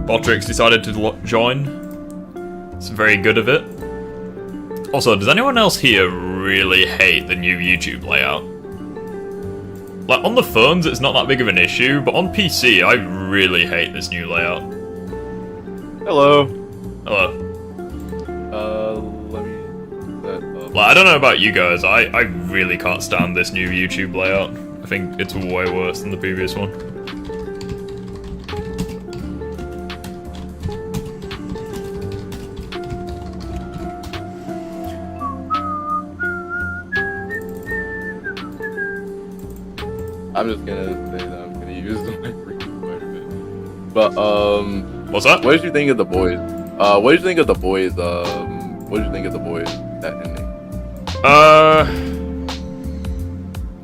Botrix decided to join. It's very good of it. Also, does anyone else here really hate the new YouTube layout? Like, on the phones it's not that big of an issue, but on PC I really hate this new layout. Hello. Hello. Let me set up. Like, I don't know about you guys, I really can't stand this new YouTube layout. I think it's way worse than the previous one. I'm just gonna say that I'm gonna use the microphone quite a bit. But What's that? what did you think of the boys? What did you think of the boys? What did you think of the boys? That ending.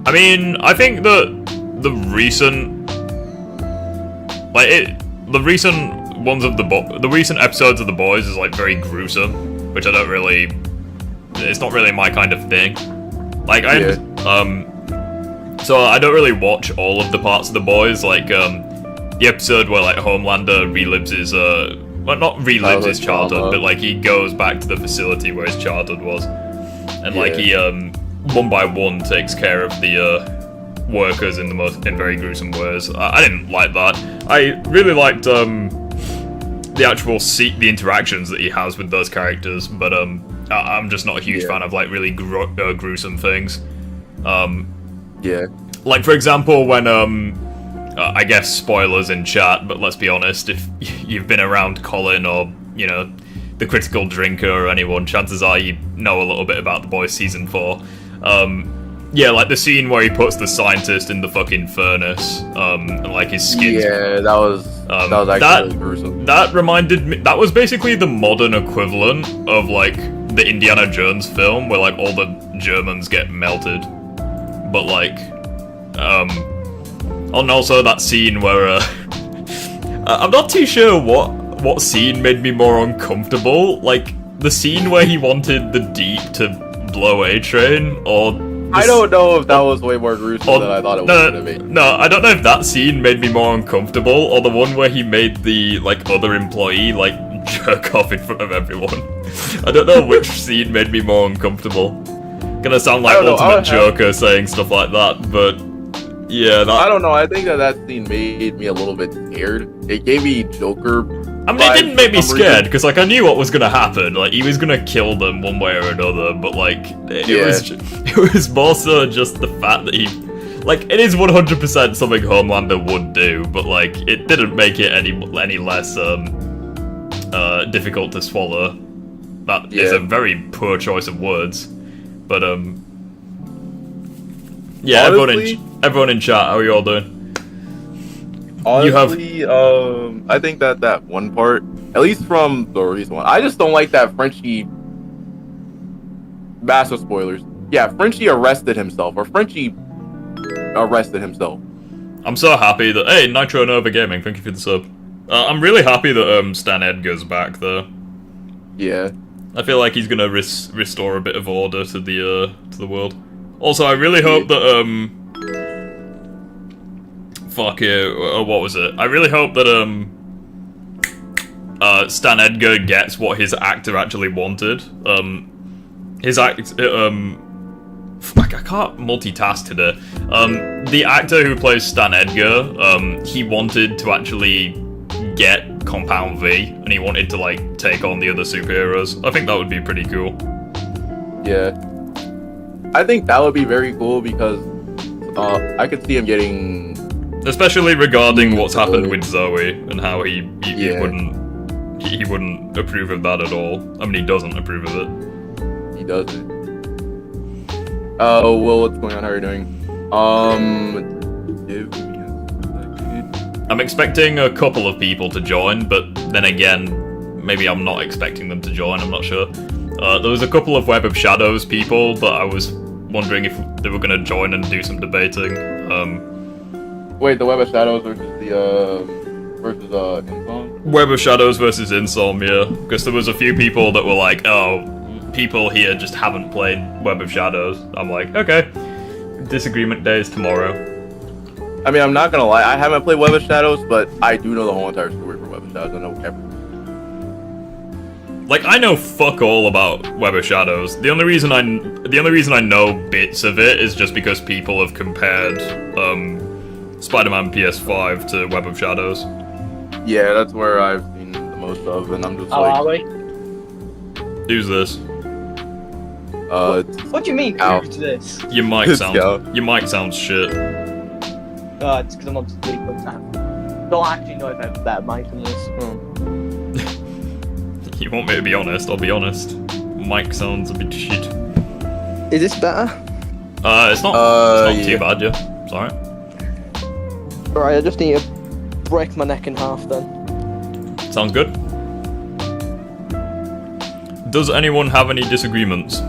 I mean, I think that the recent, the recent ones of the recent episodes of The Boys is like very gruesome, which I don't really. It's not really my kind of thing. Like so I don't really watch all of the parts of The Boys. Like the episode where like Homelander relives his well, not relives his childhood, but like he goes back to the facility where his childhood was, and like he one by one takes care of the workers in very gruesome ways. I didn't like that. I really liked the actual the interactions that he has with those characters, but I'm just not a huge fan of like really gruesome things. Like for example when I guess spoilers in chat, but let's be honest, if you've been around Colin or, you know, the Critical Drinker or anyone, chances are you know a little bit about The Boys Season 4. Yeah, like the scene where he puts the scientist in the fucking furnace, and like his skin's... Yeah, that was actually really gruesome. That reminded me... That was basically the modern equivalent of, like, the Indiana Jones film, where, like, all the Germans get melted. But, like... and also that scene where, I'm not too sure what scene made me more uncomfortable. Like, the scene where he wanted the Deep to blow A-Train, or... I don't know if that was way more gruesome than I thought it was gonna be. No, I don't know if that scene made me more uncomfortable, or the one where he made the, like, other employee, like, jerk off in front of everyone. I don't know which scene made me more uncomfortable. Gonna sound like Ultimate Joker saying stuff like that, but... Yeah, I don't know. I think that scene made me a little bit scared. It gave me Joker. I mean, it didn't make me scared because, like, I knew what was gonna happen. Like, he was gonna kill them one way or another. But like, it was more so just the fact that he, like, it is 100% something Homelander would do. But like, it didn't make it any less difficult to swallow. That is a very poor choice of words. But yeah, honestly, everyone in chat, how are you all doing? Honestly, I think that one part, at least from the recent one, I just don't like that Frenchie. Massive spoilers. Yeah, Frenchie arrested himself, or Frenchie arrested himself. I'm so happy that Nitro Nova Gaming, thank you for the sub. I'm really happy that Stan Edgar's back though. Yeah. I feel like he's gonna restore a bit of order to the world. Also, I really hope that fuck it, what was it? I really hope that Stan Edgar gets what his actor actually wanted. His fuck, I can't multitask today. The actor who plays Stan Edgar, he wanted to actually get Compound V, and he wanted to like take on the other superheroes. I think that would be pretty cool. Yeah, I think that would be very cool because I could see him getting, especially regarding what's happened with Zoe and how he wouldn't approve of that at all. I mean, he doesn't approve of it. He doesn't. Oh, well, what's going on? How are you doing? I'm expecting a couple of people to join, but then again, maybe I'm not expecting them to join, I'm not sure. There was a couple of Web of Shadows people, but I was wondering if they were going to join and do some debating. Wait, the Web of Shadows versus Insom? Web of Shadows versus Insom, yeah. Because there was a few people that were like, oh, people here just haven't played Web of Shadows. I'm like, okay. Disagreement day is tomorrow. I mean, I'm not gonna lie, I haven't played Web of Shadows, but I do know the whole entire story for Web of does. I know everything. Like, I know fuck all about Web of Shadows. The only reason I know bits of it is just because people have compared Spider-Man PS5 to Web of Shadows. Yeah, that's where I've seen the most of, and I'm just How are we? Who's this? What do you mean? Ow. Who's this? Your mic Let's sounds go. your mic sounds shit. It's because I'm on sleep. Don't actually know if I have a better mic than this. You want me to be honest? I'll be honest. Mic sounds a bit shit. Is this better? It's not yeah. too bad, yeah. Sorry. Right, I just need to break my neck in half then. Sounds good. Does anyone have any disagreements?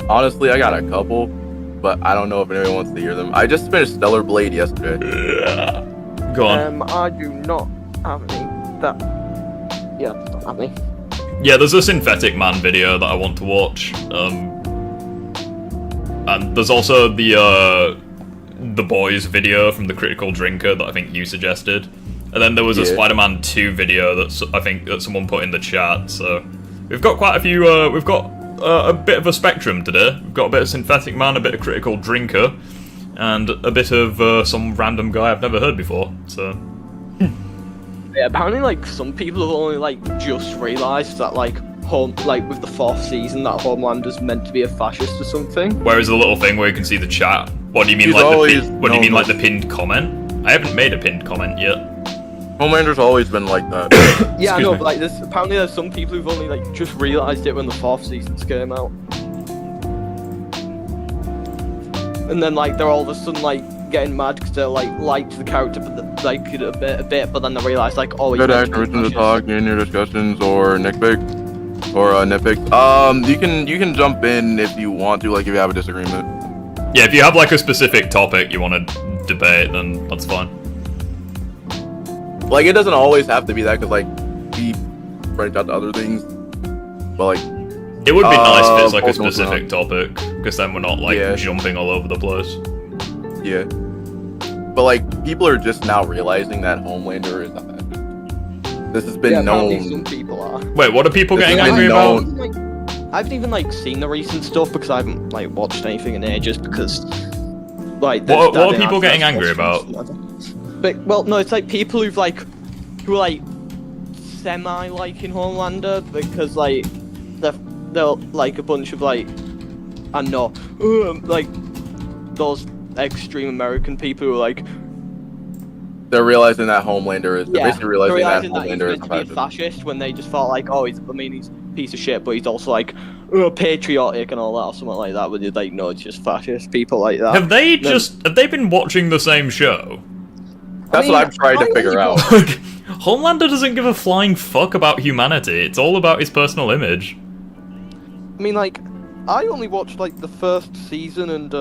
Honestly, I got a couple, but I don't know if anyone wants to hear them. I just finished Stellar Blade yesterday. Go on. I do not have any. Yeah, don't have any. Yeah, there's a Synthetic Man video that I want to watch. And there's also the Boys video from the Critical Drinker that I think you suggested. And then there was a Spider-Man 2 video that I think that someone put in the chat. So we've got quite a few. We've got a bit of a spectrum today. We've got a bit of Synthetic Man, a bit of Critical Drinker, and a bit of some random guy I've never heard before. So Yeah, apparently, like, some people have only, like, just realised that, like, with the 4th season, that Homelander's meant to be a fascist or something. where is the little thing where you can see the chat? What do you mean, He's like always what do you mean, known like the pinned comment? I haven't made a pinned comment yet. Homelander's always been like that. Yeah, I Excuse know, me. but, like, apparently there's some people who've only, like, just realised it when the 4th seasons came out. And then, like, they're all of a sudden, like, getting mad because they're, like, liked the character, but like it a bit, but then they realise, like, oh, he's Good meant actor, to be listen to fascist. talk in your discussions or nitpick. Or nitpick. You can jump in if you want to, like if you have a disagreement. Yeah, if you have like a specific topic you want to debate, then that's fine. Like it doesn't always have to be that, because like we branch out to other things. But like It would be nice if it's like a also not. specific topic, because then we're not like jumping all over the place. yeah. But like people are just now realizing that Homelander is a fascist. This has been apparently some known. people are. Wait, what are people This getting has angry been about? known. Like, I haven't even like seen the recent stuff because I haven't like watched anything in ages because like What there's are dad people in getting our angry questions about? and whatever. But well, no, it's like people who are like semi liking Homelander because like they're like a bunch of like I know like those extreme American people who are like They're realizing that Homelander is. They're yeah, basically realizing that he's Homelander is meant a to be a fascist. fascist when they just felt like, oh, he's a piece of shit, but he's also like patriotic and all that or something like that. But you're like, no, it's just fascist people like that. Have they been watching the same show? That's what I'm trying to figure out. Like, Homelander doesn't give a flying fuck about humanity. It's all about his personal image. I mean, like, I only watched like the first season and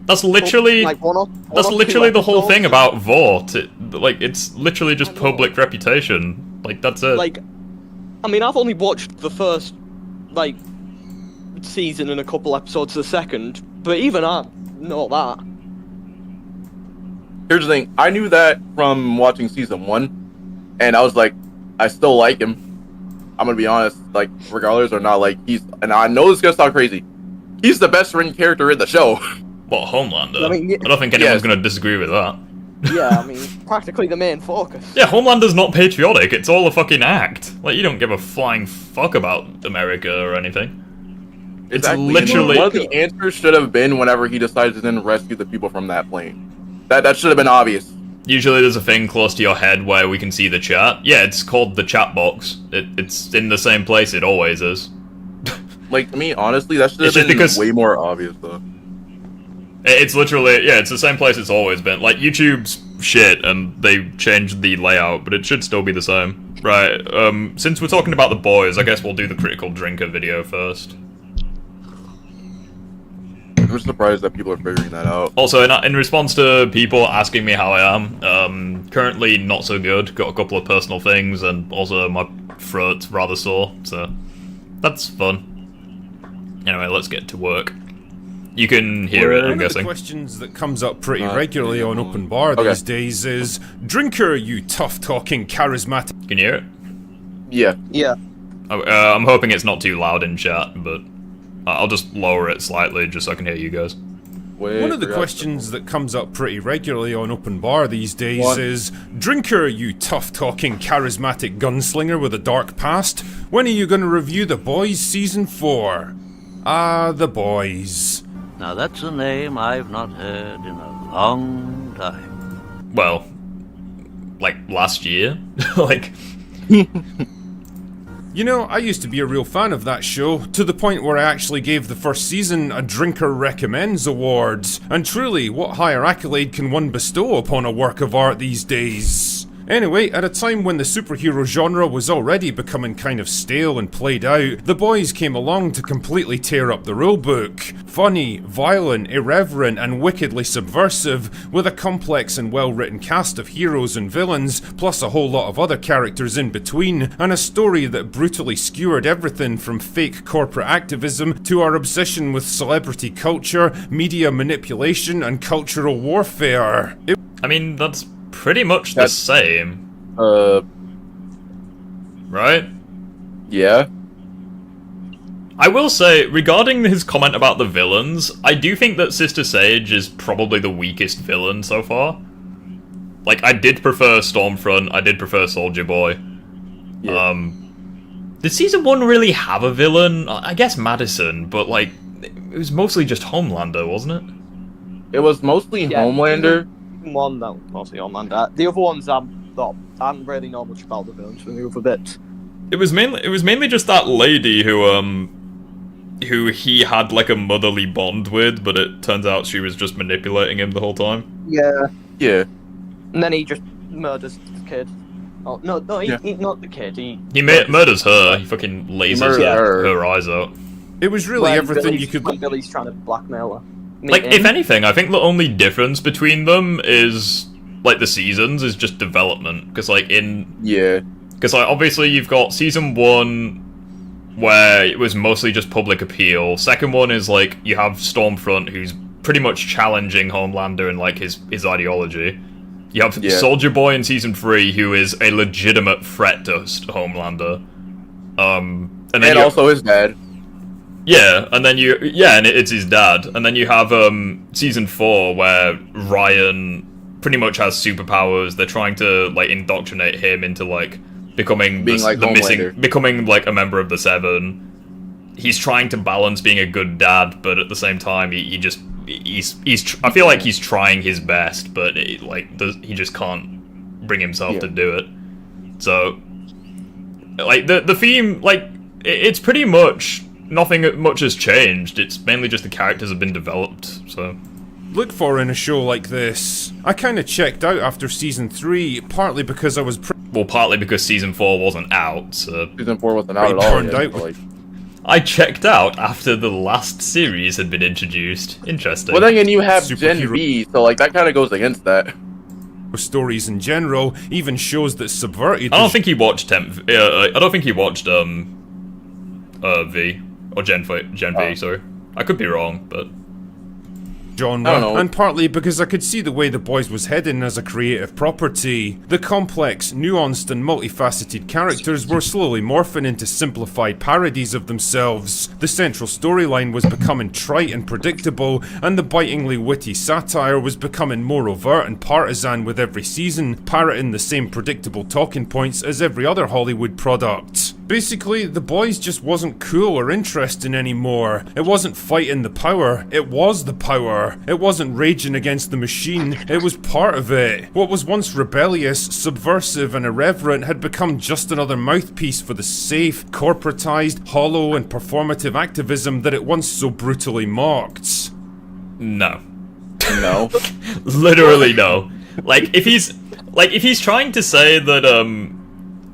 That's literally like one or literally two the whole thing episodes. about Vought. It's literally just public reputation. Like that's it. Like, I mean, I've only watched the first like season and a couple episodes of the second, but even I know that. Here's the thing. I knew that from watching season 1, and I was like, I still like him. I'm gonna be honest. Like, regardless or not, like and I know this is gonna sound crazy. He's the best written character in the show. What, Homelander? I mean, I don't think anyone's going to disagree with that. Yeah, I mean, practically the main focus. Yeah, Homelander's not patriotic. It's all a fucking act. Like, you don't give a flying fuck about America or anything. It's Exactly. literally... One of the answers should have been whenever he decided to then rescue the people from that plane. That should have been obvious. Usually there's a thing close to your head where we can see the chat. Yeah, it's called the chat box. It's in the same place it always is. Like, to me, honestly, that should have It's just been because- way more obvious, though. It's literally, yeah, it's the same place it's always been. Like, YouTube's shit, and they changed the layout, but it should still be the same. Right, since we're talking about the boys, I guess we'll do the Critical Drinker video first. I'm surprised that people are figuring that out. Also, in response to people asking me how I am, currently not so good, got a couple of personal things, and also my throat's rather sore, so that's fun. Anyway, let's get to work. You can hear it, I'm One of the guessing. questions that comes up pretty regularly on Open Bar these days is, Drinker, you tough-talking, charismatic... Can you hear it? Yeah. Yeah. I'm hoping it's not too loud in chat, but I'll just lower it slightly just so I can hear you guys. One of the questions that comes up pretty regularly on Open Bar these days is, Drinker, you tough-talking, charismatic gunslinger with a dark past, when are you going to review The Boys Season 4? Ah, The Boys. Now that's a name I've not heard in a long time. Well, like last year? Like... You know, I used to be a real fan of that show, to the point where I actually gave the first season a Drinker Recommends award. And truly, what higher accolade can one bestow upon a work of art these days? Anyway, at a time when the superhero genre was already becoming kind of stale and played out, The Boys came along to completely tear up the rulebook. Funny, violent, irreverent, and wickedly subversive, with a complex and well-written cast of heroes and villains, plus a whole lot of other characters in between, and a story that brutally skewered everything from fake corporate activism to our obsession with celebrity culture, media manipulation, and cultural warfare. I mean, that's pretty much the same. Right? Yeah. I will say, regarding his comment about the villains, I do think that Sister Sage is probably the weakest villain so far. Like, I did prefer Stormfront, I did prefer Soldier Boy. Yeah. Did Season 1 really have a villain? I guess Madison, but, like, it was mostly just Homelander, wasn't it? It was mostly Homelander. One that was mostly Homelander. The other ones I don't really know much about the villains from the other bits. It was mainly just that lady who he had like a motherly bond with, but it turns out she was just manipulating him the whole time. Yeah. Yeah. And then he just murders the kid. Oh no, he not the kid. He Murders her. He fucking lasers her eyes out. It was really everything you could... When Billy's trying to blackmail her. Like, if anything, I think the only difference between them is, like, the seasons is just development. Because, like, Because, like, obviously you've got Season 1, where it was mostly just public appeal. Second one is, like, you have Stormfront, who's pretty much challenging Homelander and, like, his ideology. You have Soldier Boy in Season 3, who is a legitimate threat to Homelander. And also his dad. Yeah, and then and it's his dad. And then you have Season 4 where Ryan pretty much has superpowers. They're trying to like indoctrinate him into like becoming becoming like a member of the Seven. He's trying to balance being a good dad, but at the same time he's I feel like he's trying his best, but he just can't bring himself to do it. So like the theme, like it's pretty much nothing much has changed. It's mainly just the characters have been developed, so... Look for in a show like this. I kinda checked out after Season 3, partly because I was partly because Season 4 wasn't out, so... Season 4 wasn't out at all. I checked out after the last series had been introduced. Interesting. Well, then again, you have Gen V, so like that kinda goes against that. Stories in general, even shows that subverted... I don't think he watched I don't think he watched, V. Or Gen V, sorry. I could be wrong, but... genre, and partly because I could see the way The Boys was heading as a creative property. The complex, nuanced and multifaceted characters were slowly morphing into simplified parodies of themselves. The central storyline was becoming trite and predictable, and the bitingly witty satire was becoming more overt and partisan with every season, parroting the same predictable talking points as every other Hollywood product. Basically, The Boys just wasn't cool or interesting anymore. It wasn't fighting the power, it was the power. It wasn't raging against the machine, it was part of it. What was once rebellious, subversive and irreverent had become just another mouthpiece for the safe, corporatized, hollow and performative activism that it once so brutally mocked. No. No. Literally no. If he's trying to say that,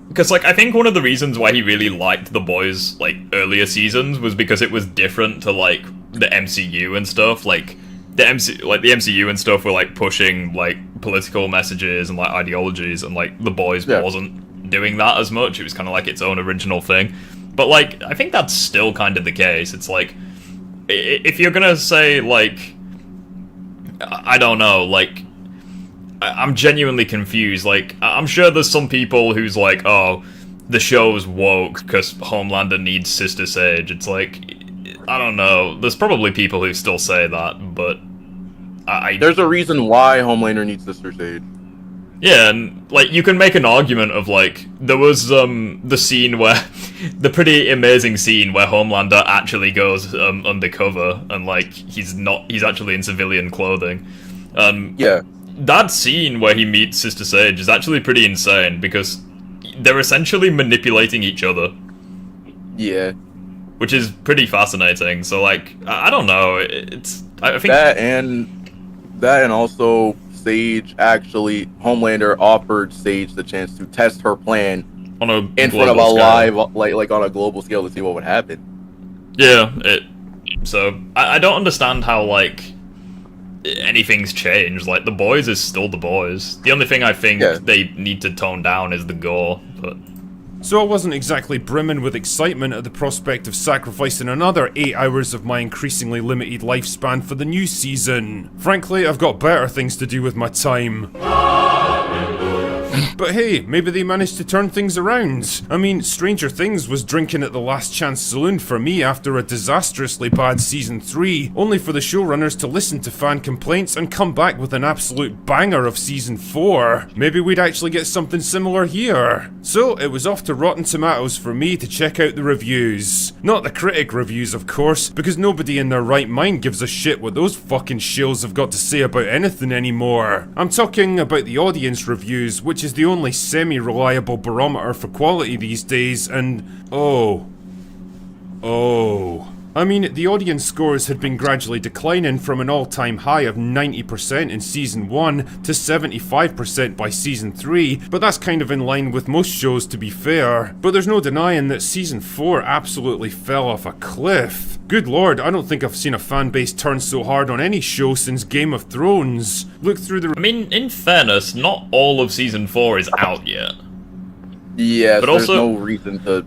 because, like, I think one of the reasons why he really liked The Boys, like, earlier seasons was because it was different to, like, the MCU and stuff. Like, the MCU and stuff were, like, pushing, like, political messages and, like, ideologies, and, like, The Boys wasn't doing that as much. It was kind of like its own original thing. But, like, I think that's still kind of the case. It's like, if you're gonna say, like, I don't know, like, I'm genuinely confused. Like, I'm sure there's some people who's like, oh, the show's woke because Homelander needs Sister Sage. It's like, I don't know. There's probably people who still say that, but there's a reason why Homelander needs Sister Sage. Yeah, and, like, you can make an argument of, like, there was, the scene where, the pretty amazing scene where Homelander actually goes, undercover, and, like, he's actually in civilian clothing. Yeah. That scene where he meets Sister Sage is actually pretty insane, because they're essentially manipulating each other. Yeah. Which is pretty fascinating, so, like, I don't know, I think... That and also... Sage Homelander offered Sage the chance to test her plan in front of a live, like on a global scale to see what would happen. Yeah, so I don't understand how, like, anything's changed. Like, The Boys is still The Boys. The only thing I think they need to tone down is the gore, but... So I wasn't exactly brimming with excitement at the prospect of sacrificing another 8 hours of my increasingly limited lifespan for the new season. Frankly, I've got better things to do with my time. But hey, maybe they managed to turn things around. I mean, Stranger Things was drinking at the Last Chance Saloon for me after a disastrously bad Season 3, only for the showrunners to listen to fan complaints and come back with an absolute banger of Season 4. Maybe we'd actually get something similar here. So, it was off to Rotten Tomatoes for me to check out the reviews. Not the critic reviews, of course, because nobody in their right mind gives a shit what those fucking shills have got to say about anything anymore. I'm talking about the audience reviews, which is the only semi-reliable barometer for quality these days, and I mean, the audience scores had been gradually declining from an all-time high of 90% in Season 1 to 75% by Season 3, but that's kind of in line with most shows, to be fair. But there's no denying that Season 4 absolutely fell off a cliff. Good lord, I don't think I've seen a fan base turn so hard on any show since Game of Thrones. Look through the... I mean, in fairness, not all of Season 4 is out yet. Yeah, but there's also... no reason to...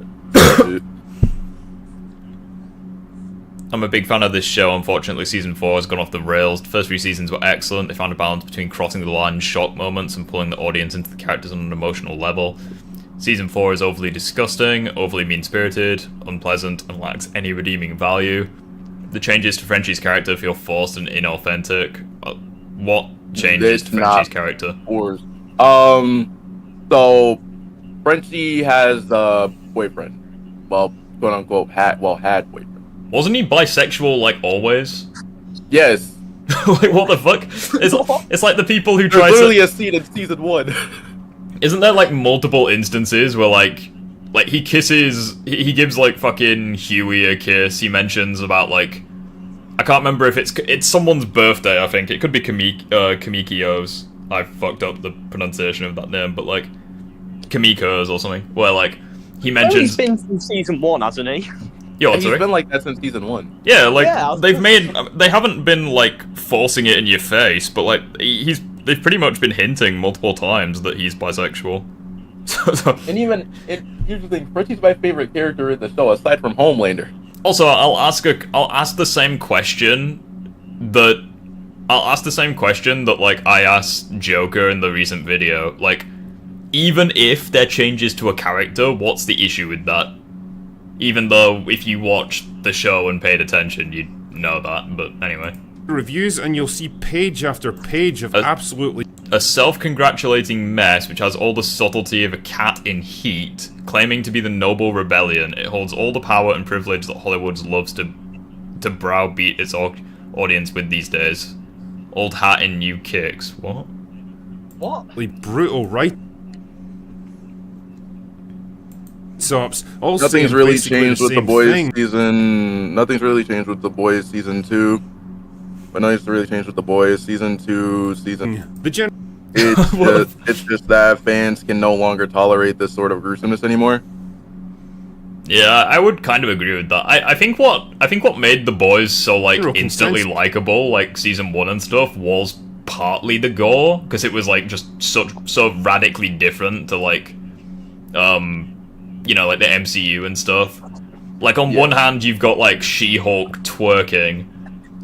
I'm a big fan of this show. Unfortunately, Season 4 has gone off the rails. The first 3 seasons were excellent. They found a balance between crossing the line, shock moments, and pulling the audience into the characters on an emotional level. Season 4 is overly disgusting, overly mean-spirited, unpleasant, and lacks any redeeming value. The changes to Frenchie's character feel forced and inauthentic. What changes to Frenchie's character? So, Frenchie has a boyfriend. Well, quote-unquote, had boyfriend. Wasn't he bisexual, like, always? Yes. Like, what the fuck? It's like the people who try to... There's literally a scene in Season 1. Isn't there, like, multiple instances where, like he kisses... He gives, like, fucking Huey a kiss. He mentions about, like... I can't remember if it's someone's birthday, I think. It could be Kamikio's. I fucked up the pronunciation of that name, but, like... Kamiko's or something. Where, like, he mentions... He's been since Season 1, hasn't he? Yo, he's been like that since Season 1. Yeah, like, they haven't been, like, forcing it in your face, but, like, they've pretty much been hinting multiple times that he's bisexual. And here's the thing, Frenchie's my favorite character in the show, aside from Homelander. Also, I'll ask the same question that, like, I asked Joker in the recent video. Like, even if there are changes to a character, what's the issue with that? Even though, if you watched the show and paid attention, you'd know that, but anyway. Reviews, and you'll see page after page of absolutely... A self-congratulating mess which has all the subtlety of a cat in heat, claiming to be the noble rebellion. It holds all the power and privilege that Hollywood loves to browbeat its audience with these days. Old hat in new kicks. What? Brutal, right? Nothing's really changed with The Boys season. Nothing's really changed with The Boys Season 2. But nothing's really changed with The Boys Season 2. It's just that fans can no longer tolerate this sort of gruesomeness anymore. Yeah, I would kind of agree with that. I think what made The Boys so, like, instantly likable, like Season 1 and stuff, was partly the gore, because it was, like, just so radically different to, like, you know, like the MCU and stuff. Like, on one hand, you've got, like, She-Hulk twerking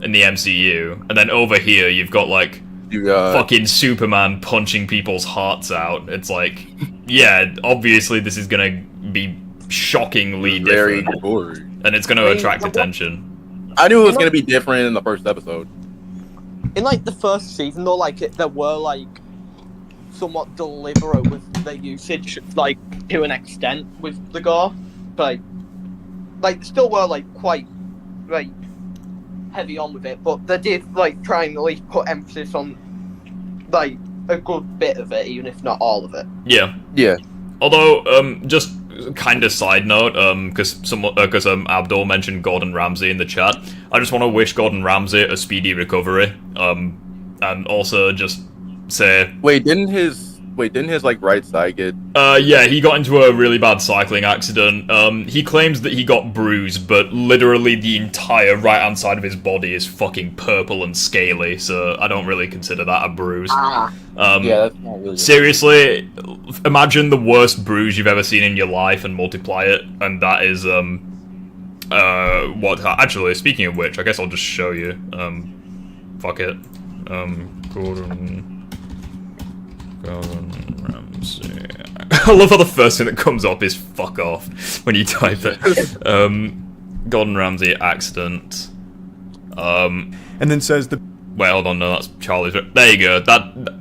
in the MCU, and then over here, you've got, like, fucking Superman punching people's hearts out. It's like, yeah, obviously this is gonna be shockingly very different. gory. And it's gonna attract attention. I knew it was gonna be different in the first episode. In, like, the first season, though, like, there were, like, somewhat deliberate with their usage, like, to an extent with the gore. But, like, still were, like, quite, like, heavy on with it. But they did, like, try and at least put emphasis on, like, a good bit of it, even if not all of it. Yeah. Yeah. Although, just kind of side note, because Abdul mentioned Gordon Ramsay in the chat. I just want to wish Gordon Ramsay a speedy recovery. And also just say, Wait, didn't his like right side get? yeah, he got into a really bad cycling accident. He claims that he got bruised, but literally the entire right hand side of his body is fucking purple and scaly. So I don't really consider that a bruise. Yeah, that's not really. Seriously, imagine the worst bruise you've ever seen in your life and multiply it, and that is what? Actually, speaking of which, I guess I'll just show you. Fuck it. Gordon Ramsay. I love how the first thing that comes up is "fuck off" when you type it. Gordon Ramsay accident. And then says the. Wait, hold on, no, that's Charlie's. There you go.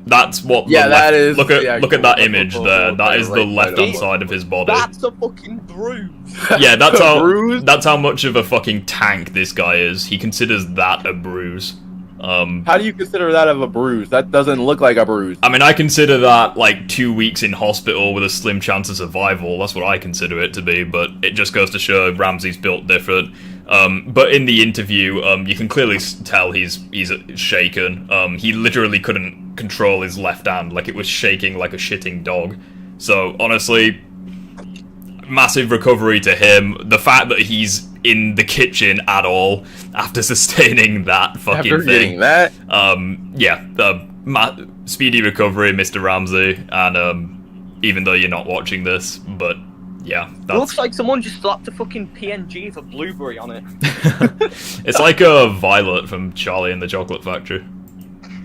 That's what. Yeah, that is. Look at that image actual there. That is the right left-hand side of his body. That's a fucking bruise. Yeah, that's how. Bruise? That's how much of a fucking tank this guy is. He considers that a bruise. How do you consider that of a bruise? That doesn't look like a bruise. I mean, I consider that like 2 weeks in hospital with a slim chance of survival. That's what I consider it to be. But it just goes to show Ramsay's built different. But in the interview, you can clearly tell he's shaken. He literally couldn't control his left hand, like it was shaking like a shitting dog. So honestly, massive recovery to him. The fact that he's in the kitchen at all after sustaining that fucking After thing. getting that, Speedy recovery, Mr. Ramsay, and even though you're not watching this, but yeah, It that's... looks like someone just slapped a fucking PNG of a blueberry on it. It's like a Violet from Charlie and the Chocolate Factory.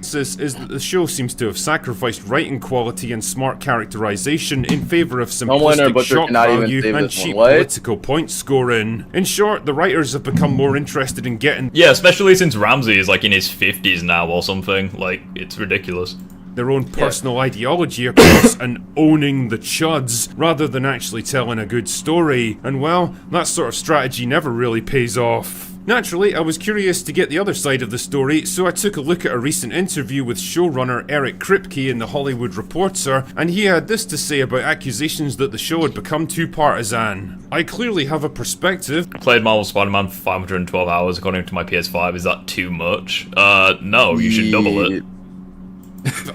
Is that the show seems to have sacrificed writing quality and smart characterization in favour of simplistic Butcher shock cannot even value save and this one. cheap What? political point scoring. In short, the writers have become more interested in getting Yeah, especially since Ramsay is like in his 50s now or something. Like, it's ridiculous. their own personal ideology across and owning the chuds, rather than actually telling a good story. And well, that sort of strategy never really pays off. Naturally, I was curious to get the other side of the story, so I took a look at a recent interview with showrunner Eric Kripke in The Hollywood Reporter, and he had this to say about accusations that the show had become too partisan. I clearly have a perspective. Played Marvel Spider-Man for 512 hours according to my PS5. Is that too much? No, you should double it.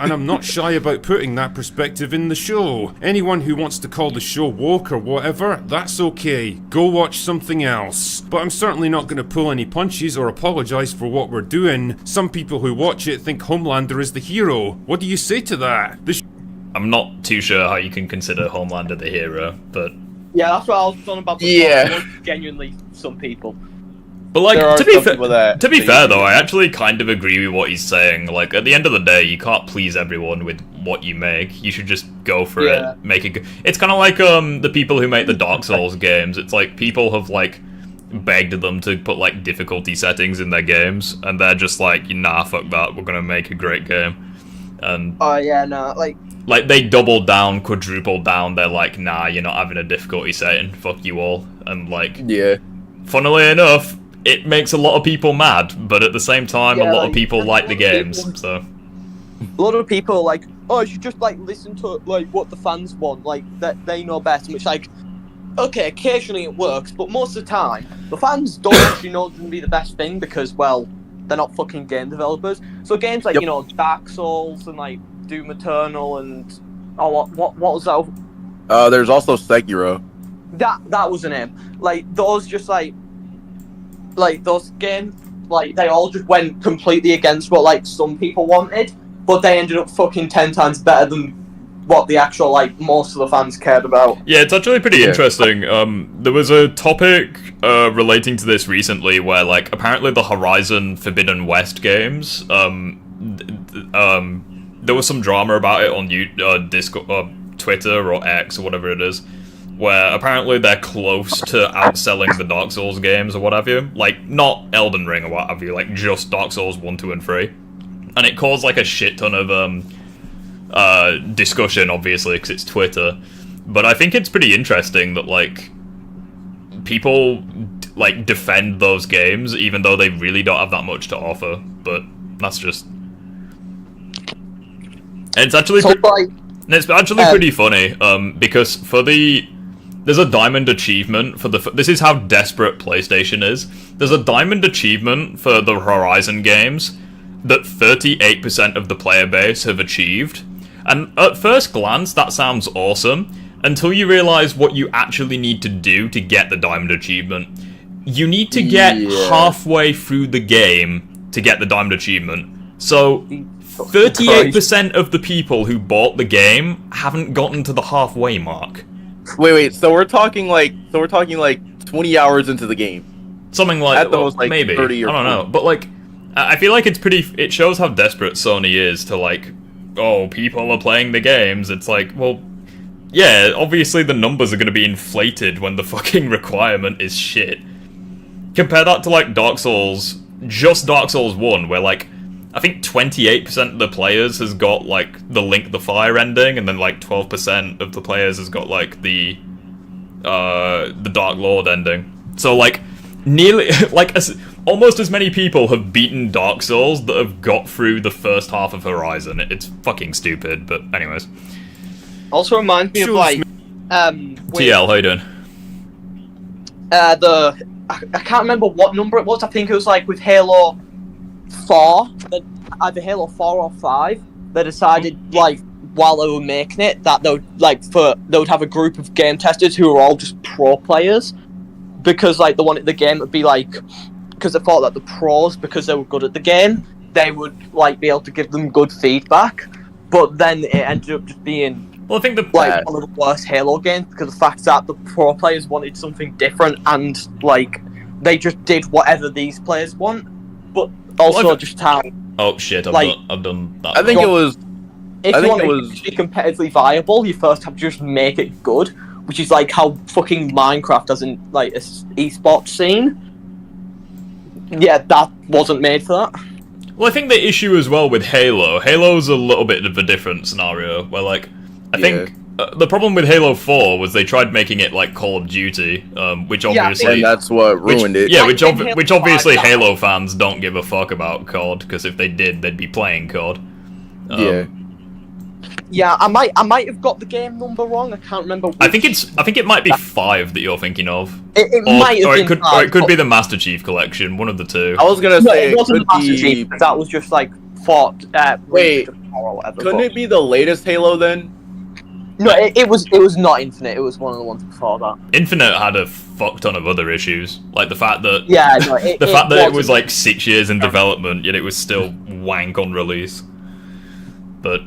And I'm not shy about putting that perspective in the show. Anyone who wants to call the show woke or whatever, that's okay. Go watch something else. But I'm certainly not going to pull any punches or apologise for what we're doing. Some people who watch it think Homelander is the hero. What do you say to that? I'm not too sure how you can consider Homelander the hero, but... Yeah, that's what I was talking about before. Yeah. Genuinely, some people. But like, There are to be some people that fair though, I actually kind of agree with what he's saying. Like, at the end of the day, you can't please everyone with what you make. You should just go for it, make it good. It's kind of like the people who make the Dark Souls games. It's like people have like begged them to put like difficulty settings in their games, and they're just like, nah, fuck that. We're gonna make a great game. And Oh yeah, no, like they doubled down, quadrupled down. They're like, nah, you're not having a difficulty setting. Fuck you all. And like, Yeah. funnily enough, it makes a lot of people mad, but at the same time, Yeah, a lot like, of people like the games, so... a lot of people are like, oh, you should just like listen to like what the fans want, like that they know best. Which like, okay, occasionally it works, but most of the time, the fans don't actually know it's gonna be the best thing because, well, they're not fucking game developers. So games like Dark Souls and like Doom Eternal and what was that? There's also Sekiro. That was the name. Like those just like those games, like they all just went completely against what like some people wanted, but they ended up fucking 10 times better than what the actual, like, most of the fans cared about. Yeah, it's actually pretty interesting. There was a topic relating to this recently where, like, apparently the Horizon Forbidden West games, there was some drama about it on Discord, Twitter or X or whatever it is, where apparently they're close to outselling the Dark Souls games or what have you. Like, not Elden Ring or what have you, like, just Dark Souls 1, 2, and 3. And it caused, like, a shit ton of, discussion, obviously, because it's Twitter. But I think it's pretty interesting that, like, people, like, defend those games, even though they really don't have that much to offer. But that's just... And it's actually... It's actually pretty funny, because for the... There's a diamond achievement for the... This is how desperate PlayStation is. There's a diamond achievement for the Horizon games that 38% of the player base have achieved. And at first glance, that sounds awesome, until you realize what you actually need to do to get the diamond achievement. You need to get halfway through the game to get the diamond achievement. So, 38% of the people who bought the game haven't gotten to the halfway mark. Wait, so we're talking like 20 hours into the game. Something like, at the most, like, maybe, 30 or I don't know, but like, I feel like it's pretty, it shows how desperate Sony is to, like, oh, people are playing the games. It's like, well, yeah, obviously the numbers are going to be inflated when the fucking requirement is shit. Compare that to, like, Dark Souls, just Dark Souls 1, where, like, I think 28% of the players has got, like, the Link the Fire ending, and then, like, 12% of the players has got, like, the Dark Lord ending. So, like, nearly, like, almost as many people have beaten Dark Souls that have got through the first half of Horizon. It's fucking stupid, but anyways. Also reminds me of, like, TL, how you doing? I can't remember what number it was. I think it was, like, with Halo 4, either Halo 4 or 5, they decided, like, while they were making it, that they would have a group of game testers who were all just pro players, because, like, they wanted the game to be, like, because they thought that the pros, because they were good at the game, they would, like, be able to give them good feedback. But then it ended up just being, well, I think one of the worst Halo games, because the fact that the pro players wanted something different, and, like, they just did whatever these players want. But also just how... Oh shit, I've done that. I think it was... If you want it to be competitively viable, you first have to just make it good, which is, like, how fucking Minecraft has an, like, a esports scene. Yeah, that wasn't made for that. Well, I think the issue as well with Halo's a little bit of a different scenario, where, like, I think the problem with Halo 4 was they tried making it like Call of Duty, which obviously... and that's what ruined it. Yeah, which obviously Halo fans don't give a fuck about COD, because if they did, they'd be playing COD. Yeah, I might have got the game number wrong. I can't remember. I think it might be 5 that you're thinking of. It might have been 5. Or it could be the Master Chief Collection, one of the two. I was gonna say it wasn't the Master Chief. That was just like fought. Wait, or whatever, couldn't it be the latest Halo then? No, it was not Infinite. It was one of the ones before that. Infinite had a fuck ton of other issues, like the fact that it was like 6 years in development, yet it was still wank on release. But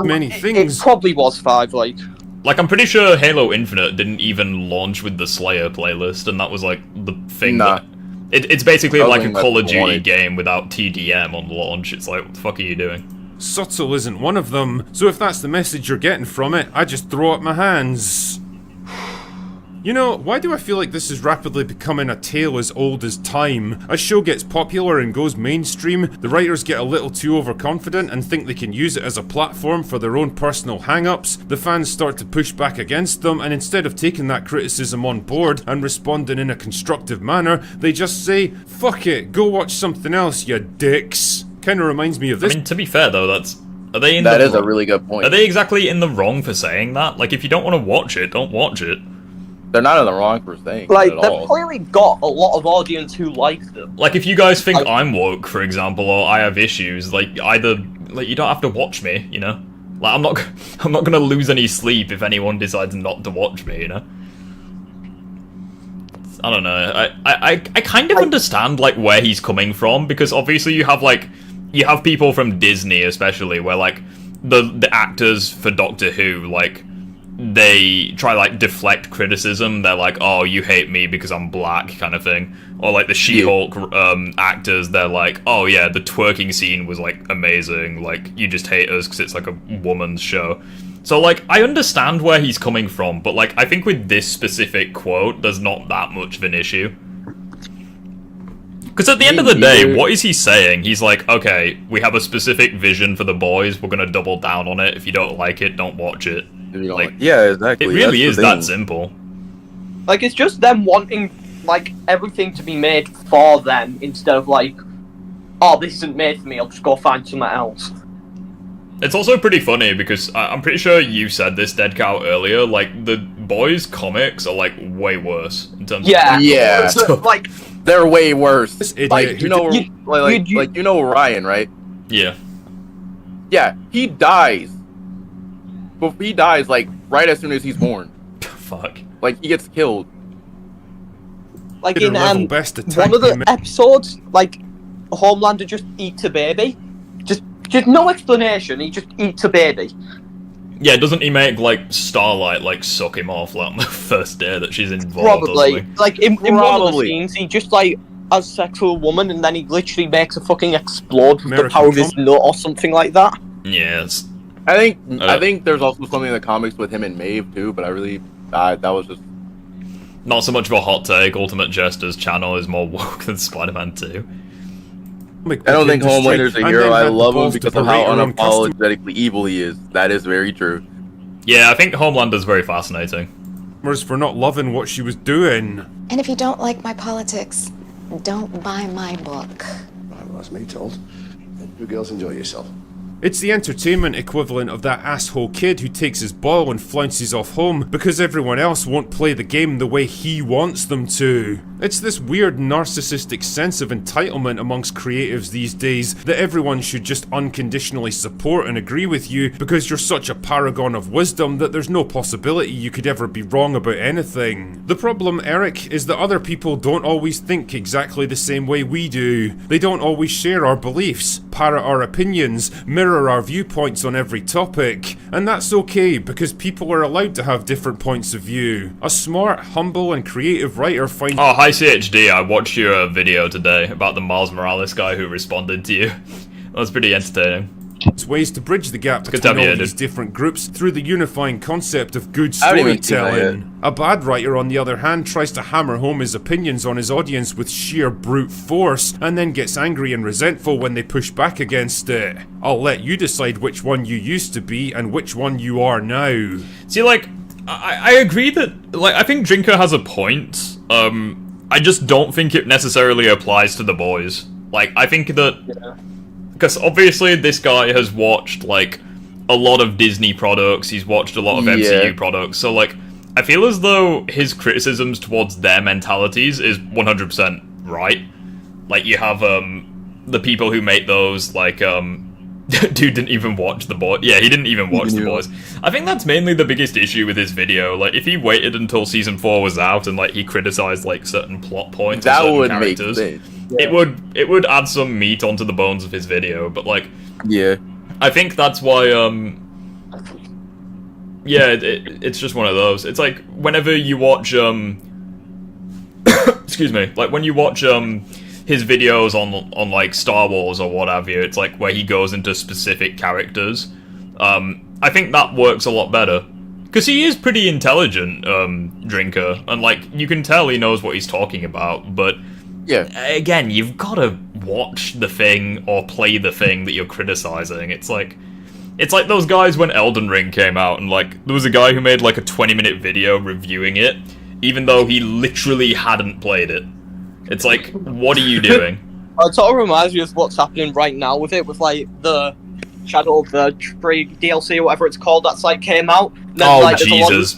many things. It probably was 5, like I'm pretty sure Halo Infinite didn't even launch with the Slayer playlist, and that was like the thing that it's basically like a Call of Duty game without TDM on launch. It's like, what the fuck are you doing? Subtle isn't one of them, so if that's the message you're getting from it, I just throw up my hands. You know, why do I feel like this is rapidly becoming a tale as old as time? A show gets popular and goes mainstream, the writers get a little too overconfident and think they can use it as a platform for their own personal hang-ups, the fans start to push back against them, and instead of taking that criticism on board and responding in a constructive manner, they just say, fuck it, go watch something else, you dicks. Kinda reminds me of this. I mean, to be fair though, that is a really good point. Are they exactly in the wrong for saying that? Like, if you don't want to watch it, don't watch it. They're not in the wrong for saying like, it at they've all. clearly got a lot of audience who like them. Like, if you guys think I'm woke, for example, or I have issues, like, you don't have to watch me, you know? Like, I'm not gonna lose any sleep if anyone decides not to watch me, you know? I don't know. I kind of understand, like, where he's coming from, because obviously you have people from Disney, especially, where, like, the actors for Doctor Who, like, they try like deflect criticism. They're like, oh, you hate me because I'm black, kind of thing. Or like the She-Hulk actors, they're like, oh yeah, the twerking scene was like amazing, like you just hate us because it's like a woman's show. So like, I understand where he's coming from, but like, I think with this specific quote, there's not that much of an issue. Because at the end of the day, what is he saying? He's like, okay, we have a specific vision for the boys, we're gonna double down on it. If you don't like it, don't watch it. Like, yeah, exactly. It really is that simple. Like, it's just them wanting, like, everything to be made for them, instead of like, oh, this isn't made for me, I'll just go find something else. It's also pretty funny, because I'm pretty sure you said this, Dead Cow, earlier, like, the boys' comics are, like, way worse, in terms of... So, like... They're way worse. Like, you know Ryan, right? Yeah. Yeah, he dies. But he dies, like, right as soon as he's born. Fuck. Like, he gets killed. Like, in one of the episodes, like, Homelander just eats a baby. Just no explanation, he just eats a baby. Yeah, doesn't he make, like, Starlight, like, suck him off, like, on the first day that she's involved? Probably. Like, in one of the scenes, he just, like, has sex with a woman, and then he literally makes her fucking explode with the power of his nut or something like that. Yes. I think there's also something in the comics with him and Maeve, too, but I really... that was just... Not so much of a hot take. Ultimate Jester's channel is more woke than Spider-Man 2. I don't think Homelander's a hero. I love him because of how unapologetically evil he is. That is very true. Yeah, I think Homelander's very fascinating. For not loving what she was doing. And if you don't like my politics, don't buy my book. Well, that's me told. You girls enjoy yourself. It's the entertainment equivalent of that asshole kid who takes his ball and flounces off home because everyone else won't play the game the way he wants them to. It's this weird narcissistic sense of entitlement amongst creatives these days that everyone should just unconditionally support and agree with you because you're such a paragon of wisdom that there's no possibility you could ever be wrong about anything. The problem, Eric, is that other people don't always think exactly the same way we do. They don't always share our beliefs, parrot our opinions, mirror our viewpoints on every topic, and that's okay because people are allowed to have different points of view. A smart, humble, and creative writer finds— Oh, hi CHD, I watched your video today about the Miles Morales guy who responded to you. That was pretty entertaining. ways to bridge the gap between all these different groups through the unifying concept of good storytelling. A bad writer, on the other hand, tries to hammer home his opinions on his audience with sheer brute force, and then gets angry and resentful when they push back against it. I'll let you decide which one you used to be and which one you are now. See, like, I agree that, like, I think Drinker has a point. I just don't think it necessarily applies to the boys. Like, I think that... Because obviously this guy has watched, like, a lot of Disney products, he's watched a lot of MCU products, so, like, I feel as though his criticisms towards their mentalities is 100% right. Like, you have, the people who make those, like, dude didn't even watch The Boys. Yeah, he didn't even watch The Boys. I think that's mainly the biggest issue with his video. Like, if he waited until Season 4 was out and, like, he criticized, like, certain plot points or certain characters... Make sense. Yeah. It would add some meat onto the bones of his video, but like, I think that's why it's just one of those. It's like whenever you watch excuse me, like when you watch his videos on like Star Wars or what have you, it's like where he goes into specific characters. I think that works a lot better. Because he is pretty intelligent, Drinker, and like you can tell he knows what he's talking about, but again, you've got to watch the thing or play the thing that you're criticizing. It's like those guys when Elden Ring came out, and like there was a guy who made like a 20-minute video reviewing it, even though he literally hadn't played it. It's like, what are you doing? It sort of reminds me of what's happening right now with it, with like the Shadow of the Tree DLC or whatever it's called that's like came out. Then, like, Jesus!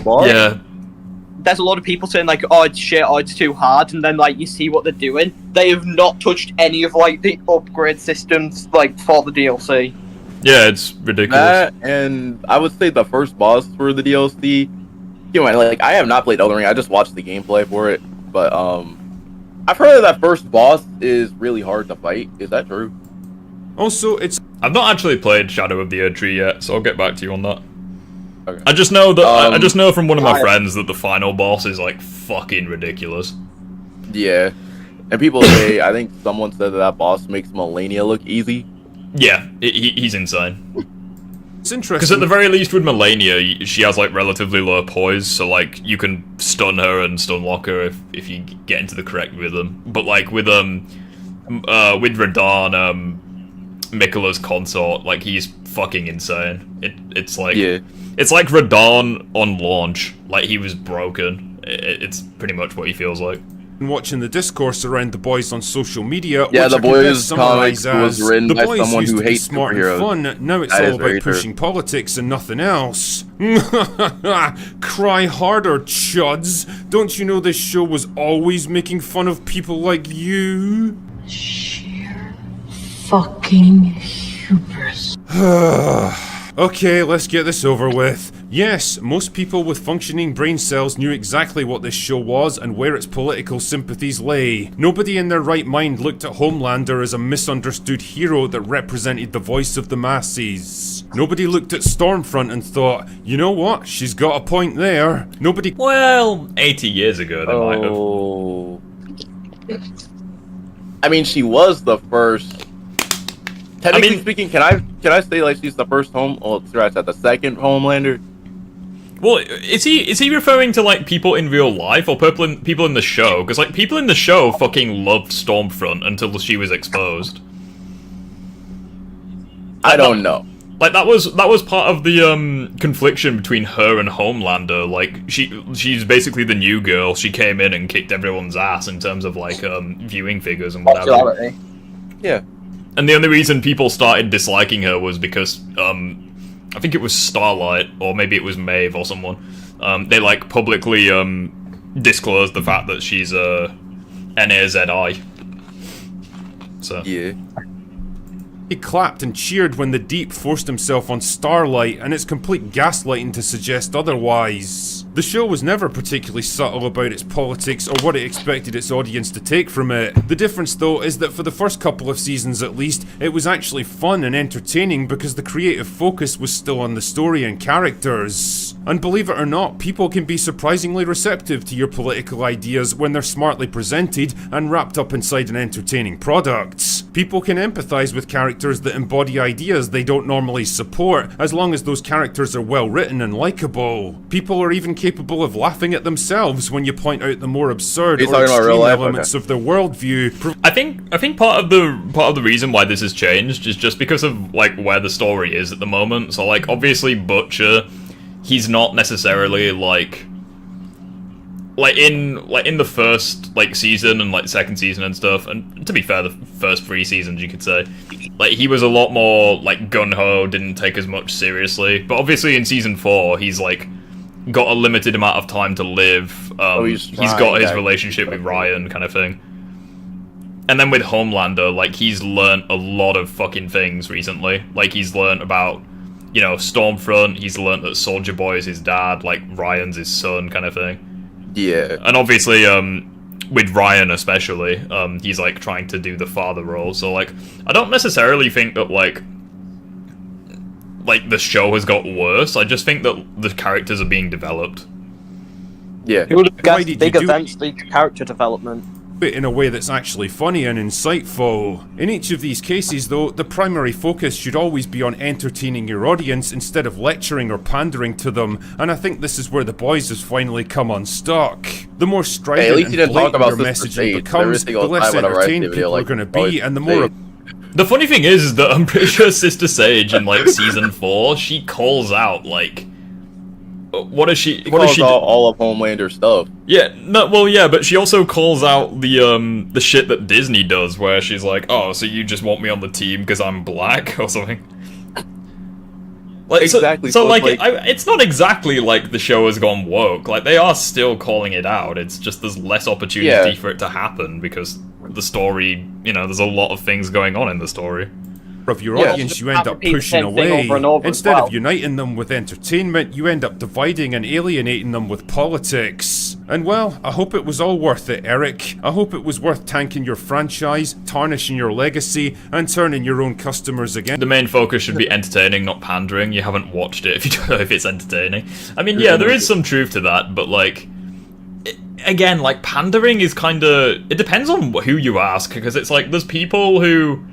There's a lot of people saying like, oh, it's shit, oh, it's too hard, and then like you see what they're doing. They have not touched any of like the upgrade systems like for the DLC. Yeah, it's ridiculous. That, and I would say the first boss for the DLC, you know, like I have not played Elden Ring. I just watched the gameplay for it, but I've heard that first boss is really hard to fight. Is that true? Also, it's... I've not actually played Shadow of the Erdtree yet, so I'll get back to you on that. Okay. I just know that I just know from one of my friends that the final boss is like fucking ridiculous. Yeah, and people say, I think someone said that boss makes Melania look easy. Yeah, he's insane. It's interesting. Because at the very least with Melania, she has like relatively low poise, so like you can stun her and stun lock her if you get into the correct rhythm. But like with Radahn, Miquella's consort, like he's fucking insane. It's like it's like Radahn on launch, like he was broken. It's pretty much what he feels like. Watching the discourse around The Boys on social media, yeah, which The I can best Boys comics summarize was written The by Boys someone used who to be hates smart and superheroes. fun, now it's That all is very about true. pushing politics and nothing else. Cry harder, chuds. Don't you know this show was always making fun of people like you? Sheer fucking hubris. Okay, let's get this over with. Yes, most people with functioning brain cells knew exactly what this show was and where its political sympathies lay. Nobody in their right mind looked at Homelander as a misunderstood hero that represented the voice of the masses. Nobody looked at Stormfront and thought, you know what, she's got a point there. Nobody... Well, 80 years ago they might have. I mean, she was the first. Technically speaking, can I say like she's the first the second Homelander? Well, is he referring to like people in real life or people in the show? Because like people in the show fucking loved Stormfront until she was exposed. I don't know. Like that was part of the confliction between her and Homelander. Like she's basically the new girl. She came in and kicked everyone's ass in terms of like viewing figures and whatever. Yeah. And the only reason people started disliking her was because I think it was Starlight or maybe it was Maeve or someone. They like publicly disclosed the fact that she's NAZI. So yeah. He clapped and cheered when the Deep forced himself on Starlight, and it's complete gaslighting to suggest otherwise. The show was never particularly subtle about its politics or what it expected its audience to take from it. The difference though is that for the first couple of seasons at least, it was actually fun and entertaining because the creative focus was still on the story and characters. And believe it or not, people can be surprisingly receptive to your political ideas when they're smartly presented and wrapped up inside an entertaining product. People can empathise with characters that embody ideas they don't normally support, as long as those characters are well written and likeable. People are even capable of laughing at themselves when you point out the more absurd or extreme elements of their worldview. I think part of the reason why this has changed is just because of like where the story is at the moment. So like obviously Butcher, he's not necessarily like in the first like season and like second season and stuff, and to be fair, the first 3 seasons you could say, like he was a lot more like gung-ho, didn't take as much seriously. But obviously in season 4 he's like got a limited amount of time to live. He's got his relationship with Ryan kind of thing. And then with Homelander, like he's learnt a lot of fucking things recently. Like he's learnt about, you know, Stormfront, he's learnt that Soldier Boy is his dad, like Ryan's his son kind of thing. Yeah. And obviously, with Ryan especially, he's like trying to do the father role. So like, I don't necessarily think that like the show has got worse. I just think that the characters are being developed. Yeah. Who would have guessed big events lead to character development? In a way that's actually funny and insightful. In each of these cases though, the primary focus should always be on entertaining your audience instead of lecturing or pandering to them, and I think this is where The Boys has finally come unstuck. The more strident and blatant your messaging becomes, the less entertained people are going to be, and the more... The funny thing is that I'm pretty sure Sister Sage in like season 4, she calls out like... What does she calls out all of Homelander stuff. Yeah, no, well, yeah, but she also calls out the shit that Disney does, where she's like, "Oh, so you just want me on the team because I'm black or something?" Like exactly. So like, it's not exactly like the show has gone woke. Like they are still calling it out. It's just there's less opportunity for it to happen because the story, you know, there's a lot of things going on in the story. of your Yeah. audience you end up Repeat the pushing same thing away. over and over as Instead well. of uniting them with entertainment, you end up dividing and alienating them with politics. And well, I hope it was all worth it, Eric. I hope it was worth tanking your franchise, tarnishing your legacy, and turning your own customers against. The main focus should be entertaining, not pandering. You haven't watched it if you don't know if it's entertaining. I mean, yeah, there is some truth to that, but like, again, like, pandering is kind of... It depends on who you ask, because it's like, there's people who...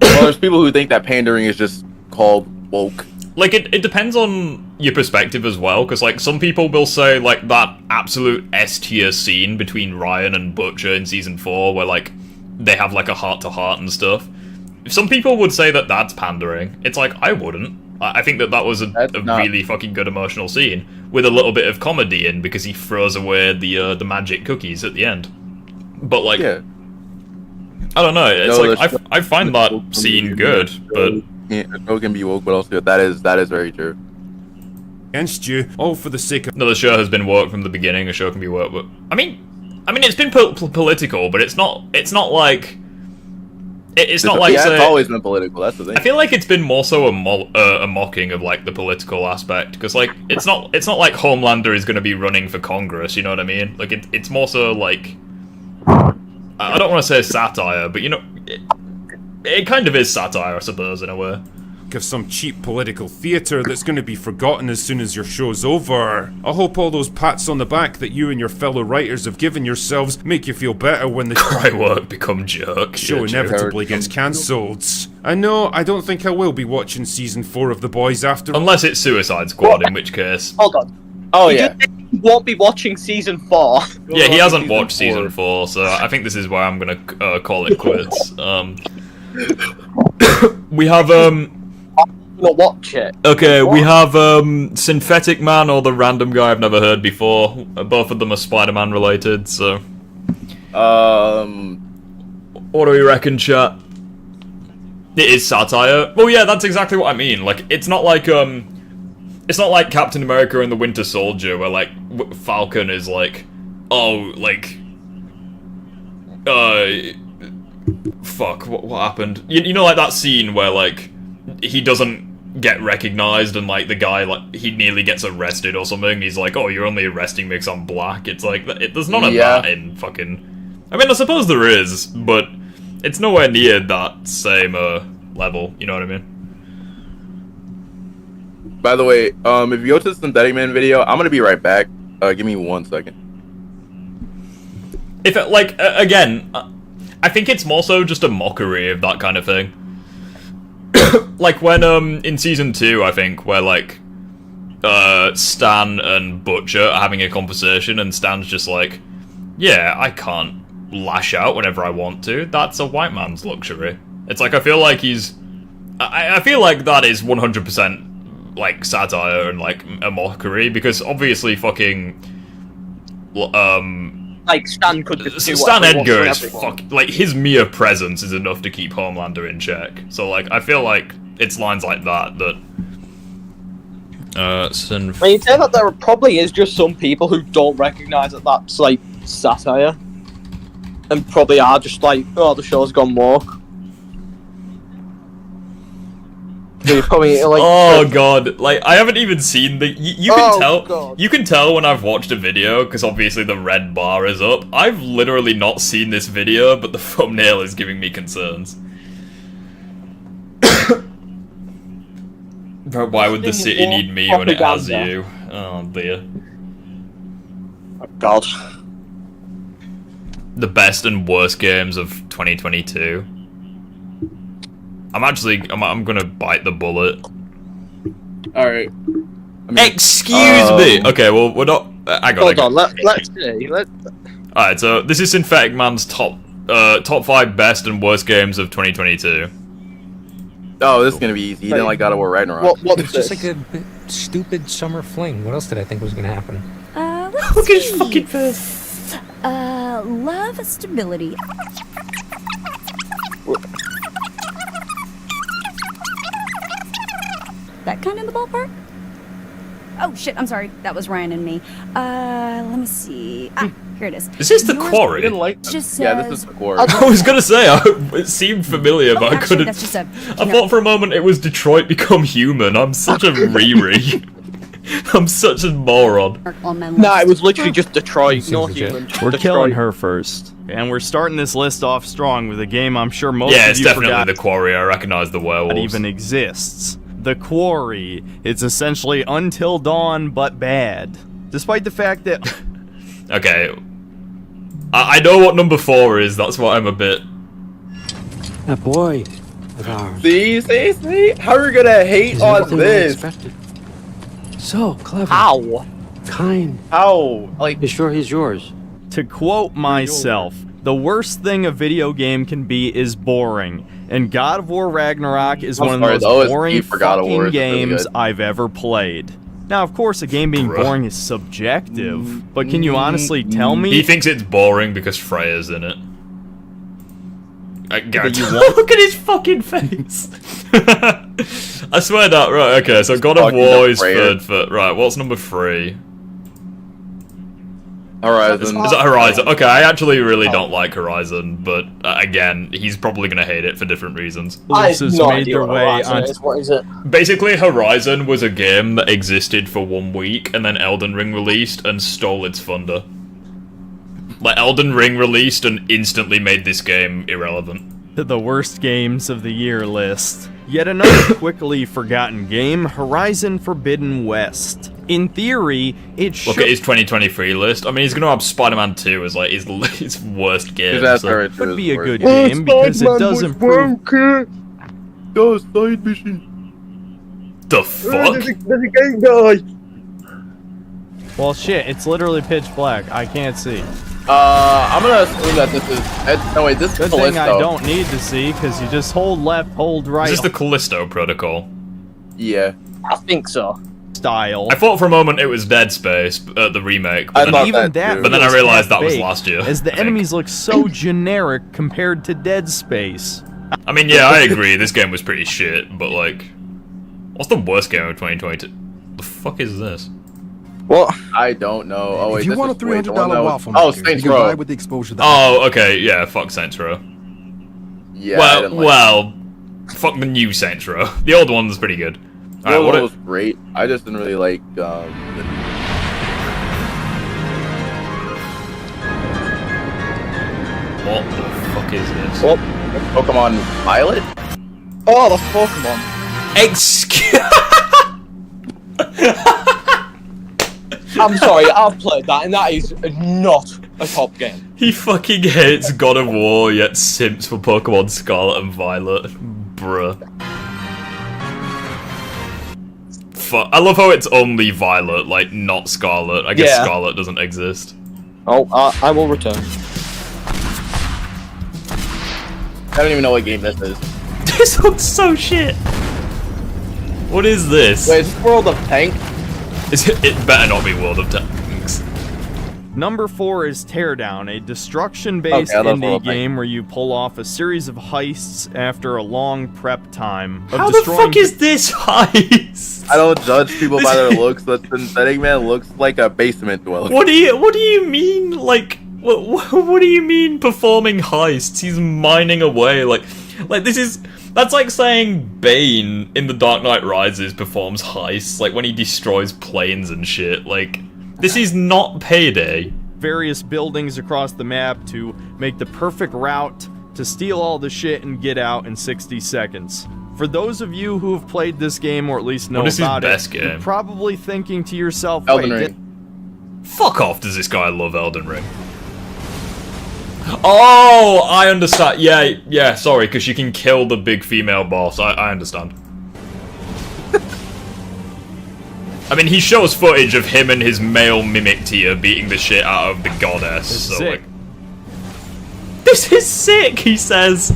Well, there's people who think that pandering is just called woke. Like, it depends on your perspective as well, because, like, some people will say, like, that absolute S-tier scene between Ryan and Butcher in Season 4, where, like, they have, like, a heart-to-heart and stuff. Some people would say that that's pandering. It's like, I wouldn't. I think that was a really fucking good emotional scene, with a little bit of comedy in, because he throws away the magic cookies at the end. But, like... Yeah. I don't know, it's I find that scene good, but... Yeah, a show can be woke, but also that is very true. Against you, all for the sake of... No, the show has been woke from the beginning. A show can be woke, but I mean, it's been political, but it's not like it's not like yeah, say, it's always been political. That's the thing. I feel like it's been more so a mocking of like the political aspect, because like it's not like Homelander is going to be running for Congress. You know what I mean? Like it's more so like I don't want to say satire, but you know. It kind of is satire, I suppose, in a way. Of some cheap political theatre that's going to be forgotten as soon as your show's over. I hope all those pats on the back that you and your fellow writers have given yourselves make you feel better when the cry won't become jerk. show inevitably gets cancelled. And no, I don't think I will be watching Season 4 of The Boys after... Unless it's Suicide Squad, in which case... Hold on. Oh, yeah. You won't be watching Season 4. Yeah, he hasn't watched Season 4, so I think this is where I'm gonna call it quits. We have, We'll watch it. Okay, we have, Synthetic Man or the random guy I've never heard before. Both of them are Spider-Man related, so... What do we reckon, chat? It is satire. Well, yeah, that's exactly what I mean. Like, it's not like Captain America and the Winter Soldier, where, like, Falcon is like, oh, like... Fuck, what happened? You know, like that scene where, like, he doesn't get recognized and, like, the guy, like, he nearly gets arrested or something. He's like, oh, you're only arresting me because I'm black. It's like, there's none of that in fucking... I mean, I suppose there is, but it's nowhere near that same, level. You know what I mean? By the way, if you go to the Synthetic Man video, I'm gonna be right back. Give me 1 second. If it, like, again... I think it's more so just a mockery of that kind of thing. Like when, in Season 2, I think, where, like, Stan and Butcher are having a conversation, and Stan's just like, yeah, I can't lash out whenever I want to. That's a white man's luxury. It's like, I feel like he's... I feel like that is 100%, like, satire and, like, a mockery, because obviously fucking... Like, Stan could just do Stan whatever he Edgar wants is for everyone. like, his mere presence is enough to keep Homelander in check. So, like, I feel like it's lines like that that... I mean, you'd say that there probably is just some people who don't recognise that that's, like, satire. And probably are just like, oh, the show's gone woke. So you probably, like... Oh god, like, I haven't even seen the... You can tell... God. You can tell when I've watched a video, because obviously the red bar is up. I've literally not seen this video, but the thumbnail is giving me concerns. But why would the city need me when it has you? Oh dear. Oh god. The best and worst games of 2022. I'm gonna bite the bullet. Alright. Excuse me! Okay, well, we're not... Hold on, let's see. Alright, so this is Synthetic Man's top 5 best and worst games of 2022. Oh, this is gonna be easy. He didn't like God of War Ragnarok. What It's just like a stupid summer fling. What else did I think was gonna happen? Look at his fucking face. Love, stability. That kind of the ballpark? Oh shit, I'm sorry. That was Ryan and me. Let me see. Here it is. Is this the Yours quarry? Didn't like them. Just Yeah, this says- is the core. I was gonna say, it seemed familiar, but I Actually, couldn't. that's just a. I thought for a moment it was Detroit Become Human. I'm such a Riri. I'm such a moron. Nah, it was literally just Detroit, not human. We're Detroit. killing her first. And we're starting this list off strong with a game I'm sure most Yeah, of it's you definitely forgot the quarry. I recognize the that werewolves. even exists. The Quarry. It's essentially Until Dawn, but bad. Despite the fact that... Okay. I know what number 4 is, that's why I'm a bit... That boy. See? How are you gonna hate on this? So clever. How? Kind. How? Like, You sure he's yours? To quote myself, the worst thing a video game can be is boring. And God of War Ragnarok is one of the most boring fucking games I've ever played. Now, of course, a game being boring is subjective, but can you honestly tell me... He thinks it's boring because Freya's in it. I guarantee you want- Look at his fucking face! I swear that, right, okay, so God of War is third for... Right, what's number 3? Horizon. Is that Horizon? Okay, I actually really don't like Horizon, but again, he's probably gonna hate it for different reasons. I have no made idea their what way Horizon onto- is. What is it? Basically, Horizon was a game that existed for 1 week, and then Elden Ring released and stole its thunder. Like, Elden Ring released and instantly made this game irrelevant. To the worst games of the year list. Yet another quickly forgotten game, Horizon Forbidden West. In theory, it should... Look at his 2023 list. I mean, he's gonna have Spider-Man 2 as, like, his worst game. So. Could be a good game, because it does improve... Go side mission. The fuck? There's a gang guy. Well, shit, it's literally pitch black. I can't see. I'm gonna assume that this is... No, wait, this is Good Callisto. thing I don't need to see, because you just hold left, hold right. Is this the Callisto Protocol? Yeah. I think so. Style. I thought for a moment it was Dead Space, the remake. But then Even that but then I feels realized that was half-baked, last year. As the enemies look so generic compared to Dead Space. I mean, yeah, I agree. This game was pretty shit, but like, what's the worst game of 2022? The fuck is this? What? I don't know. Oh wait, If you this want a is- wait, the $300 one that was- waffle Oh, maker, Saints you can buy Row. with the exposure that Oh, okay, yeah, fuck Saints Row. Yeah. I well, didn't like well, fuck the new Saints Row. The old one's pretty good. The Alright, old what one it- was great. I just didn't really like. What the fuck is this? Oh, Pokemon Violet. Oh, the Pokemon. Excuse. I'm sorry, I've played that, and that is not a top game. He fucking hates God of War, yet simps for Pokemon Scarlet and Violet. Bruh. Fuck. I love how it's only Violet, like, not Scarlet. I guess Yeah. Scarlet doesn't exist. Oh, I will return. I don't even know what game this is. This looks so shit. What is this? Wait, is this World of Tank? It better not be World of Tanks. Number 4 is Teardown, a destruction-based Okay, I love indie World of Tanks. game where you pull off a series of heists after a long prep time. Of How the destroying fuck is this heist? I don't judge people by their looks, but Synthetic Man looks like a basement dweller. What do you mean? Like, what do you mean performing heists? He's mining away, like this is. That's like saying Bane in The Dark Knight Rises performs heists, like when he destroys planes and shit. Like, this is not Payday. various buildings across the map to make the perfect route to steal all the shit and get out in 60 seconds. For those of you who have played this game or at least know What is his about best it, game? you're probably thinking to yourself, Elden wait, Ring. Fuck off, does this guy love Elden Ring? Oh, I understand. Yeah, sorry, because you can kill the big female boss. I understand. I mean, he shows footage of him and his male mimic tier beating the shit out of the goddess. It's So, sick. like, this is sick, he says.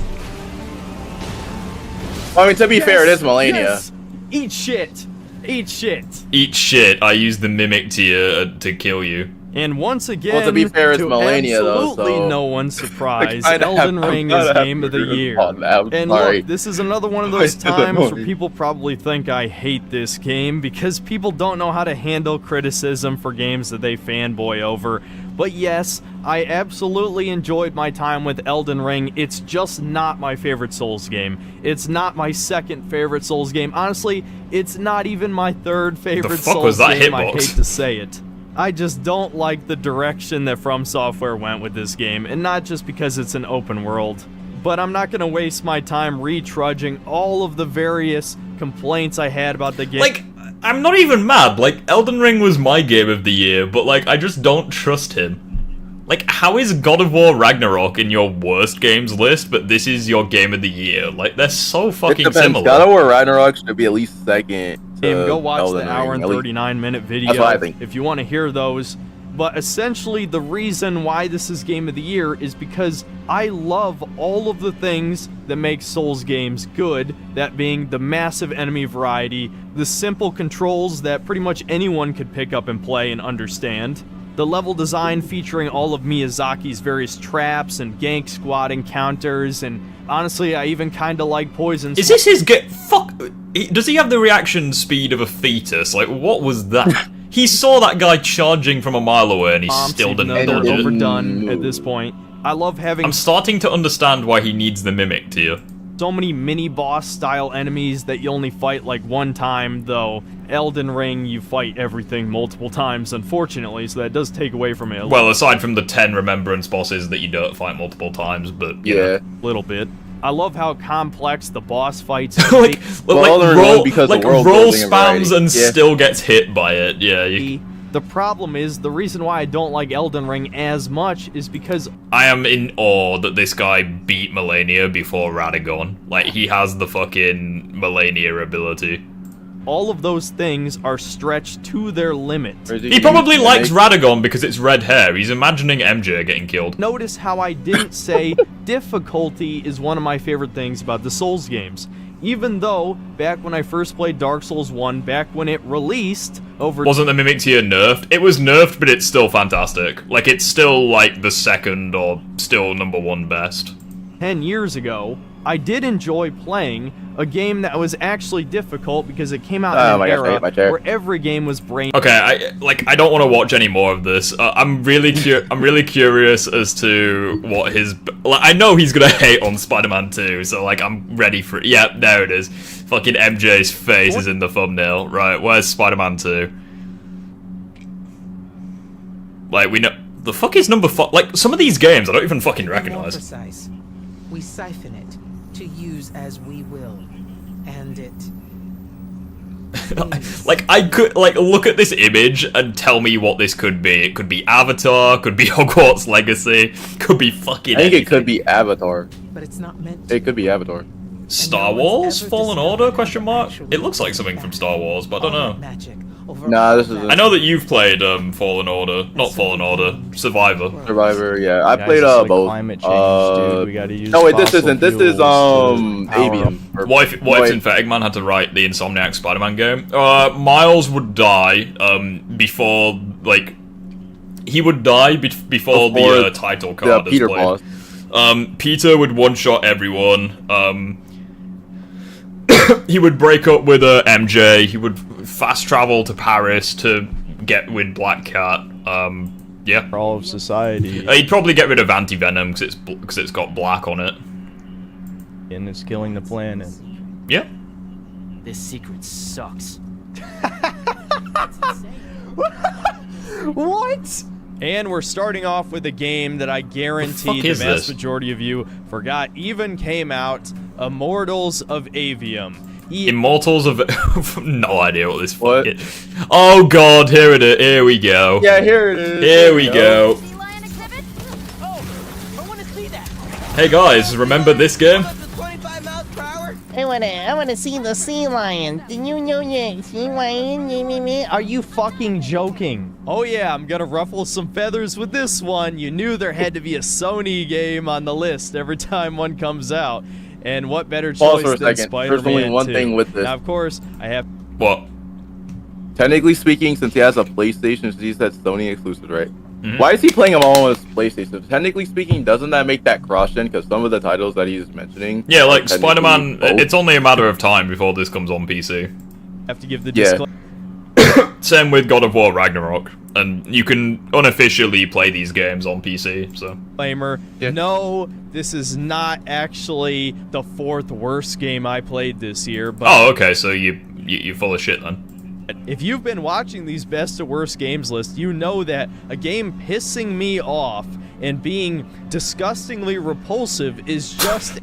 I mean, to be fair, it is Melania. Yes. Eat shit. Eat shit. Eat shit, I use the mimic tier to kill you. And once again, Well, to be fair, it's Melania, though, absolutely so- no one's surprise, I kinda Elden have- Ring I'm is gonna have Game to of the agree Year. on that, I'm And sorry. look, this is another one of those It's just times where annoying. people probably think I hate this game because people don't know how to handle criticism for games that they fanboy over. But yes, I absolutely enjoyed my time with Elden Ring. It's just not my favorite Souls game. It's not my second favorite Souls game. Honestly, it's not even my third favorite Souls game. I hate to say it. I just don't like the direction that From Software went with this game, and not just because it's an open world. But I'm not going to waste my time retrudging all of the various complaints I had about the game. Like, I'm not even mad. Like, Elden Ring was my game of the year, but, like, I just don't trust him. Like, how is God of War Ragnarok in your worst games list, but this is your game of the year? Like, they're so fucking similar. God of War Ragnarok should be at least second. Go watch the hour and 39-minute video if you want to hear those. But essentially, the reason why this is Game of the Year is because I love all of the things that make Souls games good, that being the massive enemy variety, the simple controls that pretty much anyone could pick up and play and understand, the level design featuring all of Miyazaki's various traps and gank squad encounters, and honestly, I even kinda like poison. Is this his fuck? Does he have the reaction speed of a fetus? Like, what was that? He saw that guy charging from a mile away and he still didn't dodge it. Overdone at this point. I love having... I'm starting to understand why he needs the mimic tier. So many mini-boss style enemies that you only fight like one time, though Elden Ring you fight everything multiple times, unfortunately, so that does take away from it. Well, aside from the 10 remembrance bosses that you don't fight multiple times, but yeah, a little bit. I love how roll spams and still gets hit by it. Yeah. The problem is, the reason why I don't like Elden Ring as much is because I am in awe that this guy beat Melania before Radagon. Like, he has the fucking Melania ability. All of those things are stretched to their limit. He probably likes Radagon because it's red hair. He's imagining MJ getting killed. Notice how I didn't say difficulty is one of my favorite things about the Souls games. Even though, back when I first played Dark Souls 1, back when it released, Wasn't the Mimic tier nerfed? It was nerfed, but it's still fantastic. Like, it's still, like, the second or still #1 best. 10 years ago, I did enjoy playing a game that was actually difficult because it came out in an era where every game was brain. Okay, I don't want to watch any more of this. I'm really curious as to what his. Like, I know he's gonna hate on Spider-Man 2, so like I'm ready for it. Yeah, there it is. Fucking MJ's face is in the thumbnail. Right, where's Spider-Man 2? Like, we know the fuck is number 5. Like, some of these games I don't even fucking recognize. We siphon it to use as we will, and it. Like, I could look at this image and tell me what this could be. It could be Avatar, could be Hogwarts Legacy, could be fucking. I think it could be Avatar. But it's not meant. It could be Avatar. Star Wars Fallen Order ? It looks like something from Star Wars, but I don't know. Nah, this is. I know that you've played Fallen Order, not Fallen Order, Survivor. Survivor, yeah. I played both. Climate change, dude. We gotta use. No, wait, this isn't. This is Avium. What if Synthetic Man had to write the Insomniac Spider-Man game? Miles would die before, like, he would die before the title card is Peter played. Boss. Peter would one-shot everyone. He would break up with MJ. He would fast travel to Paris to get with Black Cat. Yeah. For all of society. He'd probably get rid of Anti-Venom because it's got black on it. And it's killing the planet. Yeah. This secret sucks. What? And we're starting off with a game that I guarantee the vast majority of you forgot even came out. Immortals of Avium. Immortals of... no idea what this fuck is. Oh god, here it is. Here we go. Yeah, here it is. Here we go. Hey guys, remember this game? I wanna see the sea lion. Do you know the sea lion? Are you fucking joking? Oh yeah, I'm gonna ruffle some feathers with this one. You knew there had to be a Sony game on the list every time one comes out. And what better choice than Spider-Man 2? There's only one thing with this. Now, of course, I have... What? Technically speaking, since he has a PlayStation, he said Sony exclusive, right? Mm-hmm. Why is he playing them all on his PlayStation? Technically speaking, doesn't that make that cross-gen? Because some of the titles that he's mentioning... Yeah, like Spider-Man, it's only a matter of time before this comes on PC. Have to give the disclaimer. Same with God of War Ragnarok. And you can unofficially play these games on PC, so... Disclaimer, no, this is not actually the 4th worst game I played this year, but... Oh, okay, so you're full of shit then. If you've been watching these best to worst games lists, you know that a game pissing me off and being disgustingly repulsive is just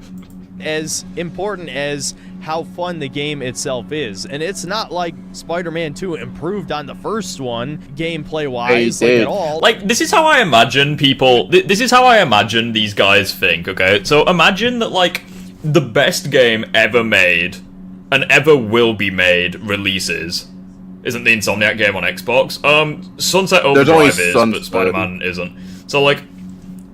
as important as how fun the game itself is. And it's not like Spider-Man 2 improved on the first one, gameplay-wise, like at all. Like, this is how I imagine people... This is how I imagine these guys think, okay? So imagine that, like, the best game ever made, and ever will be made, releases... Isn't the Insomniac game on Xbox? Sunset Overdrive is, but Spider-Man isn't. So, like,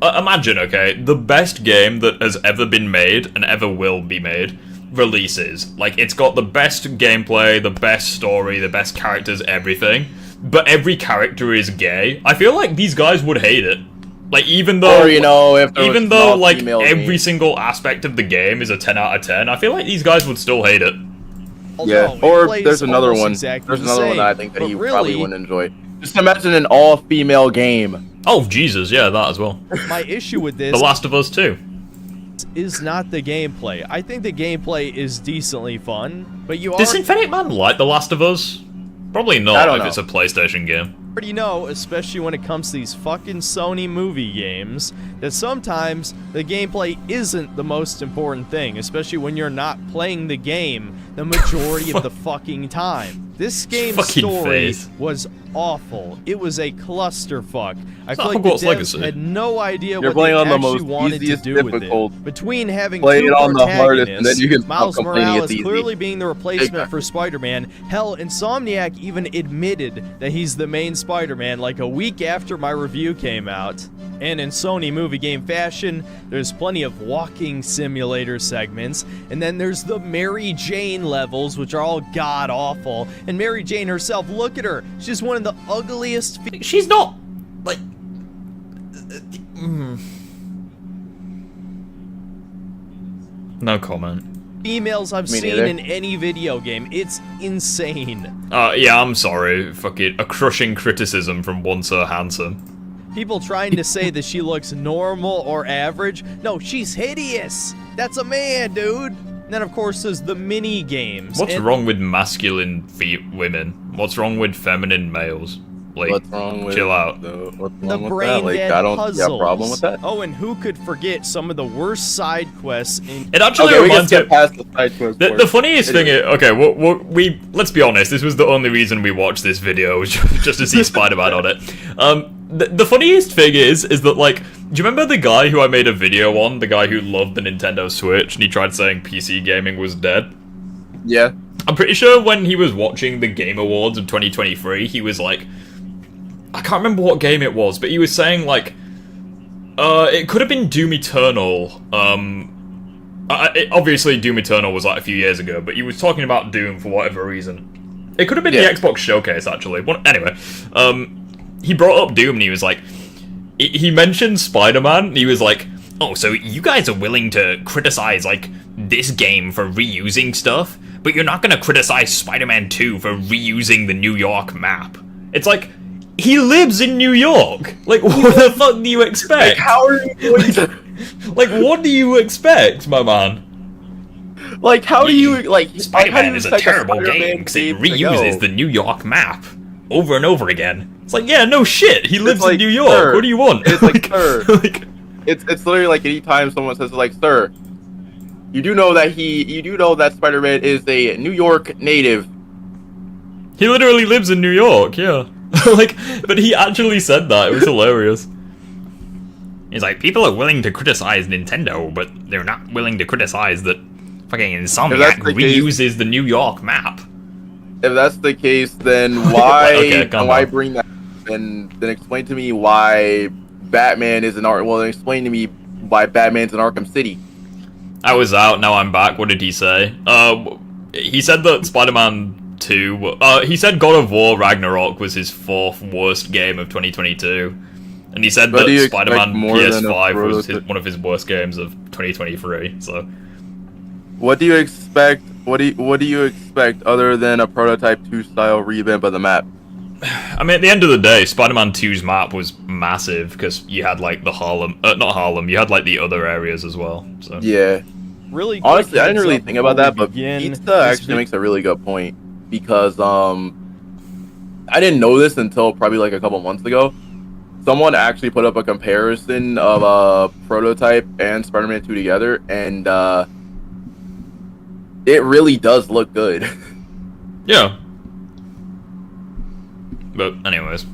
imagine, okay, the best game that has ever been made, and ever will be made, releases. Like, it's got the best gameplay, the best story, the best characters, everything, but every character is gay. I feel like these guys would hate it. Like, even though, or, you know, if even though, like, every single aspect of the game is a 10 out of 10, I feel like these guys would still hate it. Yeah, or there's another one. There's another one that I think that he probably wouldn't enjoy. Just imagine an all-female game. Oh, Jesus, yeah, that as well. My issue with this... The Last of Us 2. ...is not the gameplay. I think the gameplay is decently fun, but you Does Infinite Man like The Last of Us? Probably not if it's a PlayStation game. Already know, especially when it comes to these fucking Sony movie games, that sometimes the gameplay isn't the most important thing, especially when you're not playing the game the majority of the fucking time. This game's story was awful. It was a clusterfuck. I feel like the devs had no idea what they actually wanted to do with it. Between having two protagonists, Miles Morales clearly being the replacement for Spider-Man, hell, Insomniac even admitted that he's the main Spider-Man like a week after my review came out. And in Sony movie game fashion, there's plenty of walking simulator segments, and then there's the Mary Jane levels, which are all god-awful. And Mary Jane herself, look at her. She's one of the ugliest... She's not... like... No comment. Females I've seen in any video game. It's insane. Yeah, I'm sorry. Fuck it. A crushing criticism from one so handsome. People trying to say that she looks normal or average. No, she's hideous. That's a man, dude. And then, of course, there's the mini games. What's wrong with masculine women? What's wrong with feminine males? Like, what's wrong with chill out. The brain dead puzzles. I don't see a problem with that. Oh, and who could forget some of the worst side quests in... It actually reminds me... The funniest thing is... Okay, we let's be honest, this was the only reason we watched this video, was just to see Spider-Man on it. The funniest thing is that, like, do you remember the guy who I made a video on? The guy who loved the Nintendo Switch, and he tried saying PC gaming was dead? Yeah. I'm pretty sure when he was watching the Game Awards of 2023, he was like... I can't remember what game it was, but he was saying, like... it could have been Doom Eternal. Obviously, Doom Eternal was, like, a few years ago, but he was talking about Doom for whatever reason. It could have been the Xbox Showcase, actually. Anyway, he brought up Doom, and he was like... He mentioned Spider-Man, and he was like, oh, so you guys are willing to criticize, like, this game for reusing stuff, but you're not gonna criticize Spider-Man 2 for reusing the New York map. It's like... He lives in New York! Like, what the fuck do you expect? Like, how are you going to... Like, what do you expect, my man? Like, how do you, like... Spider-Man is a terrible game, because it reuses the New York map over and over again. It's like, yeah, no shit, he lives in New York, sir, what do you want? It's like, sir, like... It's literally like anytime someone says, like, sir, you do know that Spider-Man is a New York native. He literally lives in New York, yeah. Like, but he actually said that. It was hilarious. He's like, people are willing to criticize Nintendo, but they're not willing to criticize that fucking Insomniac reuses the New York map. If that's the case, then why why bring that? Then explain to me why Batman is explain to me why Batman's in Arkham City. I was out. Now I'm back. What did he say? He said that Spider-Man 2. He said God of War Ragnarok was his 4th worst game of 2022, and he said that Spider-Man PS5 was one of his worst games of 2023. So, what do you expect? What do you expect other than a prototype 2 style revamp of the map? I mean, at the end of the day, Spider-Man 2's map was massive because you had like the Harlem, not Harlem, you had like the other areas as well. So yeah. Really, honestly, I didn't really think about that, but pizza actually makes a really good point because I didn't know this until probably like a couple months ago. Someone actually put up a comparison of Prototype and Spider-Man 2 together, and it really does look good. Yeah. But anyways.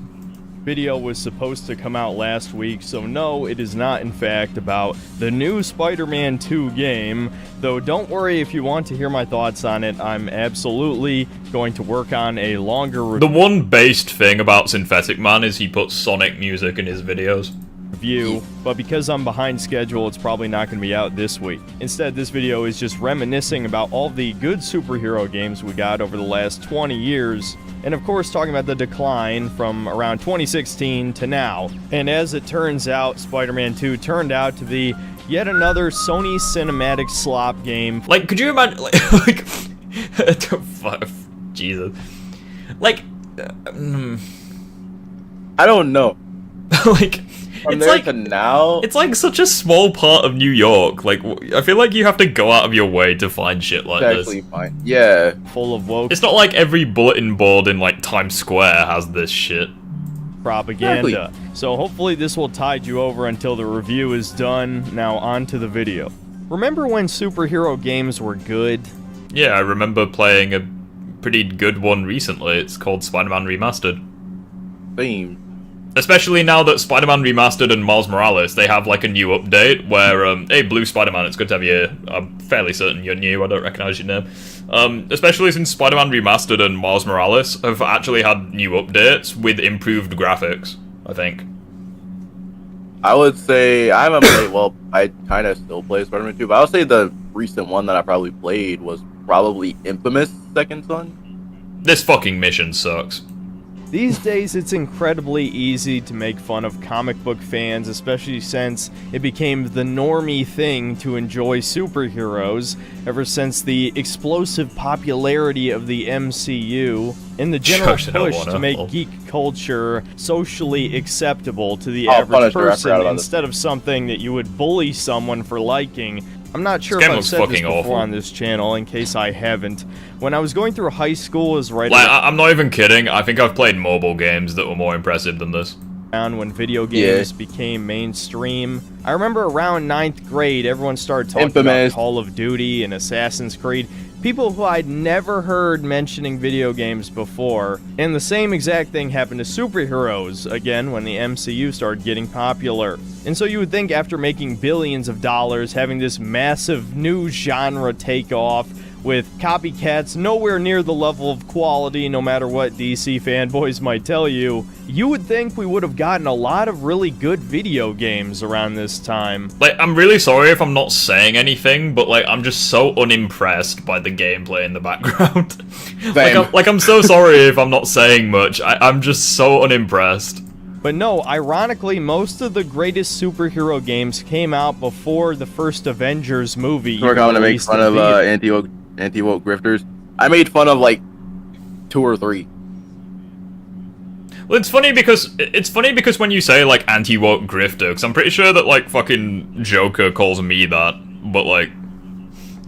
Video was supposed to come out last week, so no, it is not in fact about the new Spider-Man 2 game, though don't worry if you want to hear my thoughts on it. I'm absolutely going to work on a longer The one based thing about Synthetic Man is he puts Sonic music in his videos. Review, but because I'm behind schedule, it's probably not going to be out this week. Instead, this video is just reminiscing about all the good superhero games we got over the last 20 years, and of course talking about the decline from around 2016 to now. And as it turns out, Spider-Man 2 turned out to be yet another Sony cinematic slop game. Like, could you imagine, Jesus. Like, I don't know. Like, From there to now, it's like such a small part of New York. Like, I feel like you have to go out of your way to find shit like this. actually fine. Yeah. Full of woke It's not like every bulletin board in like Times Square has this shit. propaganda. Exactly. So hopefully this will tide you over until the review is done. Now on to the video. Remember when superhero games were good? Yeah, I remember playing a pretty good one recently. It's called Spider-Man Remastered. Same. Especially now that Spider-Man Remastered and Miles Morales, they have like a new update where, hey, Blue Spider-Man, it's good to have you here. I'm fairly certain you're new, I don't recognize your name. Especially since Spider-Man Remastered and Miles Morales have actually had new updates with improved graphics, I think. I would say, I haven't played, well, I kind of still play Spider-Man 2, but I would say the recent one that I probably played was probably Infamous Second Son. This fucking mission sucks. These days, it's incredibly easy to make fun of comic book fans, especially since it became the normie thing to enjoy superheroes ever since the explosive popularity of the MCU and the general push to make geek culture socially acceptable to the average person instead of something that you would bully someone for liking. I'm not sure if I've said this before on this channel, in case I haven't. When I was going through high school as right I'm not even kidding, I think I've played mobile games that were more impressive than this. When video games became mainstream. I remember around 9th grade, everyone started talking about Call of Duty and Assassin's Creed. People who I'd never heard mentioning video games before. And the same exact thing happened to superheroes, again, when the MCU started getting popular. And so you would think after making billions of dollars, having this massive new genre take off, with copycats nowhere near the level of quality, no matter what DC fanboys might tell you, you would think we would have gotten a lot of really good video games around this time. Like, I'm really sorry if I'm not saying anything, but like, I'm just so unimpressed by the gameplay in the background. I'm so sorry if I'm not saying much. I'm just so unimpressed. But no, ironically, most of the greatest superhero games came out before the first Avengers movie. We're going to make fun of anti-woke grifters. I made fun of like 2 or 3. Well, it's funny because when you say like anti-woke grifter, because I'm pretty sure that like fucking Joker calls me that, but like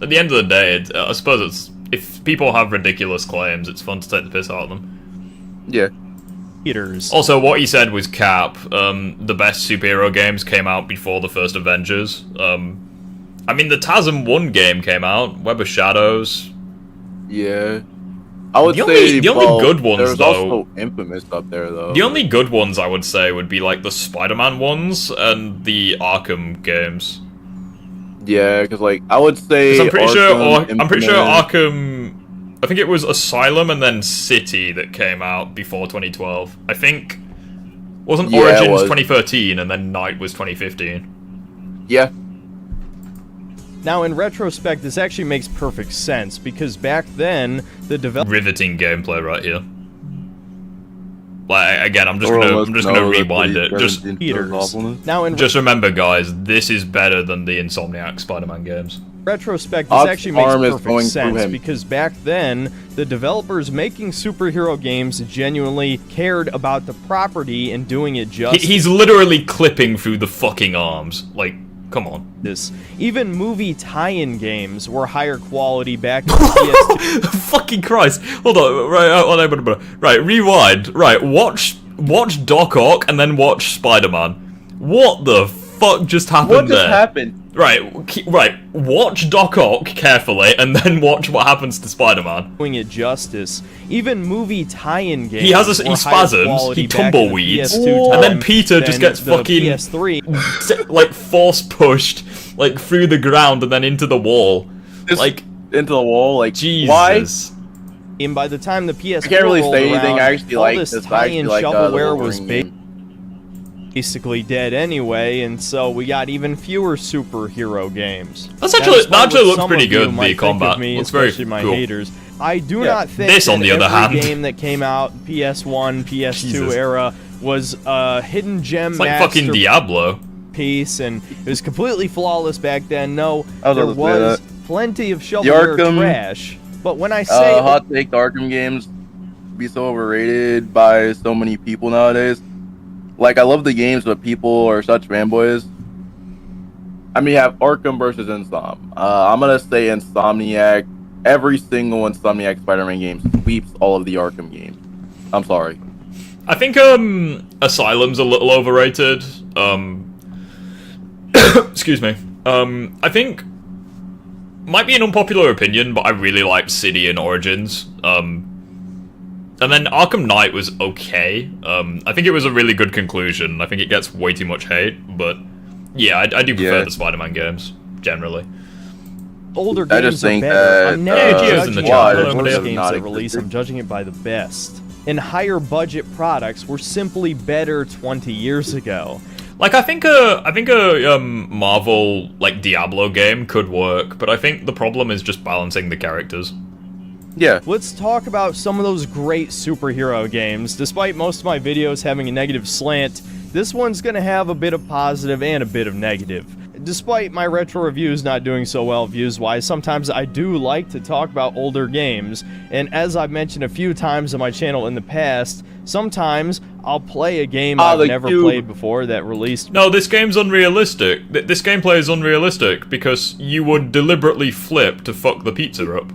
at the end of the day, I suppose it's, if people have ridiculous claims, it's fun to take the piss out of them. Yeah. Also, what he said was cap. The best superhero games came out before the first Avengers. I mean, the TASM 1 game came out, Web of Shadows. Yeah. I would say the only good ones, there's though. also Infamous up there, though. The only good ones I would say would be like the Spider-Man ones and the Arkham games. Yeah, because like I would say I'm pretty sure Arkham. I think it was Asylum and then City that came out before 2012. I think wasn't Origins 2013 and then Night was 2015. Yeah. Now, in retrospect, this actually makes perfect sense, because back then, the Riveting gameplay right here. Like again, I'm just gonna rewind it. Just just remember, guys, this is better than the Insomniac Spider-Man games. Retrospect, this actually makes perfect sense because back then, the developers making superhero games genuinely cared about the property and doing it justice. He's literally clipping through the fucking arms. Like, come on. Even movie tie-in games were higher quality back in PS2. Fucking Christ. Hold on. Right, rewind. Right, watch Doc Ock and then watch Spider-Man. What the fuck just happened there? What just happened? Right, watch Doc Ock carefully, and then watch what happens to Spider-Man. Doing it justice. Even movie tie-in games. He spasms, he tumbleweeds, and then Peter just gets fucking PS3. like force pushed, like through the ground and then into the wall. Like into the wall, like Jesus. Why? And by the time the PS4 I can't really say anything. around, I actually all like this this. tie-in shovelware was game. basically dead anyway, and so we got even fewer superhero games. That actually looks pretty good. The combat looks very cool. Haters. I do not think this, on the other hand, game that came out PS1, PS2 era was a hidden gem. It's like fucking Diablo piece, and it was completely flawless back then. No, there was plenty of shovelware trash. But when I say hot take, the Arkham games be so overrated by so many people nowadays. Like, I love the games, but people are such fanboys. I mean, you have Arkham versus Insom. I'm gonna say Insomniac. Every single Insomniac Spider-Man game sweeps all of the Arkham games. I'm sorry. I think Asylum's a little overrated. Excuse me. I think might be an unpopular opinion, but I really liked City and Origins. And then Arkham Knight was okay. I think it was a really good conclusion. I think it gets way too much hate, but yeah, I do prefer the Spider-Man games generally. Older games are better. I'm never judging the worst games that release. I'm judging it by the best. And higher budget products were simply better 20 years ago. Like, I think a Marvel like Diablo game could work, but I think the problem is just balancing the characters. Yeah. Let's talk about some of those great superhero games. Despite most of my videos having a negative slant, this one's gonna have a bit of positive and a bit of negative. Despite my retro reviews not doing so well views-wise, sometimes I do like to talk about older games, and as I've mentioned a few times on my channel in the past, sometimes I'll play a game I've never played before that released... No, this game's unrealistic. This gameplay is unrealistic, because you would deliberately flip to fuck the pizza up.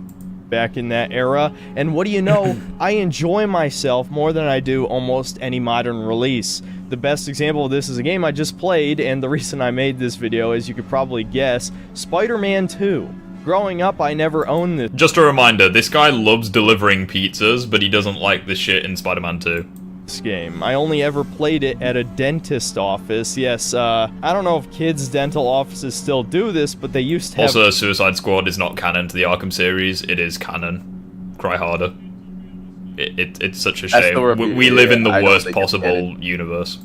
Back in that era, and what do you know, I enjoy myself more than I do almost any modern release. The best example of this is a game I just played, and the reason I made this video, as you could probably guess, Spider-Man 2. Growing up, I never owned this. Just a reminder, this guy loves delivering pizzas, but he doesn't like the shit in Spider-Man 2. This game. I only ever played it at a dentist office. Yes, I don't know if kids' dental offices still do this, but they used to have... Also, Suicide Squad is not canon to the Arkham series. It is canon. Cry harder. It's such a shame. We live in the worst possible universe.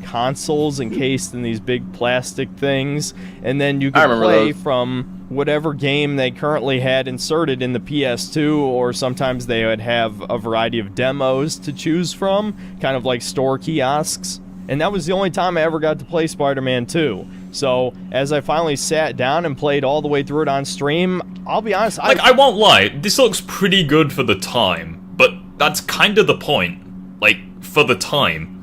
Consoles encased in these big plastic things, and then you can play from whatever game they currently had inserted in the PS2, or sometimes they would have a variety of demos to choose from, kind of like store kiosks. And that was the only time I ever got to play Spider-Man 2. So, as I finally sat down and played all the way through it on stream, I'll be honest, I won't lie, this looks pretty good for the time, but that's kind of the point. Like, for the time.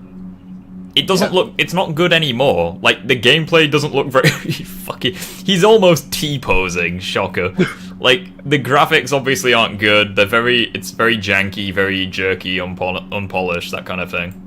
It doesn't look... It's not good anymore. Like, the gameplay doesn't look very... fucking... He's almost T-posing, shocker. Like, the graphics obviously aren't good. They're very... It's very janky, very jerky, unpolished, that kind of thing.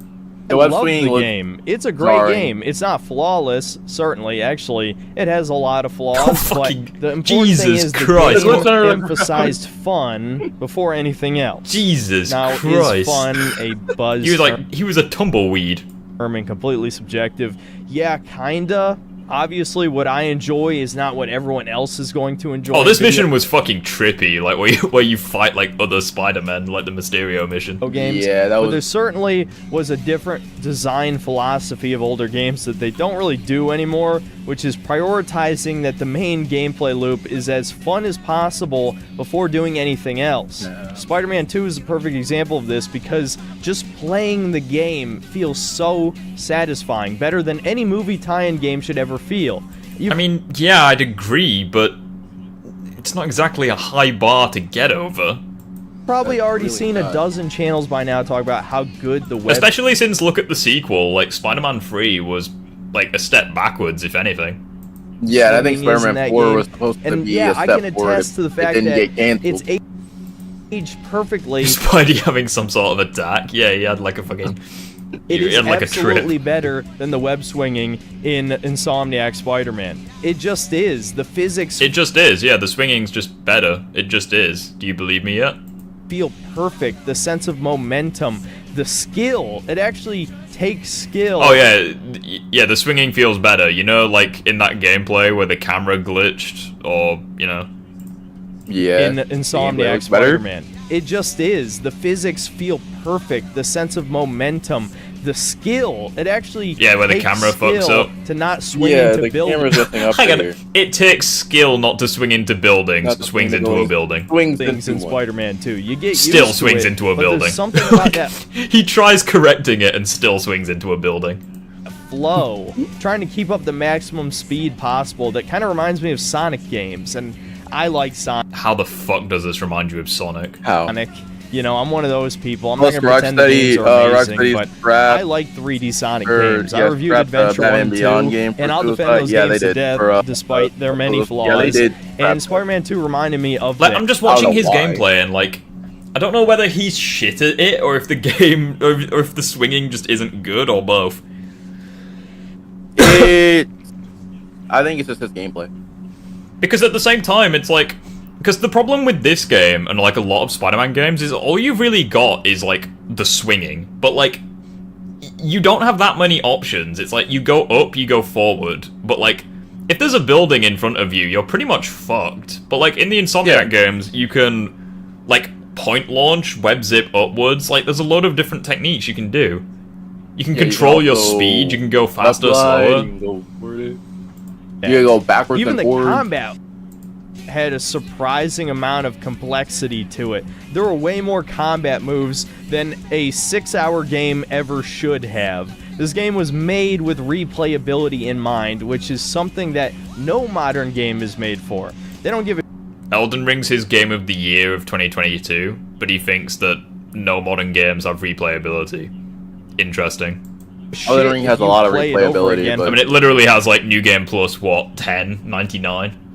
I love the game. It's a great game. It's not flawless, certainly. Actually, it has a lot of flaws, but the important thing is the game emphasized fun before anything else. Jesus Christ. Is fun a buzz? He was a tumbleweed. And completely subjective. Yeah, kinda. Obviously, what I enjoy is not what everyone else is going to enjoy. Oh, this mission was fucking trippy, like where you fight like other Spider-Men, like the Mysterio mission. Games. Yeah, that was. But there certainly was a different design philosophy of older games that they don't really do anymore, which is prioritizing that the main gameplay loop is as fun as possible before doing anything else. Spider-Man 2 is a perfect example of this because just playing the game feels so satisfying, better than any movie tie-in game should ever feel. I mean, yeah, I'd agree, but it's not exactly a high bar to get over. Probably already seen a dozen channels by now talk about how good the web... Especially since look at the sequel, like Spider-Man 3 was like a step backwards, if anything. Yeah, I think Spider-Man 4 was supposed to be a step forward. I can attest to the fact that it's aged perfectly. Spidey having some sort of attack. Yeah, he had like a fucking... It is like absolutely better than the web swinging in Insomniac Spider-Man. It just is. The physics... It just is, yeah. The swinging's just better. It just is. Do you believe me yet? Feel perfect. The sense of momentum. The skill. It actually takes skill. Oh, yeah. Yeah, the swinging feels better. You know, like in that gameplay where the camera glitched or, you know... Yeah. In Insomniac Spider-Man. It just is. The physics feel perfect. The sense of momentum. The skill. It actually where the camera fucks up. To not swing into buildings. Hang on. It takes skill not to swing into buildings. Swings into a building. Things in Spider-Man 2. You get still used swings to it, into a but building. There's something about that he tries correcting it and still swings into a building. Flow. Trying to keep up the maximum speed possible. That kind of reminds me of Sonic games, and I like Sonic. How the fuck does this remind you of Sonic? How? Sonic. You know, I'm one of those people. I'm not going to pretend the games are amazing, but I like 3D Sonic games. I reviewed Adventure 1 and 2, and I'll defend those games to death, despite their many flaws. And Spider-Man 2 reminded me of like, I'm just watching his gameplay, and like, I don't know whether he's shit at it, or if the game, or if the swinging just isn't good, or both. I think it's just his gameplay. Because at the same time, it's like... Because the problem with this game, and like a lot of Spider-Man games, is all you've really got is like the swinging. But like, you don't have that many options. It's like, you go up, you go forward. But like, if there's a building in front of you, you're pretty much fucked. But like, in the Insomniac games, you can like point launch, web zip upwards. Like, there's a lot of different techniques you can do. You can control your speed, you can go faster, slower. You can go forward. You can go backwards Even and the forward. combat had a surprising amount of complexity to it. There were way more combat moves than a 6-hour game ever should have. This game was made with replayability in mind, which is something that no modern game is made for. They don't give a... Elden Ring's his game of the year of 2022, but he thinks that no modern games have replayability. Interesting. Elden Ring has a lot of replayability, but... I mean, it literally has like New Game Plus, what, 10.99?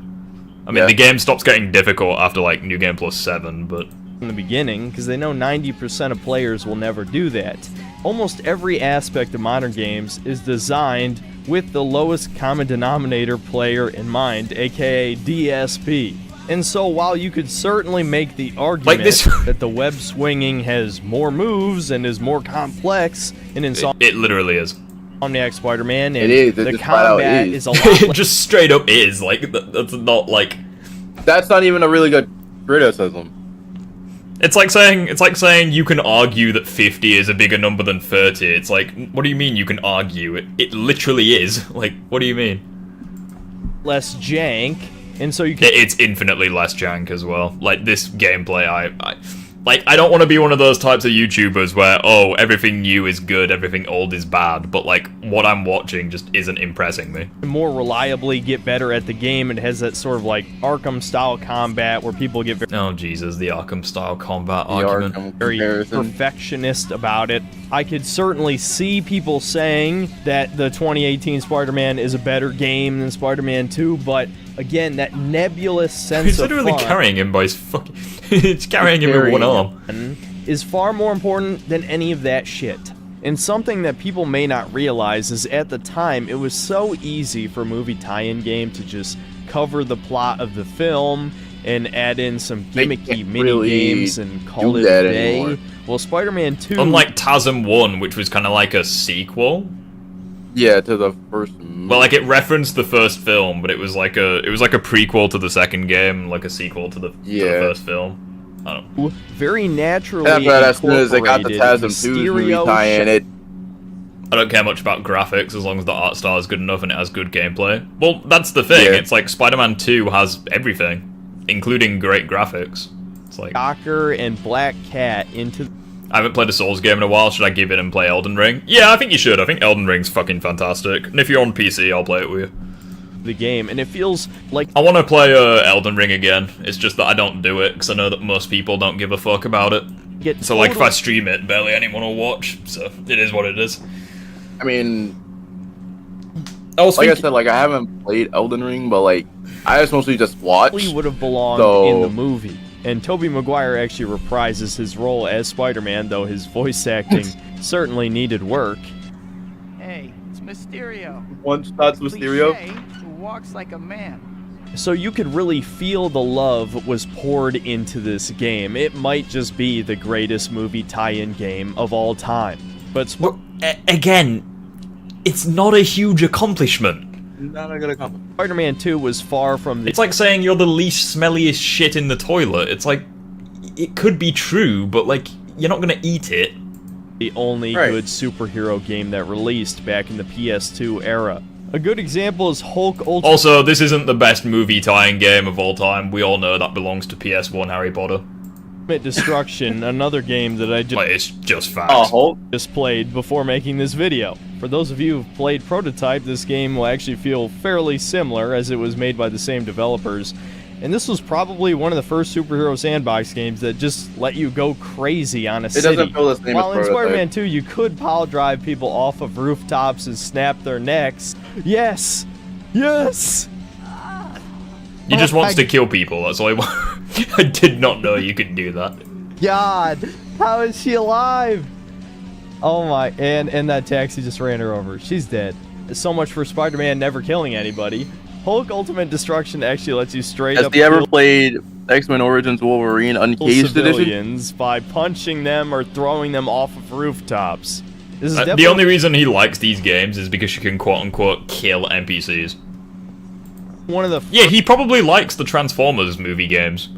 I mean, the game stops getting difficult after, like, New Game Plus 7, but... In the beginning, because they know 90% of players will never do that. Almost every aspect of modern games is designed with the lowest common denominator player in mind, aka DSP. And so while you could certainly make the argument that the web swinging has more moves and is more complex in It literally is. Insomniac Spider-Man, and it is. the combat is a lot It just straight up is. Like, that's not like... That's not even a really good criticism. It's like saying you can argue that 50 is a bigger number than 30. It's like, what do you mean you can argue? It literally is. Like, what do you mean? Less jank, and so you can... It's infinitely less jank as well. Like, this gameplay, I don't want to be one of those types of YouTubers where, oh, everything new is good, everything old is bad, but, like, what I'm watching just isn't impressing me. More reliably get better at the game. It has that sort of, like, Arkham-style combat where people get very... Oh, Jesus, the Arkham-style combat argument. Very perfectionist about it. I could certainly see people saying that the 2018 Spider-Man is a better game than Spider-Man 2, but... Again, that nebulous sense It's literally of fun carrying him by his fucking... It's carrying him with one arm. Is far more important than any of that shit. And something that people may not realize is at the time, it was so easy for a movie tie-in game to just cover the plot of the film and add in some gimmicky mini-games and call it a day. Well, Spider-Man 2... Unlike TASM 1, which was kind of like a sequel. Yeah, to the first movie. Well, like it referenced the first film, but it was like a prequel to the second game, like a sequel to the first film. I don't know. Very naturally. Yeah, but as soon as they got the TASM 2 movie tie-in, I don't care much about graphics as long as the art style is good enough and it has good gameplay. Well, that's the thing. It's like Spider-Man 2 has everything, including great graphics. It's like Docker and Black Cat into. I haven't played a Souls game in a while. Should I give it and play Elden Ring? Yeah, I think you should. I think Elden Ring's fucking fantastic. And if you're on PC, I'll play it with you. The game, and it feels like I want to play Elden Ring again. It's just that I don't do it because I know that most people don't give a fuck about it. So like if I stream it, barely anyone will watch. So it is what it is. I mean, I said, like I haven't played Elden Ring, but like I just mostly just watched. He would have belonged in the movie. And Tobey Maguire actually reprises his role as Spider-Man, though his voice acting certainly needed work. Hey, it's Mysterio. That's Mysterio. Who walks like a man. So you could really feel the love was poured into this game. It might just be the greatest movie tie-in game of all time. But again, it's not a huge accomplishment. Not a good accomplishment. Spider-Man 2 was far from the... It's like saying you're the least smelliest shit in the toilet. It's like, it could be true, but like, you're not gonna eat it. The only good superhero game that released back in the PS2 era. A good example is Hulk Ultimate... Also, this isn't the best movie tie-in game of all time. We all know that belongs to PS1 Harry Potter. Destruction, another game that I just... Like, it's just facts. Just played before making this video. For those of you who've played Prototype, this game will actually feel fairly similar as it was made by the same developers. And this was probably one of the first superhero sandbox games that just let you go crazy on a city. It doesn't feel the same While as in Spider-Man 2, you could pile drive people off of rooftops and snap their necks. Yes! Yes! He just wants to kill people, that's all I want. I did not know you could do that. God! How is she alive? Oh my, and that taxi just ran her over. She's dead. So much for Spider-Man never killing anybody. Hulk Ultimate Destruction actually lets you straight up... Has he ever played X-Men Origins Wolverine Uncaged Edition? By punching them or throwing them off of rooftops. This is the only reason he likes these games is because you can quote-unquote kill NPCs. One of the... Yeah, he probably likes the Transformers movie games.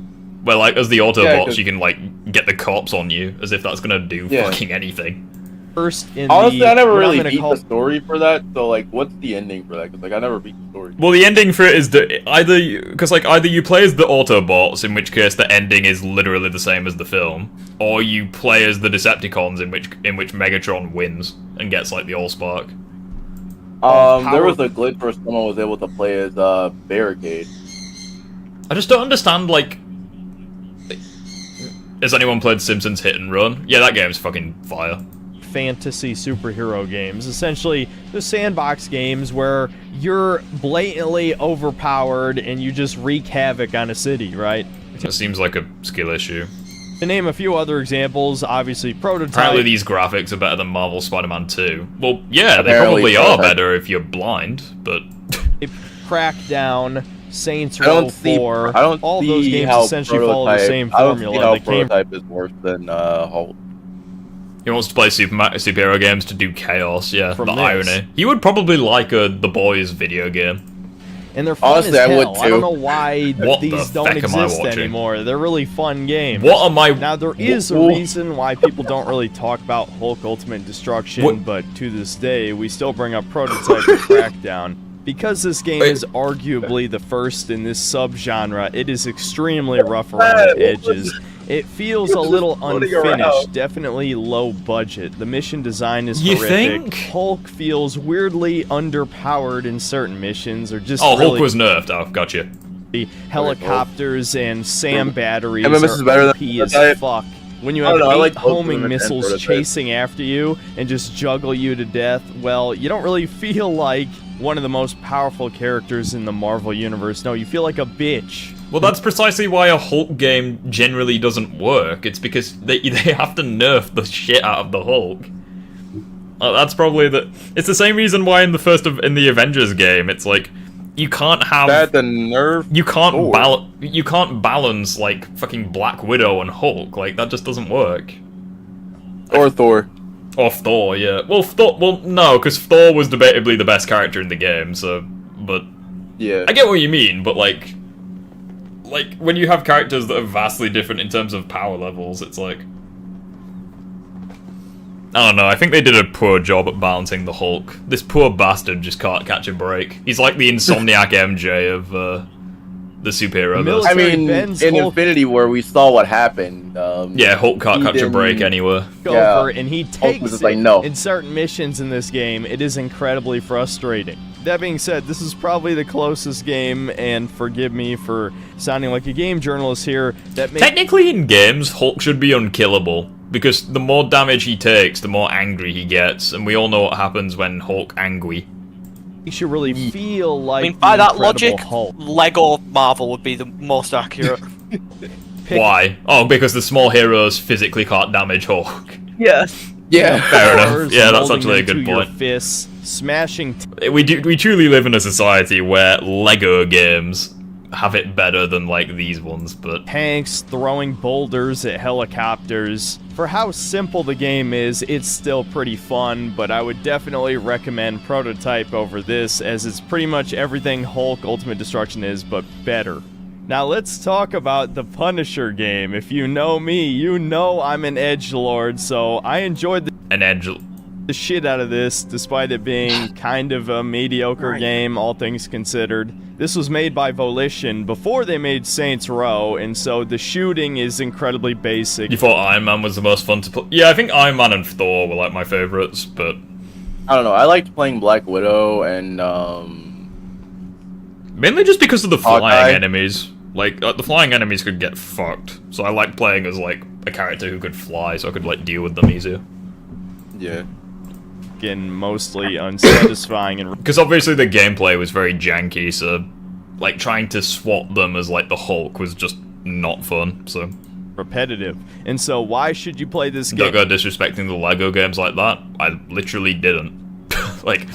Where, like, as the Autobots, you can, like, get the cops on you, as if that's gonna do fucking anything. Honestly, I never really beat the story for that, so, like, what's the ending for that? Because, like, I never beat the story. Well, the ending for it is that either you play as the Autobots, in which case the ending is literally the same as the film, or you play as the Decepticons, in which Megatron wins and gets, like, the Allspark. There was a glitch where someone was able to play as Barricade. I just don't understand, like... Has anyone played Simpsons Hit and Run? Yeah, that game's fucking fire. Fantasy superhero games. Essentially, the sandbox games where you're blatantly overpowered and you just wreak havoc on a city, right? It seems like a skill issue. To name a few other examples, obviously Prototype... Apparently these graphics are better than Marvel Spider-Man 2. Well, yeah, they probably are better if you're blind, but... Crackdown, Saints Row 4, all those games essentially follow the same formula. I don't see how Prototype is worse than Hulk. He wants to play superhero games to do chaos, yeah, the irony. He would probably like The Boys video game. And they're fun Honestly, as hell. I would too. I don't know why these don't exist anymore. They're really fun games. What am I... Now, there is a reason why people don't really talk about Hulk Ultimate Destruction, but to this day, we still bring up Prototype and Crackdown. Because this game is arguably the first in this subgenre, it is extremely rough around the edges. It feels a little unfinished, definitely low budget. The mission design is horrific. Think? Hulk feels weirdly underpowered in certain missions, or just Hulk was nerfed. Oh, gotcha. The helicopters and SAM batteries are better OP as fuck. When you have 8 homing missiles chasing after you and just juggle you to death, well, you don't really feel like one of the most powerful characters in the Marvel Universe. No, you feel like a bitch. Well, that's precisely why a Hulk game generally doesn't work. It's because they have to nerf the shit out of the Hulk. That's probably it's the same reason why in the Avengers game, it's like you can't have the nerf. You can't balance like fucking Black Widow and Hulk. Like that just doesn't work. Or Thor. Or Thor, yeah. Well, no, because Thor was debatably the best character in the game, so... But... Yeah. I get what you mean, but, like, when you have characters that are vastly different in terms of power levels, it's like... I don't know, I think they did a poor job at balancing the Hulk. This poor bastard just can't catch a break. He's like the Insomniac MJ of, the superhero. I mean, in Infinity War, we saw what happened. Yeah, Hulk can't catch a break anywhere. Over, and he takes it like, no. in certain missions in this game. It is incredibly frustrating. That being said, this is probably the closest game, and forgive me for sounding like a game journalist here, that technically in games, Hulk should be unkillable, because the more damage he takes, the more angry he gets, and we all know what happens when Hulk angry. You should really feel like I mean, by that logic, Hulk. Lego Marvel would be the most accurate. Why? Oh, because the small heroes physically can't damage Hulk. Yeah. Yeah. Fair enough. Yeah, that's actually a good point. Fists, smashing. We truly live in a society where Lego games have it better than like these ones, but tanks throwing boulders at helicopters. For how simple the game is, it's still pretty fun, but I would definitely recommend Prototype over this, as it's pretty much everything Hulk Ultimate Destruction is, but better. Now let's talk about the Punisher game. If you know me, you know I'm an edgelord, so I enjoyed the shit out of this, despite it being kind of a mediocre game, all things considered. This was made by Volition before they made Saints Row, and so the shooting is incredibly basic. You thought Iron Man was the most fun to play? Yeah, I think Iron Man and Thor were like my favorites, but... I don't know, I liked playing Black Widow and, mainly just because of the flying enemies. Like, the flying enemies could get fucked, so I liked playing as, like, a character who could fly, so I could, like, deal with them easier. Yeah. And mostly unsatisfying, and because obviously the gameplay was very janky, so like trying to swap them as like the Hulk was just not fun. So repetitive. And so why should you play this game? Don't go disrespecting the Lego games like that. I literally didn't. Like,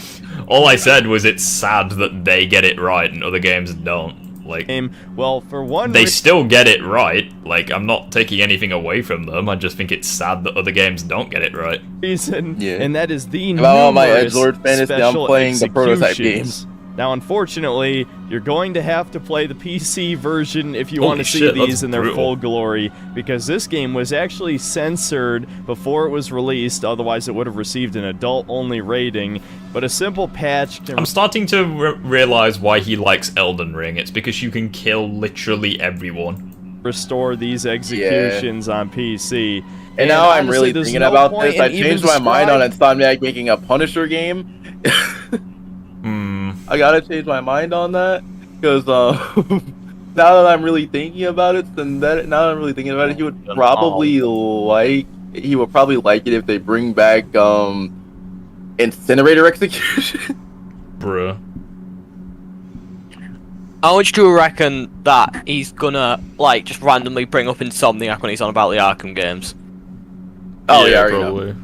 all I said was it's sad that they get it right and other games don't. Like, well, for one, they still get it right. Like, I'm not taking anything away from them. I just think it's sad that other games don't get it right. Reason, yeah. And that is the numerous my edgelord fantasy, I'm playing the Prototype games. Now, unfortunately, you're going to have to play the PC version if you want to see these in their full glory, because this game was actually censored before it was released, otherwise it would have received an adult-only rating, but a simple patch can... I'm starting to realize why he likes Elden Ring. It's because you can kill literally everyone. Restore these executions on PC. And now honestly, I'm really thinking about this. I changed my mind on Insomniac making a Punisher game. I gotta change my mind on that, because now that I'm really thinking about it, he would probably like it if they bring back Incinerator Execution. Bruh. How much do you reckon that he's gonna like just randomly bring up Insomniac when he's on about the Arkham games? Oh yeah, probably.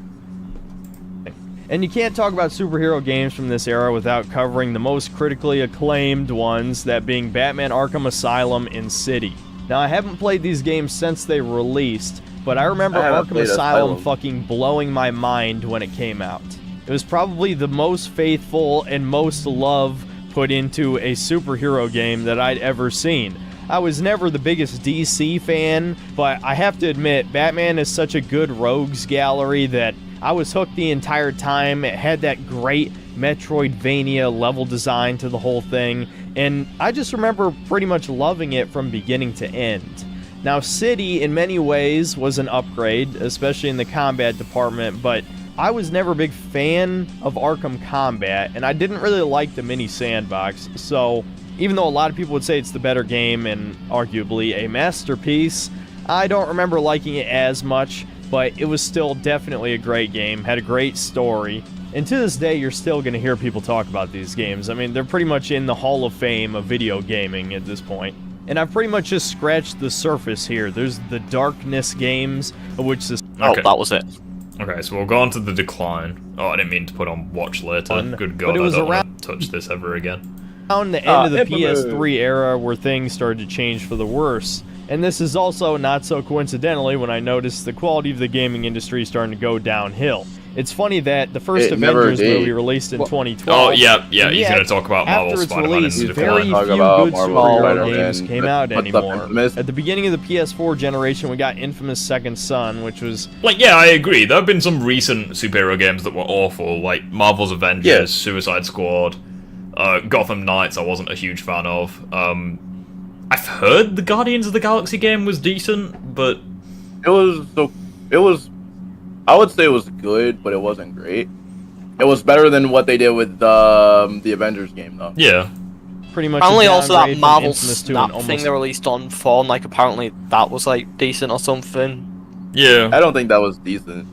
And you can't talk about superhero games from this era without covering the most critically acclaimed ones, that being Batman Arkham Asylum and City. Now, I haven't played these games since they released, but I remember Arkham Asylum fucking blowing my mind when it came out. It was probably the most faithful and most love put into a superhero game that I'd ever seen. I was never the biggest DC fan, but I have to admit, Batman is such a good rogues gallery that I was hooked the entire time. It had that great Metroidvania level design to the whole thing, and I just remember pretty much loving it from beginning to end. Now, City, in many ways, was an upgrade, especially in the combat department, but I was never a big fan of Arkham Combat, and I didn't really like the mini sandbox, so even though a lot of people would say it's the better game and arguably a masterpiece, I don't remember liking it as much. But it was still definitely a great game, had a great story, and to this day you're still going to hear people talk about these games. I mean, they're pretty much in the Hall of Fame of video gaming at this point. And I've pretty much just scratched the surface here. There's the Darkness games, of which this... Oh, that was it. Okay, so we'll go on to the Decline. Oh, I didn't mean to put on Watch Later. Good God, I don't want to touch this ever again. Around the end of the PS3 era where things started to change for the worse. And this is also, not so coincidentally, when I noticed the quality of the gaming industry starting to go downhill. It's funny that the first Avengers movie released in 2012. Oh, yeah, he's going to talk about Marvel after its Spider-Man release, in the very few about good Marvel superhero Spider-Man, games came out what's anymore. up, Infamous? At the beginning of the PS4 generation, we got Infamous Second Son, which was... Like, yeah, I agree. There have been some recent superhero games that were awful, like Marvel's Avengers, Suicide Squad, Gotham Knights I wasn't a huge fan of. I've heard the Guardians of the Galaxy game was decent, but... It was... I would say it was good, but it wasn't great. It was better than what they did with the Avengers game, though. Yeah. Pretty much. Apparently, also that Marvel Snap thing they released on phone, like apparently that was like decent or something. Yeah. I don't think that was decent.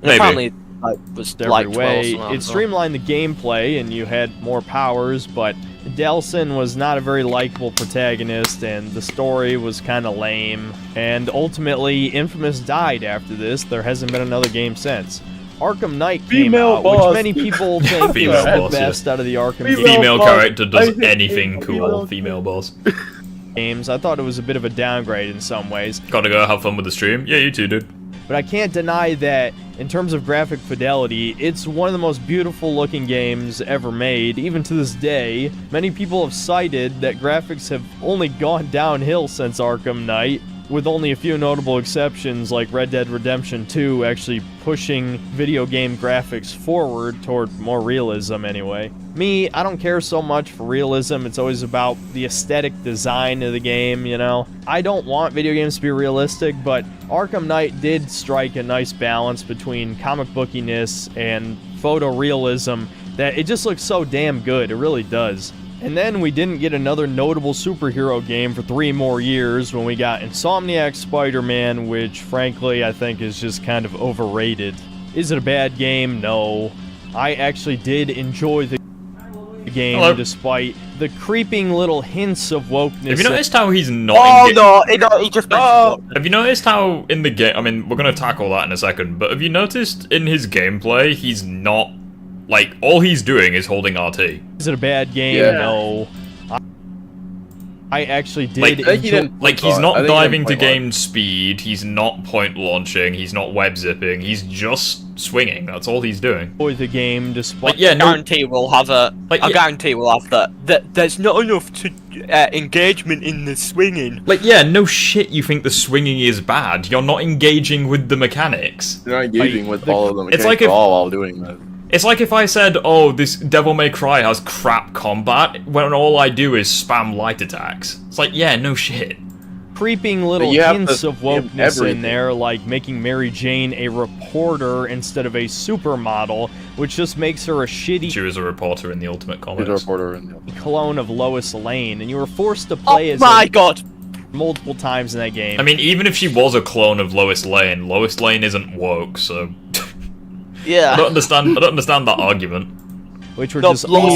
Maybe. Apparently, like, was like way. It streamlined the gameplay, and you had more powers, but Delsin was not a very likable protagonist, and the story was kind of lame. And ultimately, Infamous died after this. There hasn't been another game since. Arkham Knight came out, which many people think is the best out of the Arkham games. Female character does anything cool. Female boss. Games. I thought it was a bit of a downgrade in some ways. Gotta go have fun with the stream. Yeah, you too, dude. But I can't deny that, in terms of graphic fidelity, it's one of the most beautiful looking games ever made, even to this day. Many people have cited that graphics have only gone downhill since Arkham Knight, with only a few notable exceptions like Red Dead Redemption 2 actually pushing video game graphics forward toward more realism anyway. Me, I don't care so much for realism, it's always about the aesthetic design of the game, you know? I don't want video games to be realistic, but Arkham Knight did strike a nice balance between comic bookiness and photorealism that it just looks so damn good, it really does. And then we didn't get another notable superhero game for 3 more years when we got Insomniac Spider-Man, which frankly I think is just kind of overrated. Is it a bad game? No. I actually did enjoy the game despite the creeping little hints of wokeness. Have you noticed how he's not he just Have you noticed how in the game, I mean, we're going to tackle that in a second, but have you noticed in his gameplay, he's not, like, all he's doing is holding RT. Is it a bad game? Yeah. No. I actually did he's not diving to gain speed, he's not point launching, he's not web zipping, he's just swinging, that's all he's doing. Enjoy the game despite... I guarantee we'll have a... I guarantee we'll have that there's not enough to engagement in the swinging. Like, yeah, no shit you think the swinging is bad, you're not engaging with the mechanics. You're not engaging with all of the mechanics while doing that. It's like if I said, oh, this Devil May Cry has crap combat, when all I do is spam light attacks. It's like, yeah, no shit. Creeping little hints of wokeness in there, like making Mary Jane a reporter instead of a supermodel, which just makes her a shitty... She was a reporter in the Ultimate Comics. She's a reporter in the Ultimate clone of Lois Lane, and you were forced to play as multiple times in that game. I mean, even if she was a clone of Lois Lane isn't woke, so... Yeah. I don't understand that argument. Which were just all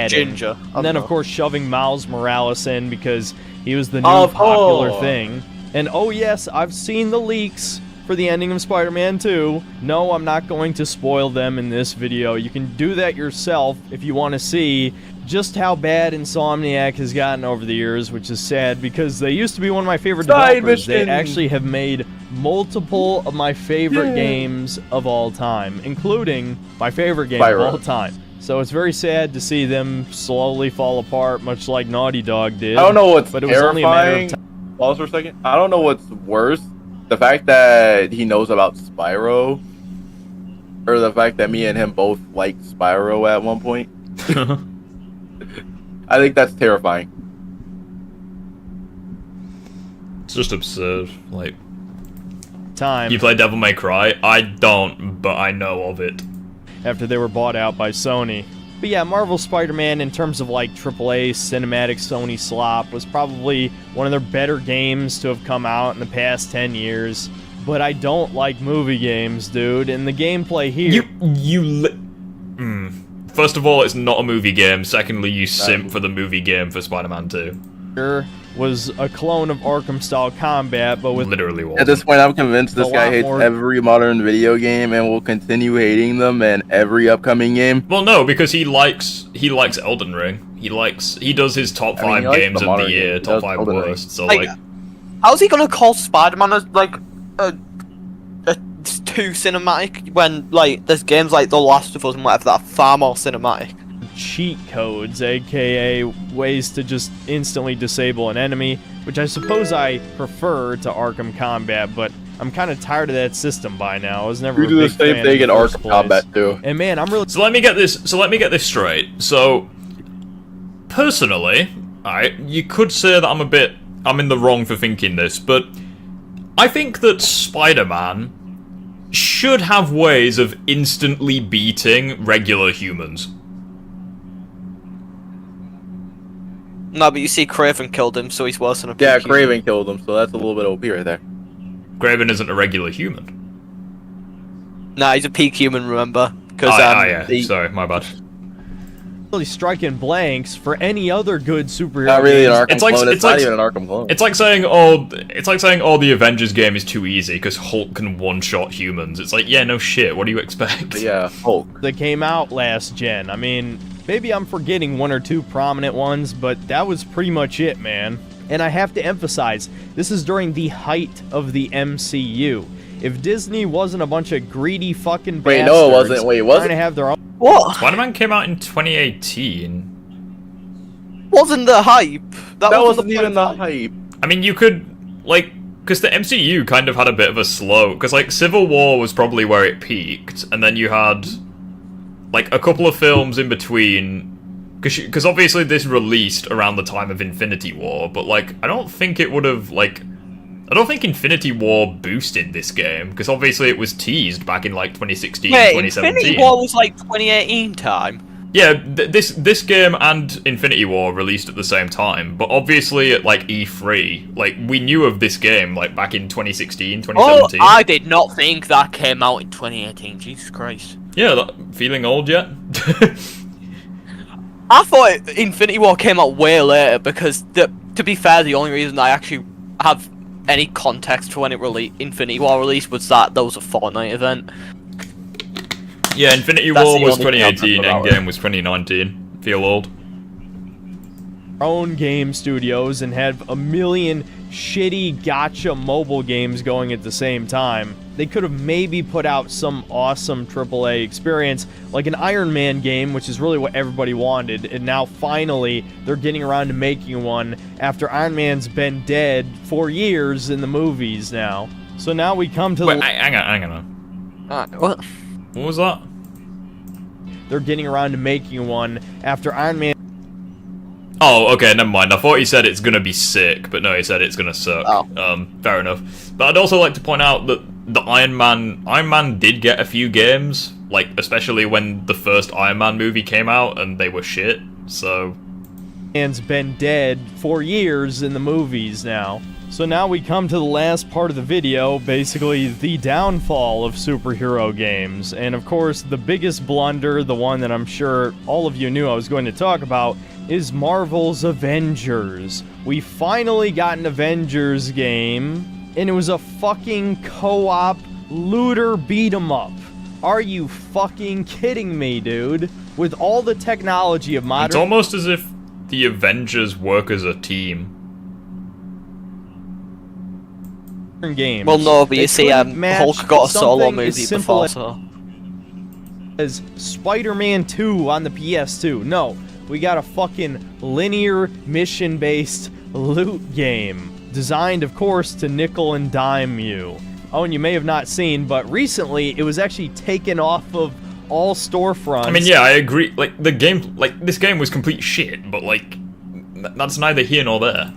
ginger. And then, of course, shoving Miles Morales in because he was the new popular thing. And oh yes, I've seen the leaks for the ending of Spider-Man 2. No, I'm not going to spoil them in this video. You can do that yourself if you want to see just how bad Insomniac has gotten over the years, which is sad because they used to be one of my favorite developers. They actually have made multiple of my favorite games of all time, including my favorite game of all time. So it's very sad to see them slowly fall apart, much like Naughty Dog did. I don't know what's but it was only a matter of time. Pause for a second. I don't know what's worse, the fact that he knows about Spyro, or the fact that me and him both liked Spyro at one point. I think that's terrifying. It's just absurd. Like, time. You play Devil May Cry? I don't, but I know of it. After they were bought out by Sony. But yeah, Marvel Spider-Man, in terms of like AAA cinematic Sony slop, was probably one of their better games to have come out in the past 10 years. But I don't like movie games, dude, and the gameplay here... First of all, it's not a movie game. Secondly, you simp for the movie game for Spider-Man 2. Was a clone of Arkham-style combat, but with... Literally was. At this point, I'm convinced this guy hates every modern video game and will continue hating them in every upcoming game. Well, no, because he likes Elden Ring. He does his top 5 games of the year, top 5 worst. So like, how's he gonna call Spider-Man as like a too cinematic when, like, there's games like The Last of Us and whatever that are far more cinematic. Cheat codes, aka ways to just instantly disable an enemy, which I suppose I prefer to Arkham Combat, but I'm kind of tired of that system by now. I was never You do the same thing in Arkham Combat too. And man, I'm really... So let me get this straight. So, personally, you could say that I'm in the wrong for thinking this, but I think that Spider-Man should have ways of instantly beating regular humans. No, but you see Kraven killed him, so he's worse than a Yeah, peak human. Kraven killed him, so that's a little bit OP right there. Kraven isn't a regular human. Nah, he's a peak human, remember? Because yeah. Sorry, my bad. Really striking blanks for any other good superhero. Not really an games. Arkham clone. It's not even an Arkham clone. It's like saying, the Avengers game is too easy because Hulk can one-shot humans. It's like, yeah, no shit. What do you expect? But yeah, Hulk. That came out last gen. I mean, maybe I'm forgetting one or two prominent ones, but that was pretty much it, man. And I have to emphasize, this is during the height of the MCU. If Disney wasn't a bunch of greedy fucking bastards... Wait, no, it wasn't. Wait, it wasn't? Trying to have their own... What? Spider-Man came out in 2018. Wasn't the hype. That wasn't even the hype. I mean, you could, like... Because the MCU kind of had a bit of a slow... Because, like, Civil War was probably where it peaked, and then you had, like, a couple of films in between... Because obviously this released around the time of Infinity War, but, like, I don't think it would have, like... I don't think Infinity War boosted this game, because obviously it was teased back in, like, 2016, Wait, 2017. Infinity War was, like, 2018 time. Yeah, this game and Infinity War released at the same time, but obviously at, like, E3, like, we knew of this game, like, back in 2016, 2017. Oh, I did not think that came out in 2018, Jesus Christ. Yeah, feeling old yet? I thought Infinity War came out way later, because, to be fair, the only reason I actually have any context for when Infinity War released was that was a Fortnite event. Yeah, Infinity War was 2018, Endgame was 2019. Feel old. Own game studios and had a million shitty gacha mobile games going at the same time. They could have maybe put out some awesome AAA experience, like an Iron Man game, which is really what everybody wanted, and now finally they're getting around to making one after Iron Man's been dead for years in the movies now. So now we come to Wait, hang on. What? What was that? They're getting around to making one after Iron Man... Oh, okay, never mind. I thought he said it's gonna be sick, but no, he said it's gonna suck. Oh. Fair enough. But I'd also like to point out that the Iron Man did get a few games, like, especially when the first Iron Man movie came out, and they were shit, so... Man's been dead for years in the movies now. So now we come to the last part of the video, basically the downfall of superhero games. And of course, the biggest blunder, the one that I'm sure all of you knew I was going to talk about, is Marvel's Avengers. We finally got an Avengers game, and it was a fucking co-op looter beat-em-up. Are you fucking kidding me, dude? With all the technology of modern... It's almost as if the Avengers work as a team. Games. Well, no, but you see, Hulk got a solo movie before, so... As Spider-Man 2 on the PS2. No, we got a fucking linear, mission-based loot game. Designed, of course, to nickel and dime you. Oh, and you may have not seen, but recently, it was actually taken off of all storefronts. I mean, yeah, I agree. Like, this game was complete shit, but, like, that's neither here nor there.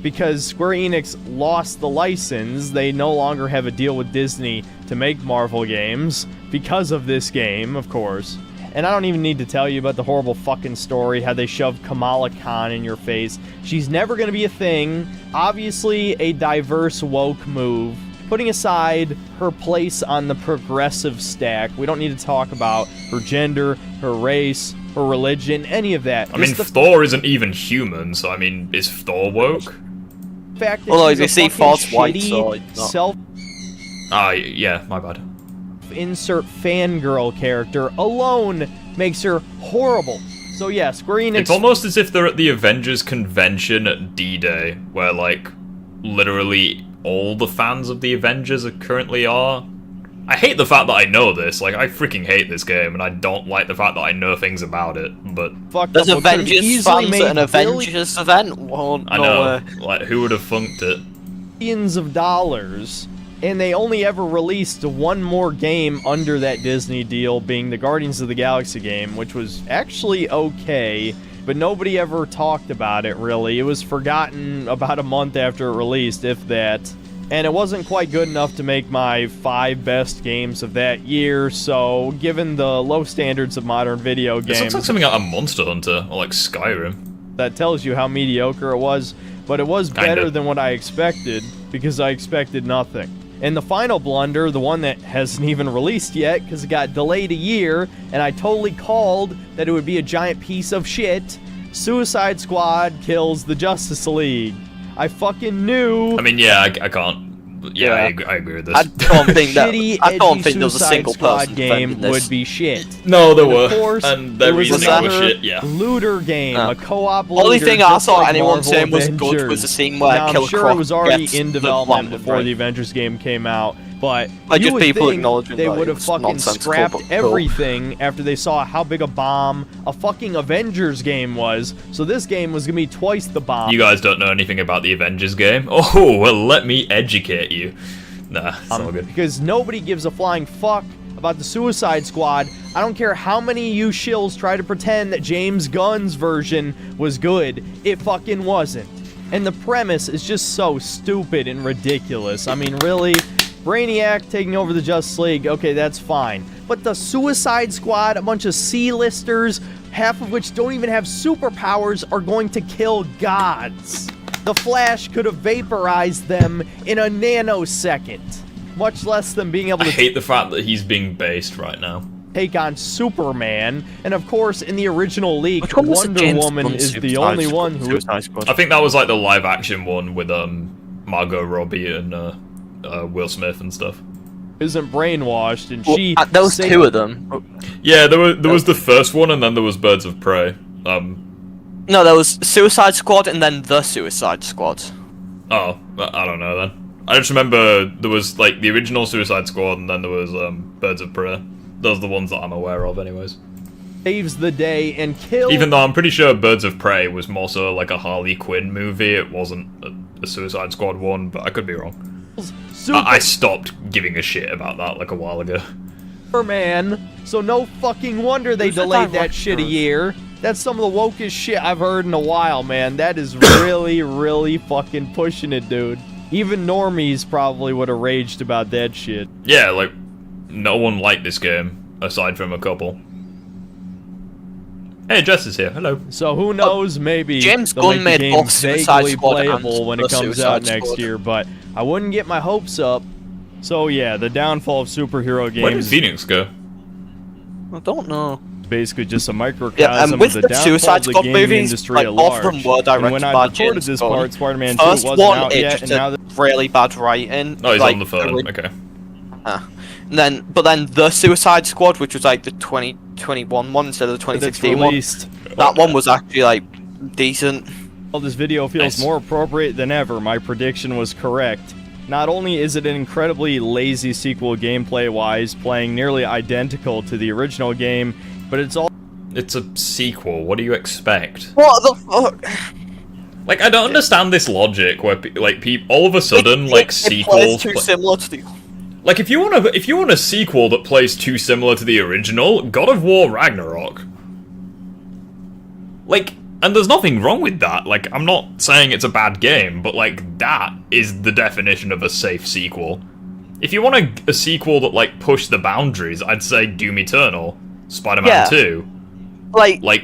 Because Square Enix lost the license, they no longer have a deal with Disney to make Marvel games because of this game, of course. And I don't even need to tell you about the horrible fucking story, how they shoved Kamala Khan in your face. She's never gonna be a thing. Obviously a diverse woke move. Putting aside her place on the progressive stack, we don't need to talk about her gender, her race, her religion, any of that. I mean, Thor isn't even human, so I mean, is Thor woke? Fact that although she's you see Thor's white, so yeah, my bad. Insert fangirl character alone makes her horrible. So yeah, Square Enix... It's almost as if they're at the Avengers convention at D-Day, where, like, literally all the fans of the Avengers currently are. I hate the fact that I know this. Like, I freaking hate this game, and I don't like the fact that I know things about it. But there's Avengers fans at an Avengers event. Well, I know. Like, who would have funked it? Billions of dollars, and they only ever released one more game under that Disney deal, being the Guardians of the Galaxy game, which was actually okay, but nobody ever talked about it, really. It was forgotten about a month after it released, if that. And it wasn't quite good enough to make my 5 best games of that year, so given the low standards of modern video games... This looks like something out of Monster Hunter, or like Skyrim. That tells you how mediocre it was, but it was better than what I expected, because I expected nothing. And the final blunder, the one that hasn't even released yet, because it got delayed a year, and I totally called that it would be a giant piece of shit, Suicide Squad kills the Justice League. I fucking knew. I mean, yeah, I can't. Yeah, I agree with this. I don't think that. I don't think there was a Suicide single Squad person game would be shit. No, there were. Of course, and there the was reason it was shit, yeah. looter game, a co-op looter. Only thing I saw like anyone Marvel saying was Avengers. good was the scene where now, Killer I'm sure Croc it was already gets in the development blonde, before right? the Avengers game came out, but Like, you just would people think acknowledging they that would have it's fucking nonsensical, scrapped but cool. everything after they saw how big a bomb a fucking Avengers game was. So this game was gonna be twice the bomb. You guys don't know anything about the Avengers game? Oh, well, let me educate you. Nah, it's all good. Because nobody gives a flying fuck about the Suicide Squad. I don't care how many of you shills try to pretend that James Gunn's version was good. It fucking wasn't. And the premise is just so stupid and ridiculous. I mean, really? Brainiac taking over the Justice League, okay, that's fine. But the Suicide Squad, a bunch of C-listers, half of which don't even have superpowers, are going to kill gods. The Flash could have vaporized them in a nanosecond. Much less than being able to... I hate the fact that he's being based right now. Take on Superman, and of course, in the original leak, Wonder Woman is the only one who... I think that was like the live-action one with Margot Robbie and Will Smith and stuff. Isn't brainwashed, and she... There was 2 of them. Yeah, there was the first one, and then there was Birds of Prey. No, there was Suicide Squad and then The Suicide Squad. Oh, I don't know then. I just remember there was like the original Suicide Squad and then there was Birds of Prey. Those are the ones that I'm aware of anyways. Saves the day and kills... Even though I'm pretty sure Birds of Prey was more so like a Harley Quinn movie, it wasn't a Suicide Squad one, but I could be wrong. I stopped giving a shit about that like a while ago. Superman, so no fucking wonder they delayed that shit a year. That's some of the wokest shit I've heard in a while, man. That is really, really fucking pushing it, dude. Even normies probably would have raged about that shit. Yeah, like, no one liked this game, aside from a couple. Hey, Jess is here. Hello. So who knows, maybe James they'll Gunn make the made game both Suicide vaguely Squad playable and when it the comes out Suicide next Squad. year, but I wouldn't get my hopes up. So yeah, the downfall of superhero games... Where did Phoenix go? I don't know. Basically just a microcosm with of the downfall Suicide of the Squad gaming movies, industry like, at all large. of them were And directed when I by recorded James this Gunn. part, Spider-Man 2 First wasn't one out is yet, just and now... really bad writing. Oh, he's like, on the phone, okay. But then the Suicide Squad, which was like the 2021 one instead of the 2016 one, that one was actually like decent. Well, this video feels more appropriate than ever. My prediction was correct. Not only is it an incredibly lazy sequel gameplay-wise, playing nearly identical to the original game, but it's all... It's a sequel, what do you expect? What the fuck? Like, I don't understand this logic where, like, all of a sudden, like, sequels... It plays too similar to the... Like, if you want a sequel that plays too similar to the original, God of War Ragnarok. Like, and there's nothing wrong with that. Like, I'm not saying it's a bad game, but, like, that is the definition of a safe sequel. If you want a sequel that, like, pushed the boundaries, I'd say Doom Eternal, Spider-Man 2. Like...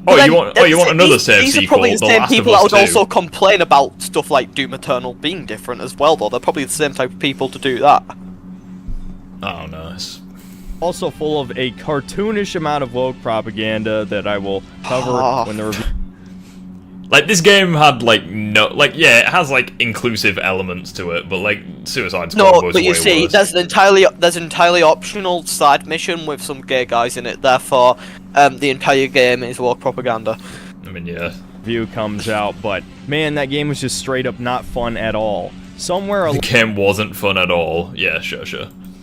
you want another safe these sequel? These are probably the same Last of people Us that would 2. also complain about stuff like Doom Eternal being different as well, though. They're probably the same type of people to do that. Oh, nice. Also full of a cartoonish amount of woke propaganda that I will cover when the review... Like, this game had, like, no... Like, yeah, it has, like, inclusive elements to it, but, like, Suicide Squad was way worse. No, but you see, there's an entirely optional side mission with some gay guys in it, therefore, the entire game is woke propaganda. I mean, yeah. Review comes out, but, man, that game was just straight up not fun at all. somewhere The game wasn't fun at all. Yeah, sure.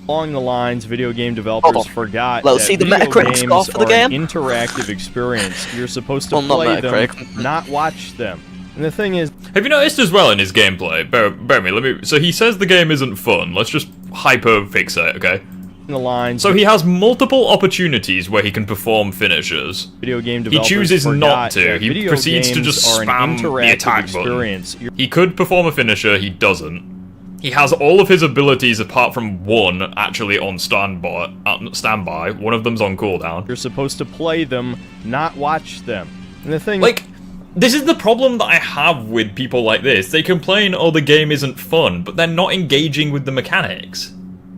along the lines, video game developers forgot Let's that see the video Metacritic score games for the are an game. interactive experience. You're supposed to Well, not play them, Metacritic. not watch them. And the thing is, have you noticed as well in his gameplay? Bear me. So he says the game isn't fun. Let's just hyper fixate, okay? the lines. So he has multiple opportunities where he can perform finishers. Video game He developers chooses not forgot to. that He video proceeds to games just are an spam the interactive attack experience. button. He could perform a finisher, he doesn't. He has all of his abilities apart from one actually on standby. One of them's on cooldown. You're supposed to play them, not watch them. And the thing, like, this is the problem that I have with people like this. They complain, oh, the game isn't fun, but they're not engaging with the mechanics.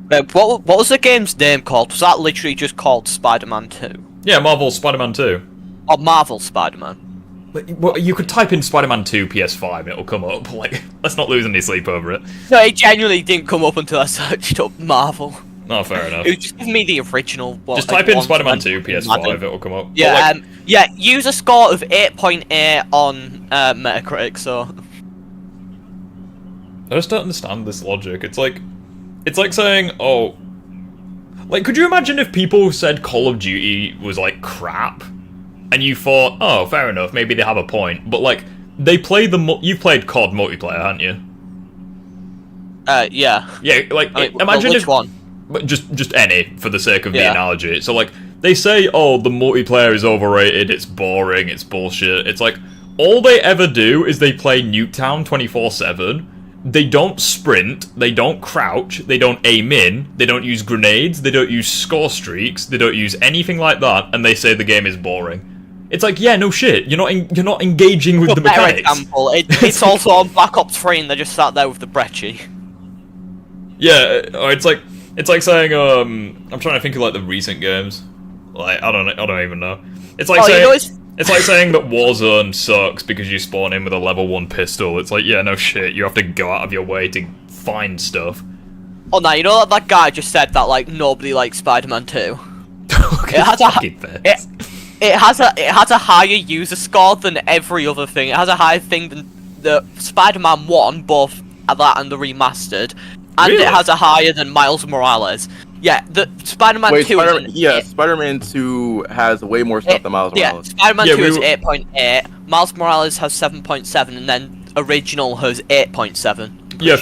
What was the game's name called? Was that literally just called Spider-Man 2? Yeah, Marvel's Spider-Man 2. Or Marvel Spider-Man? Well, you could type in Spider-Man 2 PS5 and it'll come up. Like, let's not lose any sleep over it. No, it genuinely didn't come up until I searched up Marvel. No, fair enough. It was just giving me the original one. Just type in Spider-Man 2 PS5, it'll come up. Yeah, like, yeah, user score of 8.8 on Metacritic, so... I just don't understand this logic. It's like saying, oh... Like, could you imagine if people said Call of Duty was, like, crap? And you thought, oh, fair enough, maybe they have a point. But, like, they play you've played COD multiplayer, haven't you? Yeah. Yeah, like, I mean, imagine which if... one? But just any, for the sake of the analogy. So, like, they say, oh, the multiplayer is overrated, it's boring, it's bullshit. It's like, all they ever do is they play Nuketown 24/7. They don't sprint, they don't crouch, they don't aim in, they don't use grenades, they don't use score streaks, they don't use anything like that, and they say the game is boring. It's like, yeah, no shit, you're not engaging with the mechanics. For example, it's also on Black Ops 3 and they just sat there with the brecci. Yeah, it's like saying, I'm trying to think of like the recent games. Like, I don't even know. It's like saying... It's like saying that Warzone sucks because you spawn in with a level 1 pistol. It's like, yeah, no shit, you have to go out of your way to find stuff. Oh no, you know that guy just said that, like, nobody likes Spider-Man 2? It has a higher user score than every other thing. It has a higher thing than the Spider-Man 1, both that and the remastered. And really? It has a higher than Miles Morales. Yeah, the Spider-Man 2 Spider-Man 2 has way more stuff than Miles Morales. Yeah, Spider-Man 2 is 8.8, Miles Morales has 7.7, and then original has 8.7. Yeah,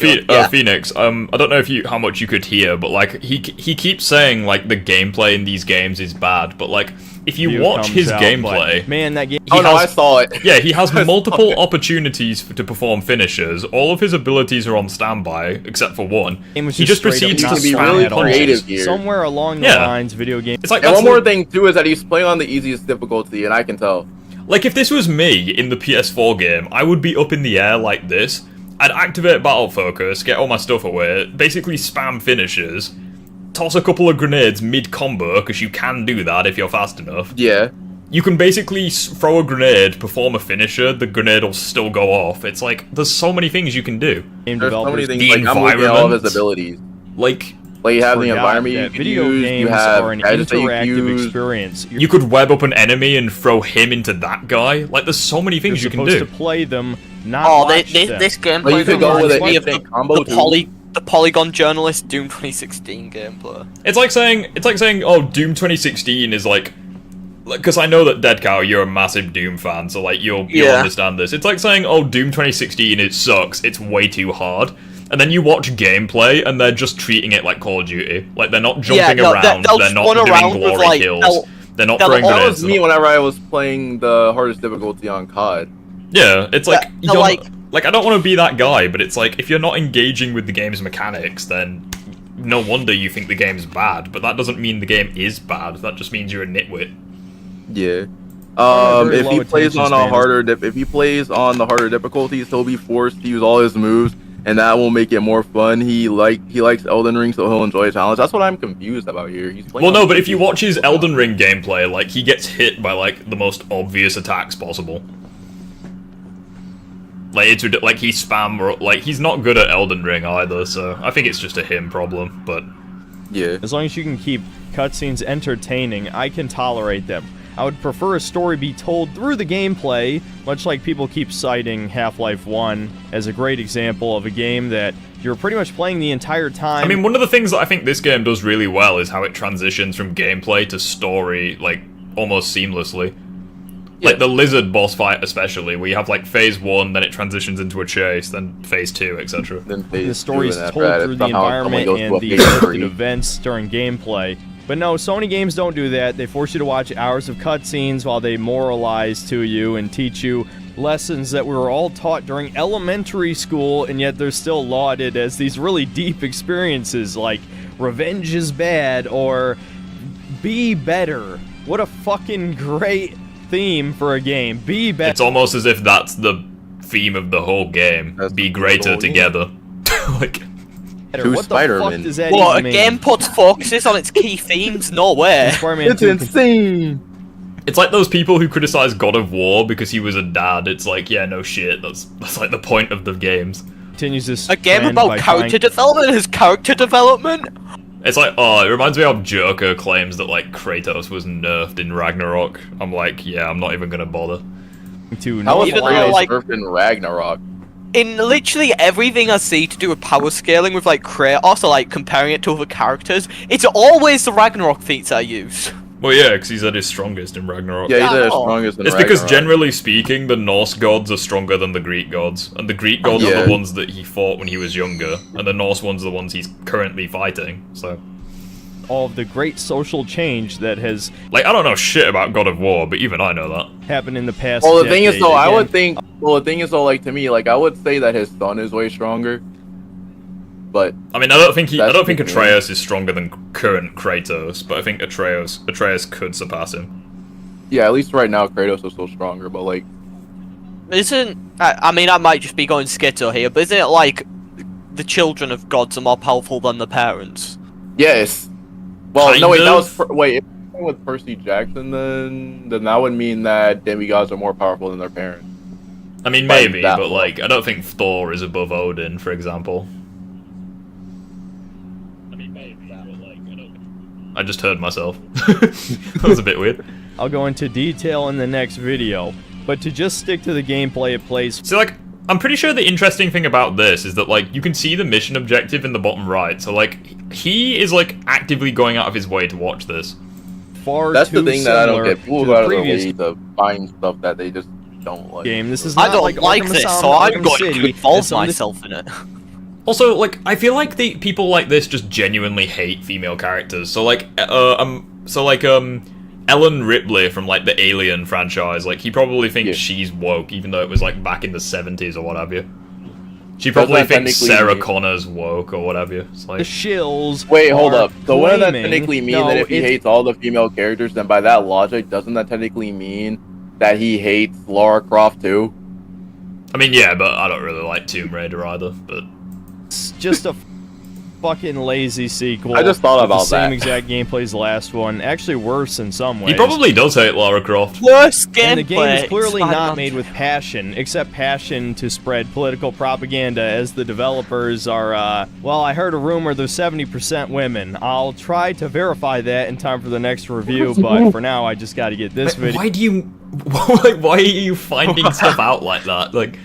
Phoenix, I don't know how much you could hear, but, like, he keeps saying, like, the gameplay in these games is bad, but, like, if you watch his gameplay... Man, that game... I saw it. Yeah, he has multiple opportunities to perform finishers. All of his abilities are on standby, except for one. He just proceeds to be really creative here. Somewhere along the lines, video games... It's like, and one more thing, too, is that he's playing on the easiest difficulty, and I can tell. Like, if this was me in the PS4 game, I would be up in the air like this. I'd activate battle focus, get all my stuff away, basically spam finishers, toss a couple of grenades mid-combo, because you can do that if you're fast enough. Yeah. You can basically throw a grenade, perform a finisher, the grenade will still go off. It's like, there's so many things you can do. There's so many things, like, I'm looking at all of his abilities. Like you have the environment you can use, you have are an interactive experience. You could web up an enemy and throw him into that guy. Like, there's so many things you can do. You're supposed to play them, not watch them. This gameplay well, you could go with an combo the Polygon Journalist Doom 2016 gameplay. It's like saying, oh, Doom 2016 is like, because I know that Dead Cow, you're a massive Doom fan, so like you'll understand this. It's like saying, oh, Doom 2016, it sucks, it's way too hard. And then you watch gameplay, and they're just treating it like Call of Duty. Like, they're not jumping around, they're not doing glory kills, they're not throwing grenades. That was me whenever I was playing the hardest difficulty on COD. Yeah, it's like, like, I don't want to be that guy, but it's like, if you're not engaging with the game's mechanics, then no wonder you think the game's bad, but that doesn't mean the game is bad, that just means you're a nitwit. Yeah. If he plays on the harder difficulties, he'll be forced to use all his moves, and that will make it more fun. He likes Elden Ring, so he'll enjoy a challenge. That's what I'm confused about here. He's playing but if you watch his Elden Ring gameplay, like, he gets hit by, like, the most obvious attacks possible. Like, it's like he's he's not good at Elden Ring either, so I think it's just a him problem, but... Yeah. As long as you can keep cutscenes entertaining, I can tolerate them. I would prefer a story be told through the gameplay, much like people keep citing Half-Life 1 as a great example of a game that you're pretty much playing the entire time. I mean, one of the things that I think this game does really well is how it transitions from gameplay to story, like, almost seamlessly. Yeah. Like the lizard boss fight especially, where you have like phase 1, then it transitions into a chase, then phase 2, etc. The story is told through the environment and the scripted events during gameplay. But no, Sony games don't do that. They force you to watch hours of cutscenes while they moralize to you and teach you lessons that we were all taught during elementary school, and yet they're still lauded as these really deep experiences like revenge is bad or be better. What a fucking great theme for a game. Be better. It's almost as if that's the theme of the whole game. Be greater together. Like, what the fuck does that What, even a mean? game puts focuses on its key themes? No way. It's insane. it's like those people who criticize God of War because he was a dad. It's like, yeah, no shit. That's like the point of the games. Continues this a game about character development is character development. It's like, oh, it reminds me of Joker claims that like Kratos was nerfed in Ragnarok. I'm like, yeah, I'm not even gonna bother. How was Kratos nerfed in Ragnarok? In literally everything I see to do with power scaling with like Kratos or like comparing it to other characters, it's always the Ragnarok feats I use. Well, yeah, because he's at his strongest in Ragnarok. Yeah, he's at his strongest in It's Ragnarok. because generally speaking, the Norse gods are stronger than the Greek gods, and the Greek gods are the ones that he fought when he was younger, and the Norse ones are the ones he's currently fighting. So, all of the great social change that has like, I don't know shit about God of War, but even I know that happened in the past. Well, the thing is, decade. though, I Again, would think. Well, the thing is, though, like to me, like I would say that his son is way stronger. But I mean, I don't think Atreus is stronger than current Kratos, but I think Atreus could surpass him. Yeah, at least right now, Kratos is still stronger. But like, I mean, I might just be going schizo here, but isn't it like the children of gods are more powerful than the parents? yes. Well, Kind no, wait, of. that was wait. If we're with Percy Jackson, then that would mean that demigods are more powerful than their parents. I mean, maybe, but like, I don't think Thor is above Odin, for example. I just heard myself. That was a bit weird. I'll go into detail in the next video, but to just stick to the gameplay it plays. So like, I'm pretty sure the interesting thing about this is that like, you can see the mission objective in the bottom right, so like, he is like actively going out of his way to watch this. That's the thing that I don't get. People go out of their previous way to find stuff that they just don't like. game. This is I not don't like like Arkham this, Asylum, so I'm Arkham going City. to involve It's on myself in it. Also, like, I feel like people like this just genuinely hate female characters. So like, Ellen Ripley from like the Alien franchise, like he probably thinks she's woke, even though it was like back in the 70s or what have you. She probably thinks Sarah Connor's woke or whatever. It's like the shills. Wait, hold up. So wouldn't that claiming- technically mean No, that if he it's- hates all the female characters, then by that logic, doesn't that technically mean that he hates Lara Croft too? I mean, yeah, but I don't really like Tomb Raider either. But It's just a fucking lazy sequel. I just thought with about the same that. exact gameplay as the last one. Actually, worse in some ways. he probably does hate Lara Croft. Worst gameplay. And the game is clearly not Spider-Man. made with passion, except passion to spread political propaganda, as the developers are, well, I heard a rumor there's 70% women. I'll try to verify that in time for the next review, but for now, I just gotta get this video. Why do you... like, why are you finding stuff out like that? Like...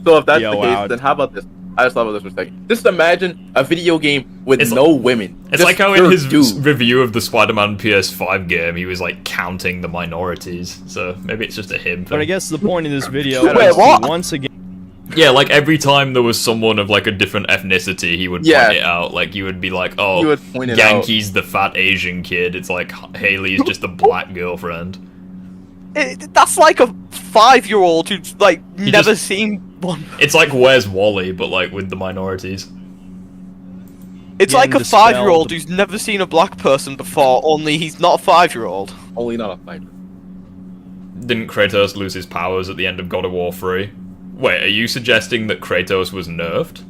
So if that's Yo, the case, wow. then how about this? I just thought about this for a second. Just imagine a video game with no women. It's Just like how in pure his dudes. review of the Spider-Man PS5 game, he was like counting the minorities. So maybe it's just a him thing. But I guess the point of this video Wait, is to what? once again... Yeah, like every time there was someone of like a different ethnicity, he would Yeah. point it out. Like you would be like, "Oh, He would point it Yankee's the fat Asian kid." It's like Haley's just a black girlfriend. That's like a 5-year-old who's like never just- seen one. It's like Where's Wally, but like with the minorities. It's Getting like a dispelled. 5-year-old who's never seen a black person before, only he's not a 5-year-old. Only not a fighter. Didn't Kratos lose his powers at the end of God of War 3? Wait, are you suggesting that Kratos was nerfed?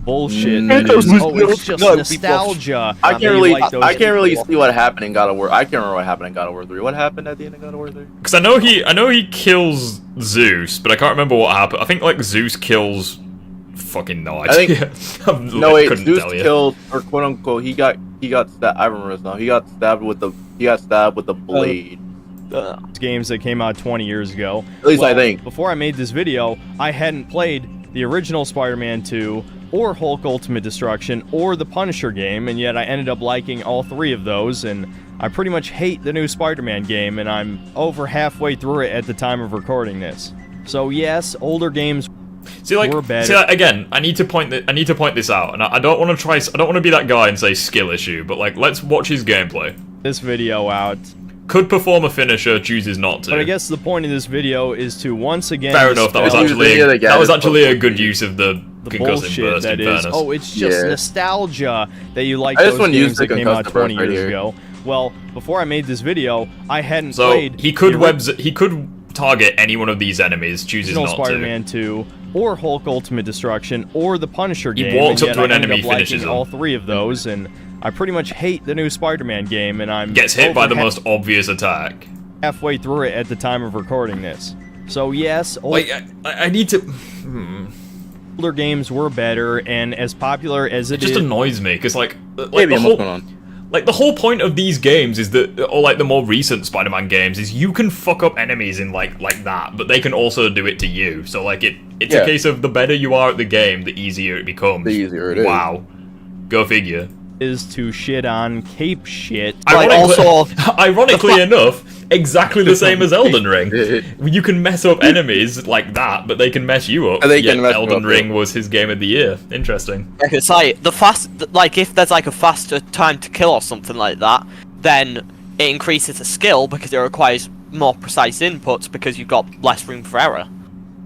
Bullshit. Mm. That is- Kratos was oh, it's just no, nostalgia. I They can't really, like those I can't really people. see what happened in God of War. I can't remember what happened in God of War 3. What happened at the end of God of War 3? Because I know he kills Zeus, but I can't remember what happened. I think like Zeus kills. Fucking no idea. No, wait, couldn't Zeus tell you. killed, or quote unquote, he got stabbed. I remember this now. He got stabbed with the He got stabbed with a blade. Games that came out 20 years ago. At least I think. Before I made this video, I hadn't played the original Spider-Man 2, or Hulk Ultimate Destruction, or the Punisher game, and yet I ended up liking all three of those, and I pretty much hate the new Spider-Man game, and I'm over halfway through it at the time of recording this. So yes, older games were better. See, again, I need to point this out, and I don't want to be that guy and say skill issue, but like, let's watch his gameplay. This video out. Could perform a finisher, chooses not to. But I guess the point of this video is to once again. Fair enough. That was actually a good use of the concussive burst. That is. Oh, it's just nostalgia that you like I those just games that came out 20 right years here. ago. Well, before I made this video, I hadn't So played. he could target any one of these enemies, chooses not to. Spider-Man 2, or Hulk Ultimate Destruction, or the Punisher game. He walks and up yet to an I ended enemy, up liking finishes him. all three of those, and I pretty much hate the new Spider-Man game, and I'm gets hit by the most obvious attack. Halfway through it at the time of recording this. So yes, I need to. Older games were better, and as popular as It just annoys me because like the whole point of these games is that, or like the more recent Spider-Man games, is you can fuck up enemies in like that, but they can also do it to you. So like it's a case of the better you are at the game, the easier it becomes. The easier it is. Wow, go figure. Is to shit on cape shit. Ironically enough, exactly the same as Elden Ring. You can mess up enemies like that, but they can mess you up. Elden Ring was his game of the year. Interesting. It's like if there's like a faster time to kill or something like that, then it increases the skill because it requires more precise inputs because you've got less room for error.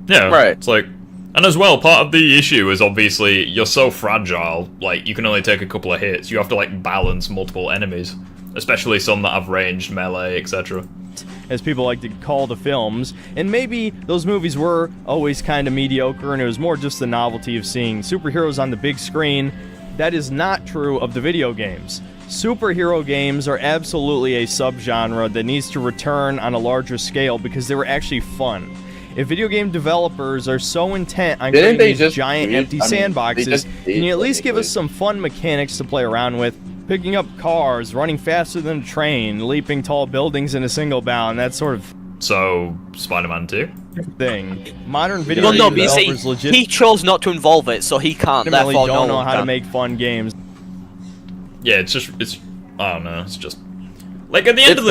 Yeah, right. It's like, and as well, part of the issue is obviously you're so fragile. Like you can only take a couple of hits. You have to like balance multiple enemies, especially some that have ranged, melee, etc. As people like to call the films, and maybe those movies were always kind of mediocre, and it was more just the novelty of seeing superheroes on the big screen. That is not true of the video games. Superhero games are absolutely a subgenre that needs to return on a larger scale because they were actually fun. If video game developers are so intent on creating these giant empty sandboxes, can you at least give us some fun mechanics to play around with? Picking up cars, running faster than a train, leaping tall buildings in a single bound, that sort of... So, Spider-Man 2? Thing. Modern video game developers legit... He chose not to involve it, so he can't, therefore don't know how to make fun games. Yeah, it's I don't know, it's just... Like, at the end of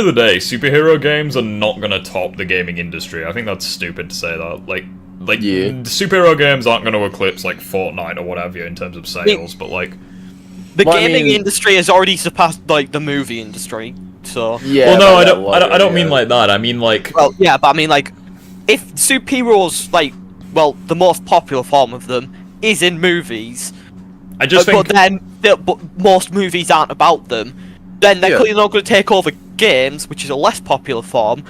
the day, superhero games are not gonna top the gaming industry. I think that's stupid to say that. Like superhero games aren't gonna eclipse, like, Fortnite or whatever in terms of sales, but, like... The gaming industry has already surpassed, like, the movie industry, so... Yeah, well, no, I don't mean like that, I mean, like... Well, yeah, but I mean, like, if superheroes, like, well, the most popular form of them is in movies... I just think... But most movies aren't about them, then they're clearly not going to take over games, which is a less popular form,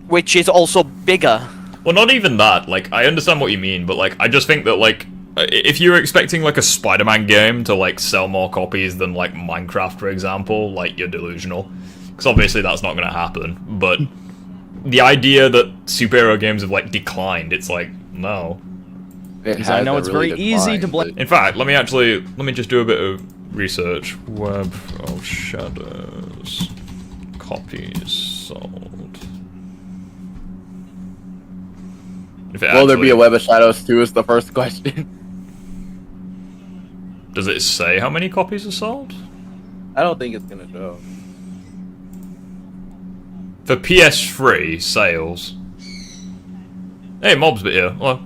which is also bigger. Well, not even that. Like, I understand what you mean, but, like, I just think that, like, if you're expecting, like, a Spider-Man game to, like, sell more copies than, like, Minecraft, for example, like, you're delusional. Because obviously that's not going to happen. But the idea that superhero games have, like, declined, it's like, no. Because I know it's very easy to blame. In fact, let me just do a bit of research. Web of Shadows. Copies sold. Will there be a Web of Shadows 2 is the first question. Does it say how many copies are sold? I don't think it's gonna show. For PS3 sales. Hey, Mob's bit here. Hello.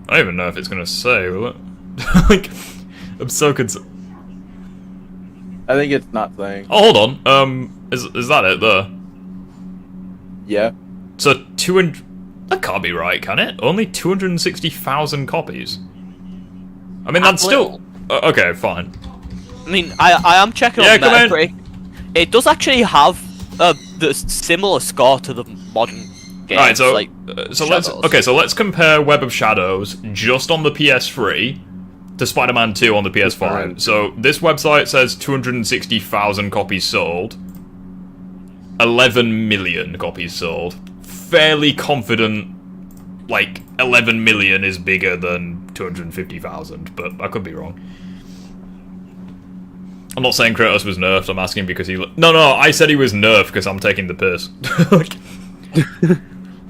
I don't even know if it's gonna say, will it? Like, I'm so concerned. I think it's not saying. Oh, hold on. Is that it there? Yeah. So 200. That can't be right, can it? Only 260,000 copies. I mean, that's still okay. Fine. I mean, I am checking on Metacritic. It does actually have the similar score to the modern games. Alright, so like let's compare Web of Shadows just on the PS3 to Spider-Man 2 on the PS5. So this website says 260,000 copies sold. 11 million copies sold. Fairly confident, like, 11 million is bigger than 250,000, but I could be wrong. I'm not saying Kratos was nerfed, I'm asking because he... No, I said he was nerfed because I'm taking the piss.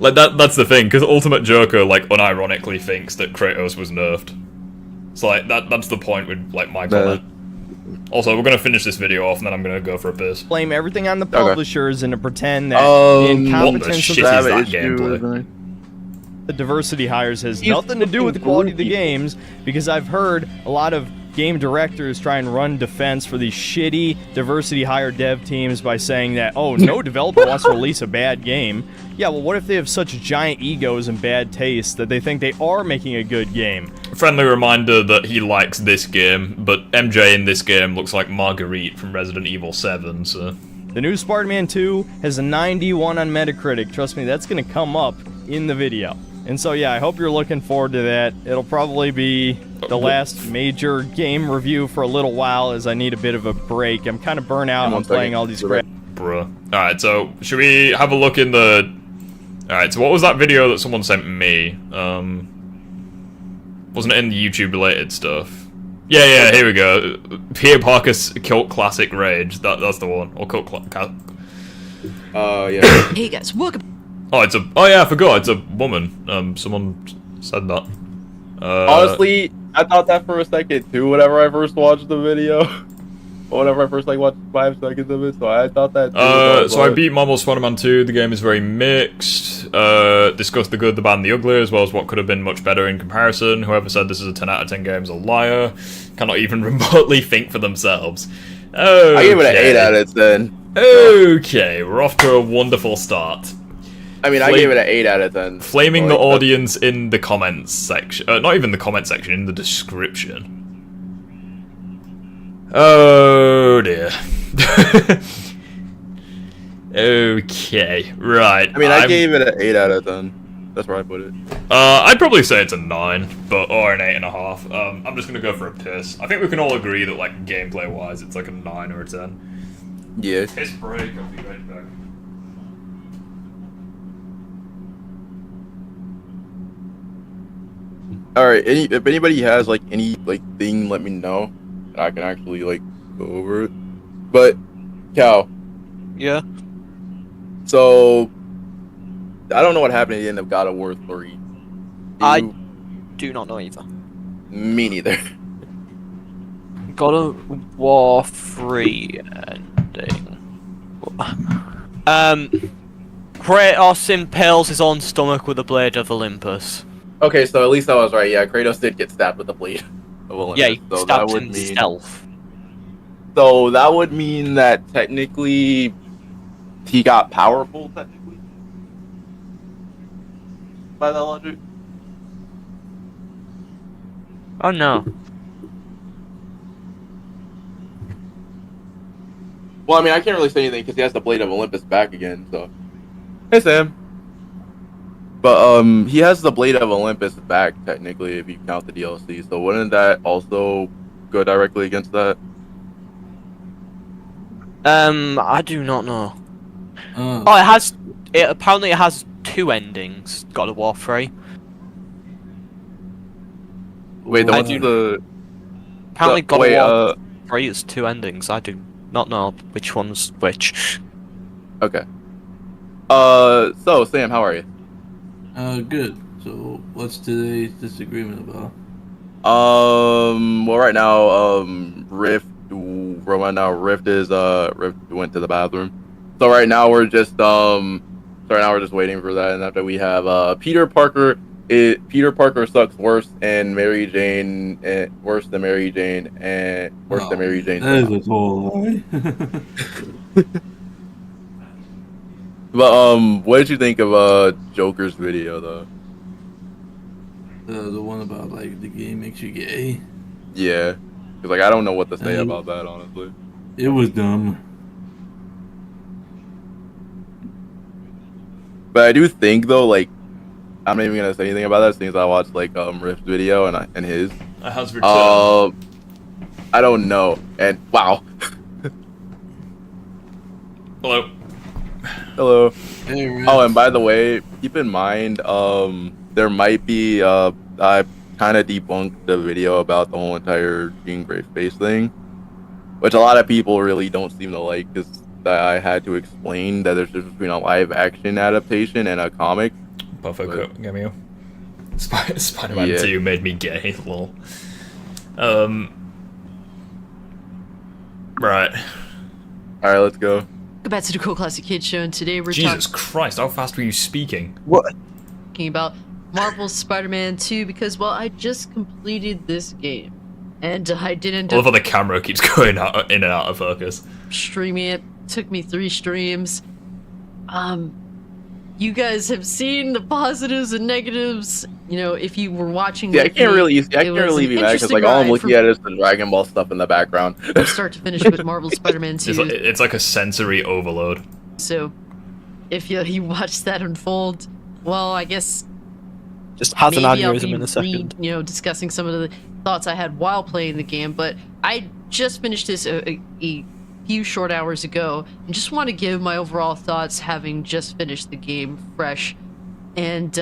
Like, that's the thing, because Ultimate Joker, like, unironically thinks that Kratos was nerfed. So, like, that's the point with, like, my comment. Also, we're gonna finish this video off, and then I'm gonna go for a piss. Blame everything on the publishers and to pretend that the incompetence of the diversity hires has nothing to do with the quality of the games, because I've heard a lot of game directors try and run defense for these shitty diversity hire dev teams by saying that, oh, no developer wants to release a bad game. Yeah, well, what if they have such giant egos and bad taste that they think they are making a good game? Friendly reminder that he likes this game, but MJ in this game looks like Marguerite from Resident Evil 7, so... The new Spider-Man 2 has a 91 on Metacritic. Trust me, that's gonna come up in the video. And so, yeah, I hope you're looking forward to that. It'll probably be the last major game review for a little while, as I need a bit of a break. I'm kind of burnt out on playing all these crap. Bruh. Alright, so, should we have a look in the... Alright, so what was that video that someone sent me? Wasn't it in the YouTube-related stuff? Yeah, here we go. Peter Parker's Cult Classic Rage. That's the one. Or Cult Classic... yeah. Hey guys, welcome... Oh, yeah, I forgot. It's a woman. Someone said that. Honestly, I thought that for a second too. Whenever I first watched the video, or whenever I first watched 5 seconds of it, so I thought that. So I beat Marvel's Spider-Man 2. The game is very mixed. Discussed the good, the bad, and the ugly, as well as what could have been much better in comparison. Whoever said this is a 10 out of 10 game is a liar. Cannot even remotely think for themselves. Okay. I gave it an 8 out of 10. Okay, we're off to a wonderful start. I mean, I gave it an 8 out of 10. Flaming the audience in the comments section. Not even the comment section, in the description. Oh dear. Okay, right. I mean, I gave it an 8 out of 10. That's where I put it. I'd probably say it's a 9, or an 8.5. I'm just gonna go for a piss. I think we can all agree that, like, gameplay-wise, it's like a 9 or a 10. Yeah. Piss break, I'll be right back. Alright, if anybody has, like, any, like, thing, let me know. And I can actually, like, go over it. But, Cal. Yeah? So, I don't know what happened at the end of God of War 3. I do not know either. Me neither. God of War 3 ending. Kratos impales his own stomach with a blade of Olympus. Okay, so at least I was right. Yeah, Kratos did get stabbed with a blade of Olympus. Yeah, he stabbed himself. So that would mean that technically he got powerful, technically? By that logic? Oh no. Well, I mean, I can't really say anything because he has the Blade of Olympus back again, so... Hey, Sam. But, he has the Blade of Olympus back, technically, if you count the DLC, so wouldn't that also go directly against that? I do not know. Oh, apparently it has 2 endings, God of War 3. Wait, the Apparently God of War 3 is 2 endings, I do not know which one's which. Okay. So, Sam, how are you? Good. So, what's today's disagreement about? Well, right now, Rift went to the bathroom. So right now we're just waiting for that, and after we have Peter Parker sucks worse and Mary Jane worse than Mary Jane and worse than Mary Jane. That is a total lie. But what did you think of Joker's video though? The one about like the game makes you gay. Yeah, because like I don't know what to say about that, honestly. It was dumb. But I do think though, like, I'm not even gonna say anything about that since I watched like Rift's video and his. How's return? I don't know. And wow. Hello. Hello. Hey, oh, and by the way, keep in mind, there might be I kind of debunked the video about the whole entire Jean Grey face thing. which a lot of people really don't seem to like, because I had to explain that there's a difference between a live action adaptation and a comic. Perfect. Give me you. Spider-Man 2 made me gay. Lol. Right. All right, let's go. Go back to the Cool Classic Kids Show, and today we're Jesus Christ, how fast were you speaking? What? talking about Marvel's Spider-Man 2 because, well, I just completed this game. And I did end up... I love how the camera keeps going out, in and out of focus. Streaming it. Took me 3 streams. You guys have seen the positives and negatives. You know, if you were watching... Yeah, I can't really be mad because, like, all I'm looking at is the Dragon Ball stuff in the background. Start to finish with Marvel's Spider-Man 2. It's like a sensory overload. So, if you watch that unfold, well, I guess... Just has an maybe aneurysm in a second. You know, discussing some of the thoughts I had while playing the game, but I just finished this a few short hours ago, and just want to give my overall thoughts having just finished the game fresh. And,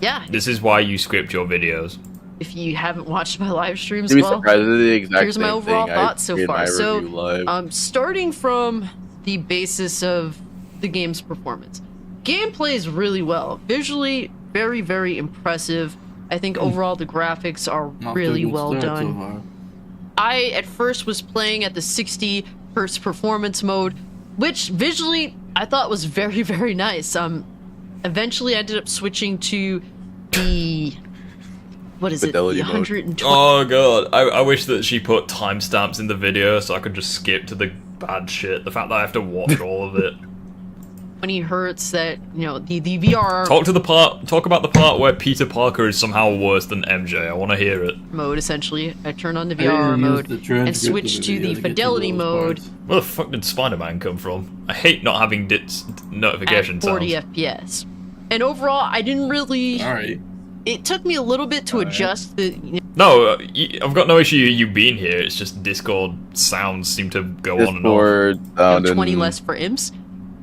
yeah. This is why you script your videos. If you haven't watched my live streams, You'd be well, surprised, this is the exact here's my same overall thing. thoughts so far. So, starting from the basis of the game's performance. Game plays really well. Visually, very, very impressive. I think overall the graphics are really well done. I, at first, was playing at the 60 Hz performance mode, which visually I thought was very, very nice. Eventually I ended up switching to the... What is it? The 120... Oh god, I wish that she put timestamps in the video so I could just skip to the bad shit. The fact that I have to watch all of it. 20 hertz that, you know, the VR... Talk about the part where Peter Parker is somehow worse than MJ. I want to hear it. Mode, essentially. I turn on the VR mode and switch to the fidelity mode. Where the fuck did Spider-Man come from? I hate not having notification at 40 FPS. And overall, I didn't really... Alright. It took me a little bit to adjust the... No, I've got no issue you being here. It's just Discord sounds seem to go on and on. 20 less frames.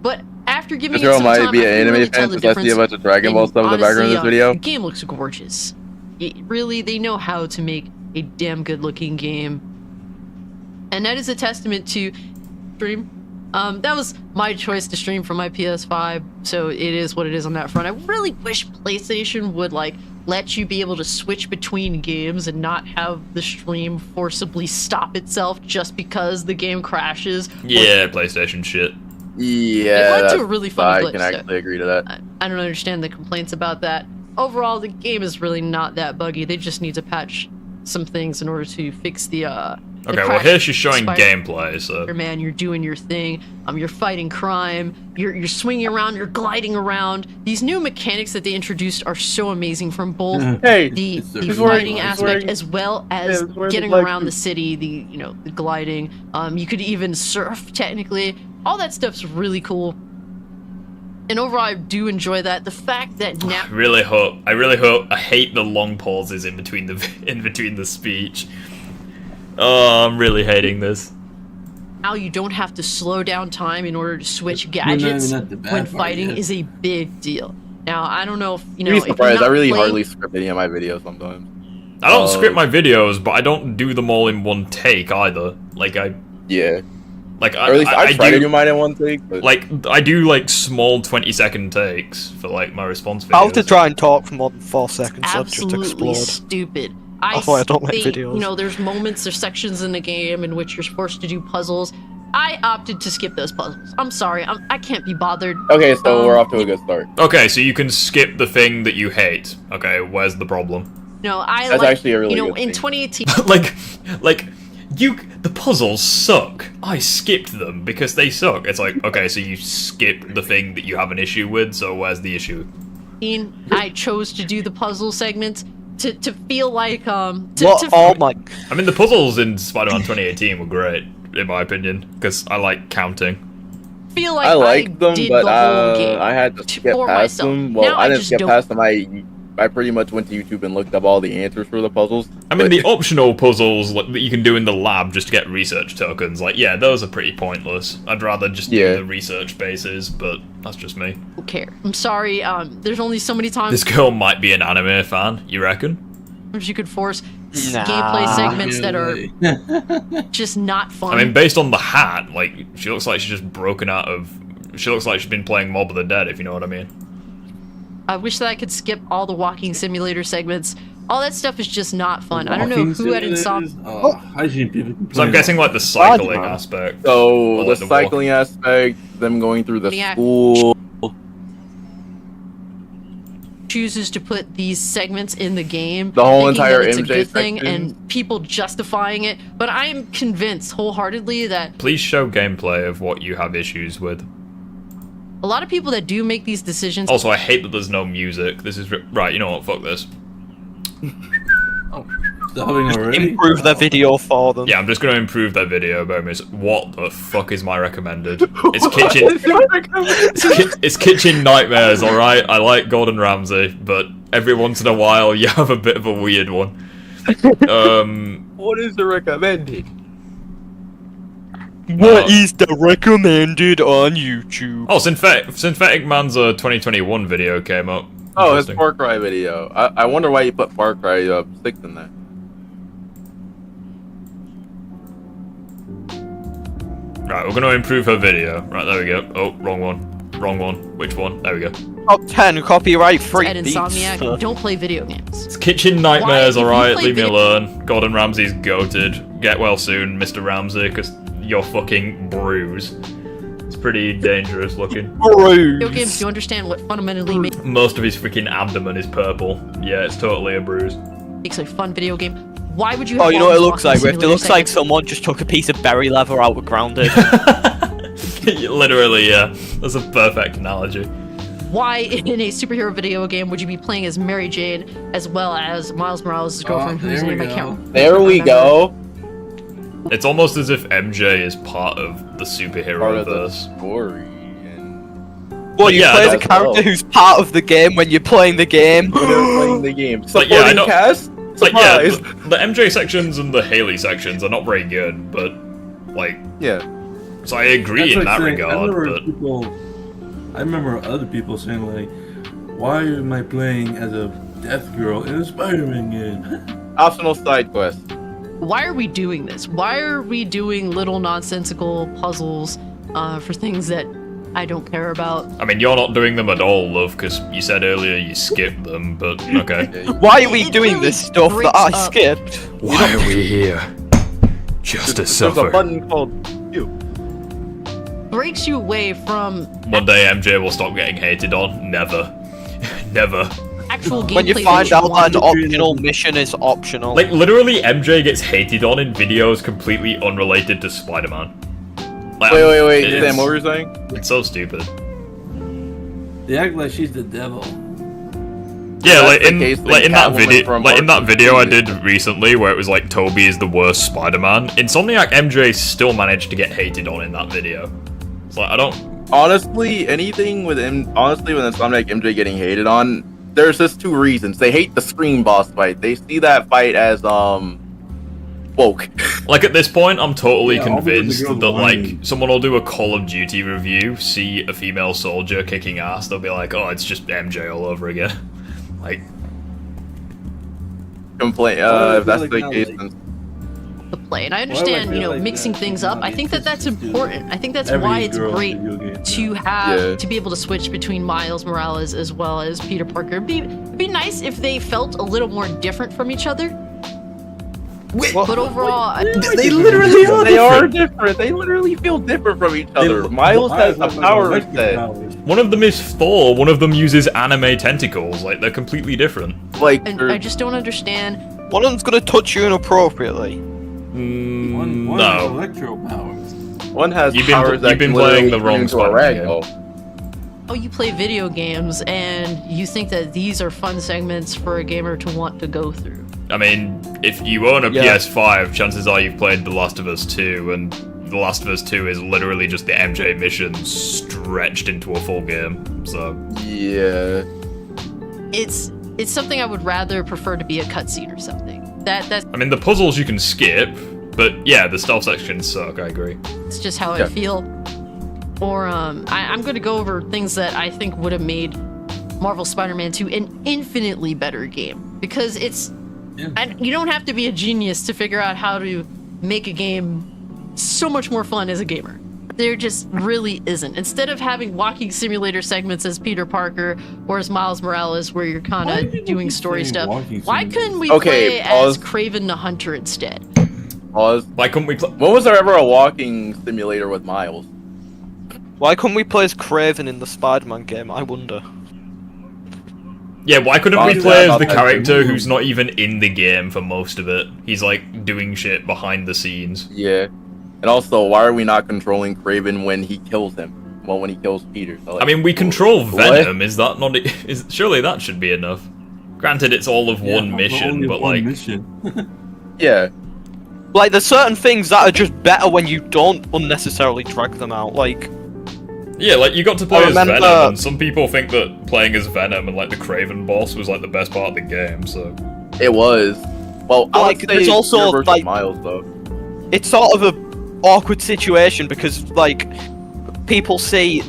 But after giving it this girl some might time, be I an can anime really fan tell the since I see a difference. bunch of Dragon Ball stuff in the background of this video. The game looks gorgeous. Really, they know how to make a damn good-looking game. And that is a testament to stream. That was my choice to stream from my PS5, so it is what it is on that front. I really wish PlayStation would, like, let you be able to switch between games and not have the stream forcibly stop itself just because the game crashes. Yeah, PlayStation shit. Yeah, it led to a really funny glitch. I can actually agree to that. I don't understand the complaints about that. Overall, the game is really not that buggy. They just need to patch some things in order to fix the okay, well here she's showing gameplay, so... Man, you're doing your thing. You're fighting crime. You're swinging around. You're gliding around. These new mechanics that they introduced are so amazing from both the fighting aspect as well as getting around the city. The the gliding. You could even surf technically. All that stuff's really cool. And overall, I do enjoy that. The fact that now... I hate the long pauses in between the speech. Oh, I'm really hating this. Now you don't have to slow down time in order to switch gadgets when fighting is a big deal. Now, I don't know if, You'd be surprised. I really hardly script any of my videos sometimes. I don't script my videos, but I don't do them all in one take either. Yeah. Like, or at least I try to do mine in one take. But... Like, I do, like, small 20-second takes for, like, my response videos. I have to try and talk for more than 4 seconds, so I've just Absolutely explode. stupid. That's why I don't make videos. You know, there's moments, there's sections in the game in which you're forced to do puzzles. I opted to skip those puzzles. I'm sorry, I can't be bothered. Okay, so we're off to a good start. Okay, so you can skip the thing that you hate. Okay, where's the problem? No, That's actually a really good in thing. 2018... the puzzles suck. I skipped them because they suck. It's like, okay, so you skipped the thing that you have an issue with, so where's the issue? I chose to do the puzzle segments to feel like, I mean, the puzzles in Spider-Man 2018 were great, in my opinion, because I like counting. Feel like I liked them, did but the whole game I had to skip for past myself. them. Well, Now I didn't just skip don't- past them. I pretty much went to YouTube and looked up all the answers for the puzzles. I mean, the optional puzzles that you can do in the lab just to get research tokens, like, yeah, those are pretty pointless. I'd rather just do the research bases, but that's just me. Who cares? I'm sorry, there's only so many times This girl might be an anime fan, you reckon? you could force gameplay segments that are just not fun. I mean, based on the hat, like, she looks like she's just broken out of... She looks like she's been playing Mob of the Dead, if you know what I mean. I wish that I could skip all the walking simulator segments. All that stuff is just not fun. I don't know who had Insomnia. So I'm guessing, like, the cycling aspect. So, like, the cycling aspect, them going through the school... chooses to put these segments in the game, the whole thinking entire that it's a MJ good thing, section. and people justifying it. But I am convinced wholeheartedly that Please show gameplay of what you have issues with. a lot of people that do make these decisions. Also, I hate that there's no music. This is... Right, you know what? Fuck this. Improve their video for them. Yeah, I'm just going to improve their video, Bomis. What the fuck is my recommended? It's kitchen... it's kitchen nightmares, alright? I like Gordon Ramsay, but every once in a while you have a bit of a weird one. What is the recommended? What is the recommended on YouTube? Oh, Synthetic Man's 2021 video came up. Oh, his Far Cry video. I wonder why you put Far Cry 6 in there. Right, we're going to improve her video. Right, there we go. Oh, wrong one. Wrong one. Which one? There we go. Top 10 copyright free Ed Insomniac, don't play video games. It's kitchen nightmares, Why, alright? Leave me alone. Gordon Ramsay's goated. Get well soon, Mr. Ramsay, because you're fucking bruised. It's pretty dangerous looking. Video games, do you understand what fundamentally Most of his freaking abdomen is purple. Yeah, it's totally a bruise. makes a fun video game? Why would you? Oh, have you know all what it these looks like, walking Rift? It looks simulator like someone just took a piece of berry leather out of Grounded. Literally, yeah. That's a perfect analogy. Why in a superhero video game would you be playing as Mary Jane as well as Miles Morales' girlfriend, whose name I can't? There we go. It's almost as if MJ is part of the superhero verse. Story. Well, you play as a character who's part of the game when you're playing the game. When you're playing the game. Like, yeah, I know. Cast? Like, yeah, the MJ sections and the Haley sections are not very good, but, like... Yeah. So I agree in that regard, but... I remember other people saying, like, why am I playing as a Death Girl in a Spider-Man game? Optional side quest. Why are we doing this? Why are we doing little nonsensical puzzles for things that I don't care about? I mean, you're not doing them at all, love, because you said earlier you skipped them, but okay. Why are we doing this stuff that I skipped? Why are we here? Just to suffer. There's a button called you. Breaks you away from One day MJ will stop getting hated on. Never. Never. actual gameplay. When you find out that an optional mission is optional. Like, literally, MJ gets hated on in videos completely unrelated to Spider-Man. Like, wait, Sam, what were you saying? It's so stupid. They act like she's the devil. Yeah, like in that video I did recently where it was like Toby is the worst Spider-Man, Insomniac MJ still managed to get hated on in that video. It's like, I don't... Honestly, anything with Insomniac MJ getting hated on, there's just two reasons. They hate the Scream boss fight. They see that fight as, woke. Like, at this point, I'm totally convinced that, like, someone will do a Call of Duty review, see a female soldier kicking ass, they'll be like, oh, it's just MJ all over again. Like... Complain, if that's the case, then... The play, and I understand, you know, mixing things up. I think that that's important. I think that's why it's great to have to be able to switch between Miles Morales as well as Peter Parker. It'd be nice if they felt a little more different from each other. But overall, they literally are. They are different. They literally feel different from each other. Miles has a power set. One of them is Thor. One of them uses anime tentacles. Like, they're completely different. Like, and I just don't understand. One of them's gonna touch you inappropriately. One no. has electro powers. One has you've powers been playing the wrong Spider-Man game. Oh, you play video games and you think that these are fun segments for a gamer to want to go through. I mean, if you own a PS5, chances are you've played The Last of Us 2, and The Last of Us 2 is literally just the MJ mission stretched into a full game, so... Yeah... It's something I would rather prefer to be a cutscene or something. That's... I mean, the puzzles you can skip, but yeah, the stealth sections suck, I agree. It's just how I feel. Or, I'm gonna go over things that I think would have made Marvel Spider-Man 2 an infinitely better game. Because it's And you don't have to be a genius to figure out how to make a game so much more fun as a gamer. There just really isn't. Instead of having walking simulator segments as Peter Parker or as Miles Morales, where you're kind of doing story stuff, why couldn't we play as Kraven the Hunter instead? Pause. Why couldn't we play? When was there ever a walking simulator with Miles? Why couldn't we play as Kraven in the Spider-Man game? I wonder. Yeah, why couldn't we play as the character who's not even in the game for most of it? He's like doing shit behind the scenes. Yeah. And also, why are we not controlling Kraven when he kills him? Well, when he kills Peter. So, like, I mean, we control Venom. Is that not? Surely that should be enough. Granted, it's all of one mission, but like, yeah, like there's certain things that are just better when you don't unnecessarily drag them out. Like, yeah, like you got to play as Venom, and some people think that playing as Venom and like the Kraven boss was like the best part of the game. So it was. Well, like there's also like Miles though. It's sort of a awkward situation because like people see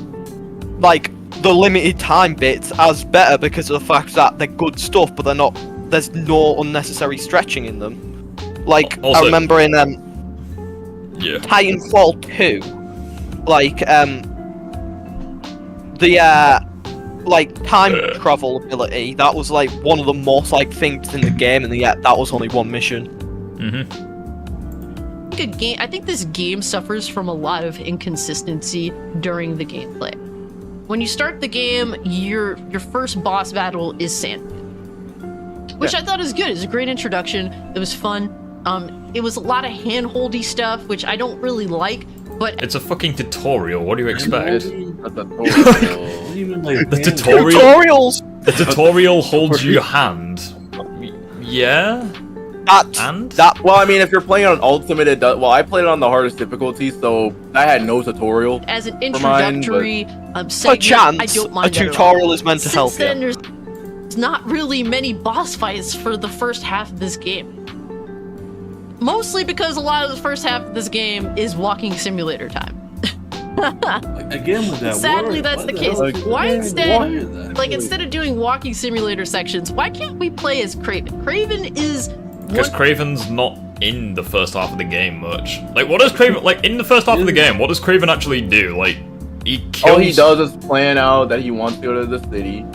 like the limited time bits as better because of the fact that they're good stuff, but they're not. There's no unnecessary stretching in them. Like also, I remember in Titanfall 2, like the like time travel ability, that was like one of the most like things in the game, and yet that was only one mission. I think this game suffers from a lot of inconsistency during the gameplay. When you start the game, your first boss battle is Sandman, which I thought was good. It was a great introduction. It was fun. It was a lot of hand-holdy stuff, which I don't really like, but it's a fucking tutorial. What do you expect? The tutorials. The tutorial holds your hand. Yeah. Well, I mean, if you're playing on Ultimate, it does. Well, I played it on the hardest difficulty, so I had no tutorial. As an introductory segment, I don't mind a tutorial is meant to help you. There's not really many boss fights for the first half of this game. Mostly because a lot of the first half of this game is walking simulator time. Again with that Sadly, word. that's the case. Why instead, like instead of doing walking simulator sections, why can't we play as Kraven? Kraven is because Kraven's not in the first half of the game much. Like, what does Kraven like in the first half of the game? What does Kraven actually do? Like, he kills. All he does is plan out that he wants to go to the city.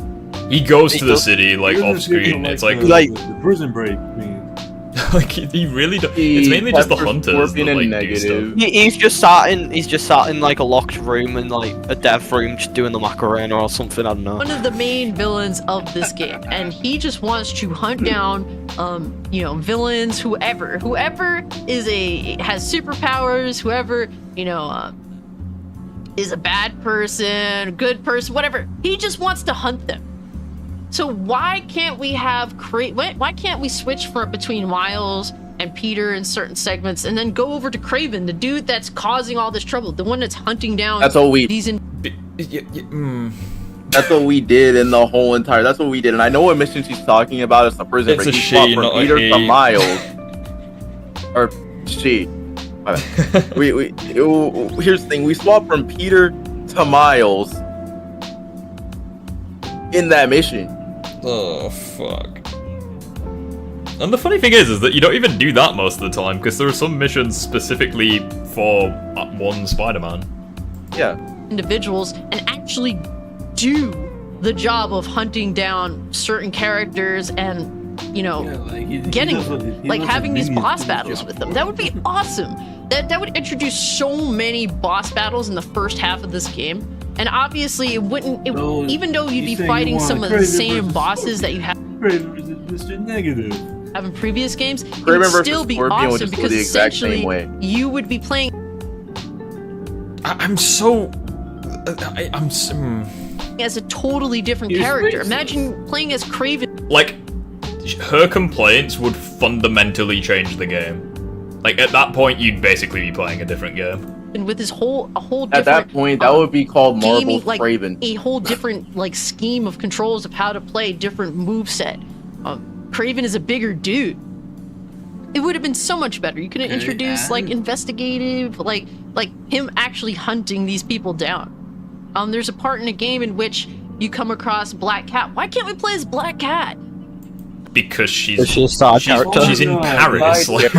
He goes to the city like off screen. It's like the prison break. Like he really does. It's mainly just the hunters that like do stuff. He's just sat in like a locked room in like a dev room, just doing the Macarena or something. I don't know. One of the main villains of this game, and he just wants to hunt down, you know, villains, whoever has superpowers, whoever is a bad person, good person, whatever. He just wants to hunt them. So why can't we have why can't we switch between Miles and Peter in certain segments, and then go over to Kraven, the dude that's causing all this trouble, the one that's hunting down That's what we did in the whole entire. That's what we did, and I know what mission she's talking about. It's the prison break. It's a she, not a Peter he. to Miles, or she. Here's the thing: we swapped from Peter to Miles in that mission. Oh fuck. And the funny thing is that you don't even do that most of the time, because there are some missions specifically for one Spider-Man. Yeah. Individuals and actually do the job of hunting down certain characters and, getting having these boss battles with them. That would be awesome. That would introduce so many boss battles in the first half of this game. And obviously, even though you'd be fighting some of the same bosses that you have in previous games, it would still be awesome because essentially you would be playing. I'm as a totally different character. Imagine playing as Kraven. Like, her complaints would fundamentally change the game. Like, at that point, you'd basically be playing a different game. And with this whole different at that point, that would be called Marvel Kraven. A whole different scheme of controls of how to play different moveset. Kraven is a bigger dude. It would have been so much better. You could have introduced investigative, like him actually hunting these people down. There's a part in a game in which you come across Black Cat. Why can't we play as Black Cat? because she's a star character. She's in Paris. Like,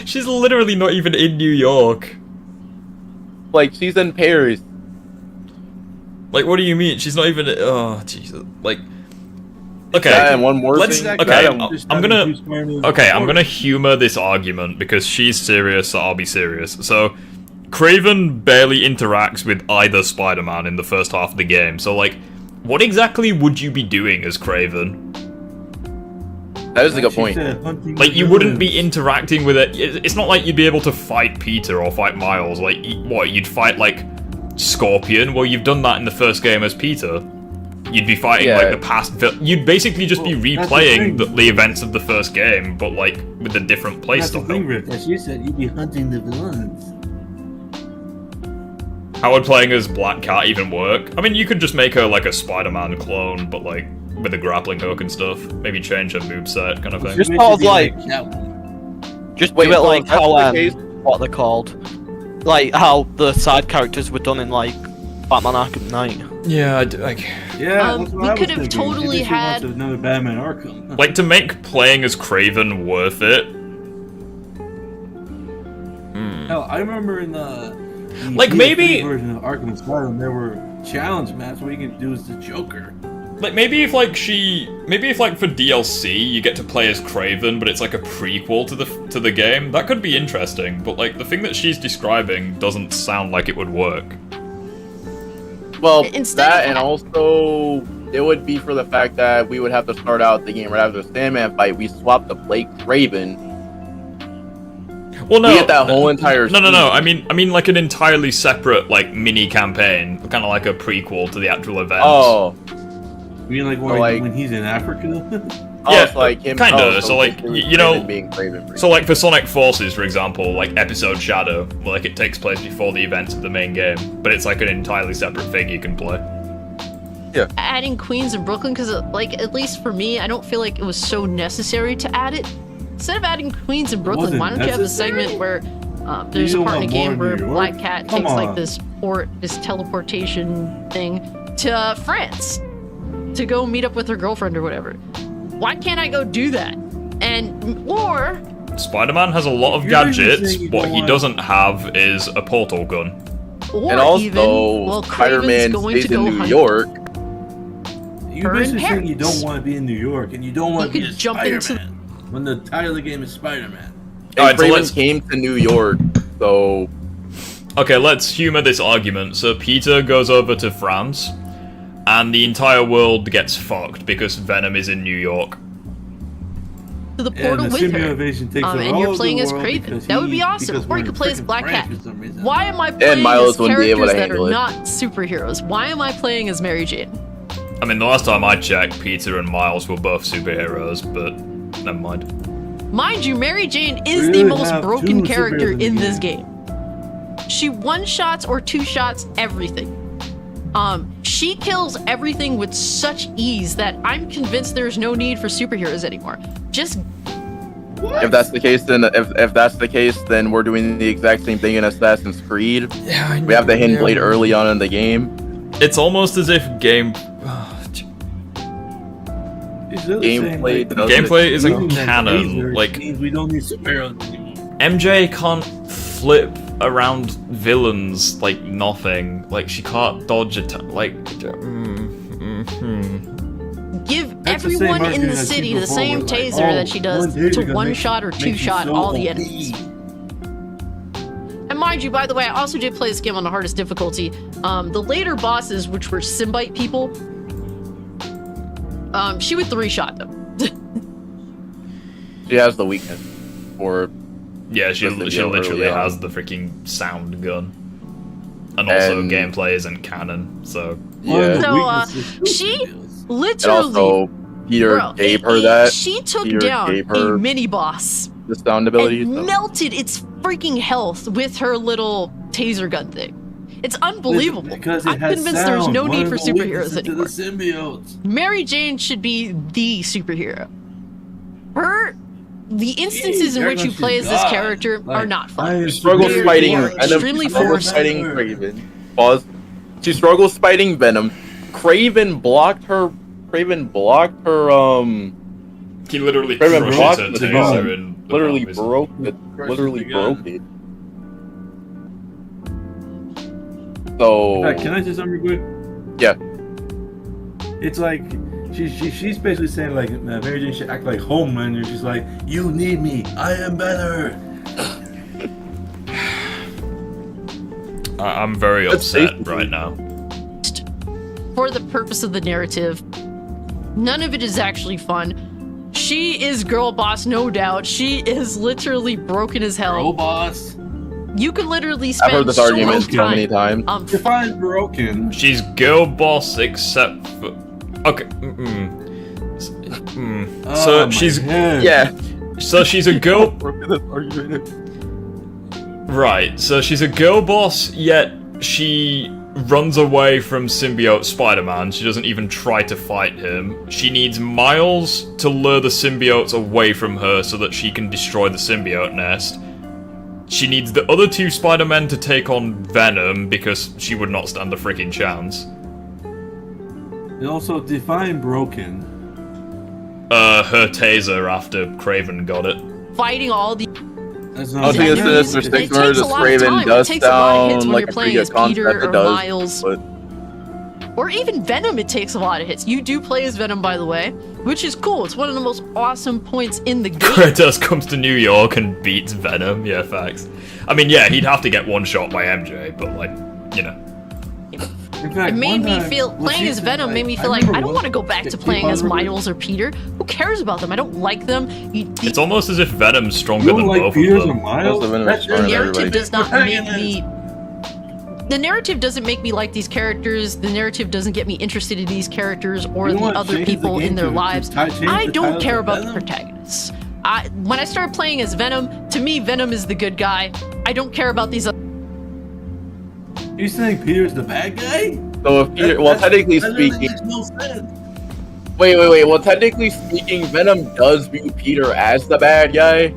she's literally not even in New York. Like, she's in Paris. Like, what do you mean? She's not even. Oh, Jesus. Like, okay. And one more thing. Okay, I'm gonna humor this argument because she's serious, so I'll be serious. So, Kraven barely interacts with either Spider-Man in the first half of the game. So, like, what exactly would you be doing as Kraven? That is a good point. Like, you wouldn't be interacting with it. It's not like you'd be able to fight Peter or fight Miles. Like, what? You'd fight, like, Scorpion? Well, you've done that in the first game as Peter. You'd be fighting, like, the past... You'd basically just be replaying the events of the first game, but, like, with a different playstyle. As you said, you'd be hunting the villains. How would playing as Black Cat even work? I mean, you could just make her, like, a Spider-Man clone, but, like, with a grappling hook and stuff. Maybe change her moveset, kind of thing. Just sort of like... Just do it like how, what they're called. Like, how the side characters were done in, like, Batman Arkham Knight. Yeah, we could have totally had another Batman Arkham. Like, to make playing as Kraven worth it. Hell, I remember in the like, maybe version of Arkham Asylum, there were challenge maps where you could do as the Joker. Like, maybe if for DLC you get to play as Kraven, but it's like a prequel to the game. That could be interesting. But like, the thing that she's describing doesn't sound like it would work. Well, that and also it would be for the fact that we would have to start out the game right after the Sandman fight. We swapped to play Kraven. Well, no, we get that whole entire. No. I mean, like an entirely separate like mini campaign, kind of like a prequel to the actual event. Oh, you mean like when he's in Africa? Yeah, it's like him. Kind of. So like you know, being Kraven. So like for Sonic Forces, for example, like Episode Shadow, like it takes place before the events of the main game, but it's like an entirely separate thing you can play. Yeah. Adding Queens and Brooklyn, because like at least for me, I don't feel like it was so necessary to add it. Instead of adding Queens and Brooklyn, why don't you have a segment where there's a part in the game where Black Cat takes like this teleportation thing to France to go meet up with her girlfriend or whatever. Why can't I go do that? Or Spider-Man has a lot of gadgets. What he doesn't have is a portal gun. Or and also, even, Spider-Man stays in New York. You're basically saying you don't want to be in New York and you don't want to be a Spider-Man. When the title of the game is Spider-Man. And Kraven came to New York, so... Okay, let's humor this argument. So Peter goes over to France, and the entire world gets fucked because Venom is in New York. To the portal with her, and you're playing as Kraven. That would be awesome. Or you could play as Black Cat. Why am I playing as characters that are not superheroes? Why am I playing as Mary Jane? I mean, the last time I checked, Peter and Miles were both superheroes, but never mind. Mind you, Mary Jane is the most broken character in this game. She one-shots or two-shots everything. She kills everything with such ease that I'm convinced there's no need for superheroes anymore. Just... What? If that's the case, then if that's the case, then we're doing the exact same thing in Assassin's Creed. Yeah, we have the hidden blade early on in the game. It's almost as if gameplay isn't canon. Like, we don't need superheroes anymore. MJ can't flip around villains like nothing. Like, she can't dodge Give everyone in the city the same taser that she does to one-shot or two-shot all the enemies. And mind you, by the way, I also did play this game on the hardest difficulty. The later bosses, which were Symbite people, she would three-shot them. She has the weakness for... Yeah, she literally has the freaking sound gun. And also gameplay isn't canon, so... Yeah. So, she literally... And also, Peter gave her that. She took down a mini-boss. The sound ability. And melted its freaking health with her little taser gun thing. It's unbelievable. I'm convinced there's no need for superheroes anymore. Mary Jane should be the superhero. The instances in which you play as this character are not fun. She struggles fighting Venom. Extremely forced. Kraven. Pause. She struggles fighting Venom. Kraven blocked her He literally Raven crushes watched her the taser gun. in the Literally palm, broke it. Crushes Literally the gun. broke it. So. In fact, can I say something real quick? Yeah. It's like she's basically saying like Mary Jane should act like Homelander. She's like, you need me, I am better. I'm very upset right now. For the purpose of the narrative, none of it is actually fun. She is girl boss, no doubt. She is literally broken as hell. Girl boss. You could literally I've spend heard this so argument much so many time. times. Define broken. She's girl boss except for... Okay. So Oh, she's... my head. Yeah. So she's a girl... This argument. Right, so she's a girl boss, yet she runs away from symbiote Spider-Man. She doesn't even try to fight him. She needs Miles to lure the symbiotes away from her so that she can destroy the symbiote nest. She needs the other two Spider-Men to take on Venom because she would not stand a freaking chance. It also define broken. Her taser after Kraven got it. Fighting all the... That's I'll not take this Sinister Six It takes a lot of Raven time. It does takes a lot of hits sound when like you're a playing pretty as good concept. Peter It or does, Miles. but Or even Venom, it takes a lot of hits. You do play as Venom, by the way, which is cool. It's one of the most awesome points in the game. Kratos comes to New York and beats Venom. Yeah, facts. I mean, yeah, he'd have to get one shot by MJ, but like, you know. In fact, It made one me time, feel, well, playing she as said, Venom made me feel like, remember I don't one- want to go back to Keep playing as on Miles or Peter. Who cares about them? I don't like them. It's almost as if Venom's stronger You don't than like both Peters of or them. Miles? Venom is That's stronger The than narrative everybody. does not make me... The narrative doesn't make me like these characters. The narrative doesn't get me interested in these characters or You the want to other change the people game in their to lives. change I the don't title care to about the Venom? protagonists. When I started playing as Venom, to me, Venom is the good guy. I don't care about these other... You saying Peter's the bad guy? so if Peter, well, technically That really speaking, makes no sense. wait. Well, technically speaking, Venom does view Peter as the bad guy.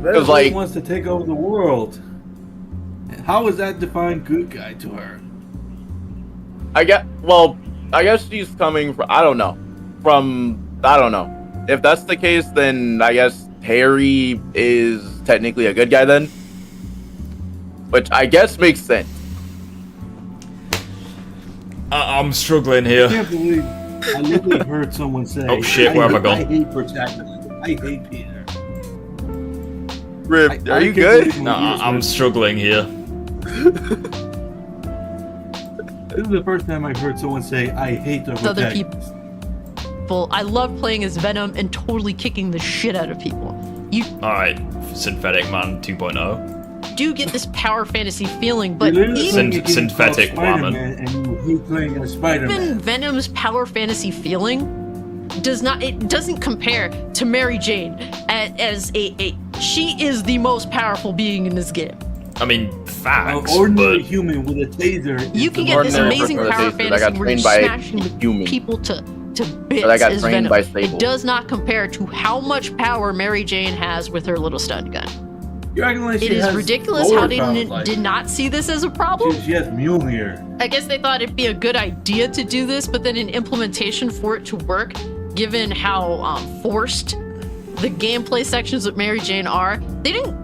Venom like- wants to take over the world. How is that defined good guy to her? I guess she's coming from. I don't know. If that's the case, then I guess Harry is technically a good guy then, which I guess makes sense. I'm struggling I here. can't believe I literally heard someone say, Oh, shit, where have I gone? I hate protagonists. I hate Peter. Rip, I are you can't good? believe No, I'm struggling here. This is the first time I've heard someone say, I hate the other protagonist. people. I love playing as Venom and totally kicking the shit out of people. You Alright, Synthetic Man 2.0. do get this power fantasy feeling, but You're literally even... playing a game Synthetic called Spider-Man, woman. and you hate playing as Spider-Man. Even Venom's power fantasy feeling doesn't compare to Mary Jane as a she is the most powerful being in this game. I mean, An facts, ordinary but human with a taser. You is can the get this ordinary amazing person with a power taser that got fantasy where you're trained by a smashing human. people to bits Or that got as trained Venom. by It Sable. does not compare to how much power Mary Jane has with her little stun gun. You're acting like It she is has ridiculous lower how they powers, like- did not see this as a problem. She has Mjolnir. I guess they thought it'd be a good idea to do this, but then in implementation for it to work, given how forced the gameplay sections of Mary Jane are, they didn't.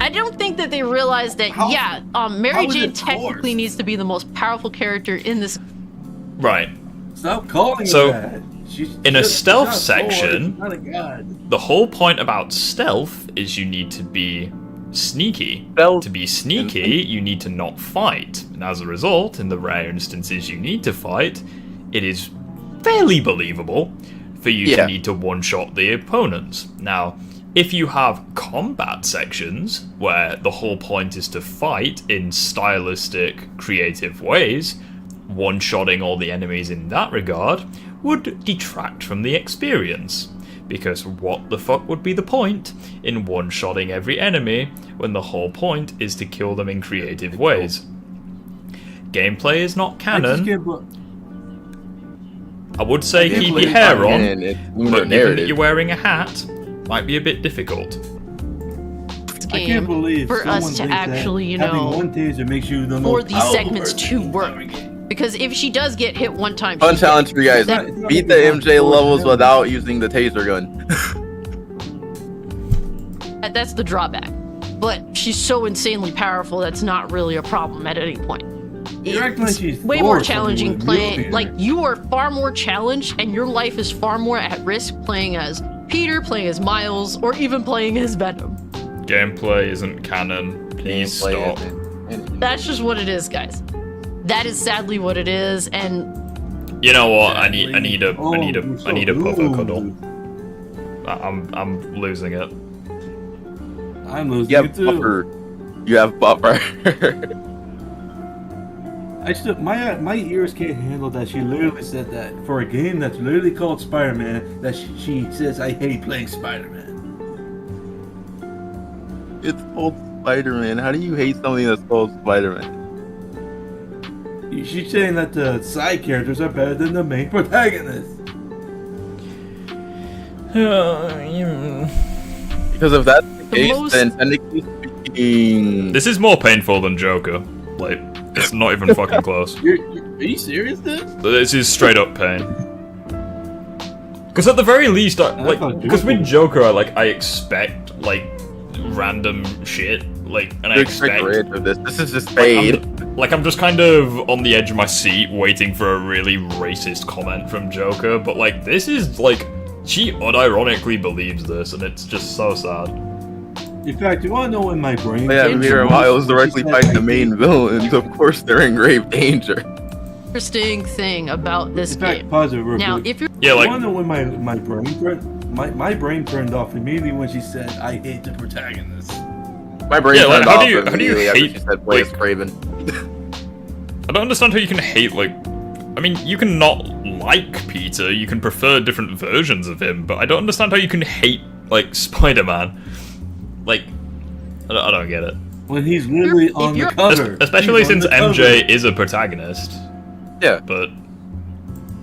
I don't think that they realized that. Mary how is Jane it technically forced? needs to be the most powerful character in this. right. Stop calling So, her that. in a she's stealth not Thor, section, she's not a god. the whole point about stealth is you need to be sneaky. To be sneaky, you need to not fight. And as a result, in the rare instances you need to fight, it is fairly believable for you to need to one-shot the opponents. Now, if you have combat sections where the whole point is to fight in stylistic, creative ways, one-shotting all the enemies in that regard would detract from the experience. Because what the fuck would be the point in one-shotting every enemy when the whole point is to kill them in creative ways? Gameplay is not canon. I would say keep your hair on, but given that you're wearing a hat, might be a bit difficult. I can't believe for us someone to thinks that actually, having one taser makes you the for most these powerful segments person to in the work. entire game. Because if she does get hit one time, fun challenge for you guys: beat the MJ levels without using the taser gun. That's the drawback. But she's so insanely powerful that's not really a problem at any point. It's way more challenging playing. Like, you are far more challenged, and your life is far more at risk playing as Peter, playing as Miles, or even playing as Venom. Gameplay isn't canon. Please stop. That's just what it is, guys. That is sadly what it is, and you know what? I need a puffer cuddle. I'm losing it. I'm losing it too. Buffer. You have buffer. My ears can't handle that. She literally said that for a game that's literally called Spider-Man. That she says, "I hate playing Spider-Man." It's called Spider-Man. How do you hate something that's called Spider-Man? She's saying that the side characters are better than the main protagonist. Because if that's the case, then technically speaking, this is more painful than Joker. Like, it's not even fucking close. Are you serious, dude? This is straight up pain. Because at the very least, because with Joker, I expect random shit. And I expect this is just paid. I'm just kind of on the edge of my seat waiting for a really racist comment from Joker, but this is she unironically believes this, and it's just so sad. In fact, you want to know when my brain? Peter and Miles directly fight the main villains. Of course, they're in grave danger. Interesting thing about this game. Now, if you're you want to know when my brain turned off immediately when she said, "I hate the protagonist." My brain turned off immediately after hate, she said, "Play as Craven." I don't understand how you can hate I mean, you can not like Peter, you can prefer different versions of him, but I don't understand how you can hate, Spider-Man. I don't get it. When he's literally on the cover. Especially since MJ is a protagonist. Yeah. But...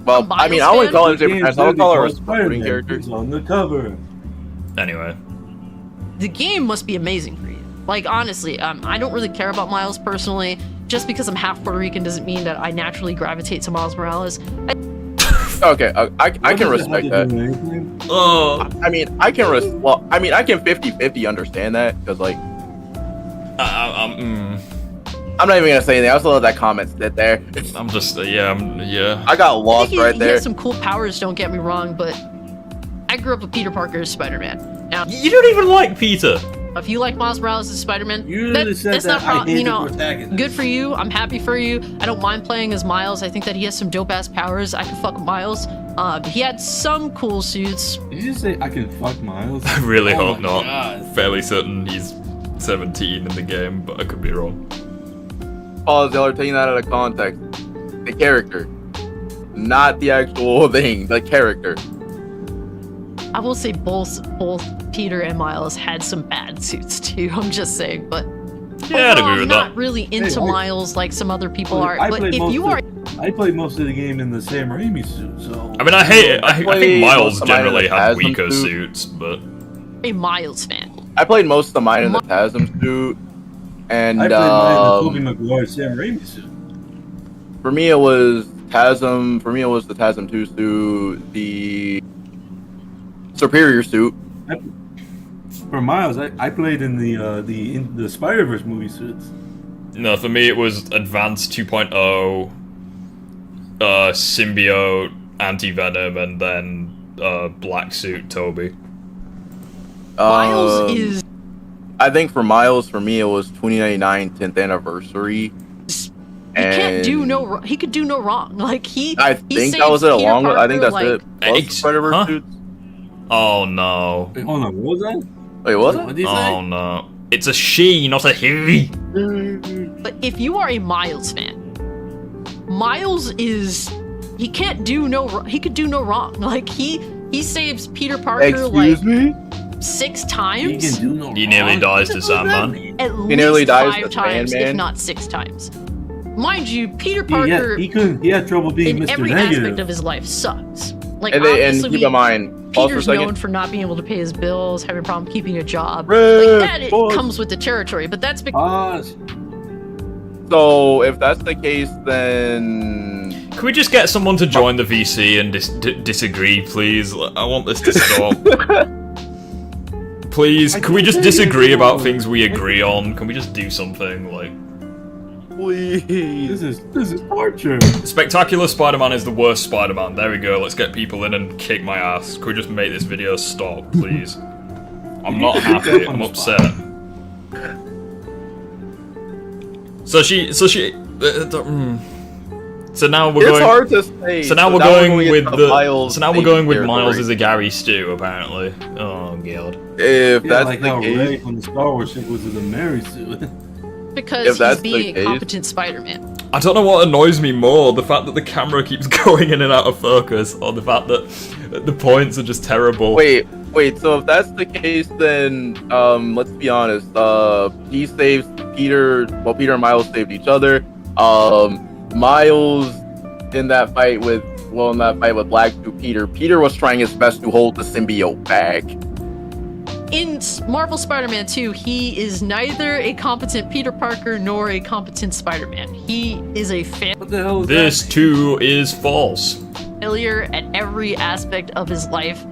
Well, I mean, I wouldn't call him MJ protagonist, I would call her a supporting character. He's on the cover. Anyway. The game must be amazing for you. Honestly, I don't really care about Miles personally. Just because I'm half Puerto Rican doesn't mean that I naturally gravitate to Miles Morales. Okay, I can respect that. I mean, I can 50-50 understand that, because I'm not even gonna say anything. I also let that comment sit there. I'm just, yeah. I got lost right there. He has some cool powers, don't get me wrong, but I grew up with Peter Parker as Spider-Man. Now, you don't even like Peter. If you like Miles Morales as Spider-Man, that's not good for you. I'm happy for you. I don't mind playing as Miles. I think that he has some dope-ass powers. I can fuck Miles. He had some cool suits. Did you just say I can fuck Miles? I really hope not. God. Fairly certain he's 17 in the game, but I could be wrong. Pause, y'all are taking that out of context. The character. Not the actual thing, the character. I will say both Peter and Miles had some bad suits too. I'm just saying, but yeah, I'd agree with I'm not really into Miles like some other people are. But if you are, I played most of the game in the Sam Raimi suit, so. I mean, I hate it. I think Miles generally had weaker suits, but. A Miles fan. I played most of mine in the TASM suit, and I played mine in the Tobey Maguire Sam Raimi suit. For me, it was TASM. For me, it was the TASM 2 suit, the Superior suit. For Miles, I played in the Spider-Verse movie suits. No, for me it was Advanced 2.0, Symbiote, Anti-Venom, and then Black Suit Toby. Miles is... I think for Miles, for me, it was 2099 10th anniversary. He could do no wrong. I think that was it along with... I think that's it. Was Spider-Verse suits? Oh no. Wait, hold on, what was that? Wait, what was it? What did you say? Oh no. It's a she, not a he. But if you are a Miles fan, Miles is... He could do no wrong. He saves Peter Parker Excuse me? 6 times. He nearly dies to Sandman. At least 5 times, if not 6 times. Mind you, Peter Parker... He had trouble being Mr. every Negative. aspect of his life sucks. And keep in mind, Peter's known for not being able to pay his bills, having a problem keeping a job. It comes with the territory, but that's because... So if that's the case, then can we just get someone to join the VC and disagree, please? I want this to stop. Please, can we just disagree about things we agree on? Can we just do something like? Please. This is torture. Spectacular Spider-Man is the worst Spider-Man. There we go. Let's get people in and kick my ass. Can we just make this video stop, please? I'm not happy. I'm upset. So now we're going. It's hard to say. So now we're going with Miles. So now we're going with Miles as a Gary Stu, apparently. Oh god. If that's like the how case, Ray from the Star Wars shit was in the Mary suit. Because he's being a competent Spider-Man. I don't know what annoys me more, the fact that the camera keeps going in and out of focus, or the fact that the points are just terrible. Wait, so if that's the case, then, let's be honest, he saves Peter, well, Peter and Miles saved each other. Miles, in that fight with Black to Peter was trying his best to hold the symbiote back. In Marvel Spider-Man 2, he is neither a competent Peter Parker nor a competent Spider-Man. He is a This too is false. failure at every aspect of his life,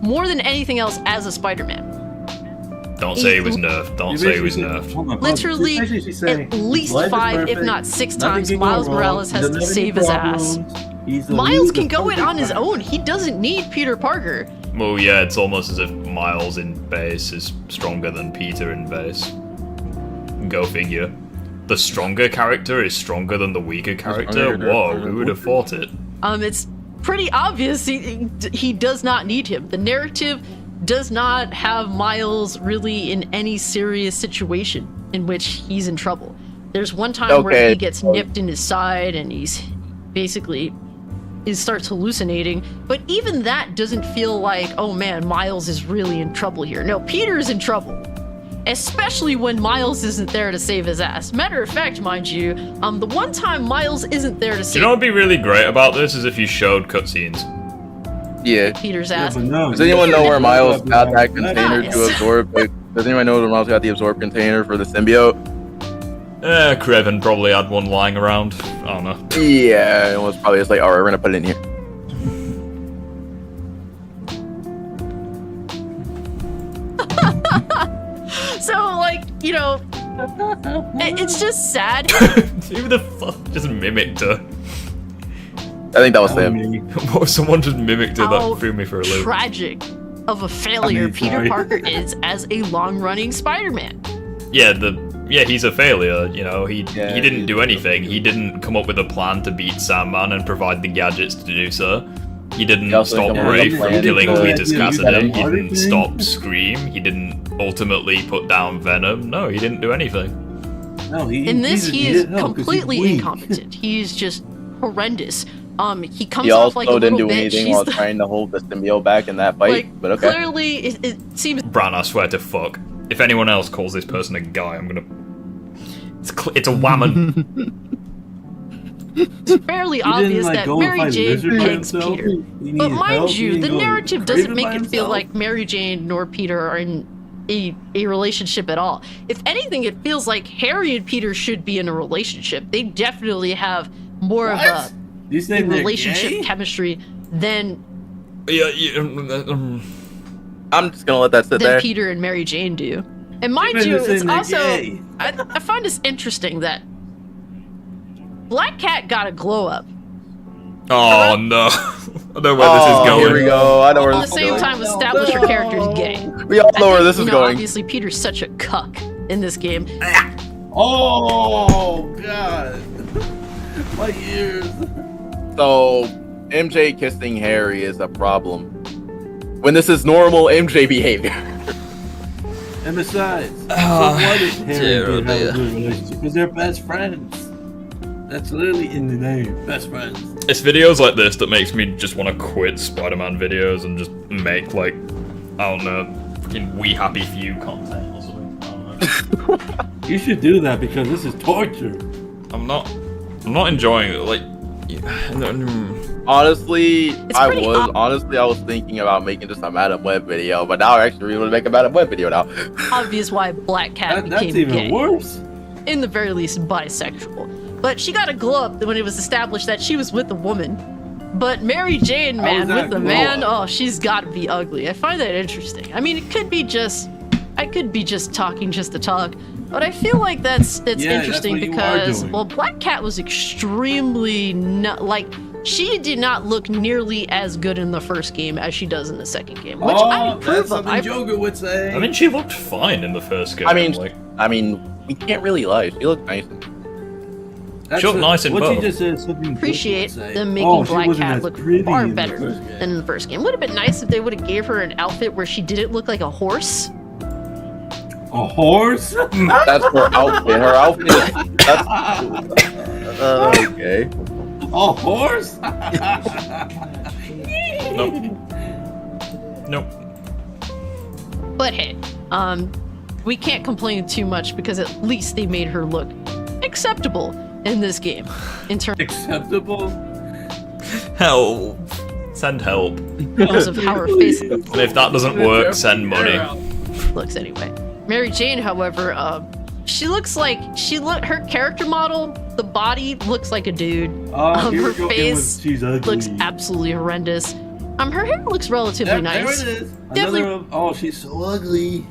more than anything else as a Spider-Man. Don't say he was nerfed. Don't say he was nerfed. Literally, at least 5, if not 6 times, Miles Morales has to save his ass. Miles can go it on his own. He doesn't need Peter Parker. Well, yeah, it's almost as if Miles in base is stronger than Peter in base. Go figure. The stronger character is stronger than the weaker character? Whoa, who would have thought it? It's pretty obvious he does not need him. The narrative does not have Miles really in any serious situation in which he's in trouble. There's one time where he gets nipped in his side and he's basically starts hallucinating, but even that doesn't feel like, oh man, Miles is really in trouble here. No, Peter's in trouble, especially when Miles isn't there to save his ass. Matter of fact, mind you, the one time Miles isn't there to save. You know what would be really great about this is if you showed cutscenes. Yeah. Peter's ass. Does anyone know where Miles got that container to absorb? Does anyone know where Miles got the absorb container for the symbiote? Kraven probably had one lying around. I don't know. Yeah, it was probably just like, alright, we're gonna put it in here. So, like, you know, it's just sad. Who the fuck just mimicked her? I think that was Sam. Someone just mimicked her. That threw me for a loop. Tragic of a failure Peter Parker is as a long-running Spider-Man. Yeah, he's a failure, you know, he didn't do anything. He didn't come up with a plan to beat Sandman and provide the gadgets to do so. He didn't stop Ray from killing Cletus Cassidy. He didn't stop Scream. He didn't ultimately put down Venom. No, he didn't do anything. No, in this, he is completely incompetent. He's just horrendous. He comes off like a little bitch. He also didn't do anything while trying to hold the symbiote back in that fight, but okay. Clearly, it seems... Bran, I swear to fuck. If anyone else calls this person a guy, I'm gonna... It's a woman. It's fairly obvious that Mary Jane picks Peter. But mind you, the narrative doesn't make it feel like Mary Jane nor Peter are in a relationship at all. If anything, it feels like Harry and Peter should be in a relationship. They definitely have more of a relationship chemistry than... I'm just gonna let that sit there. Than Peter and Mary Jane do. And mind you, it's also... I find this interesting that Black Cat got a glow up. Oh no. I know where this is going. Here we go. I know where this is going. At the same time, establish your character is gay. We all know where this is going. Obviously, Peter's such a cuck in this game. Oh, God. My ears. So, MJ kissing Harry is a problem. When this is normal MJ behavior. And besides, so what is Harry and Peter have a good relationship? Because they're best friends. That's literally in the name, best friends. It's videos like this that makes me just want to quit Spider-Man videos and just make, like, I don't know, fucking We Happy Few content or something. I don't know. You should do that because this is torture. I'm not enjoying it. Like, honestly, I was thinking about making just a Madam Web video, but now I actually really want to make a Madam Web video now. Obvious why Black Cat became that's even gay. worse. in the very least, bisexual. But she got a glow up when it was established that she was with a woman. But Mary Jane, man, with a man, oh, she's got to be ugly. I find that interesting. I mean, I could be just talking just to talk, but I feel like that's interesting because, well, Black Cat was extremely she did not look nearly as good in the first game as she does in the second game, which I approve of. Joker would say. I mean, she looked fine in the first game. I mean, we can't really lie. She looked nice. She looked nice in both. Appreciate them making Black Cat look far better than in the first game. Would have been nice if they would have gave her an outfit where she didn't look like a horse. A horse? That's her outfit. Her outfit is... okay. A horse? Nope. But hey, we can't complain too much because at least they made her look acceptable in this game. Acceptable? Help. Send help. Because of how her face And if that doesn't work, send money. looks anyway. Mary Jane, however, she looks like her character model, the body looks like a dude. Her face looks absolutely horrendous. Her hair looks relatively nice. There it is. Definitely. Oh, she's so ugly.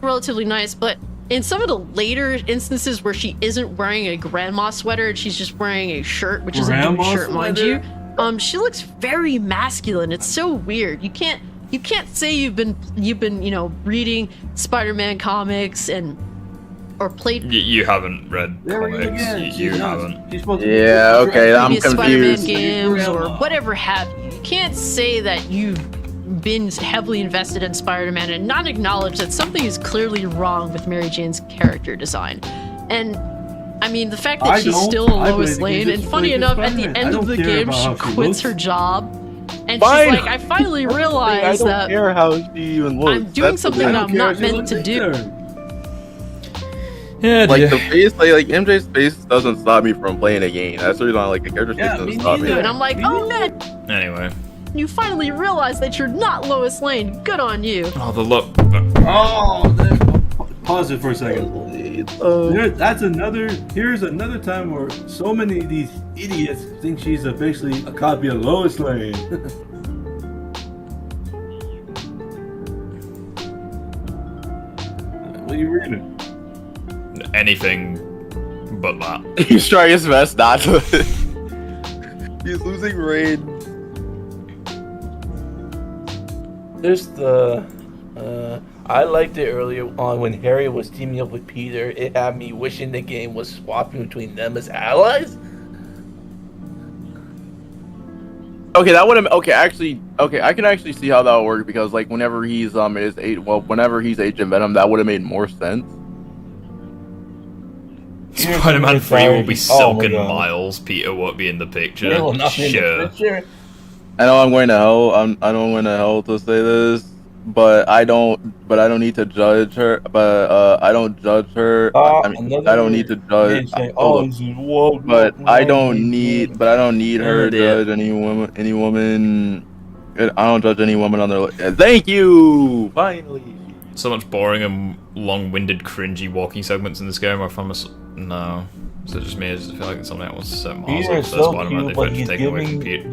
Relatively nice, but in some of the later instances where she isn't wearing a grandma sweater and she's just wearing a shirt, which is a dude shirt, mind you, she looks very masculine. It's so weird. You can't say you've been reading Spider-Man comics or played. You haven't read comics. You haven't. Yeah, okay, I'm Spider-Man confused. games or whatever have you. You can't say that you've been heavily invested in Spider-Man and not acknowledge that something is clearly wrong with Mary Jane's character design. And I mean, the fact that she's still Lois Lane, and funny enough, at the end of the game, she quits her job. And she's like, I finally realized that I don't care how she even looks. I'm doing something that I'm not meant to do. Yeah, like the face, like MJ's face doesn't stop me from playing a game. That's the reason I like the character's face doesn't stop me. And I'm like, oh man, Anyway. you finally realized that you're not Lois Lane. Good on you. Oh, the look. Pause it for a second. Here's another time where so many of these idiots think she's basically a copy of Lois Lane. What are you reading? Anything but that. He's trying his best not to. He's losing rain. There's I liked it earlier on when Harry was teaming up with Peter. It had me wishing the game was swapping between them as allies. Okay, that would have. Okay, I can actually see how that would work because like whenever he's whenever he's Agent Venom, that would have made more sense. Spider-Man 3 will be Silken Miles. Peter won't be in the picture. Sure. I know I'm going to hell. I know I'm going to hell to say this, but I don't need to judge her. But I don't judge her. I don't need to judge. But I don't need her to judge any woman. I don't judge any woman on their. Thank you. Finally. So much boring and long-winded, cringy walking segments in this game. I find myself. No. Is it just me? I just feel like it's something else set miles Peter up is for so Spider-Man. cute, but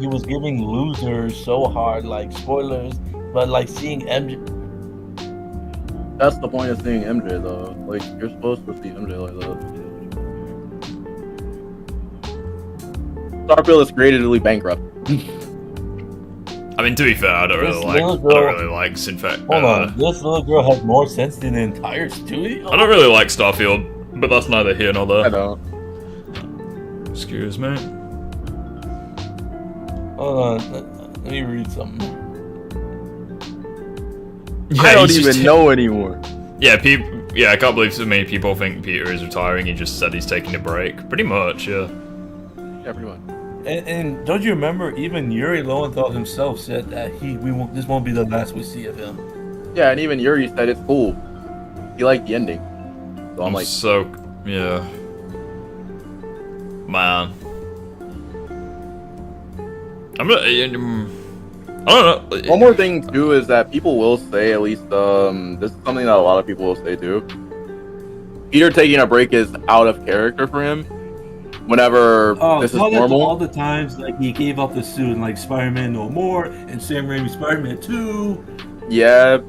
he was giving losers so hard, like spoilers, but like seeing MJ. That's the point of seeing MJ though. Like you're supposed to see MJ like that. Starfield is creatively bankrupt. I mean, to be fair, I don't really like Synfect. Hold on, this little girl has more sense than the entire studio. I don't really like Starfield, but that's neither here nor there. I don't. Excuse me. Hold on, let me read something. Yeah, I don't even know anymore. Yeah, I can't believe so many people think Peter is retiring. He just said he's taking a break. Pretty much, yeah. Yeah, pretty much. And don't you remember? Even Yuri Lowenthal himself said that this won't be the last we see of him. Yeah, and even Yuri said it's cool. He liked the ending. So I'm like, yeah. Man. I don't know. One more thing too is that people will say, at least this is something that a lot of people will say too. Peter taking a break is out of character for him. Whenever this is normal, all the times like he gave up the suit in like Spider-Man No More and Sam Raimi's Spider-Man 2. Yeah,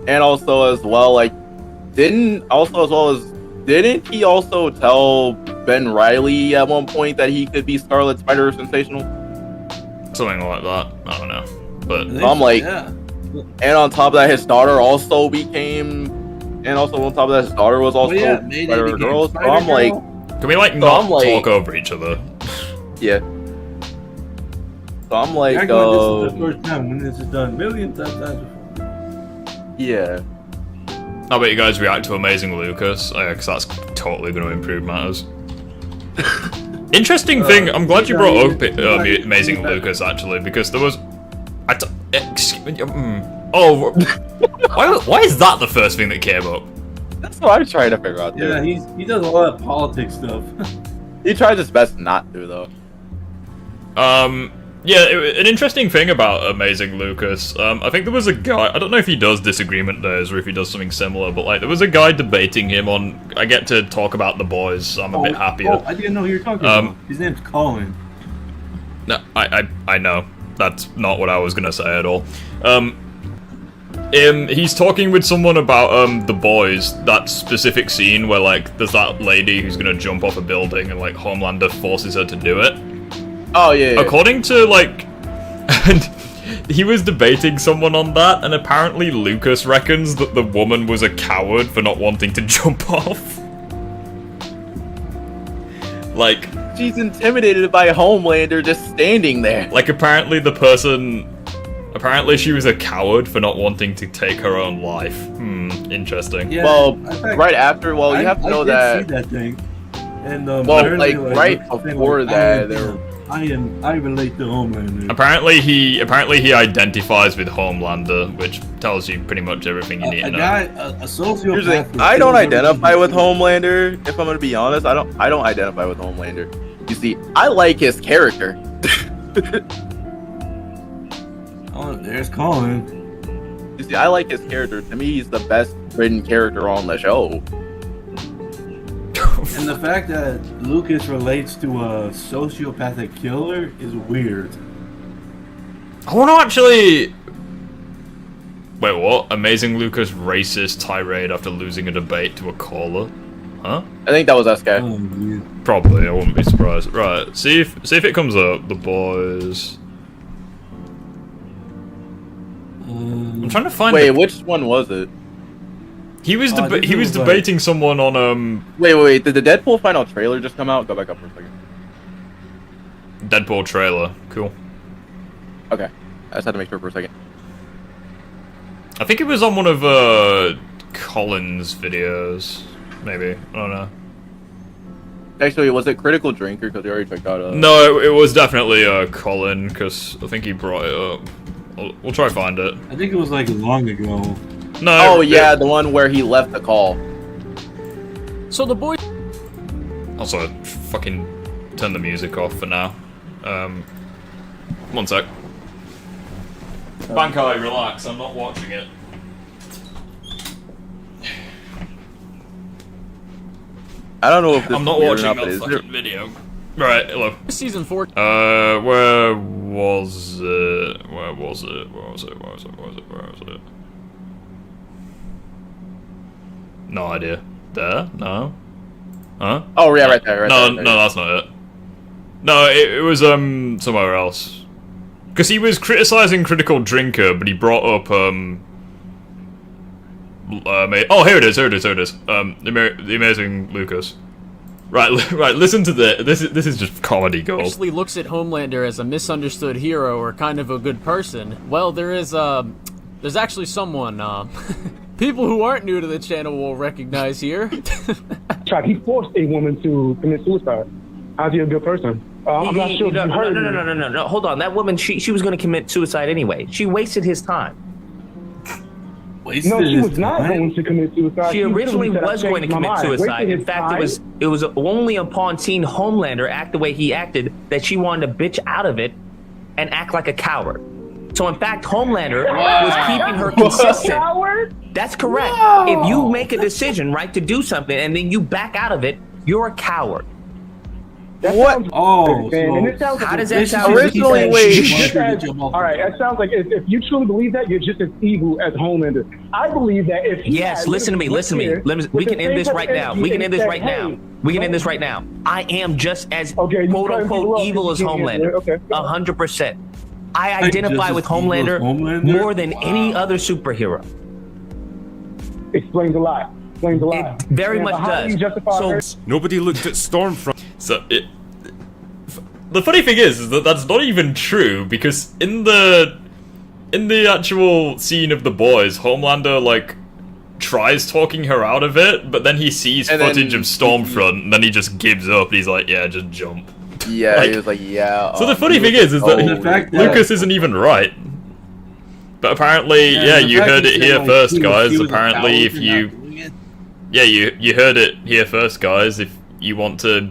and also as well, like didn't he also tell Ben Reilly at one point that he could be Scarlet Spider Sensational? Something like that. I don't know, but I'm like, and on top of that, his daughter also became, and also on top of that, his daughter was also Spider Girl. So I'm like. Can we not talk over each other? Yeah. So I'm like, this is the first time when this is done millions of times before. Yeah. How about you guys react to Amazing Lucas? Because that's totally going to improve matters. Interesting thing, I'm glad you brought up Amazing Lucas actually, because there was. Why is that the first thing that came up? That's what I'm trying to figure out. Yeah, he does a lot of politics stuff. He tries his best not to, though. Yeah, an interesting thing about Amazing Lucas, I think there was a guy, I don't know if he does Disagreement Days or if he does something similar, but like there was a guy debating him on, I get to talk about the boys, so I'm a bit happier. Oh, I didn't know who you were talking about. His name's Colin. No, I know. That's not what I was gonna say at all. He's talking with someone about the boys, that specific scene where like there's that lady who's gonna jump off a building and like Homelander forces her to do it. Oh yeah. According to like, and he was debating someone on that, and apparently Lucas reckons that the woman was a coward for not wanting to jump off. Like, she's intimidated by Homelander just standing there. Like apparently she was a coward for not wanting to take her own life. Interesting. Yeah, well, right after, you have to know that. I did see that thing. And like right before that, I relate to Homelander. Apparently he identifies with Homelander, which tells you pretty much everything you need to know. A sociopath. I don't identify with Homelander. If I'm gonna be honest, I don't identify with Homelander. You see, I like his character. Oh, there's Colin. You see, I like his character. To me, he's the best written character on the show. And the fact that Lucas relates to a sociopathic killer is weird. I want to actually... Wait, what? Amazing Lucas racist tirade after losing a debate to a caller? Huh? I think that was us guy. Probably, I wouldn't be surprised. Right, see if it comes up. The boys... I'm trying to find. Wait, which one was it? He was debating someone on Wait. Did the Deadpool final trailer just come out? Go back up for a second. Deadpool trailer. Cool. Okay, I just had to make sure for a second. I think it was on one of Colin's videos. Maybe, I don't know. Actually, was it Critical Drinker? Because we already checked out. No, it was definitely Colin, because I think he brought it up. We'll try to find it. I think it was like long ago. No. Oh yeah, the one where he left the call. So the boy. Also, fucking turn the music off for now. One sec. Bankai, relax. I'm not watching it. I don't know if this I'm not watching that fucking video. Right, hello. Season 4. Where was it? Where was it? No idea. There? No? Huh? Oh, yeah, right there. No, that's not it. No, it was, somewhere else. Because he was criticizing Critical Drinker, but he brought up, oh, here it is. The Amazing Lucas. Right, listen to this. This is just comedy gold. Actually looks at Homelander as a misunderstood hero or kind of a good person. Well, there's actually someone, people who aren't new to the channel will recognize here. Chuck, he forced a woman to commit suicide. How's he a good person? I'm not sure. No. Hold on. That woman, she was going to commit suicide anyway. She wasted his time. No, she was not going to commit suicide. She originally was going to commit suicide. In fact, it was only upon seeing Homelander act the way he acted that she wanted to bitch out of it and act like a coward. So in fact, Homelander was keeping her consistent. That's correct. Wow. If you make a decision, right, to do something and then you back out of it, you're a coward. What? Oh, and it sounds like how does that sound? Originally, all right, it sounds like if you truly believe that, you're just as evil as Homelander. I believe that if yes, listen to me. We can end this right now. We can end this right now. We can end this right now. I am just as quote unquote evil as Homelander. 100%. I identify with Homelander more than any other superhero. Explains a lot. Explains a lot. It very much does. So nobody looked at Stormfront. So the funny thing is that that's not even true, because in the actual scene of the boys, Homelander like tries talking her out of it, but then he sees footage of Stormfront, and then he just gives up. And he's like, "Yeah, just jump." Yeah, he was like, "Yeah." So the funny thing is that Lucas isn't even right. But apparently, you heard it here first, guys. Apparently, if you you heard it here first, guys. If you want to,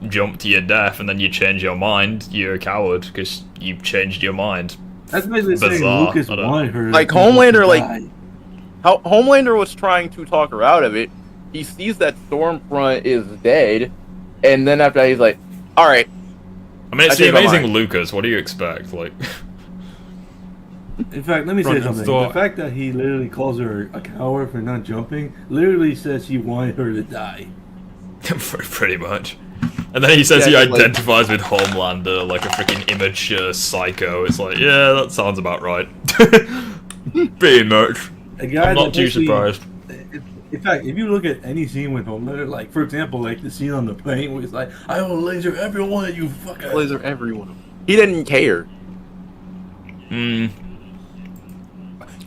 jump to your death and then you change your mind, you're a coward because you've changed your mind. That's basically saying Lucas wanted her. Like Homelander, how Homelander was trying to talk her out of it. He sees that Stormfront is dead, and then after that, he's like, "All right." I mean, it's the amazing Lucas. What do you expect? Like, in fact, let me say something. The fact that he literally calls her a coward for not jumping literally says he wanted her to die. Pretty much. And then he says he identifies with Homelander like a freaking immature psycho. It's like, yeah, that sounds about right. Pretty much. I'm not too surprised. In fact, if you look at any scene with Homelander, like, for example, like the scene on the plane where he's like, "I will laser every one of you fuckers." Laser everyone. He didn't care.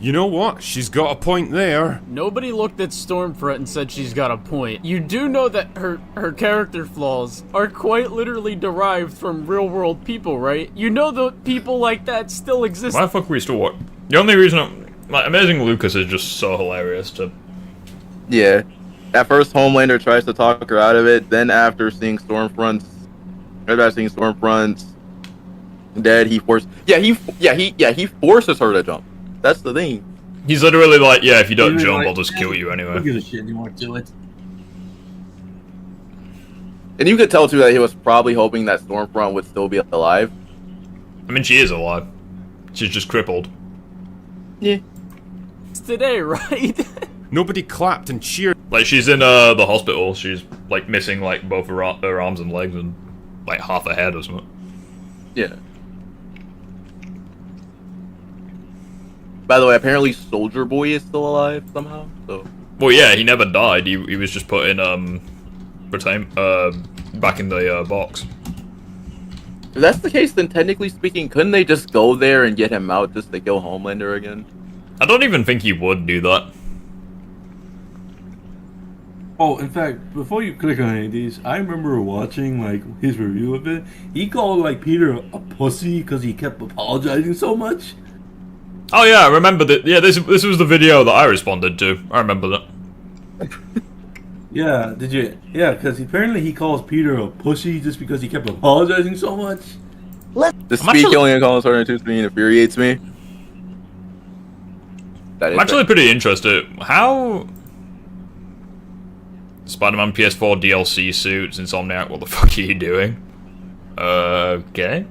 You know what? She's got a point there. Nobody looked at Stormfront and said she's got a point. You do know that her character flaws are quite literally derived from real-world people, right? You know that people like that still exist. Why the fuck are we still watching? The only reason Amazing Lucas is just so hilarious to... Yeah. At first, Homelander tries to talk her out of it. Then after seeing Stormfront's dead, he forces her to jump. That's the thing. He's literally like, yeah, if you don't jump, I'll just kill you anyway. Who gives a shit anymore? Do it. And you could tell too that he was probably hoping that Stormfront would still be alive. I mean, she is alive. She's just crippled. Yeah. It's today, right? Nobody clapped and cheered. Like, she's in the hospital. She's like missing like both her arms and legs and like half a head or something. Yeah. By the way, apparently Soldier Boy is still alive somehow. So. Well, yeah, he never died. He was just put in back in the box. If that's the case, then technically speaking, couldn't they just go there and get him out just to kill Homelander again? I don't even think he would do that. Oh, in fact, before you click on any of these, I remember watching like his review of it. He called like Peter a pussy because he kept apologizing so much. Oh yeah, I remember that. Yeah, this was the video that I responded to. I remember that. Yeah, did you? Yeah, because apparently he calls Peter a pussy just because he kept apologizing so much. The speed killing and calling Showrunner 2 screen infuriates me. I'm actually pretty interested. How Spider-Man PS4 DLC suits, Insomniac, what the fuck are you doing? Okay.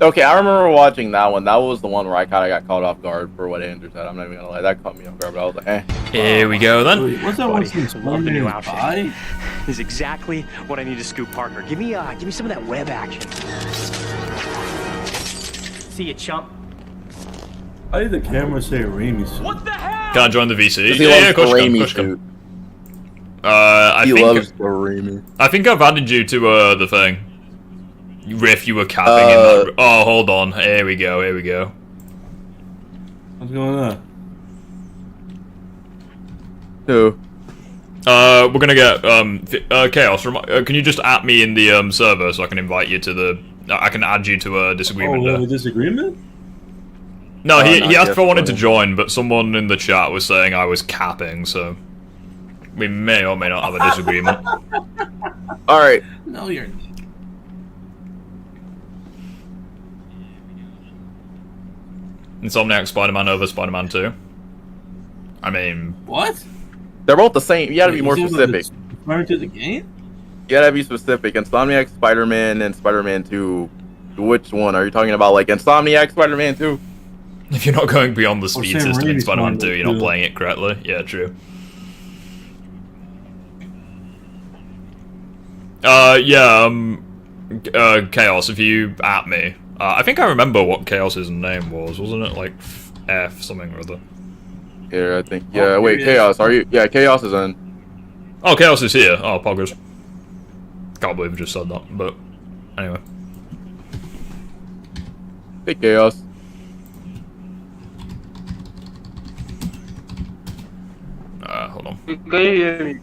Okay, I remember watching that one. That was the one where I kind of got caught off guard for what Andrew said. I'm not even gonna lie, that caught me off guard. But I was like, eh. Here we go then. Wait, what's that one? Love the new outfit. Is exactly what I need to scoop partner. Give me some of that web action. See you, chump. How did the camera say Raimi suit? What the hell? Can I join the VC? Yeah, of course you can. He loves the Raimi. I think I've added you to the thing. Riff, you were capping in that. Oh, hold on. Here we go. Here we go. What's going on? Who? We're gonna get Chaos. Can you just at me in the server so I can invite you to the? I can add you to a disagreement. Oh, a disagreement? No, he asked if I wanted to join, but someone in the chat was saying I was capping, so we may or may not have a disagreement. All right. No, you're not. Insomniac Spider-Man over Spider-Man 2. I mean, what? They're both the same. You gotta be more specific. Referring to the game? You gotta be specific. Insomniac Spider-Man and Spider-Man 2. Which one are you talking about? Like Insomniac Spider-Man 2? If you're not going beyond the speed Sam system in Raimi's Spider-Man one 2, you're not too. playing it correctly. Yeah, true. Chaos, if you at me. I think I remember what Chaos's name was, wasn't it? Like F something or other. Yeah, I think. Yeah, wait, Chaos. Are you? Yeah, Chaos is in. Oh, Chaos is here. Oh, poggers. Can't believe I just said that, but anyway. Hey, Chaos. Hold on. Can you hear me?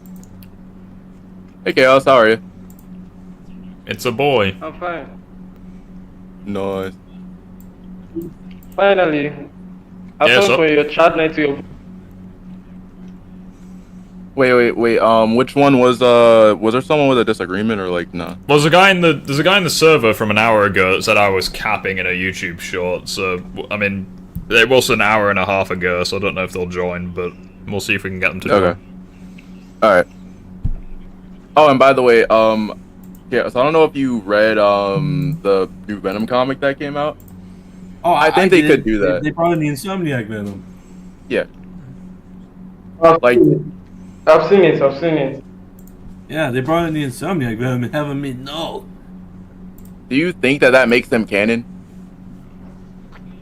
Hey, Chaos. How are you? It's a boy. I'm fine. Nice. Finally, I Yeah, saw for your chat night to your. Wait. Which one was there someone with a disagreement or like nah? Well, there's a guy in the server from an hour ago that said I was capping in a YouTube short. So I mean, it was an hour and a half ago, so I don't know if they'll join, but we'll see if we can get them to Okay. All right. Oh, and by the way, yeah. So I don't know if you read the new Venom comic that came out. Oh, I think they could do that. They brought in the Insomniac Venom. Yeah. Like, I've seen it. Yeah, they brought in the Insomniac Venom and haven't made no. Do you think that makes them canon?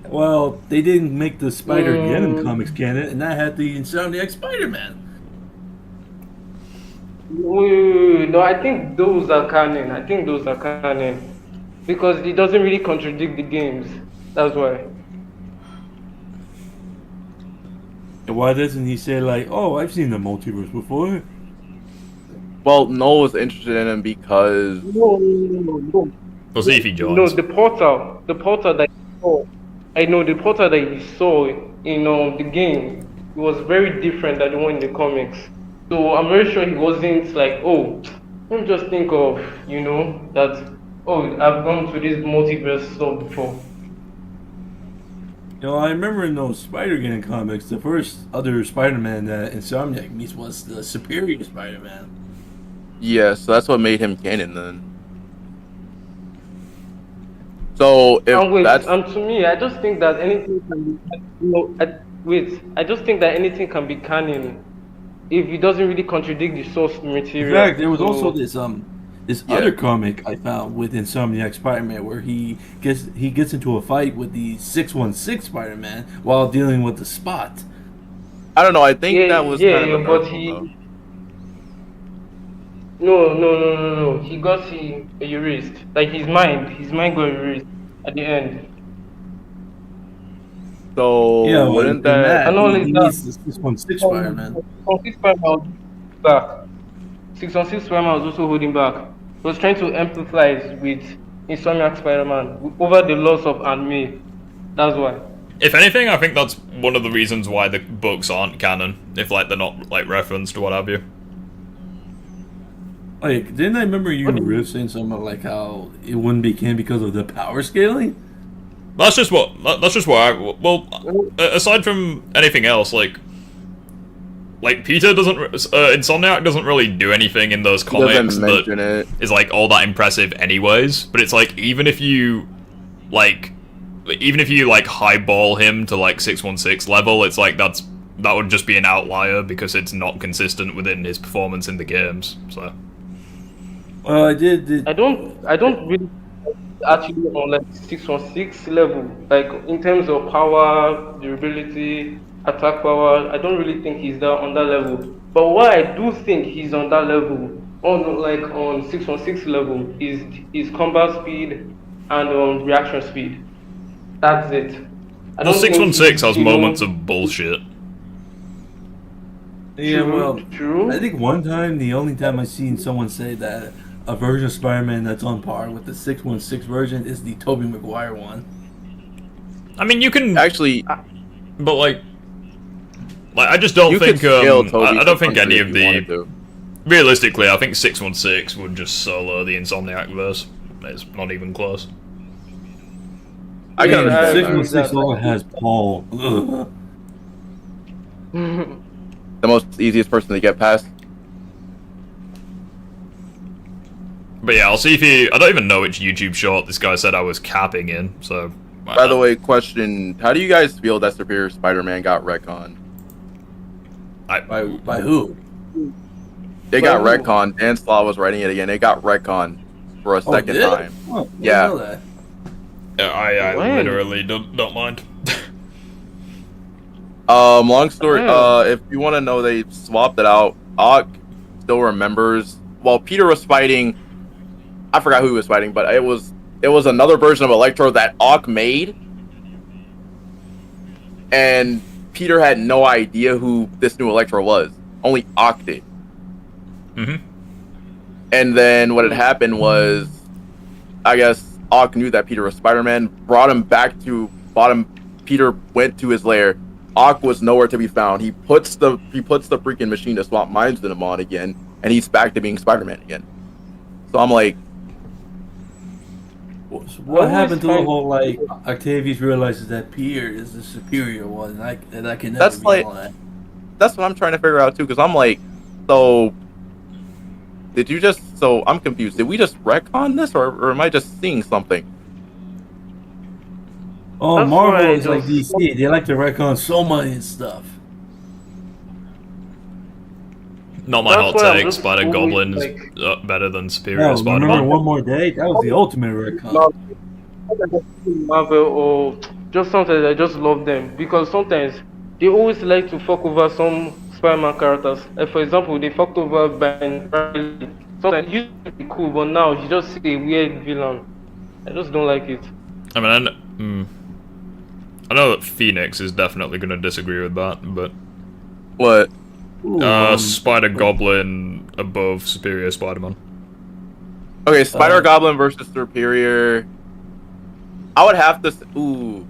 Well, they didn't make the Spider-Venom comics canon, and that had the Insomniac Spider-Man. No, I think those are canon. Because it doesn't really contradict the games. That's why. And why doesn't he say like, "Oh, I've seen the multiverse before"? Well, Noel was interested in him because. No. We'll see if he joins. No, the portal that he saw. I know the portal that he saw in the game. It was very different than the one in the comics. So I'm very sure he wasn't like, oh, let me just think of, that, oh, I've gone to this multiverse stuff before. You know, I remember in those Spider-Man comics, the first other Spider-Man that Insomniac meets was the Superior Spider-Man. Yeah, so that's what made him canon then. So if that's and to me, I just think that anything can be, I just think that anything can be canon if it doesn't really contradict the source material. In fact, there was also this other comic I found with Insomniac Spider-Man where he gets into a fight with the 616 Spider-Man while dealing with the Spot. I don't know. I think that was kind of but he. No. He got erased. Like his mind got erased at the end. So yeah, wouldn't that? And only he needs the 616 Spider-Man. 616 Spider-Man was back. 616 Spider-Man was also holding back. He was trying to empathize with Insomniac Spider-Man over the loss of Aunt May. That's why. If anything, I think that's one of the reasons why the books aren't canon. If like they're not like referenced or what have you. Like, didn't I remember you were saying something like how it wouldn't be canon because of the power scaling? That's just what well, aside from anything else, like Peter doesn't, Insomniac doesn't really do anything in those comics that is like all that impressive anyways, but it's like, even if you highball him to like 616 level, it's like that would just be an outlier because it's not consistent within his performance in the games, so. Well, I don't really actually on like 616 level, like in terms of power, durability, attack power. I don't really think he's on that level. But what I do think he's on that level, on 616 level, is his combat speed and reaction speed. That's it. Well, 616 has moments of bullshit. Yeah, true. I think the only time I've seen someone say that a version of Spider-Man that's on par with the 616 version is the Tobey Maguire one. I mean, you can actually, but like I just don't think I don't think any of the. Realistically, I think 616 would just solo the Insomniac verse. It's not even close. I got 616 all has Paul. the most easiest person to get past. But yeah, I'll see if he. I don't even know which YouTube short this guy said I was capping in. So. By the way, question: how do you guys feel that Superior Spider-Man got retconned? By who? They got retconned. Dan Slaw was writing it again. They got retconned for a second time. Oh, yeah. I literally don't mind. Long story. If you want to know, they swapped it out. Ock still remembers. Well, Peter was fighting. I forgot who he was fighting, but it was another version of Electro that Ock made, and Peter had no idea who this new Electro was. Only Ock did. Mm-hmm. And then what had happened was, I guess Ock knew that Peter was Spider-Man, brought him back to bottom. Peter went to his lair. Ock was nowhere to be found. He puts the freaking machine to swap minds with him on again, and he's back to being Spider-Man again. So I'm like, what happened to the whole like Octavius realizes that Peter is the superior one, and I can never that's like, that's what I'm trying to figure out too, because I'm like, so did you just? So I'm confused. Did we just retcon this, or am I just seeing something? Oh, that's Marvel is like DC. They like to retcon so much stuff. Not my hot take. Spider Goblin is better than Superior Spider-Man. Remember One More Day? That was the ultimate retcon. Marvel or just sometimes I just love them because sometimes they always like to fuck over some Spider-Man characters. Like for example, they fucked over Ben Riley. Sometimes he used to be cool, but now he's just a weird villain. I just don't like it. I mean, I know that Phoenix is definitely going to disagree with that, but what? Spider Goblin above Superior Spider-Man. Okay, Spider Goblin versus Superior. I would have to.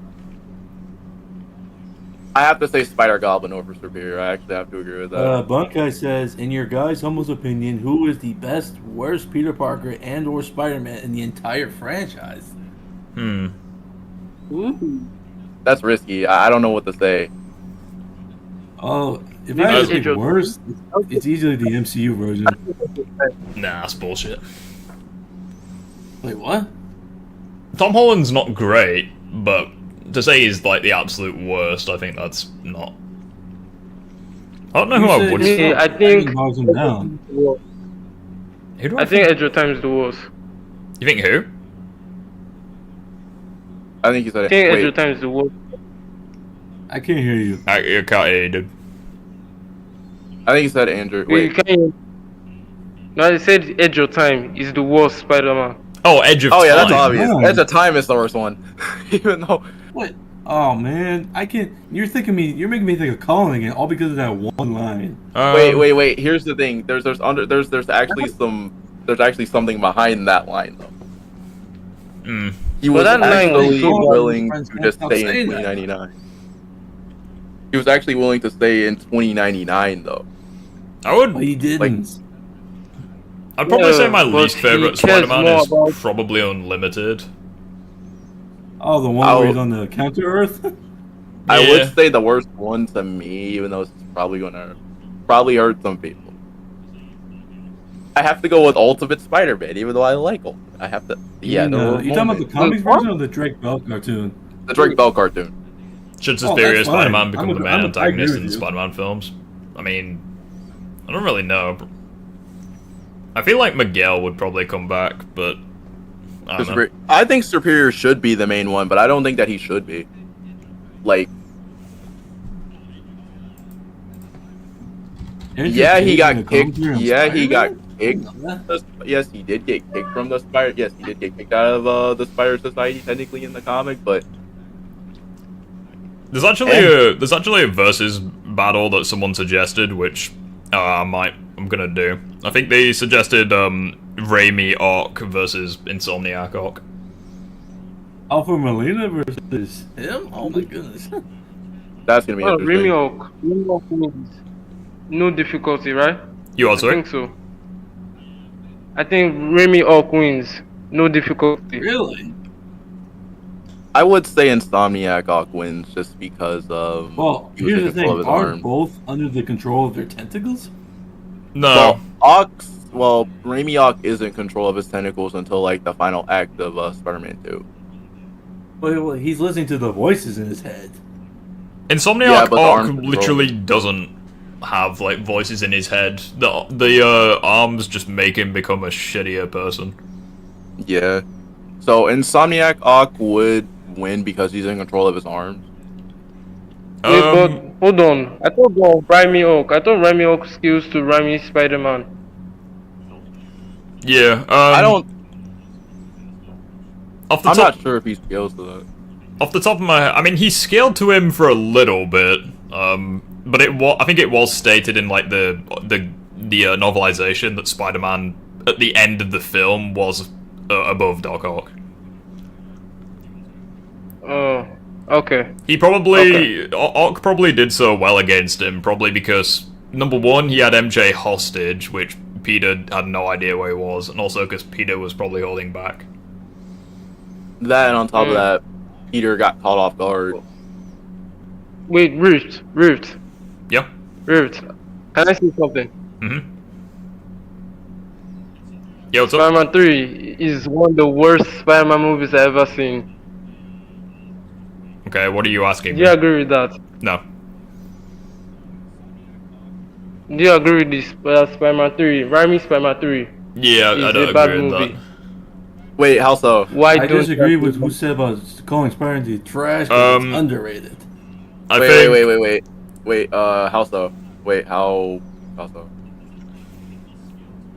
I have to say Spider Goblin over Superior. I actually have to agree with that. Bunkai says, in your guys' humble opinion, who is the best, worst Peter Parker and/or Spider-Man in the entire franchise? Ooh. That's risky. I don't know what to say. Oh, if I had to pick worst, it's easily the MCU version. Nah, that's bullshit. Wait, what? Tom Holland's not great, but to say he's like the absolute worst, I think that's not. I don't know who I would say. I think. Who I think Edge of Time is the worst. You think who? I think he said. I think Edge of Time is the worst. I can't hear you. I can't hear you, dude. I think he said Andrew. Wait. No, I said Edge of Time is the worst Spider-Man. Oh, Edge of Time. Oh yeah, that's obvious. Yeah. Edge of Time is the worst one. Even though. What? Oh man, I can't. You're making me think of Colin again, all because of that one line. Wait. Here's the thing. There's actually something behind that line though. He was actually willing to just stay in 2099. He was actually willing to stay in 2099 though. I would. But he didn't. Like, I'd probably say my least favorite Spider-Man is probably Unlimited. Oh, the one where he's on the counter Earth? I would say the worst one to me, even though it's probably gonna hurt some people. I have to go with Ultimate Spider-Man, even though I like Ultimate. I have to. Yeah, you talking about the comics version or the Drake Bell cartoon? The Drake Bell cartoon. Should Superior Spider-Man become the main antagonist in the Spider-Man films? I mean, I don't really know. I feel like Miguel would probably come back, but I don't know. I think Superior should be the main one, but I don't think that he should be. Like, yeah, he got kicked. Yeah, he got kicked. Yes, he did get kicked from the Spider. Yes, he did get kicked out of the Spider Society, technically in the comic, but. There's actually a versus battle that someone suggested, which I'm gonna do. I think they suggested Raimi Ock versus Insomniac Ock. Alpha Molina versus him? Oh my goodness. That's gonna be interesting. Raimi Ock wins. No difficulty, right? You also? I think so. I think Raimi Ock wins. No difficulty. Really? I would say Insomniac Ock wins just because of. Well, here's the thing: aren't both under the control of their tentacles? No. Well, Raimi Ock is in control of his tentacles until like the final act of Spider-Man 2. Well, he's listening to the voices in his head. Insomniac Ock literally doesn't have like voices in his head. The arms just make him become a shittier person. Yeah. So Insomniac Ock would win because he's in control of his arms. Wait, but hold on. I thought Raimi Ock skills to Raimi Spider-Man. Yeah. I don't. I'm not sure if he scales to that. Off the top of my head, I mean, he scaled to him for a little bit. But I think it was stated in like the novelization that Spider-Man at the end of the film was above Doc Ock. Oh, okay. He probably Ock probably did so well against him, probably because number one, he had MJ hostage, which Peter had no idea where he was, and also because Peter was probably holding back. That, and on top of that, Peter got caught off guard. Wait, Root. Yeah. Root. Can I say something? Mm-hmm. Yeah, what's up? Spider-Man 3 is one of the worst Spider-Man movies I've ever seen. Okay, what are you asking me? Do you agree with that? No. Do you agree with this Spider-Man 3? Raimi Spider-Man 3? Yeah, I don't agree with that. Wait, how so? I disagree with who said about calling Spider-Man trash, but it's underrated. Wait, how so? Wait, how so?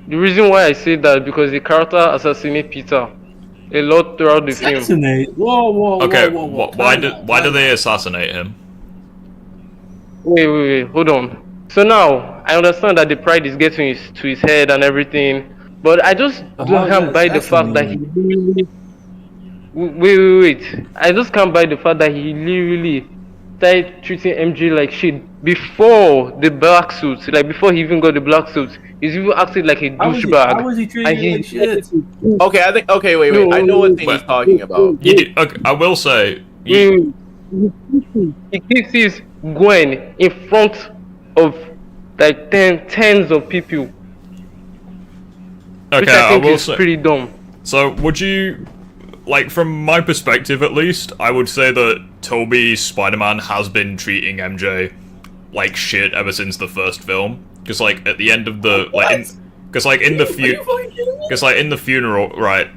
The reason why I say that because the character assassinated Peter a lot throughout the film. Assassinate? Whoa. Why do they assassinate him? Wait, hold on. So now, I understand that the pride is getting to his head and everything, but I just can't buy the fact that he literally... Wait. I just can't buy the fact that he literally started treating MJ like shit before the black suit, like before he even got the black suit. He's even acted like a douchebag. How was he treating you like shit? Okay, wait. I know what thing he's talking about. Okay, I will say... He kisses Gwen in front of like tens of people. Okay, which I think will is say, pretty dumb. So, would you, like, from my perspective at least, I would say that Tobey's Spider-Man has been treating MJ like shit ever since the first film. Because, like, at the end of the, in the funeral, right?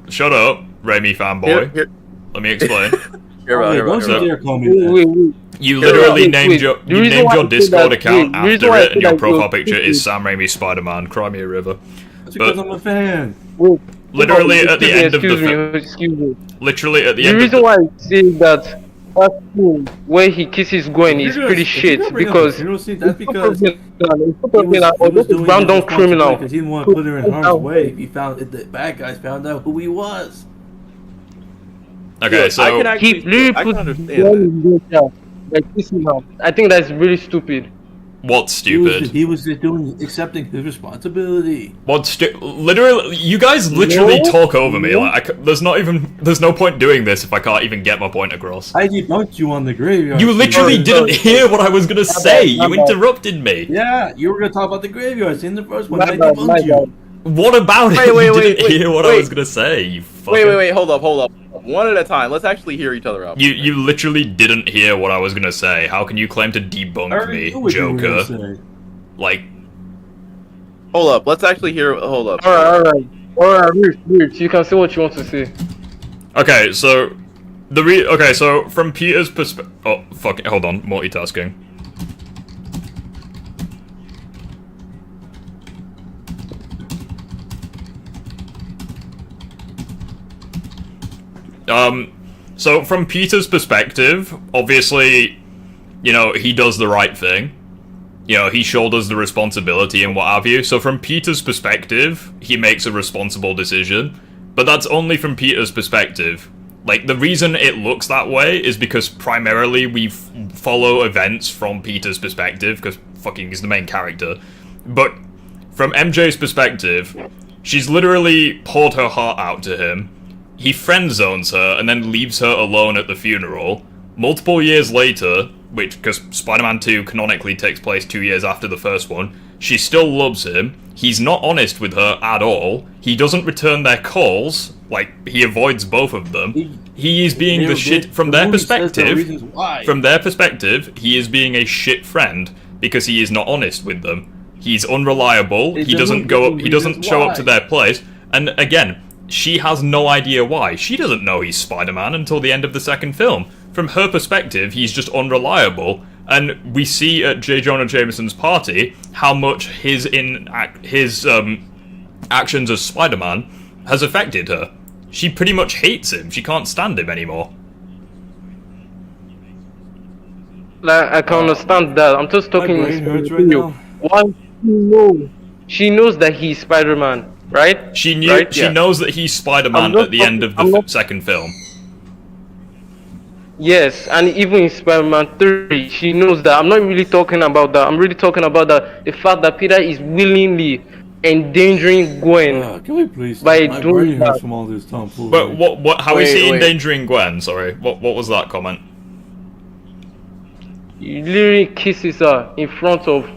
Shut up, Raimi fanboy. Let me explain. You literally named your Discord account after it, and your profile picture is Sam Raimi's Spider-Man. Cry me a river. That's because I'm a fan. Literally at the end of the film. Literally at the end. The reason why I say that scene where he kisses Gwen is pretty shit because that's because he was doing brown down criminal. Because he didn't want to put her in harm's way. He found the bad guys found out who he was. Okay, so he literally put like kissing her. I think that's really stupid. What's stupid? He was just accepting his responsibility. Literally, you guys literally talk over me. Like, there's no point doing this if I can't even get my point across. I debunked you on the graveyard. You literally didn't hear what I was gonna say. You interrupted me. Yeah, you were gonna talk about the graveyards in the first one. I debunked you. What about it? You didn't hear what I was gonna say. You fucker. Wait, hold up. One at a time. Let's actually hear each other out. You literally didn't hear what I was gonna say. How can you claim to debunk me, Joker? Like, hold up. Let's actually hear. Hold up. All right. Ruth, you can say what you want to say. Okay, so so from Peter's perspective. Oh, fuck it. Hold on. Multitasking. So from Peter's perspective, obviously, you know, he does the right thing. You know, he shoulders the responsibility and what have you. So from Peter's perspective, he makes a responsible decision. But that's only from Peter's perspective. Like, the reason it looks that way is because primarily we follow events from Peter's perspective, because fucking he's the main character. But from MJ's perspective, she's literally poured her heart out to him. he friend zones her and then leaves her alone at the funeral. Multiple years later, which, because Spider-Man 2 canonically takes place 2 years after the first one, she still loves him. He's not honest with her at all. He doesn't return their calls. Like, he avoids both of them. He is being the shit, from their perspective, he is being a shit friend because he is not honest with them. He's unreliable. He doesn't show up to their place. And again, she has no idea why. She doesn't know he's Spider-Man until the end of the second film. From her perspective, he's just unreliable. And we see at J. Jonah Jameson's party how much his actions as Spider-Man has affected her. She pretty much hates him. She can't stand him anymore. Like, I can understand that. I'm just talking right now. Why she knows that he's Spider-Man, right? She knows that he's Spider-Man at the end of the second film. Yes, and even in Spider-Man 3, she knows that. I'm not really talking about that. I'm really talking about the fact that Peter is willingly endangering Gwen can we please by doing that. From all this tomfoolery. But how is he endangering Gwen? Sorry, what was that comment? He literally kisses her in front of.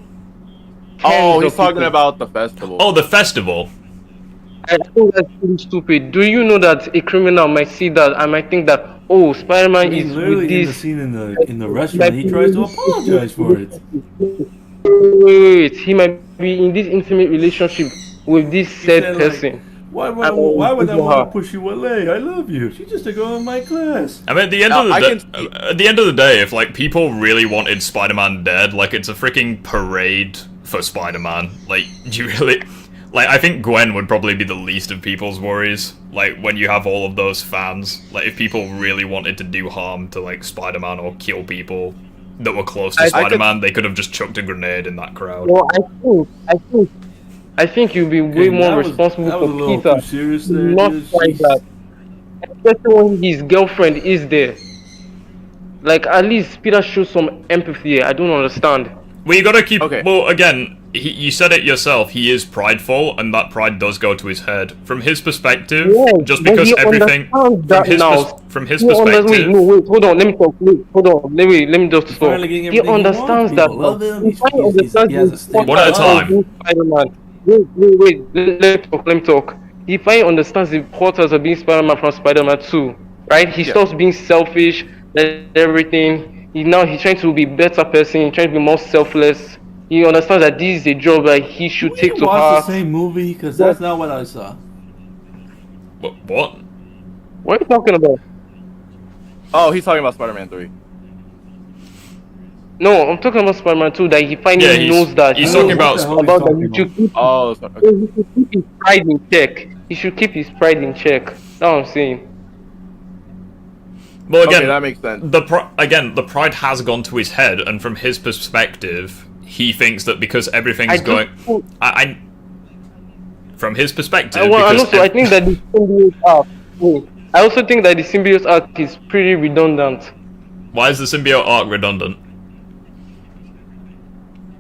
Oh, he's talking about the festival. Oh, the festival. I think that's really stupid. Do you know that a criminal might see that and might think that, oh, Spider-Man is with this. In the scene in the restaurant, he tries to apologize for it. Wait, he might be in this intimate relationship with this said person. Why would I want to push you away? I love you. She's just a girl in my class. I mean, at the end of the day, if like people really wanted Spider-Man dead, like it's a freaking parade for Spider-Man. Like, do you really? Like, I think Gwen would probably be the least of people's worries. Like, when you have all of those fans, like if people really wanted to do harm to like Spider-Man or kill people that were close to Spider-Man, they could have just chucked a grenade in that crowd. Well, I think you'd be way more responsible for Peter. Not like that. Especially when his girlfriend is there. Like, at least Peter shows some empathy. I don't understand. Well, you gotta keep. Okay. Well, again, you said it yourself. He is prideful, and that pride does go to his head. From his perspective, just because everything from his perspective. Wait, hold on. Let me talk. Hold on. Let me just talk. He understands that. One at a time. Wait. Let me talk. He finally understands the importance of being Spider-Man from Spider-Man 2, right? He stops being selfish and everything. He's trying to be a better person. He's trying to be more selfless. He understands that this is a job that he should take to heart. The same movie, because that's not what I saw. What? What are you talking about? Oh, he's talking about Spider-Man 3. No, I'm talking about Spider-Man 2. That he finally knows that. He's talking about that he should keep his pride in check. He should keep his pride in check. That's what I'm saying. Well, again, that makes sense. The pride has gone to his head, and from his perspective, he thinks that because everything's going. From his perspective, I think that the symbiote arc. I also think that the symbiote arc is pretty redundant. Why is the symbiote arc redundant?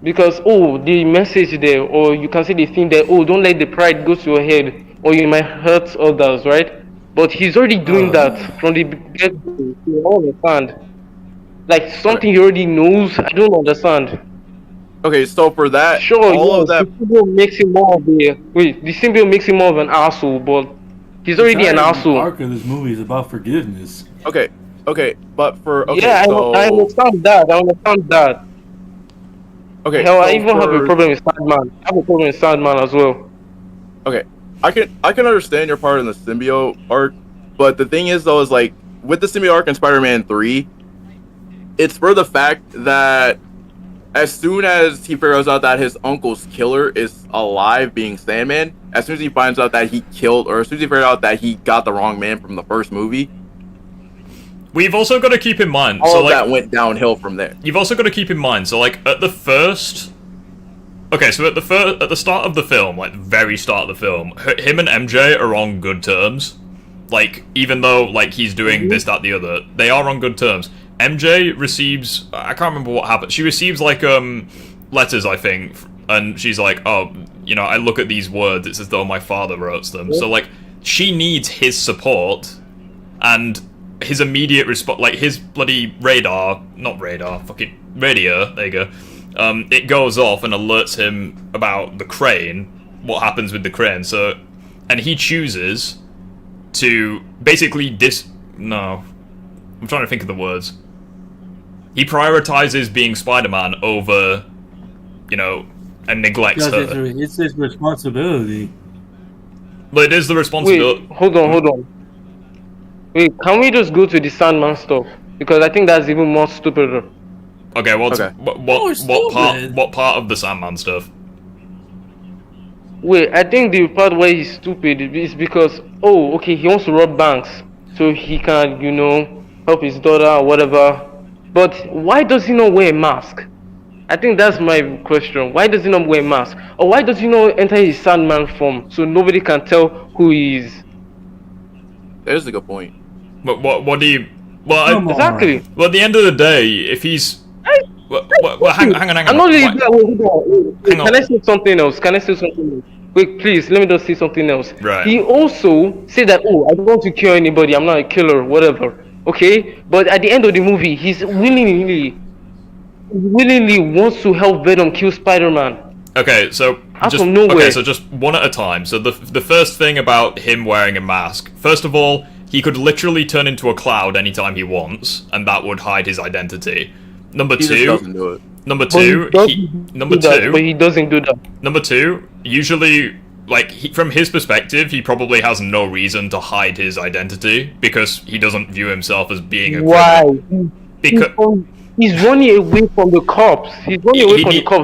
Because the message there, or you can say the thing there, don't let the pride go to your head, or you might hurt others, right? But he's already doing that from the get-go. You don't understand. Like, something he already knows, I don't understand. Okay, so for that, the symbiote makes him more of the symbiote makes him more of an asshole, but he's already an asshole. The arc of this movie is about forgiveness. Okay, but for... Okay, yeah, I understand that. Okay, hell, I even have a problem with Sandman. I have a problem with Sandman as well. Okay, I can understand your part in the symbiote arc, but the thing is though, is like with the symbiote arc in Spider-Man 3, it's for the fact that as soon as he figures out that his uncle's killer is alive, being Sandman, as soon as he finds out that he killed, or as soon as he figured out that he got the wrong man from the first movie, we've also got to keep in mind. All of that went downhill from there. You've also got to keep in mind. So like at the first. Okay, so at the start of the film, like the very start of the film, him and MJ are on good terms. Like, even though like he's doing this, that, the other, they are on good terms. MJ receives, I can't remember what happened. She receives like letters, I think, and she's like, oh, I look at these words, it's as though my father wrote them. So like she needs his support, and his immediate response, like his bloody radio, there you go, it goes off and alerts him about the crane, what happens with the crane, so, and he chooses to basically no, I'm trying to think of the words. He prioritizes being Spider-Man over, and neglects her. It's his responsibility. But it is the responsibility. Wait, hold on. Wait, can we just go to the Sandman stuff? Because I think that's even more stupider. Okay, what part of the Sandman stuff? Wait, I think the part where he's stupid is because, he wants to rob banks so he can, help his daughter or whatever. But why does he not wear a mask? I think that's my question. Why does he not wear a mask? Or why does he not enter his Sandman form so nobody can tell who he is? There's a good point. But what do you... Well, exactly. Well, at the end of the day, if he's... hang on. I'm not really... Can I say something else? Wait, please, let me just say something else. Right. He also said that, I don't want to kill anybody, I'm not a killer, whatever. Okay? But at the end of the movie, he's willingly wants to help Venom kill Spider-Man. Okay, so just one at a time. So the first thing about him wearing a mask, first of all, he could literally turn into a cloud anytime he wants, and that would hide his identity. Number two, But he doesn't do that. Number two, usually, from his perspective, he probably has no reason to hide his identity because he doesn't view himself as being a criminal. Because he's running away from the cops.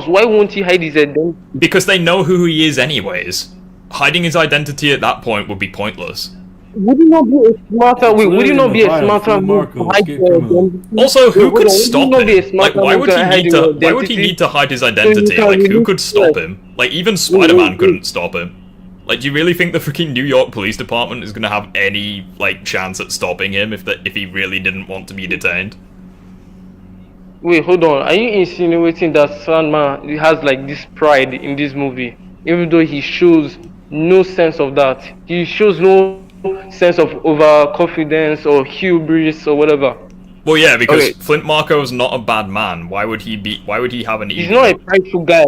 Why won't he hide his identity? Because they know who he is anyways. Hiding his identity at that point would be pointless. Would it not be a smarter way? Would it not be a smarter move to hide your identity? Also, who could stop him? Why would he need to hide his identity? Who could stop him? Even Spider-Man couldn't stop him. Do you really think the freaking New York Police Department is gonna have any, chance at stopping him if he really didn't want to be detained? Wait, hold on. Are you insinuating that Sandman has, this pride in this movie? Even though he shows no sense of that. He shows no sense of overconfidence or hubris or whatever. Well, yeah, because Flint Marko's not a bad man. Why would he have an ego? He's not a prideful guy.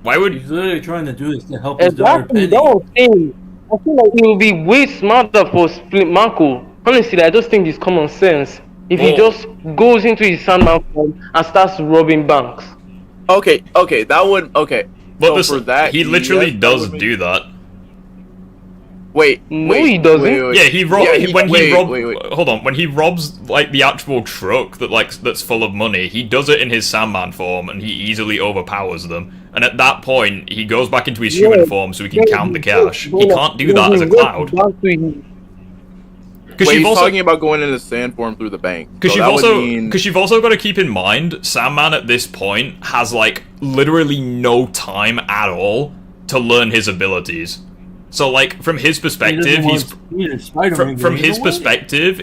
Why would he's literally trying to do this to help his daughter Penny? That's what I'm saying. I feel like it would be way smarter for Flint Marko. Honestly, I just think it's common sense. If he just goes into his Sandman form and starts robbing banks. Okay, that would But so for that, he literally does do that. He doesn't. Yeah, he hold on. When he robs the actual truck that's full of money, he does it in his Sandman form, and he easily overpowers them. And at that point, he goes back into his human form so he can count the cash. He can't do that as a cloud. Because he's talking about going into sand form through the bank. Because you've also got to keep in mind, Sandman at this point has literally no time at all to learn his abilities. So from his perspective,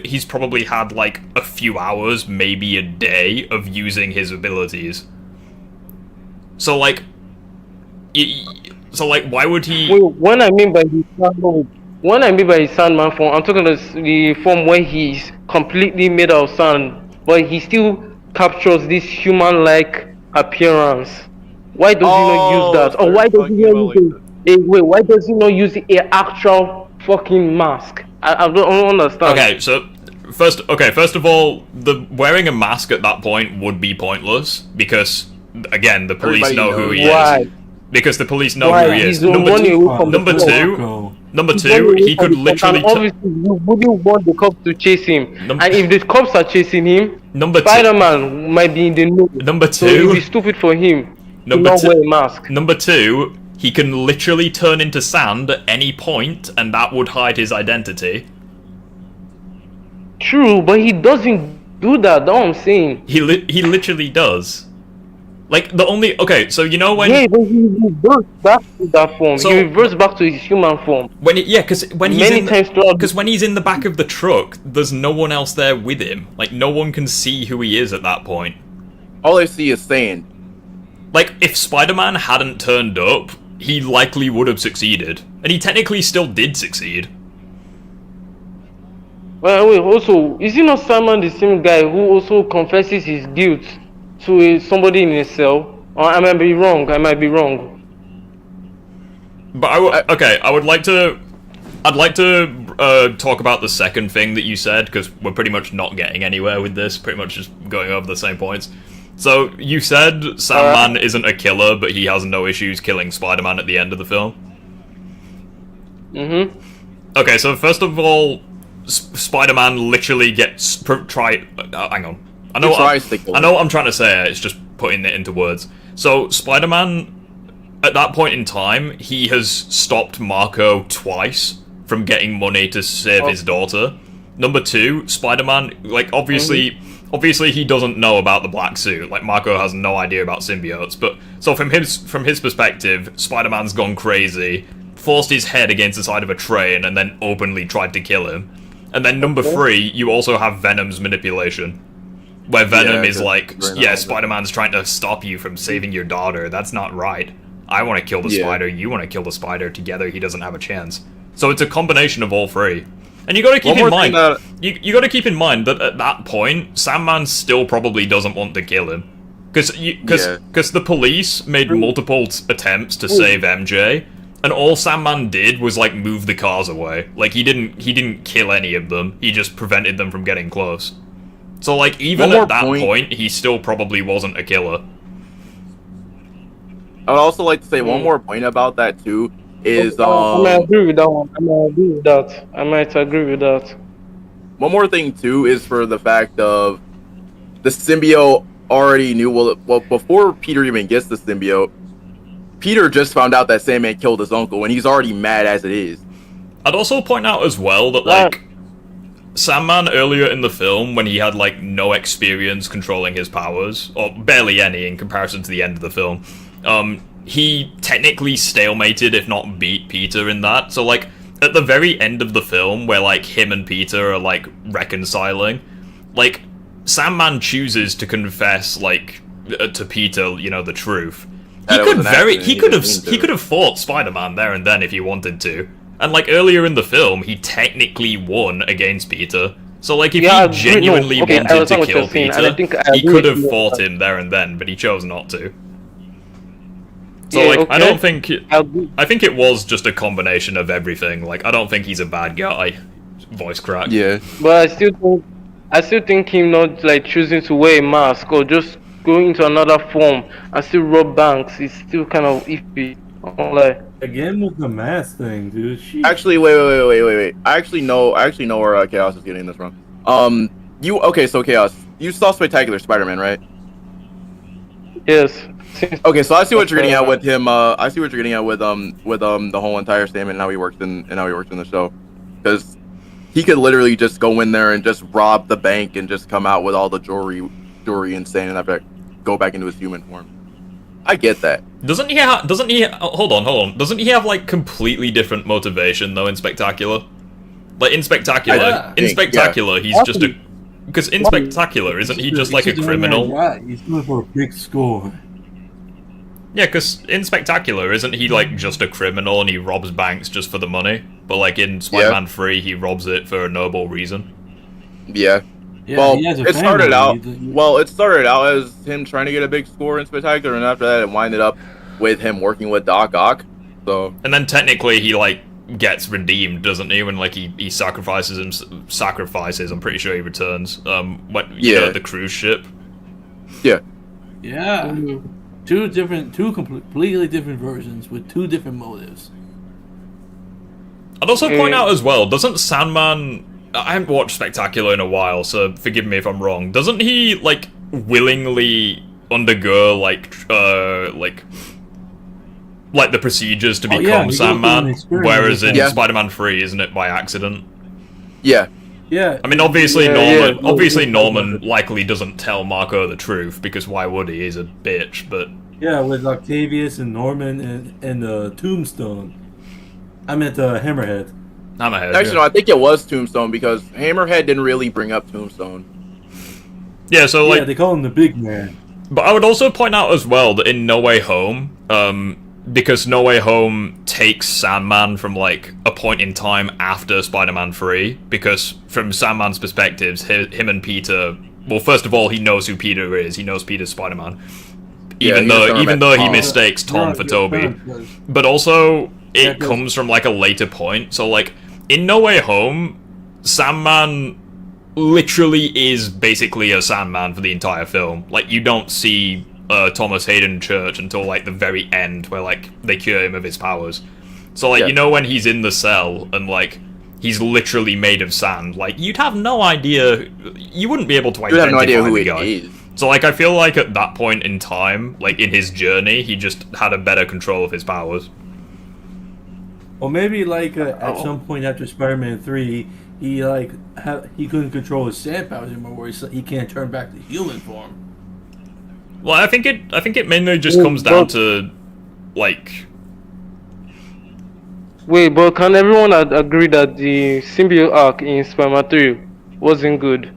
he's probably had a few hours, maybe a day of using his abilities. So why would he? When I mean by his Sandman form, I'm talking about the form where he's completely made of sand, but he still captures this human-like appearance. Why does he not use that? Or why does he not use why does he not use an actual fucking mask? I don't understand. Okay, so first of all, the wearing a mask at that point would be pointless because again, the police know who he is. Because the police know who he is. Number two, he could literally. Obviously, you wouldn't want the cops to chase him. And if the cops are chasing him, Spider-Man might be in the know. Number two, so it would be stupid for him to not wear a mask. Number two, he can literally turn into sand at any point, and that would hide his identity. True, but he doesn't do that. That's what I'm saying. He literally does. So you know when? Yeah, but he reverts back to that form. So, he reverts back to his human form. Because when he's in the back of the truck, there's no one else there with him. No one can see who he is at that point. All I see is sand. If Spider-Man hadn't turned up, he likely would have succeeded And he technically still did succeed. Well, wait, also, is he not Simon the same guy who also confesses his guilt to somebody in his cell? Or I might be wrong, But I'd like to talk about the second thing that you said, because we're pretty much not getting anywhere with this, pretty much just going over the same points. So, you said Sandman isn't a killer, but he has no issues killing Spider-Man at the end of the film? Mm-hmm. Okay, so first of all, Spider-Man literally gets hang on. I know what I'm trying to say, it's just putting it into words. So, Spider-Man, at that point in time, he has stopped Marco twice from getting money to save his daughter. Number two, Spider-Man, like, obviously he doesn't know about the black suit. Like, Marco has no idea about symbiotes. But so from his perspective, Spider-Man's gone crazy, forced his head against the side of a train, and then openly tried to kill him. And then number three, you also have Venom's manipulation, where Venom is like, yeah, Spider-Man's trying to stop you from saving your daughter. That's not right. I want to kill the spider. You want to kill the spider. Together, he doesn't have a chance. So it's a combination of all three. And you got to keep in mind, you got to keep in mind that at that point, Sandman still probably doesn't want to kill him, because the police made multiple attempts to save MJ, and all Sandman did was like move the cars away. Like he didn't kill any of them. He just prevented them from getting close. So like even at that point, he still probably wasn't a killer. I would also like to say one more point about that too. Is I might agree with that one. I might agree with that. One more thing too is for the fact of the symbiote already knew well before Peter even gets the symbiote. Peter just found out that Sandman killed his uncle, and he's already mad as it is. I'd also point out as well that like Sandman earlier in the film, when he had like no experience controlling his powers, or barely any in comparison to the end of the film, he technically stalemated, if not beat, Peter in that. So, like, at the very end of the film, where, like, him and Peter are, like, reconciling, like, Sandman chooses to confess, like, to Peter, you know, the truth. He could have fought Spider-Man there and then if he wanted to. And, like, earlier in the film, he technically won against Peter. So, like, if he genuinely wanted to kill Peter, he could have fought him there and then, but he chose not to. So, like, I think it was just a combination of everything. Like, I don't think he's a bad guy. Voice crack. Yeah. But I still think him not, like, choosing to wear a mask or just going into another form and still rob banks is still kind of iffy. Like, again with the mask thing, dude. Sheesh. Actually, wait. I actually know where Chaos is getting this from. So Chaos, you saw Spectacular Spider-Man, right? Yes. Okay, so I see what you're getting at with him. I see what you're getting at with the whole entire statement and how he works in the show, because he could literally just go in there and just rob the bank and just come out with all the jewelry and stand and go back into his human form. I get that. Doesn't he hold on. Doesn't he have like completely different motivation though in Spectacular? Like in Spectacular, he's just a because in Spectacular isn't he just like a criminal? Right, he's going for a big score. Yeah, because in Spectacular, isn't he, like, just a criminal and he robs banks just for the money? But, like, in Spider-Man 3, he robs it for a noble reason. Yeah. Well, it started out as him trying to get a big score in Spectacular, and after that, it winded up with him working with Doc Ock. So. And then technically, he, like, gets redeemed, doesn't he? When, like, he sacrifices, I'm pretty sure he returns. You know, the cruise ship. Yeah. Yeah. Two completely different versions with two different motives. I'd also point out as well, doesn't Sandman... I haven't watched Spectacular in a while, so forgive me if I'm wrong. Doesn't he, like, willingly undergo, like the procedures to become Sandman? Whereas in Spider-Man 3, isn't it by accident? Yeah. Yeah. I mean, obviously Norman likely doesn't tell Marco the truth, because why would he? He's a bitch, but... Yeah, with Octavius and Norman and the Tombstone. I meant Hammerhead. Actually, no, I think it was Tombstone, because Hammerhead didn't really bring up Tombstone. Yeah, so, like... Yeah, they call him the big man. But I would also point out as well that in No Way Home, because No Way Home takes Sandman from, like, a point in time after Spider-Man 3, because from Sandman's perspectives, him and Peter... Well, first of all, he knows who Peter is. He knows Peter's Spider-Man. Even though he mistakes Tom for Toby. But also, it comes from, like, a later point. So, like, in No Way Home, Sandman literally is basically a Sandman for the entire film. Like, you don't see Thomas Hayden Church until, like, the very end, where, like, they cure him of his powers. So, like, you know when he's in the cell, and, like, he's literally made of sand, like, you'd have no idea, you wouldn't be able to identify have no idea who the he guy. is. So, like, I feel like at that point in time, like, in his journey, he just had a better control of his powers. Or maybe, like, at some point after Spider-Man 3, he, like, he couldn't control his sand powers anymore, where he can't turn back to human form. Well, I think it mainly just comes down to, like... Wait, but can everyone agree that the symbiote arc in Spider-Man 3 wasn't good?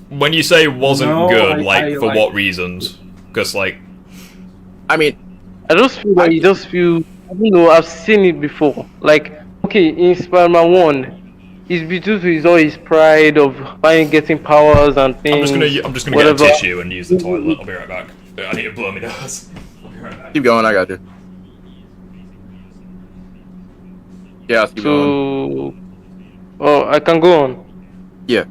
When you say wasn't good, for what reasons? Because, like... I mean... I just feel like I don't know, I've seen it before. Like, okay, in Spider-Man 1, he's due to all his pride of getting powers and things. I'm just gonna get a tissue and use the toilet. I'll be right back. I need to blow my nose. I'll be right back. Keep going, I got you. Yeah, keep going. Oh, I can go on? Yeah.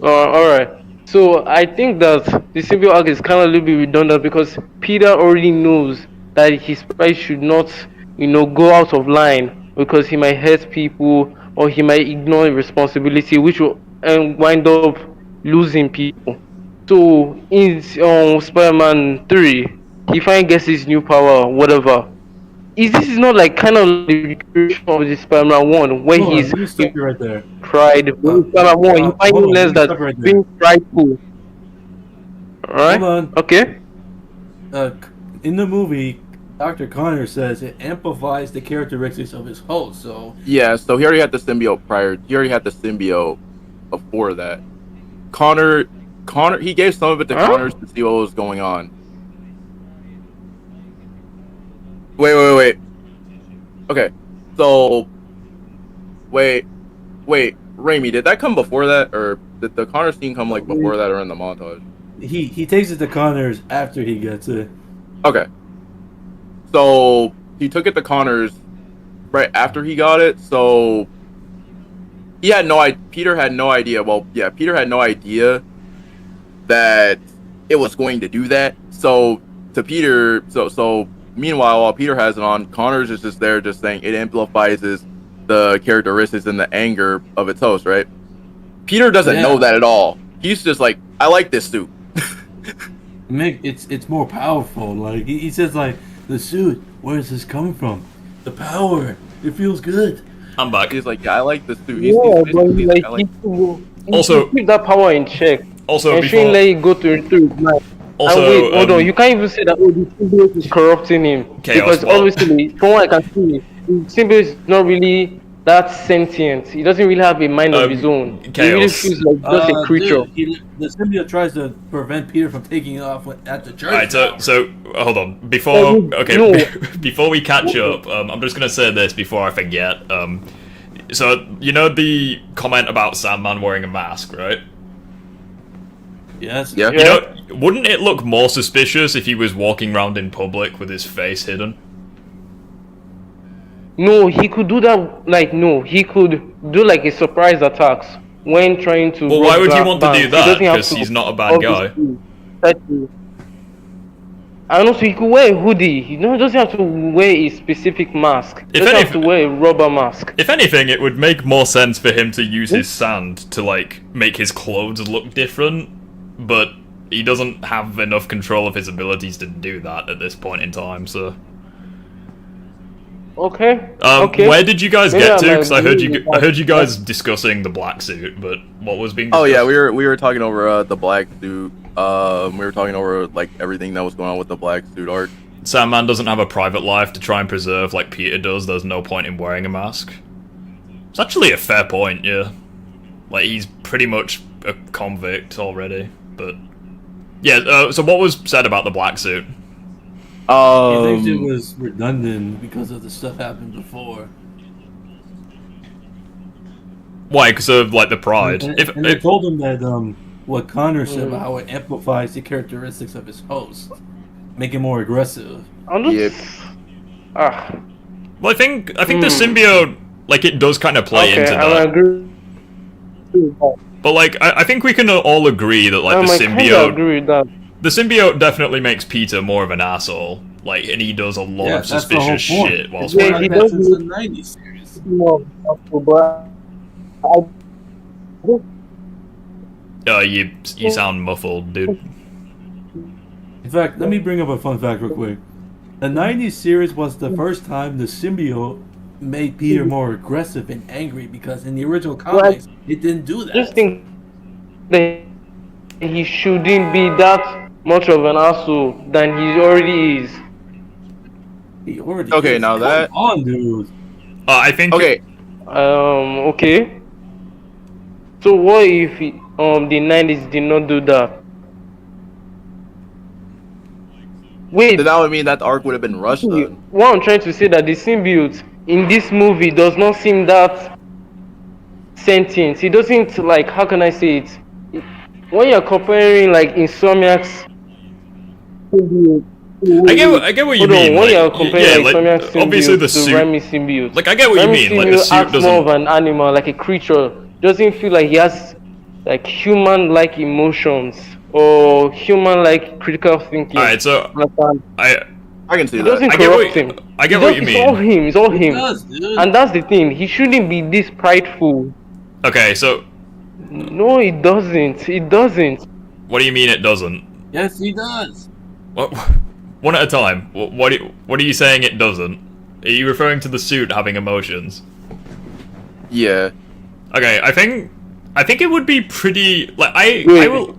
Alright. So, I think that the symbiote arc is kind of a little bit redundant because Peter already knows that his pride should not, go out of line because he might hurt people or he might ignore responsibility, which will wind up losing people. So in Spider-Man 3, he finally gets his new power, whatever. This is not like kind of the recreation of the Spider-Man 1 when he's right there. pride. Spider-Man 1, he finally learns that being prideful. Alright? Hold on. Okay. In the movie, Dr. Connor says it amplifies the characteristics of his host, so... Yeah, so he already had the symbiote He already had the symbiote before that. Connor, he gave some of it to Connors to see what was going on. Wait. Okay, so... Wait, Raimi, did that come before that? Or did the Connor scene come, like, before that or in the montage? He takes it to Connors after he gets it. Okay. So, he took it to Connors right after he got it, so... He had no idea, Peter had no idea, Peter had no idea that it was going to do that. So, to Peter, so meanwhile, while Peter has it on, Connors is just there just saying it amplifies the characteristics and the anger of its host, right? Peter doesn't know that at all. He's just like, I like this suit. Mick, it's more powerful. Like, he says, like, the suit, where is this coming from? The power, it feels good. I'm back. He's like, yeah, I like this suit. Also, keep that power in check. Also, and shouldn't let it go through his mind. Also, and wait, hold on. You can't even say that the symbiote is corrupting him because obviously, from what I can see, the symbiote is not really that sentient. He doesn't really have a mind of his own. He really feels like just a creature. The symbiote tries to prevent Peter from taking it off at the church. Alright, so hold on. Before we catch up, I'm just gonna say this before I forget. So you know the comment about Sandman wearing a mask, right? Yes. Yeah. You know, wouldn't it look more suspicious if he was walking around in public with his face hidden? No, he could do that. Like, no, he could do like a surprise attacks when trying to. Well, why would he want to do that? Because he's not a bad guy. And also, he could wear a hoodie. He doesn't have to wear a specific mask. He doesn't have to wear a rubber mask. If anything, it would make more sense for him to use his sand to, like, make his clothes look different, but he doesn't have enough control of his abilities to do that at this point in time, so... Okay. Where did you guys get to? Because I heard you guys discussing the black suit, but what was being discussed? Oh yeah, we were talking over the black suit. We were talking over like everything that was going on with the black suit arc. Sandman doesn't have a private life to try and preserve like Peter does. There's no point in wearing a mask. It's actually a fair point, yeah. Like he's pretty much a convict already, but yeah. So what was said about the black suit? He thinks it was redundant because of the stuff happened before. Why? Because of like the pride. And they told him that what Connor said about how it amplifies the characteristics of his host, make it more aggressive. Well, I think the symbiote, like, it does kind of play into that. I agree. But like, I think we can all agree that like the symbiote definitely makes Peter more of an asshole. Like, and he does a lot of suspicious shit whilst he does in the 90s series. You sound muffled, dude. In fact, let me bring up a fun fact real quick. The 90s series was the first time the symbiote made Peter more aggressive and angry, because in the original comics, it didn't do that. Just think that he shouldn't be that much of an asshole than he already is. He already is. Now that... Come on, dude. I think... Okay. Okay. So what if the 90s did not do that? Wait. Then that would mean that the arc would have been rushed then. What I'm trying to say that the symbiote in this movie does not seem that sentient. It doesn't, like, how can I say it? When you're comparing like Insomniac's symbiote, I get what you mean. When like, you're comparing like, symbiote obviously the to suit. Remy symbiote. Like, I get what you mean. Like, the suit acts doesn't. more of an animal, like a creature. Doesn't feel like he has like human-like emotions or human-like critical thinking. Alright, so I can see It that. doesn't I get corrupt him. I get what you mean. It's all him. It's all him. does, dude. And that's the thing. He shouldn't be this prideful. Okay, so No, it doesn't. It doesn't. what do you mean it doesn't? Yes, he does. What? One at a time. What are you saying it doesn't? Are you referring to the suit having emotions? Yeah. Okay, I think it would be pretty like I will.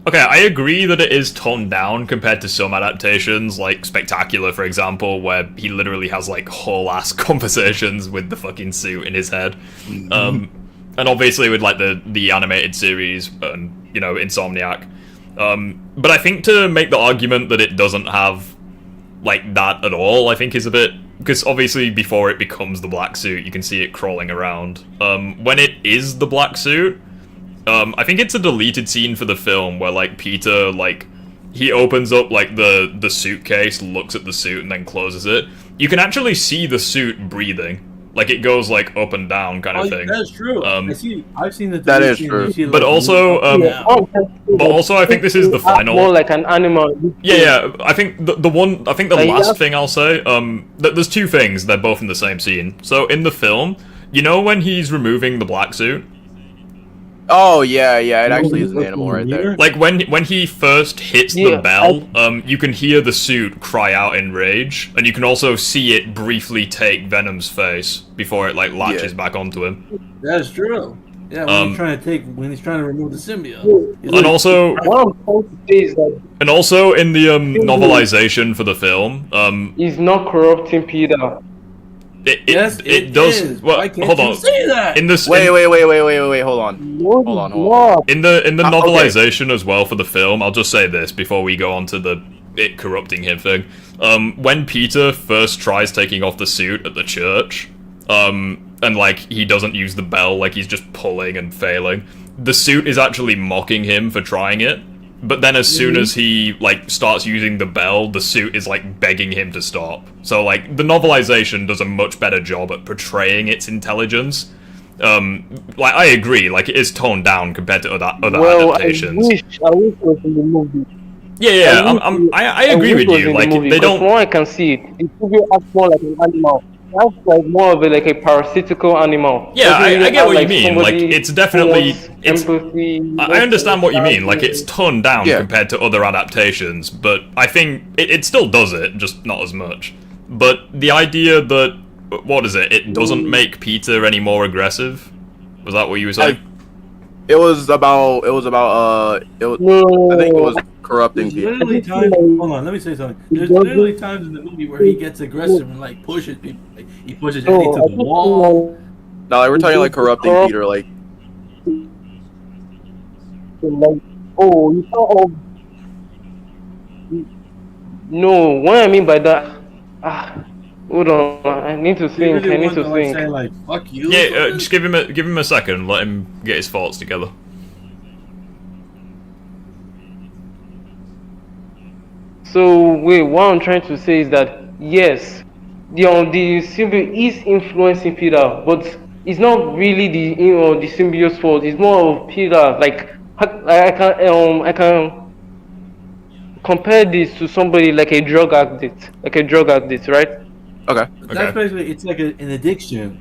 Okay, I agree that it is toned down compared to some adaptations, like Spectacular, for example, where he literally has like whole ass conversations with the fucking suit in his head. And obviously with like the animated series and, you know, Insomniac. But I think to make the argument that it doesn't have like that at all, I think is a bit, because obviously before it becomes the black suit, you can see it crawling around. When it is the black suit, I think it's a deleted scene for the film where like Peter, like, he opens up like the suitcase, looks at the suit and then closes it. You can actually see the suit breathing. Like, it goes like up and down kind of thing. That's true. I've seen the. That is true. But also, I think this is the final. More like an animal. Yeah. I think the last thing I'll say. There's two things. They're both in the same scene. So in the film, you know when he's removing the black suit. Oh yeah, it actually is an animal right there. Like when he first hits the bell, you can hear the suit cry out in rage, and you can also see it briefly take Venom's face before it like latches back onto him. That's true. Yeah, when he's trying to remove the symbiote. And also in the novelization for the film, he's not corrupting Peter. It does. Well, hold on. Say that? In this, wait, hold on. In the novelization as well for the film, I'll just say this before we go on to it corrupting him thing. When Peter first tries taking off the suit at the church, and like he doesn't use the bell, like he's just pulling and failing, the suit is actually mocking him for trying it. But then as soon as he like starts using the bell, the suit is like begging him to stop. So like the novelization does a much better job at portraying its intelligence. Like I agree, like it is toned down compared to other adaptations. I wish it was in the movie. Yeah, I agree with you. Like they don't. From what I can see, the movie acts more like an animal. That's like more of a parasitical animal. Yeah, I get what you mean. Like it's definitely empathy. I understand what you mean. Like it's toned down compared to other adaptations, but I think it still does it, just not as much. But the idea that it doesn't make Peter any more aggressive. Was that what you were saying? I think it was corrupting people. Hold on, let me say something. There's literally times in the movie where he gets aggressive and like pushes people. Like, he pushes Eddie to the wall. No, we're talking like corrupting Peter, like. No, what I mean by that, hold on, I need to think. I need to think. Say, like, fuck you. Yeah, just give him a second. Let him get his thoughts together. So wait, what I'm trying to say is that yes, the symbiote is influencing Peter, but it's not really the symbiote's fault. It's more of Peter. Like I can compare this to somebody like a drug addict, right? Okay. That's basically, it's like an addiction.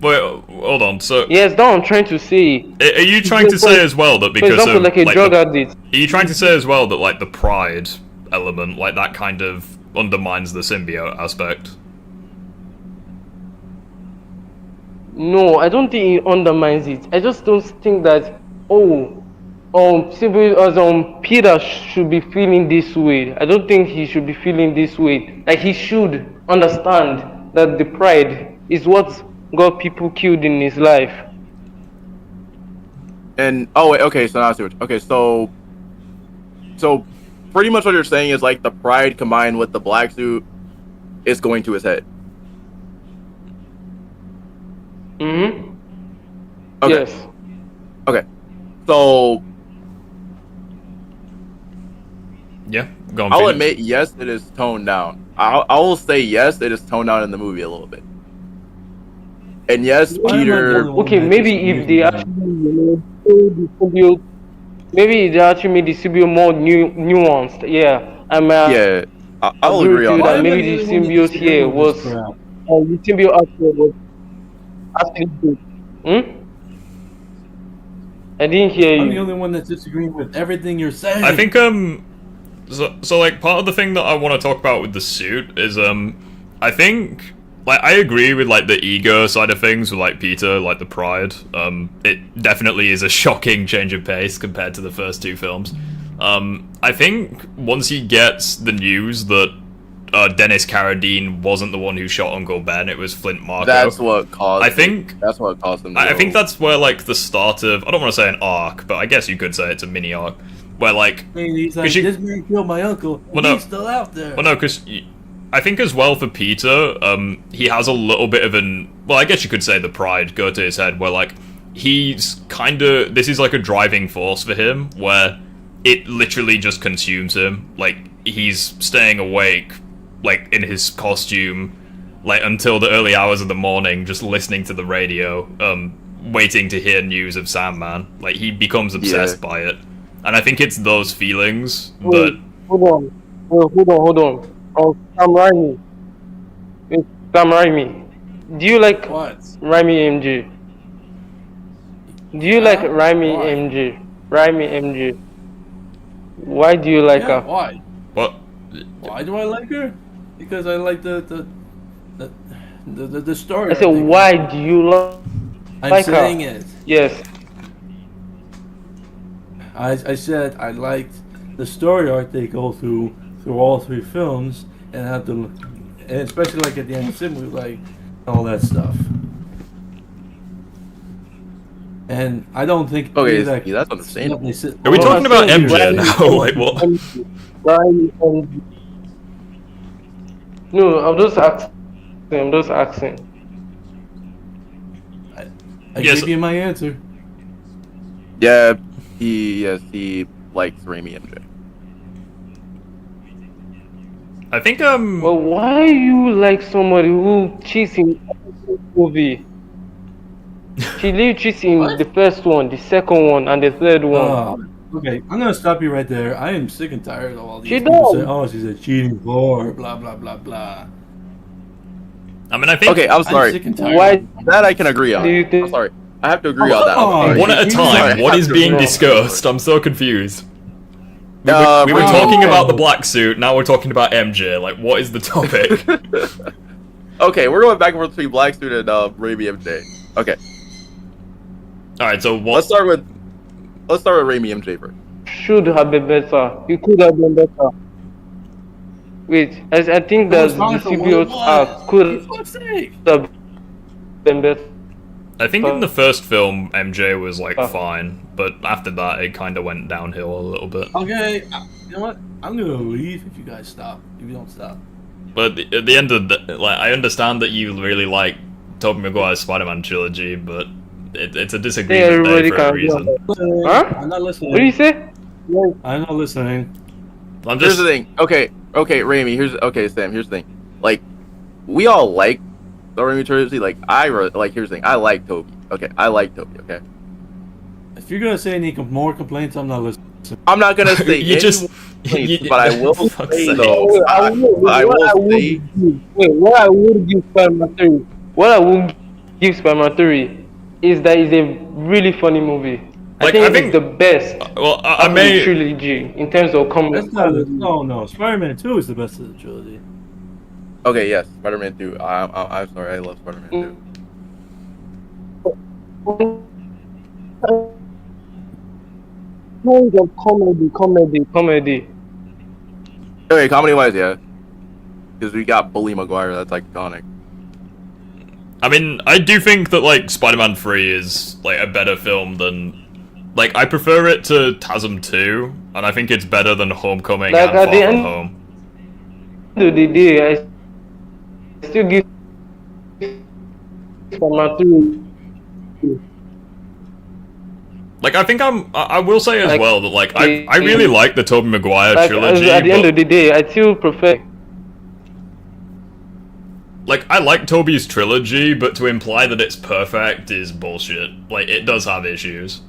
Wait, hold on. So yes, that's what I'm trying to say. Are you trying to say as well that because for example, like a drug addict? Are you trying to say as well that like the pride element, like that kind of undermines the symbiote aspect? No, I don't think it undermines it. I just don't think that symbiote Peter should be feeling this way. I don't think he should be feeling this way. Like he should understand that the pride is what got people killed in his life. And okay, so now I see what. Okay, so pretty much what you're saying is like the pride combined with the black suit is going to his head. Mm-hmm. Okay. Yes. Okay. So yeah, go on. I'll admit, yes, it is toned down. I will say yes, it is toned down in the movie a little bit. And yes, Peter. Okay, maybe if they actually the symbiote, maybe they actually made the symbiote more nuanced. Yeah, I'll agree on that. Maybe the symbiote here was the symbiote actor was actually good. I didn't hear you. I'm the only one that's disagreeing with everything you're saying. I think so like part of the thing that I want to talk about with the suit is I think like I agree with like the ego side of things with like Peter, like the pride. It definitely is a shocking change of pace compared to the first two films. I think once he gets the news that Dennis Carradine wasn't the one who shot Uncle Ben, it was Flint Marko. That's what caused. That's what caused him. I think that's where like the start of, I don't want to say an arc, but I guess you could say it's a mini arc, where like he's like, this man killed my uncle. He's still out there. Well, no, because I think as well for Peter, he has a little bit of I guess you could say the pride go to his head, where like he's kind of, this is like a driving force for him, where it literally just consumes him. Like he's staying awake, like in his costume, like until the early hours of the morning, just listening to the radio, waiting to hear news of Sandman. Like he becomes obsessed by it, and I think it's those feelings that. Hold on. Sam Raimi. Sam Raimi. Do you like Raimi MJ? Do you like Raimi MJ? Raimi MJ. Why do you like her? Why? What? Why do I like her? Because I like the story. I said, why do you like her? I'm saying it. Yes. I said I liked the story arc they go through all three films, and and especially like at the end of the movie, like all that stuff. And I don't think. Okay, that's understandable. Are we talking about MJ now? Like what? No, I'm just asking. I gave you my answer. Yeah, he likes Raimi MJ. I think Well, why you like somebody who cheats in every movie? She literally cheats in the first one, the second one, and the third one. Okay, I'm gonna stop you right there. I am sick and tired of all these She people does. saying, "Oh, she's a cheating whore," blah blah blah blah. I mean, I think. Okay, I'm sorry. That I can agree on. I'm sorry. I have to agree on that. One at a time. What is being discussed? I'm so confused. We were talking about the black suit. Now we're talking about MJ. Like, what is the topic? Okay, we're going back and forth between black suit and Raimi MJ. Okay. All right. So let's start with Raimi MJ first. Should have been better. You could have been better. Wait, I think that the symbiote arc could have been better. I think in the first film, MJ was like fine, but after that it kind of went downhill a little bit. Okay, you know what? I'm gonna leave if you guys stop. If you don't stop. But at the end of the, like, I understand that you really like Tobey Maguire's Spider-Man trilogy, but it's a disagreement there for a reason. Huh? I'm not listening. What do you say? I'm not listening. Here's the thing. Okay, Raimi. Sam. Here's the thing. Like, we all like the Raimi trilogy. Like, here's the thing. I like Tobey. Okay, I like Tobey. Okay. If you're gonna say any more complaints, I'm not listening. I'm not gonna say complaints, but I will say though. What I would give Spider-Man 3, is that it's a really funny movie. Like, I think it's the best. Well, I may trilogy in terms of comedy. No. Spider-Man 2 is the best of the trilogy. Okay, yes, Spider-Man 2. I'm sorry, I love Spider-Man 2. Of comedy. Okay, comedy-wise, yeah. Because we got Bully Maguire, that's iconic. I mean, I do think that, like, Spider-Man 3 is, like, a better film than... Like, I prefer it to TASM 2, and I think it's better than Homecoming and Far From Home. At the end of the day, I still give Spider-Man 3. Like, I think I will say as well that, like, I really like the Tobey Maguire trilogy. At the end of the day, I still prefer... Like, I like Tobey's trilogy, but to imply that it's perfect is bullshit. Like, it does have issues.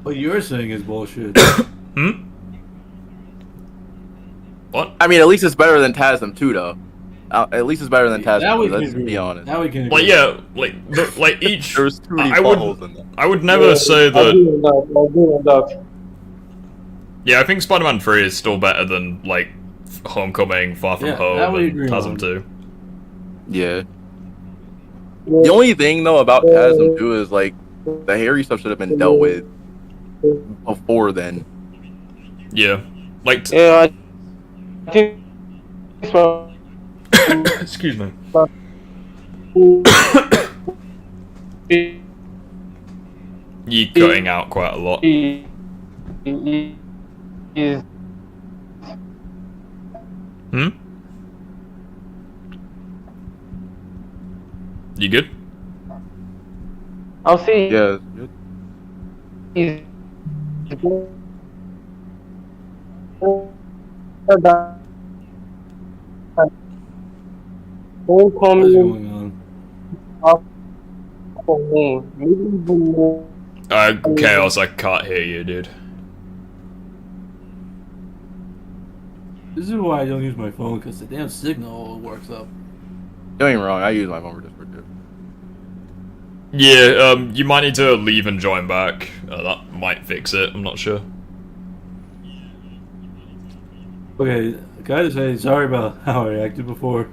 What you're saying is bullshit. What? I mean, at least it's better than TASM 2, though. At least it's better than TASM 2, let's be honest. Now we can agree. Like, yeah, like each... There's too many holes in there. I would never say that... I'll agree on that. Yeah, I think Spider-Man 3 is still better than, like, Homecoming, Far From Home, and TASM 2. Yeah. The only thing, though, about TASM 2 is, like, the Harry stuff should have been dealt with before then. Yeah. Like... Yeah, I think... Excuse me. You're cutting out quite a lot. You good? I'll say... Yeah, good. Chaos, I can't hear you, dude. This is why I don't use my phone, because the damn signal works up. Don't get me wrong, I use my phone for Discord too. Yeah, you might need to leave and join back. That might fix it, I'm not sure. Okay, can I just say sorry about how I acted before?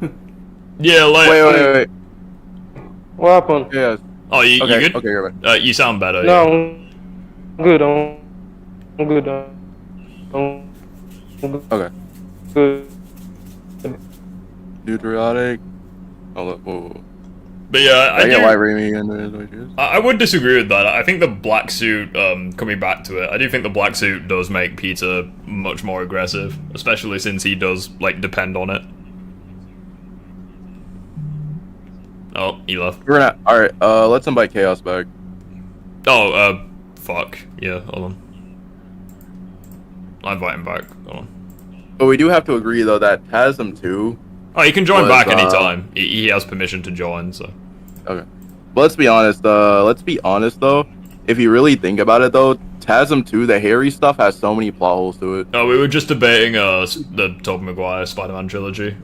Yeah, like... Wait. What happened? Yeah. Oh, you good? Okay, you're right. You sound better. No, yeah. I'm good. I'm good. Okay. Good. Neurotic. Whoa. But yeah, I get why Raimi and the way she is. I would disagree with that. I think the black suit, coming back to it, I do think the black suit does make Peter much more aggressive, especially since he does, like, depend on it. Oh, he left. Alright, let's invite Chaos back. Oh, fuck. Yeah, hold on. I'll invite him back. Hold on. But we do have to agree, though, that TASM 2... Oh, he can join back anytime. He has permission to join, so... Okay. But let's be honest, though. If you really think about it, though, TASM 2, the Harry stuff has so many plot holes to it. Oh, we were just debating, the Tobey Maguire Spider-Man trilogy.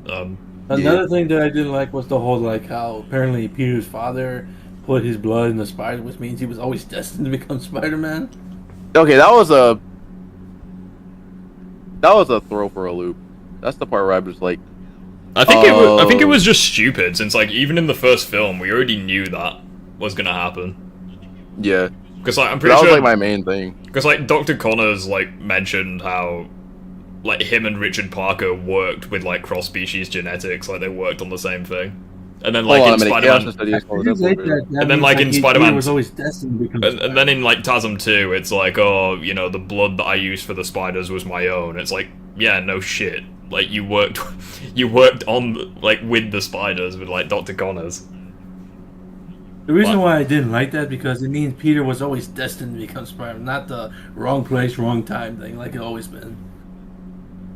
Another thing that I didn't like was the whole, like, how apparently Peter's father put his blood in the spider, which means he was always destined to become Spider-Man. Okay, that was a throw for a loop. That's the part where I was like... I think it was just stupid, since, like, even in the first film, we already knew that was gonna happen. Yeah. Because, like, I'm pretty sure... That was, like, my main thing. Because, like, Dr. Connors, like, mentioned how... like, him and Richard Parker worked with, like, cross-species genetics, like, they worked on the same thing. And then, like, in Spider-Man... And then, like, in Spider-Man... was always destined to become and then in, like, TASM 2, it's like, oh, you know, the blood that I used for the spiders was my own. It's like, yeah, no shit. Like, you worked on, like, with the spiders, with, like, Dr. Connors. The reason why I didn't like that, because it means Peter was always destined to become Spider-Man, not the wrong place, wrong time thing, like it always been.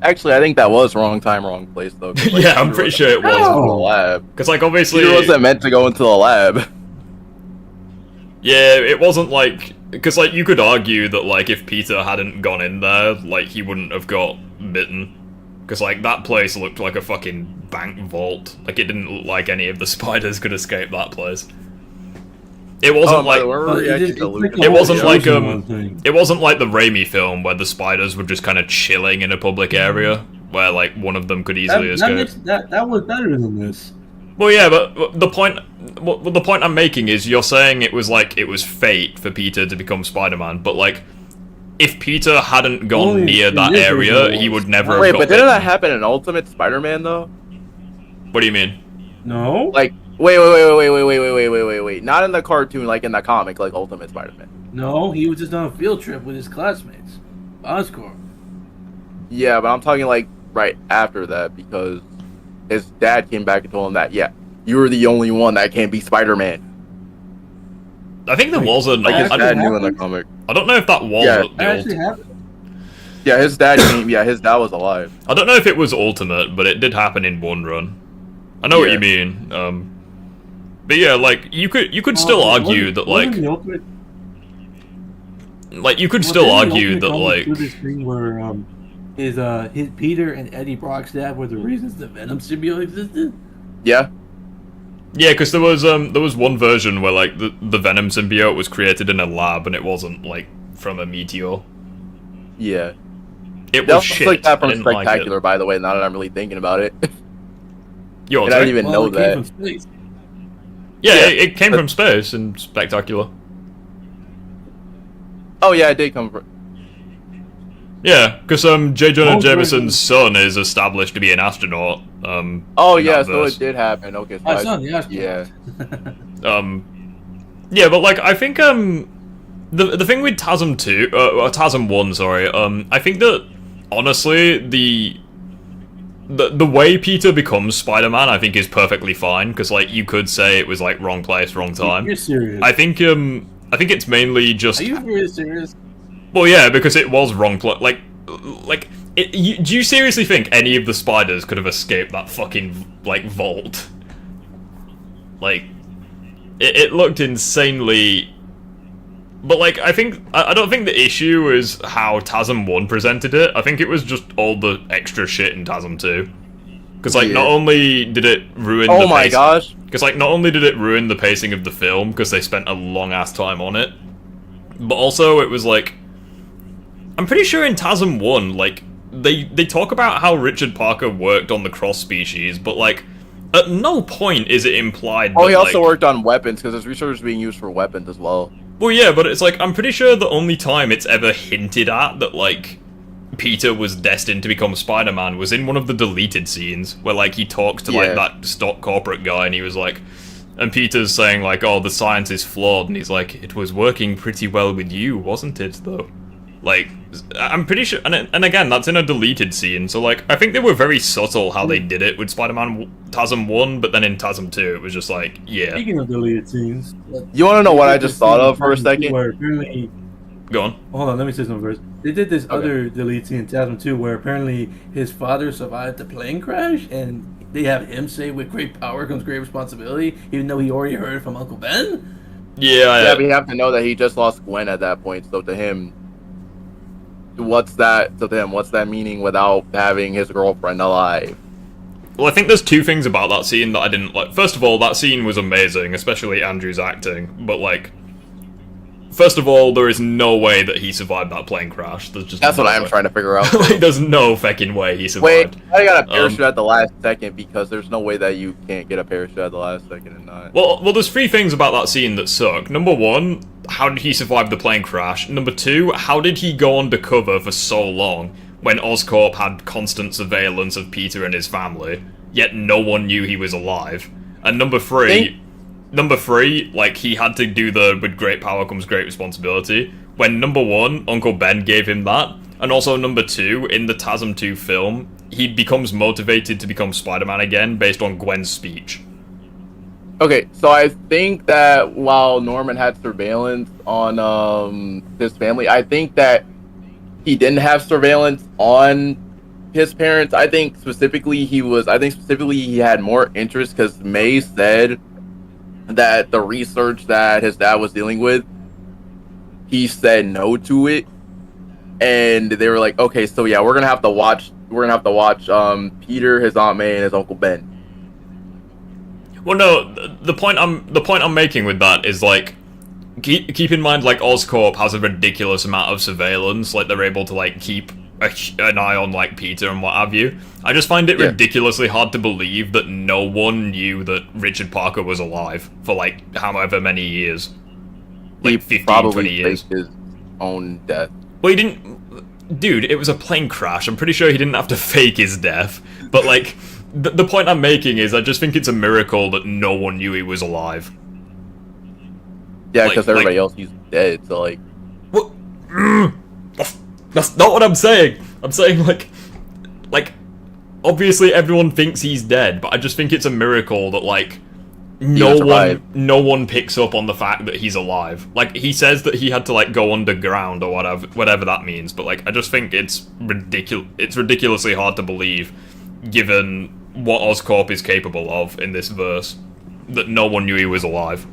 Actually, I think that was wrong time, wrong place, though. Like, yeah, I'm pretty sure it was. In the lab. Because, like, obviously... Peter wasn't meant to go into the lab. Yeah, it wasn't, like... Because, like, you could argue that, like, if Peter hadn't gone in there, like, he wouldn't have got bitten. Because, like, that place looked like a fucking bank vault. Like, it didn't look like any of the spiders could escape that place. It wasn't it wasn't like it wasn't like the Raimi film where the spiders were just kind of chilling in a public area where like one of them could easily escape. That was better than this. Well, yeah, but the point I'm making is you're saying it was like it was fate for Peter to become Spider-Man, but like if Peter hadn't gone near that area, he would never have got but didn't that happen in Ultimate Spider-Man though? What do you mean? No. Like wait. Not in the cartoon, like in the comic, like Ultimate Spider-Man. No, he was just on a field trip with his classmates. Oscorp. Yeah, but I'm talking like right after that because his dad came back and told him that, yeah, you're the only one that can't be Spider-Man. I think there was like his dad knew in the comic. I don't know if that was Yeah, his dad came. Yeah, his dad was alive. I don't know if it was Ultimate, but it did happen in one run. I know what you mean. But yeah, like you could still argue that like you could still argue that like this thing where his Peter and Eddie Brock's dad were the reasons the Venom symbiote existed. Yeah. Yeah, because there was one version where like the Venom symbiote was created in a lab and it wasn't like from a meteor. Yeah. It was shit. Like that from Spectacular, by the way. Now that I'm really thinking about it. Yo, I didn't even know that. Yeah, it came from space in Spectacular. Oh yeah, it did come from. Yeah, because J. Jonah Jameson's son is established to be an astronaut. Oh yeah, so it did happen. Okay, so son, yeah. Yeah, but like I think the thing with TASM 2 or TASM 1, sorry, I think that honestly the way Peter becomes Spider-Man, I think, is perfectly fine because, like, you could say it was like wrong place, wrong time. You're serious? I think it's mainly just. Are you really serious? Well, yeah, because it was wrong place. Do you seriously think any of the spiders could have escaped that fucking like vault? Like, it looked insanely. But, like, I don't think the issue is how TASM 1 presented it. I think it was just all the extra shit in TASM 2. Because, like, not only did it ruin Oh my gosh. Because, like, not only did it ruin the pacing of the film, because they spent a long-ass time on it, but also it was, like... I'm pretty sure in TASM 1, like, they talk about how Richard Parker worked on the cross-species, but, like, at no point is it implied that, he also worked on weapons, because his research was being used for weapons as well. Well, yeah, but it's like, I'm pretty sure the only time it's ever hinted at that, like, Peter was destined to become Spider-Man was in one of the deleted scenes, where, like, he talks to, like, that stock corporate guy, and he was like... And Peter's saying, like, oh, the science is flawed, and he's like, it was working pretty well with you, wasn't it, though? Like, I'm pretty sure... And again, that's in a deleted scene, so, like, I think they were very subtle how they did it with Spider-Man TASM 1, but then in TASM 2, it was just like, yeah. Speaking of deleted scenes... You want to know what I just thought of for a second? Go on. Hold on, let me say something first. They did this other delete scene in TASM 2 where apparently his father survived the plane crash, and they have him say, with great power comes great responsibility, even though he already heard it from Uncle Ben? Yeah, we have to know that he just lost Gwen at that point, so to him... What's that meaning without having his girlfriend alive? Well, I think there's two things about that scene that I didn't like. First of all, that scene was amazing, especially Andrew's acting, but, like... First of all, there is no way that he survived that plane crash. That's what I'm trying to figure out. Like, there's no fucking way he survived. Wait, I got a parachute at the last second because there's no way that you can't get a parachute at the last second and not. Well, there's three things about that scene that suck. Number one, how did he survive the plane crash? Number two, how did he go undercover for so long when Oscorp had constant surveillance of Peter and his family, yet no one knew he was alive? And number three, like, he had to do the with great power comes great responsibility. When number one, Uncle Ben gave him that, and also number two, in the TASM 2 film, he becomes motivated to become Spider-Man again based on Gwen's speech. Okay, so I think that while Norman had surveillance on his family, I think that he didn't have surveillance on his parents. I think specifically he had more interest because May said that the research that his dad was dealing with, he said no to it, and they were like, okay, so yeah, we're gonna have to watch Peter, his Aunt May, and his Uncle Ben. Well, no, the point I'm making with that is, like, keep in mind, like, Oscorp has a ridiculous amount of surveillance, like, they're able to, like, keep an eye on, like, Peter and what have you. I just find it ridiculously hard to believe that no one knew that Richard Parker was alive for, like, however many years. Like, 15, 20 years. Faked his own death. Well, he didn't... Dude, it was a plane crash. I'm pretty sure he didn't have to fake his death. But, like... The point I'm making is I just think it's a miracle that no one knew he was alive. Yeah, because everybody else he's dead, so like... What? That's not what I'm saying! I'm saying, like, obviously everyone thinks he's dead, but I just think it's a miracle that, like, no one picks up on the fact that he's alive. Like, he says that he had to, like, go underground or whatever that means, but, like, I just think it's ridiculously hard to believe, given what Oscorp is capable of in this verse, that no one knew he was alive.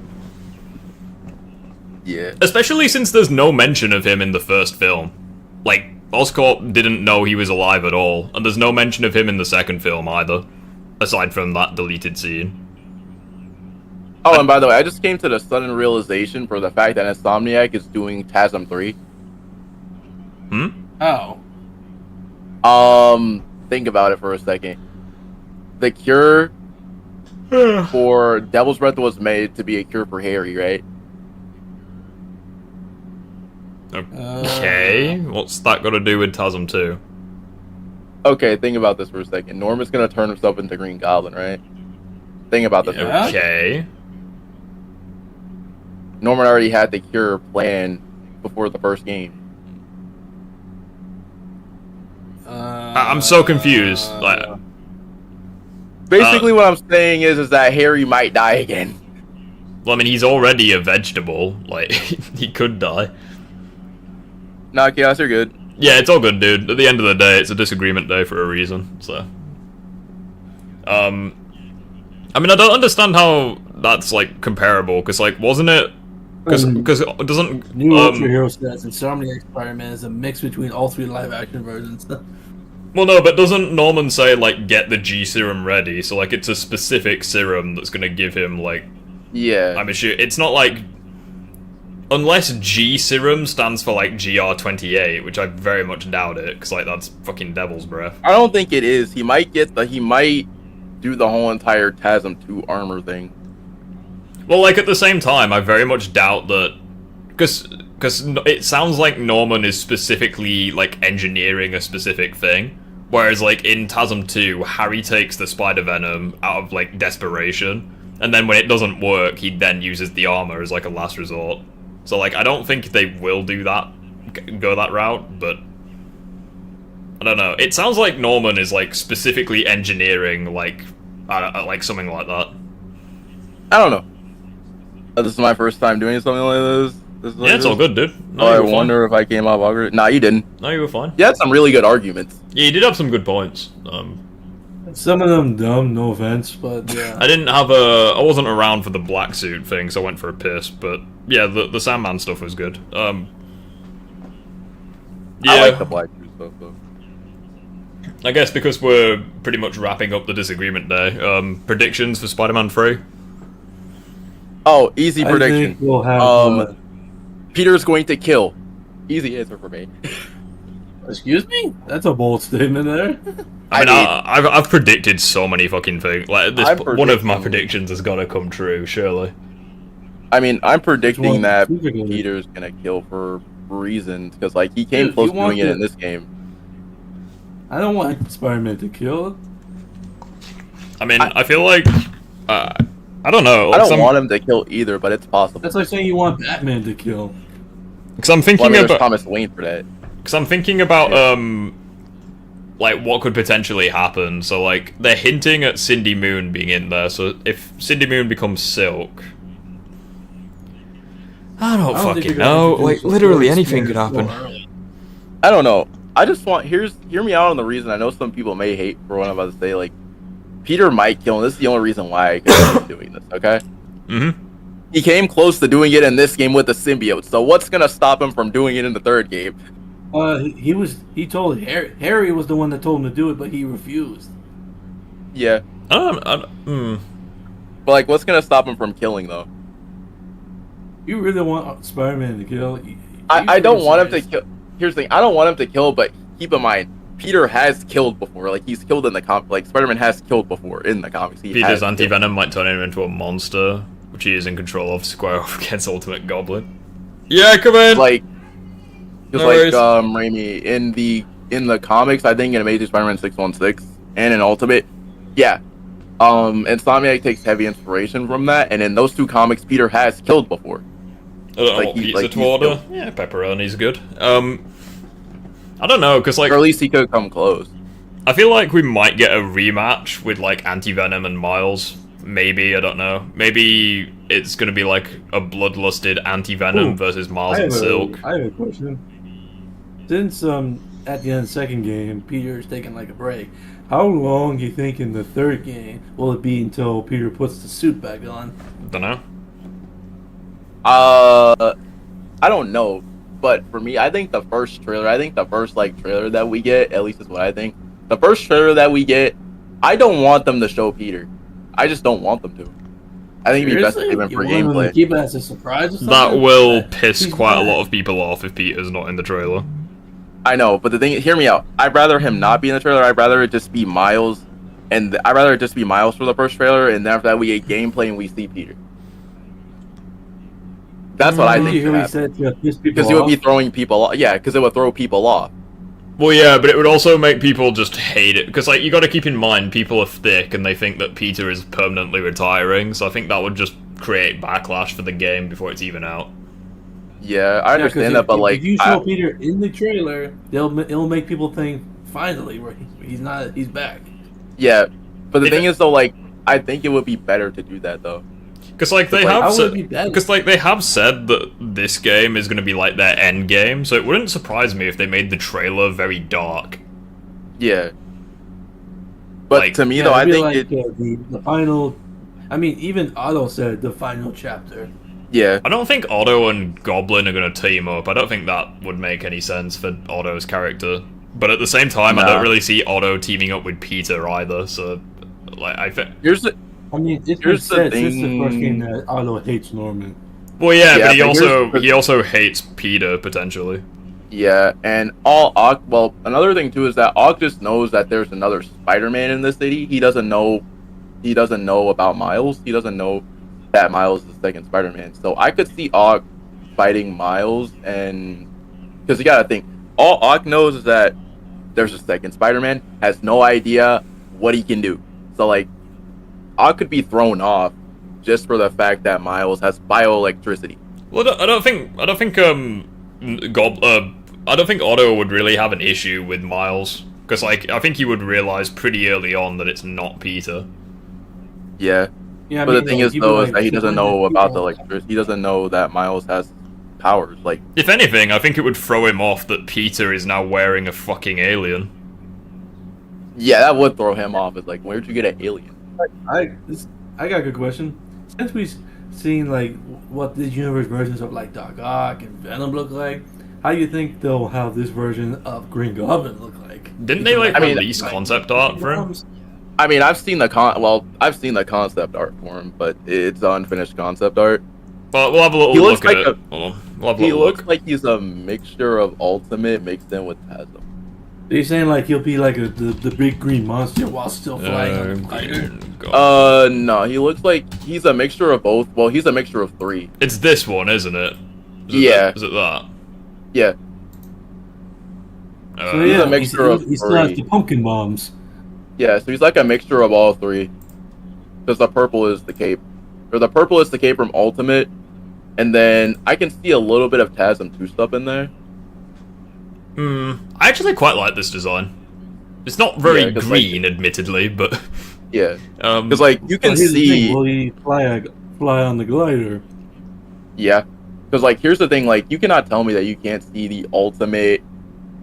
Yeah. Especially since there's no mention of him in the first film. Like, Oscorp didn't know he was alive at all, and there's no mention of him in the second film either, aside from that deleted scene. Oh, and by the way, I just came to the sudden realization for the fact that Insomniac is doing TASM 3. Oh. Think about it for a second. The cure for Devil's Breath was made to be a cure for Harry, right? Okay, what's that got to do with TASM 2? Okay, think about this for a second. Norman's gonna turn himself into Green Goblin, right? Think about this. Okay. Norman already had the cure planned before the first game. I'm so confused. Like, basically, what I'm saying is that Harry might die again. Well, I mean, he's already a vegetable. Like, he could die. Nah, Chaos, you're good. Yeah, it's all good, dude. At the end of the day, it's a disagreement day for a reason. So, I mean, I don't understand how that's like comparable. Because, like, wasn't it? Because doesn't New Ultra Hero says Insomniac Spider-Man is a mix between all three live-action versions. Well, no, but doesn't Norman say, like, get the G serum ready? So, like, it's a specific serum that's gonna give him, like... Yeah. I'm sure it's not, like... Unless G serum stands for, like, GR28, which I very much doubt it, because, like, that's fucking Devil's Breath. I don't think it is. He might do the whole entire TASM 2 armor thing. Well, like, at the same time, I very much doubt that... Because it sounds like Norman is specifically, like, engineering a specific thing. Whereas, like, in TASM 2, Harry takes the Spider-Venom out of, like, desperation. And then when it doesn't work, he then uses the armor as, like, a last resort. So, like, I don't think they will do that, go that route, but... I don't know. It sounds like Norman is, like, specifically engineering, like, like something like that. I don't know. This is my first time doing something like this. Yeah, it's all good, dude. No, I wonder if I came off awkward. Nah, you didn't. No, you were fine. You had some really good arguments. Yeah, you did have some good points. Some of them dumb, no offense, but yeah. I wasn't around for the black suit thing, so I went for a piss, but yeah, the Sandman stuff was good. Yeah. I like the black suit stuff, though. I guess because we're pretty much wrapping up the disagreement day, predictions for Spider-Man 3? Oh, easy prediction. I think we'll have, Peter's going to kill. Easy answer for me. Excuse me? That's a bold statement there. I mean, I've predicted so many fucking things. Like, one of my predictions has got to come true, surely. I mean, I'm predicting that Peter's gonna kill for reasons, because, like, he came close to doing it in this game. I don't want Spider-Man to kill. I mean, I feel like... I don't know. I don't want him to kill either, but it's possible. That's like saying you want Batman to kill. Because I'm thinking there's about Thomas Wayne for that. Because I'm thinking about like what could potentially happen. So like they're hinting at Cindy Moon being in there. So if Cindy Moon becomes Silk, I don't fucking know. Like literally anything could happen. I don't know. I just want hear me out on the reason. I know some people may hate for what I'm about to say. Like Peter might kill him. This is the only reason why I could doing this. Okay. He came close to doing it in this game with the symbiote. So what's gonna stop him from doing it in the third game? He told Harry was the one that told him to do it, but he refused. Yeah. But like, what's gonna stop him from killing though? You really want Spider-Man to kill? I don't want him to kill. Here's the thing. I don't want him to kill, but keep in mind, Peter has killed before. Like he's killed in the comic. Like Spider-Man has killed before in the comics. Peter's anti-venom might turn him into a monster, which he is in control of to square off against Ultimate Goblin. Yeah, come in. Like, Raimi in the comics, I think in Amazing Spider-Man 616 and in Ultimate, yeah. Insomniac takes heavy inspiration from that, and in those two comics, Peter has killed before. I don't know what pizza to order. Yeah, pepperoni's good. I don't know, because like... Or at least he could come close. I feel like we might get a rematch with like Anti-Venom and Miles. Maybe, I don't know. Maybe it's going to be like a bloodlusted Anti-Venom versus Miles and Silk. I have a question. Since at the end of the second game, Peter's taking like a break, how long do you think in the third game will it be until Peter puts the suit back on? Don't know. I don't know, but for me, I think the first trailer, trailer that we get, at least is what I think. The first trailer that we get, I don't want them to show Peter. I just don't want them to. I think it'd be best to leave him for gameplay. Keep it as a surprise or something? That will piss quite a lot of people off if Peter's not in the trailer. I know, but the thing, hear me out. I'd rather him not be in the trailer. I'd rather it just be Miles, and I'd rather it just be Miles for the first trailer, and then after that we get gameplay and we see Peter. That's what I think should happen. Because it would be throwing people off. Yeah, because it would throw people off. Well, yeah, but it would also make people just hate it. Because, like, you gotta keep in mind, people are thick and they think that Peter is permanently retiring, so I think that would just create backlash for the game before it's even out. Yeah, I understand that, but like... If you show Peter in the trailer, it'll make people think, finally, he's back. Yeah, but the thing is, though, like, I think it would be better to do that, though. Because like they have said that this game is going to be like their end game, so it wouldn't surprise me if they made the trailer very dark. Yeah. But like, to me though, I think the final. I mean, even Otto said the final chapter. Yeah. I don't think Otto and Goblin are going to team up. I don't think that would make any sense for Otto's character. But at the same time, I don't really see Otto teaming up with Peter either. So, like, here's the. I mean, it's the first game that Otto hates Norman. Well, yeah, but he also hates Peter potentially. Yeah, and another thing too is that Ogg just knows that there's another Spider-Man in the city. He doesn't know about Miles. He doesn't know that Miles is the second Spider-Man. So I could see Ogg fighting Miles, and because you gotta think, all Ogg knows is that there's a second Spider-Man. Has no idea what he can do. So like. Ogg could be thrown off just for the fact that Miles has bioelectricity. Well, I don't think Otto would really have an issue with Miles because, like, I think he would realize pretty early on that it's not Peter. Yeah. But the thing is, though, is that he doesn't know about the electricity. He doesn't know that Miles has powers. Like, if anything, I think it would throw him off that Peter is now wearing a fucking alien. Yeah, that would throw him off. It's like, where'd you get an alien? I got a good question. Since we've seen like what the universe versions of like Doc Ock and Venom look like, how do you think they'll have this version of Green Goblin look like? Didn't they release concept art for him? I mean, I've seen the concept art for him, but it's unfinished concept art. Well, we'll have a little look at it. He looks like he's a mixture of Ultimate mixed in with Tasm. Are you saying like he'll be like the big green monster while still flying on a glider? No, he looks like he's a mixture of both. Well, he's a mixture of three. It's this one, isn't it? Is it that? Yeah. So he's a mixture of he still has the pumpkin bombs. Yeah, so he's like a mixture of all three. Because the purple is the cape. or the purple is the cape from Ultimate, and then I can see a little bit of TASM 2 stuff in there. I actually quite like this design. It's not very green, admittedly, but yeah, because like you can see. Will he fly on the glider? Yeah, because like here's the thing, like you cannot tell me that you can't see the Ultimate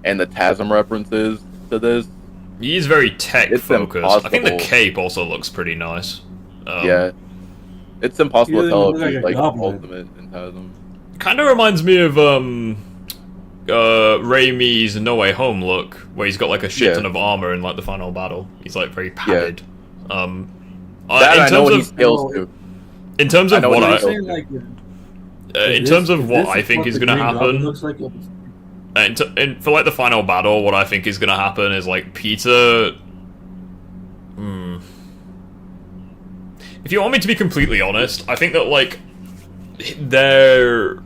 and the TASM references to this. He's very tech focused. I think the cape also looks pretty nice. Yeah, it's impossible to tell if he's like Ultimate and TASM. Kind of reminds me of Raimi's No Way Home look, where he's got like a shit ton of armor in like the final battle. He's like very padded. That I know what he scales to. In terms of what I think is gonna happen, for like the final battle, what I think is gonna happen is like Peter. If you want me to be completely honest, I think that like they're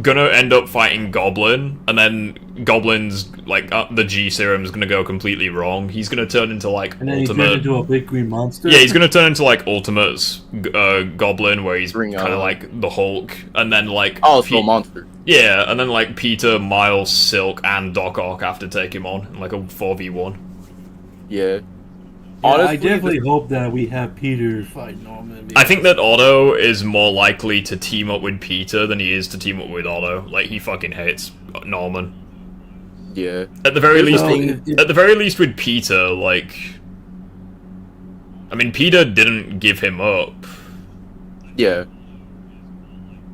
gonna end up fighting Goblin, and then Goblin's like the G serum's gonna go completely wrong. He's gonna turn into like Ultimate, into a big green monster. Yeah, he's gonna turn into like Ultimate's Goblin, where he's kind of like the Hulk, and then like monster. Yeah, and then like Peter, Miles, Silk, and Doc Ock have to take him on in like a 4v1. Yeah. Honestly, I definitely hope that we have Peter fight Norman. I think that Otto is more likely to team up with Peter than he is to team up with Otto. Like, he fucking hates Norman. Yeah. At the very least with Peter, like, I mean, Peter didn't give him up. Yeah.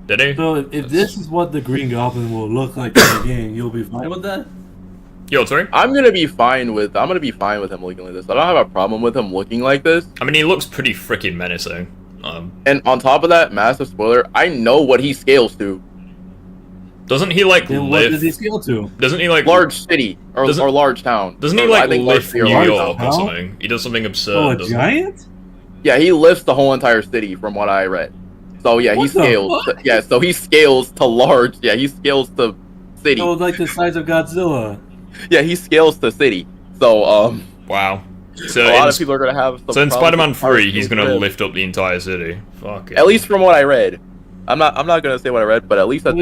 Did he? So if this is what the Green Goblin will look like in the game, you'll be fine with that? Yo, sorry? I'm gonna be fine with him looking like this. I don't have a problem with him looking like this. I mean, he looks pretty freaking menacing. And on top of that, massive spoiler, I know what he scales to. Doesn't he like lift? What does he scale to? Doesn't he like large city or large town? Doesn't he like lift New York or something? He does something absurd. Oh, a giant? Yeah, he lifts the whole entire city from what I read. So yeah, he scales. Yeah, so he scales to large. Yeah, he scales to city. Oh, like the size of Godzilla. Yeah, he scales to city. So wow. So a lot of people are gonna have. So in Spider-Man 3, he's gonna lift up the entire city. Fuck it. At least from what I read. I'm not gonna say what I read, but at least that's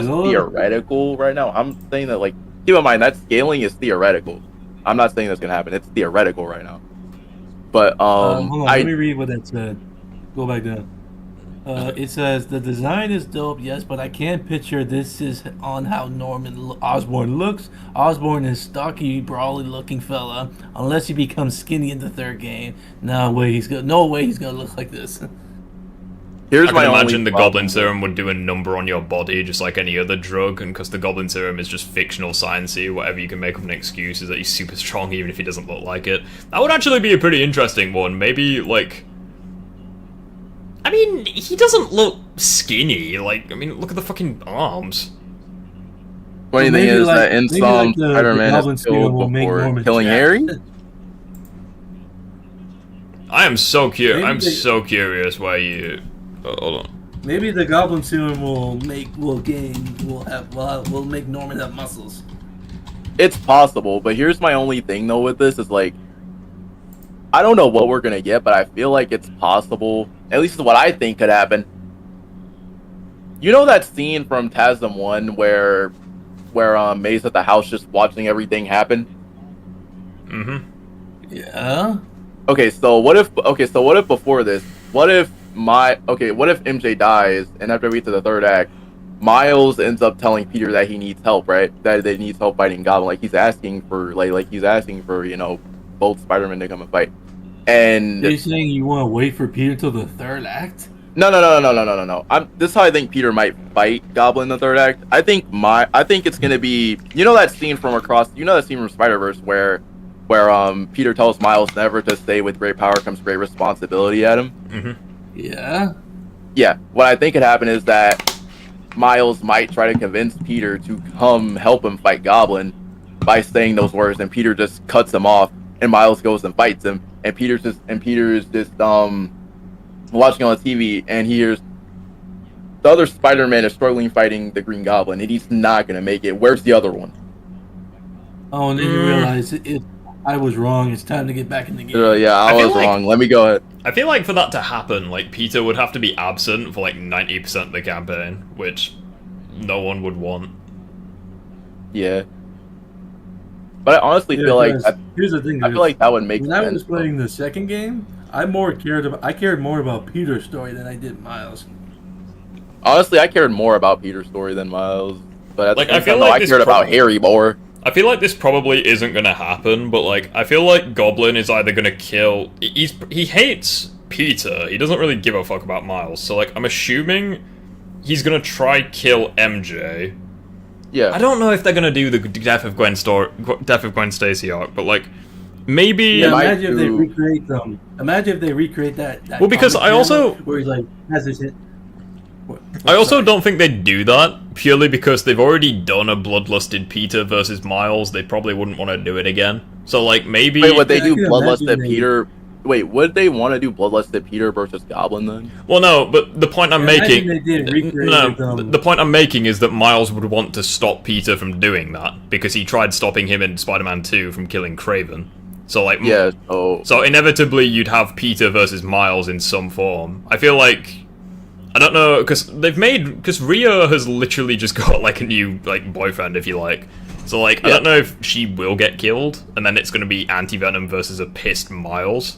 theoretical right now. I'm saying that, like, keep in mind that scaling is theoretical. I'm not saying that's gonna happen. It's theoretical right now. But hold on, let me read what that said. Go back down. It says the design is dope, yes, but I can't picture this is on how Norman Osborn looks. Osborn is stocky, brawly looking fella. Unless he becomes skinny in the third game, no way he's gonna look like this. I can imagine the Goblin Serum would do a number on your body just like any other drug, and because the Goblin Serum is just fictional sciencey, whatever you can make up an excuse is that he's super strong even if he doesn't look like it. That would actually be a pretty interesting one. Maybe, like... I mean, he doesn't look skinny. Like, I mean, look at the fucking arms. Funny thing is that in some Spider-Man is killed before killing Harry. I am so curious. I'm so curious why you. Hold on. Maybe the Goblin Serum will make Norman have muscles. It's possible, but here's my only thing though with this is like, I don't know what we're gonna get, but I feel like it's possible. At least is what I think could happen. You know that scene from TASM 1 where May's at the house just watching everything happen? Mm-hmm. Yeah. Okay, so what if before this, what if MJ dies and after we get to the third act, Miles ends up telling Peter that he needs help, right? That he needs help fighting Goblin. Like he's asking for you know, both Spider-Man to come and fight. And are you saying you want to wait for Peter till the third act? No. This is how I think Peter might fight Goblin in the third act. I think it's gonna be, you know that scene from Spider-Verse where Peter tells Miles never to say with great power comes great responsibility at him. Mm-hmm. Yeah. Yeah. What I think could happen is that Miles might try to convince Peter to come help him fight Goblin by saying those words, and Peter just cuts him off, and Miles goes and fights him, and Peter's just watching on the TV, and he hears the other Spider-Man is struggling fighting the Green Goblin, and he's not gonna make it. Where's the other one? Oh, and then you realize I was wrong. It's time to get back in the game. Yeah, I was wrong. Let me go ahead. I feel like for that to happen, like, Peter would have to be absent for like 90% of the campaign, which no one would want. Yeah. But I honestly feel like here's the thing. I feel like that would make sense. When I was playing the second game, I cared more about Peter's story than I did Miles. Honestly, I cared more about Peter's story than Miles. But at Like, the I same feel time, like I cared about Harry more. I feel like this probably isn't gonna happen, but like, I feel like Goblin is either gonna kill. He hates Peter. He doesn't really give a fuck about Miles. So like, I'm assuming he's gonna try kill MJ. Yeah. I don't know if they're gonna do the death of Gwen Stacy arc, but like, maybe. Yeah, imagine if they recreate them. Imagine if they recreate that well, because I also where he's like has his hit. I also don't think they'd do that, purely because they've already done a bloodlusted Peter versus Miles. They probably wouldn't want to do it again. So, like, maybe... Wait, would they do bloodlusted Peter... Wait, would they want to do bloodlusted Peter versus Goblin, then? Well, no, but the point I'm making... the point I'm making is that Miles would want to stop Peter from doing that, because he tried stopping him in Spider-Man 2 from killing Kraven. So, like... Yeah, So, inevitably, you'd have Peter versus Miles in some form. I feel like... I don't know, because Rio has literally just got, like, a new, like, boyfriend, if you like. So, like, I don't know if she will get killed, and then it's going to be Anti-Venom versus a pissed Miles.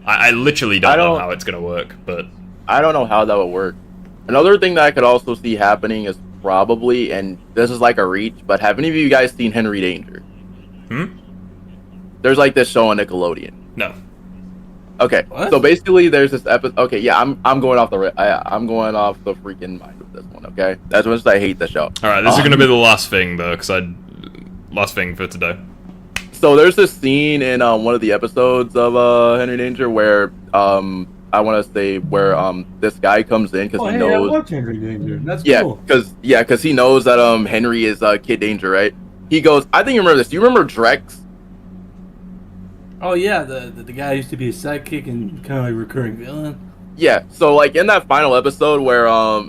I literally don't know how it's going to work, but... I don't know how that would work. Another thing that I could also see happening is probably, and this is like a reach, but have any of you guys seen Henry Danger? There's, like, this show on Nickelodeon. No. Okay, so basically there's this episode. Okay, yeah, I'm going off I'm going off the freaking mind with this one. Okay, as much as I hate the show. All right, this is gonna be the last thing though, last thing for today. So there's this scene in one of the episodes of Henry Danger where I want to say where this guy comes in because he knows. I watch Henry Danger. That's cool. Because he knows that Henry is Kid Danger, right? He goes, I think you remember this. Do you remember Drex? Oh yeah, the guy used to be a sidekick and kind of like recurring villain. Yeah, so like in that final episode where or at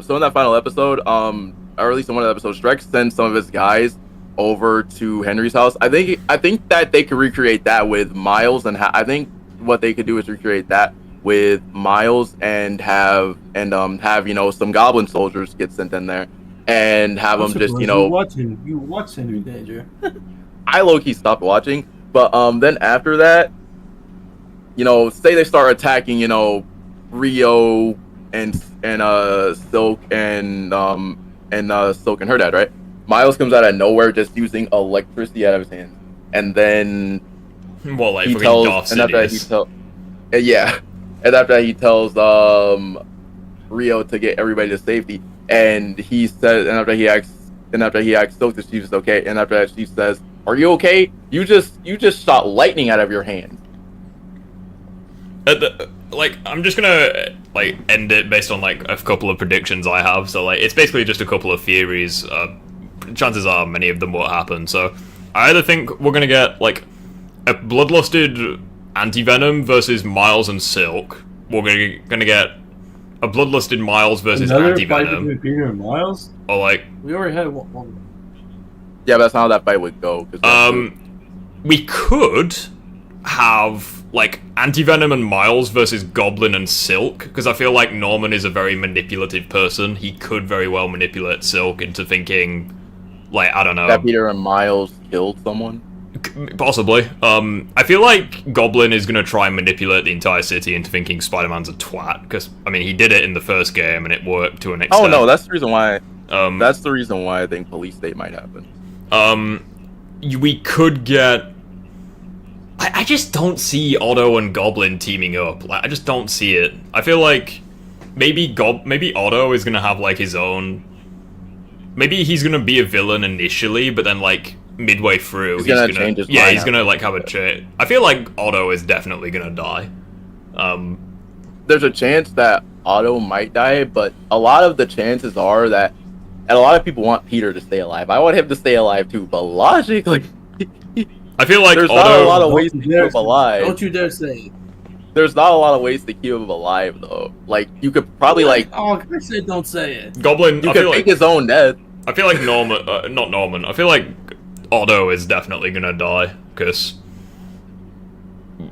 least in one of the episodes, Drex sends some of his guys over to Henry's house. I think that they could recreate that with Miles, and I think what they could do is recreate that with Miles and have some Goblin soldiers get sent in there and have them just you watch Henry Danger. I low-key stopped watching. But then after that, say they start attacking, Rio and Silk and Silk and her dad, right? Miles comes out of nowhere just using electricity out of his hands, and then he tells, and after that he tells Rio to get everybody to safety, and he says, and after he asks Silk if she's okay, and after that she says, "Are you okay? You just shot lightning out of your hand." I'm just gonna end it based on a couple of predictions I have. So it's basically just a couple of theories. Chances are many of them won't happen. So I either think we're gonna get a bloodlusted Anti-Venom versus Miles and Silk. We're gonna get a bloodlusted Miles versus Anti-Venom. Fight between Peter and Miles. Or we already had one. Yeah, but that's not how that fight would go. We could have Anti-Venom and Miles versus Goblin and Silk, because I feel like Norman is a very manipulative person. He could very well manipulate Silk into thinking, I don't know, that Peter and Miles killed someone. Possibly. I feel like Goblin is gonna try and manipulate the entire city into thinking Spider-Man's a twat, because he did it in the first game and it worked to an extent. Oh no, that's the reason why. That's the reason why I think Police State might happen. We could get. I just don't see Otto and Goblin teaming up. I just don't see it. I feel like maybe Otto is gonna have his own. Maybe he's gonna be a villain initially, but then midway through he's gonna change his mind. He's gonna have a change. I feel like Otto is definitely gonna die. There's a chance that Otto might die, but a lot of the chances are that. And a lot of people want Peter to stay alive. I want him to stay alive too, but logically, I feel like there's Otto, not a lot of ways to keep him alive. Don't you dare say it. There's not a lot of ways to keep him alive, though. You could probably Oh, I said don't say it. Goblin. You could fake his own death. I feel like Norman, not Norman. I feel like Otto is definitely gonna die because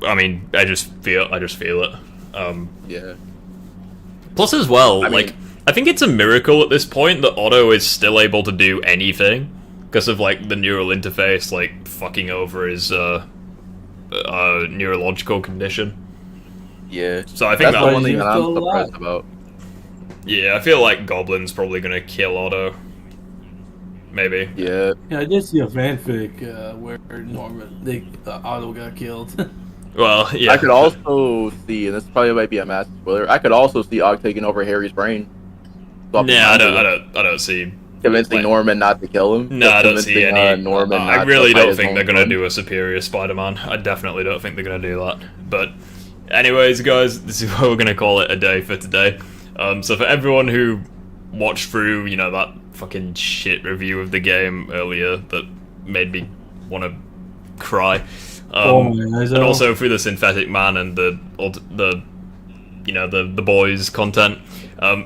I mean, I just feel it. Yeah. Plus, as well, I think it's a miracle at this point that Otto is still able to do anything because of like the neural interface, like fucking over his neurological condition. Yeah. So I think that's the one thing that I'm surprised about. Yeah, I feel like Goblin's probably gonna kill Otto. Maybe. Yeah. Yeah, I did see a fanfic where Otto got killed. Well, yeah. I could also see, and this probably might be a massive spoiler. I could also see Og taking over Harry's brain. Yeah, I don't see convincing Norman not to kill him. No, I don't see any. Norman. I really don't think they're gonna do a superior Spider-Man. I definitely don't think they're gonna do that. But, anyways, guys, this is what we're gonna call it a day for today. So for everyone who watched through, you know, that fucking shit review of the game earlier that made me want to cry, and also through the Synthetic Man and the boys content,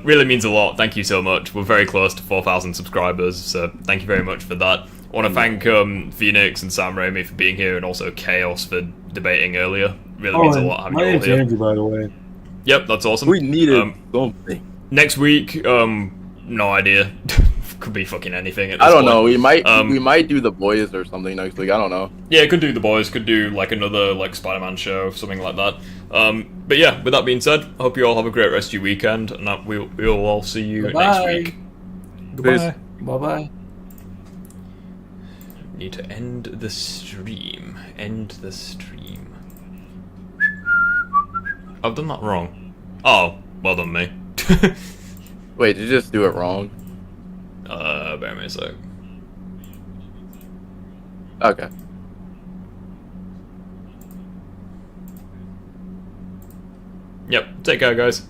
really means a lot. Thank you so much. We're very close to 4,000 subscribers, so thank you very much for that. I want to thank Phoenix and Sam Raimi for being here, and also Chaos for debating earlier. Really means a lot having you all here. Andrew, by the way. Yep, that's awesome. We needed something. Next week, no idea. Could be fucking anything at this I don't point. know. We might do the boys or something next week. I don't know. Yeah, could do the boys. Could do like another like Spider-Man show, something like that. But yeah, with that being said, I hope you all have a great rest of your weekend, and we'll all see you next week. Goodbye. Bye-bye. Need to end the stream. End the stream. I've done that wrong. Oh, well done me. Wait, did you just do it wrong? Bear me a sec. Okay. Yep, take care, guys.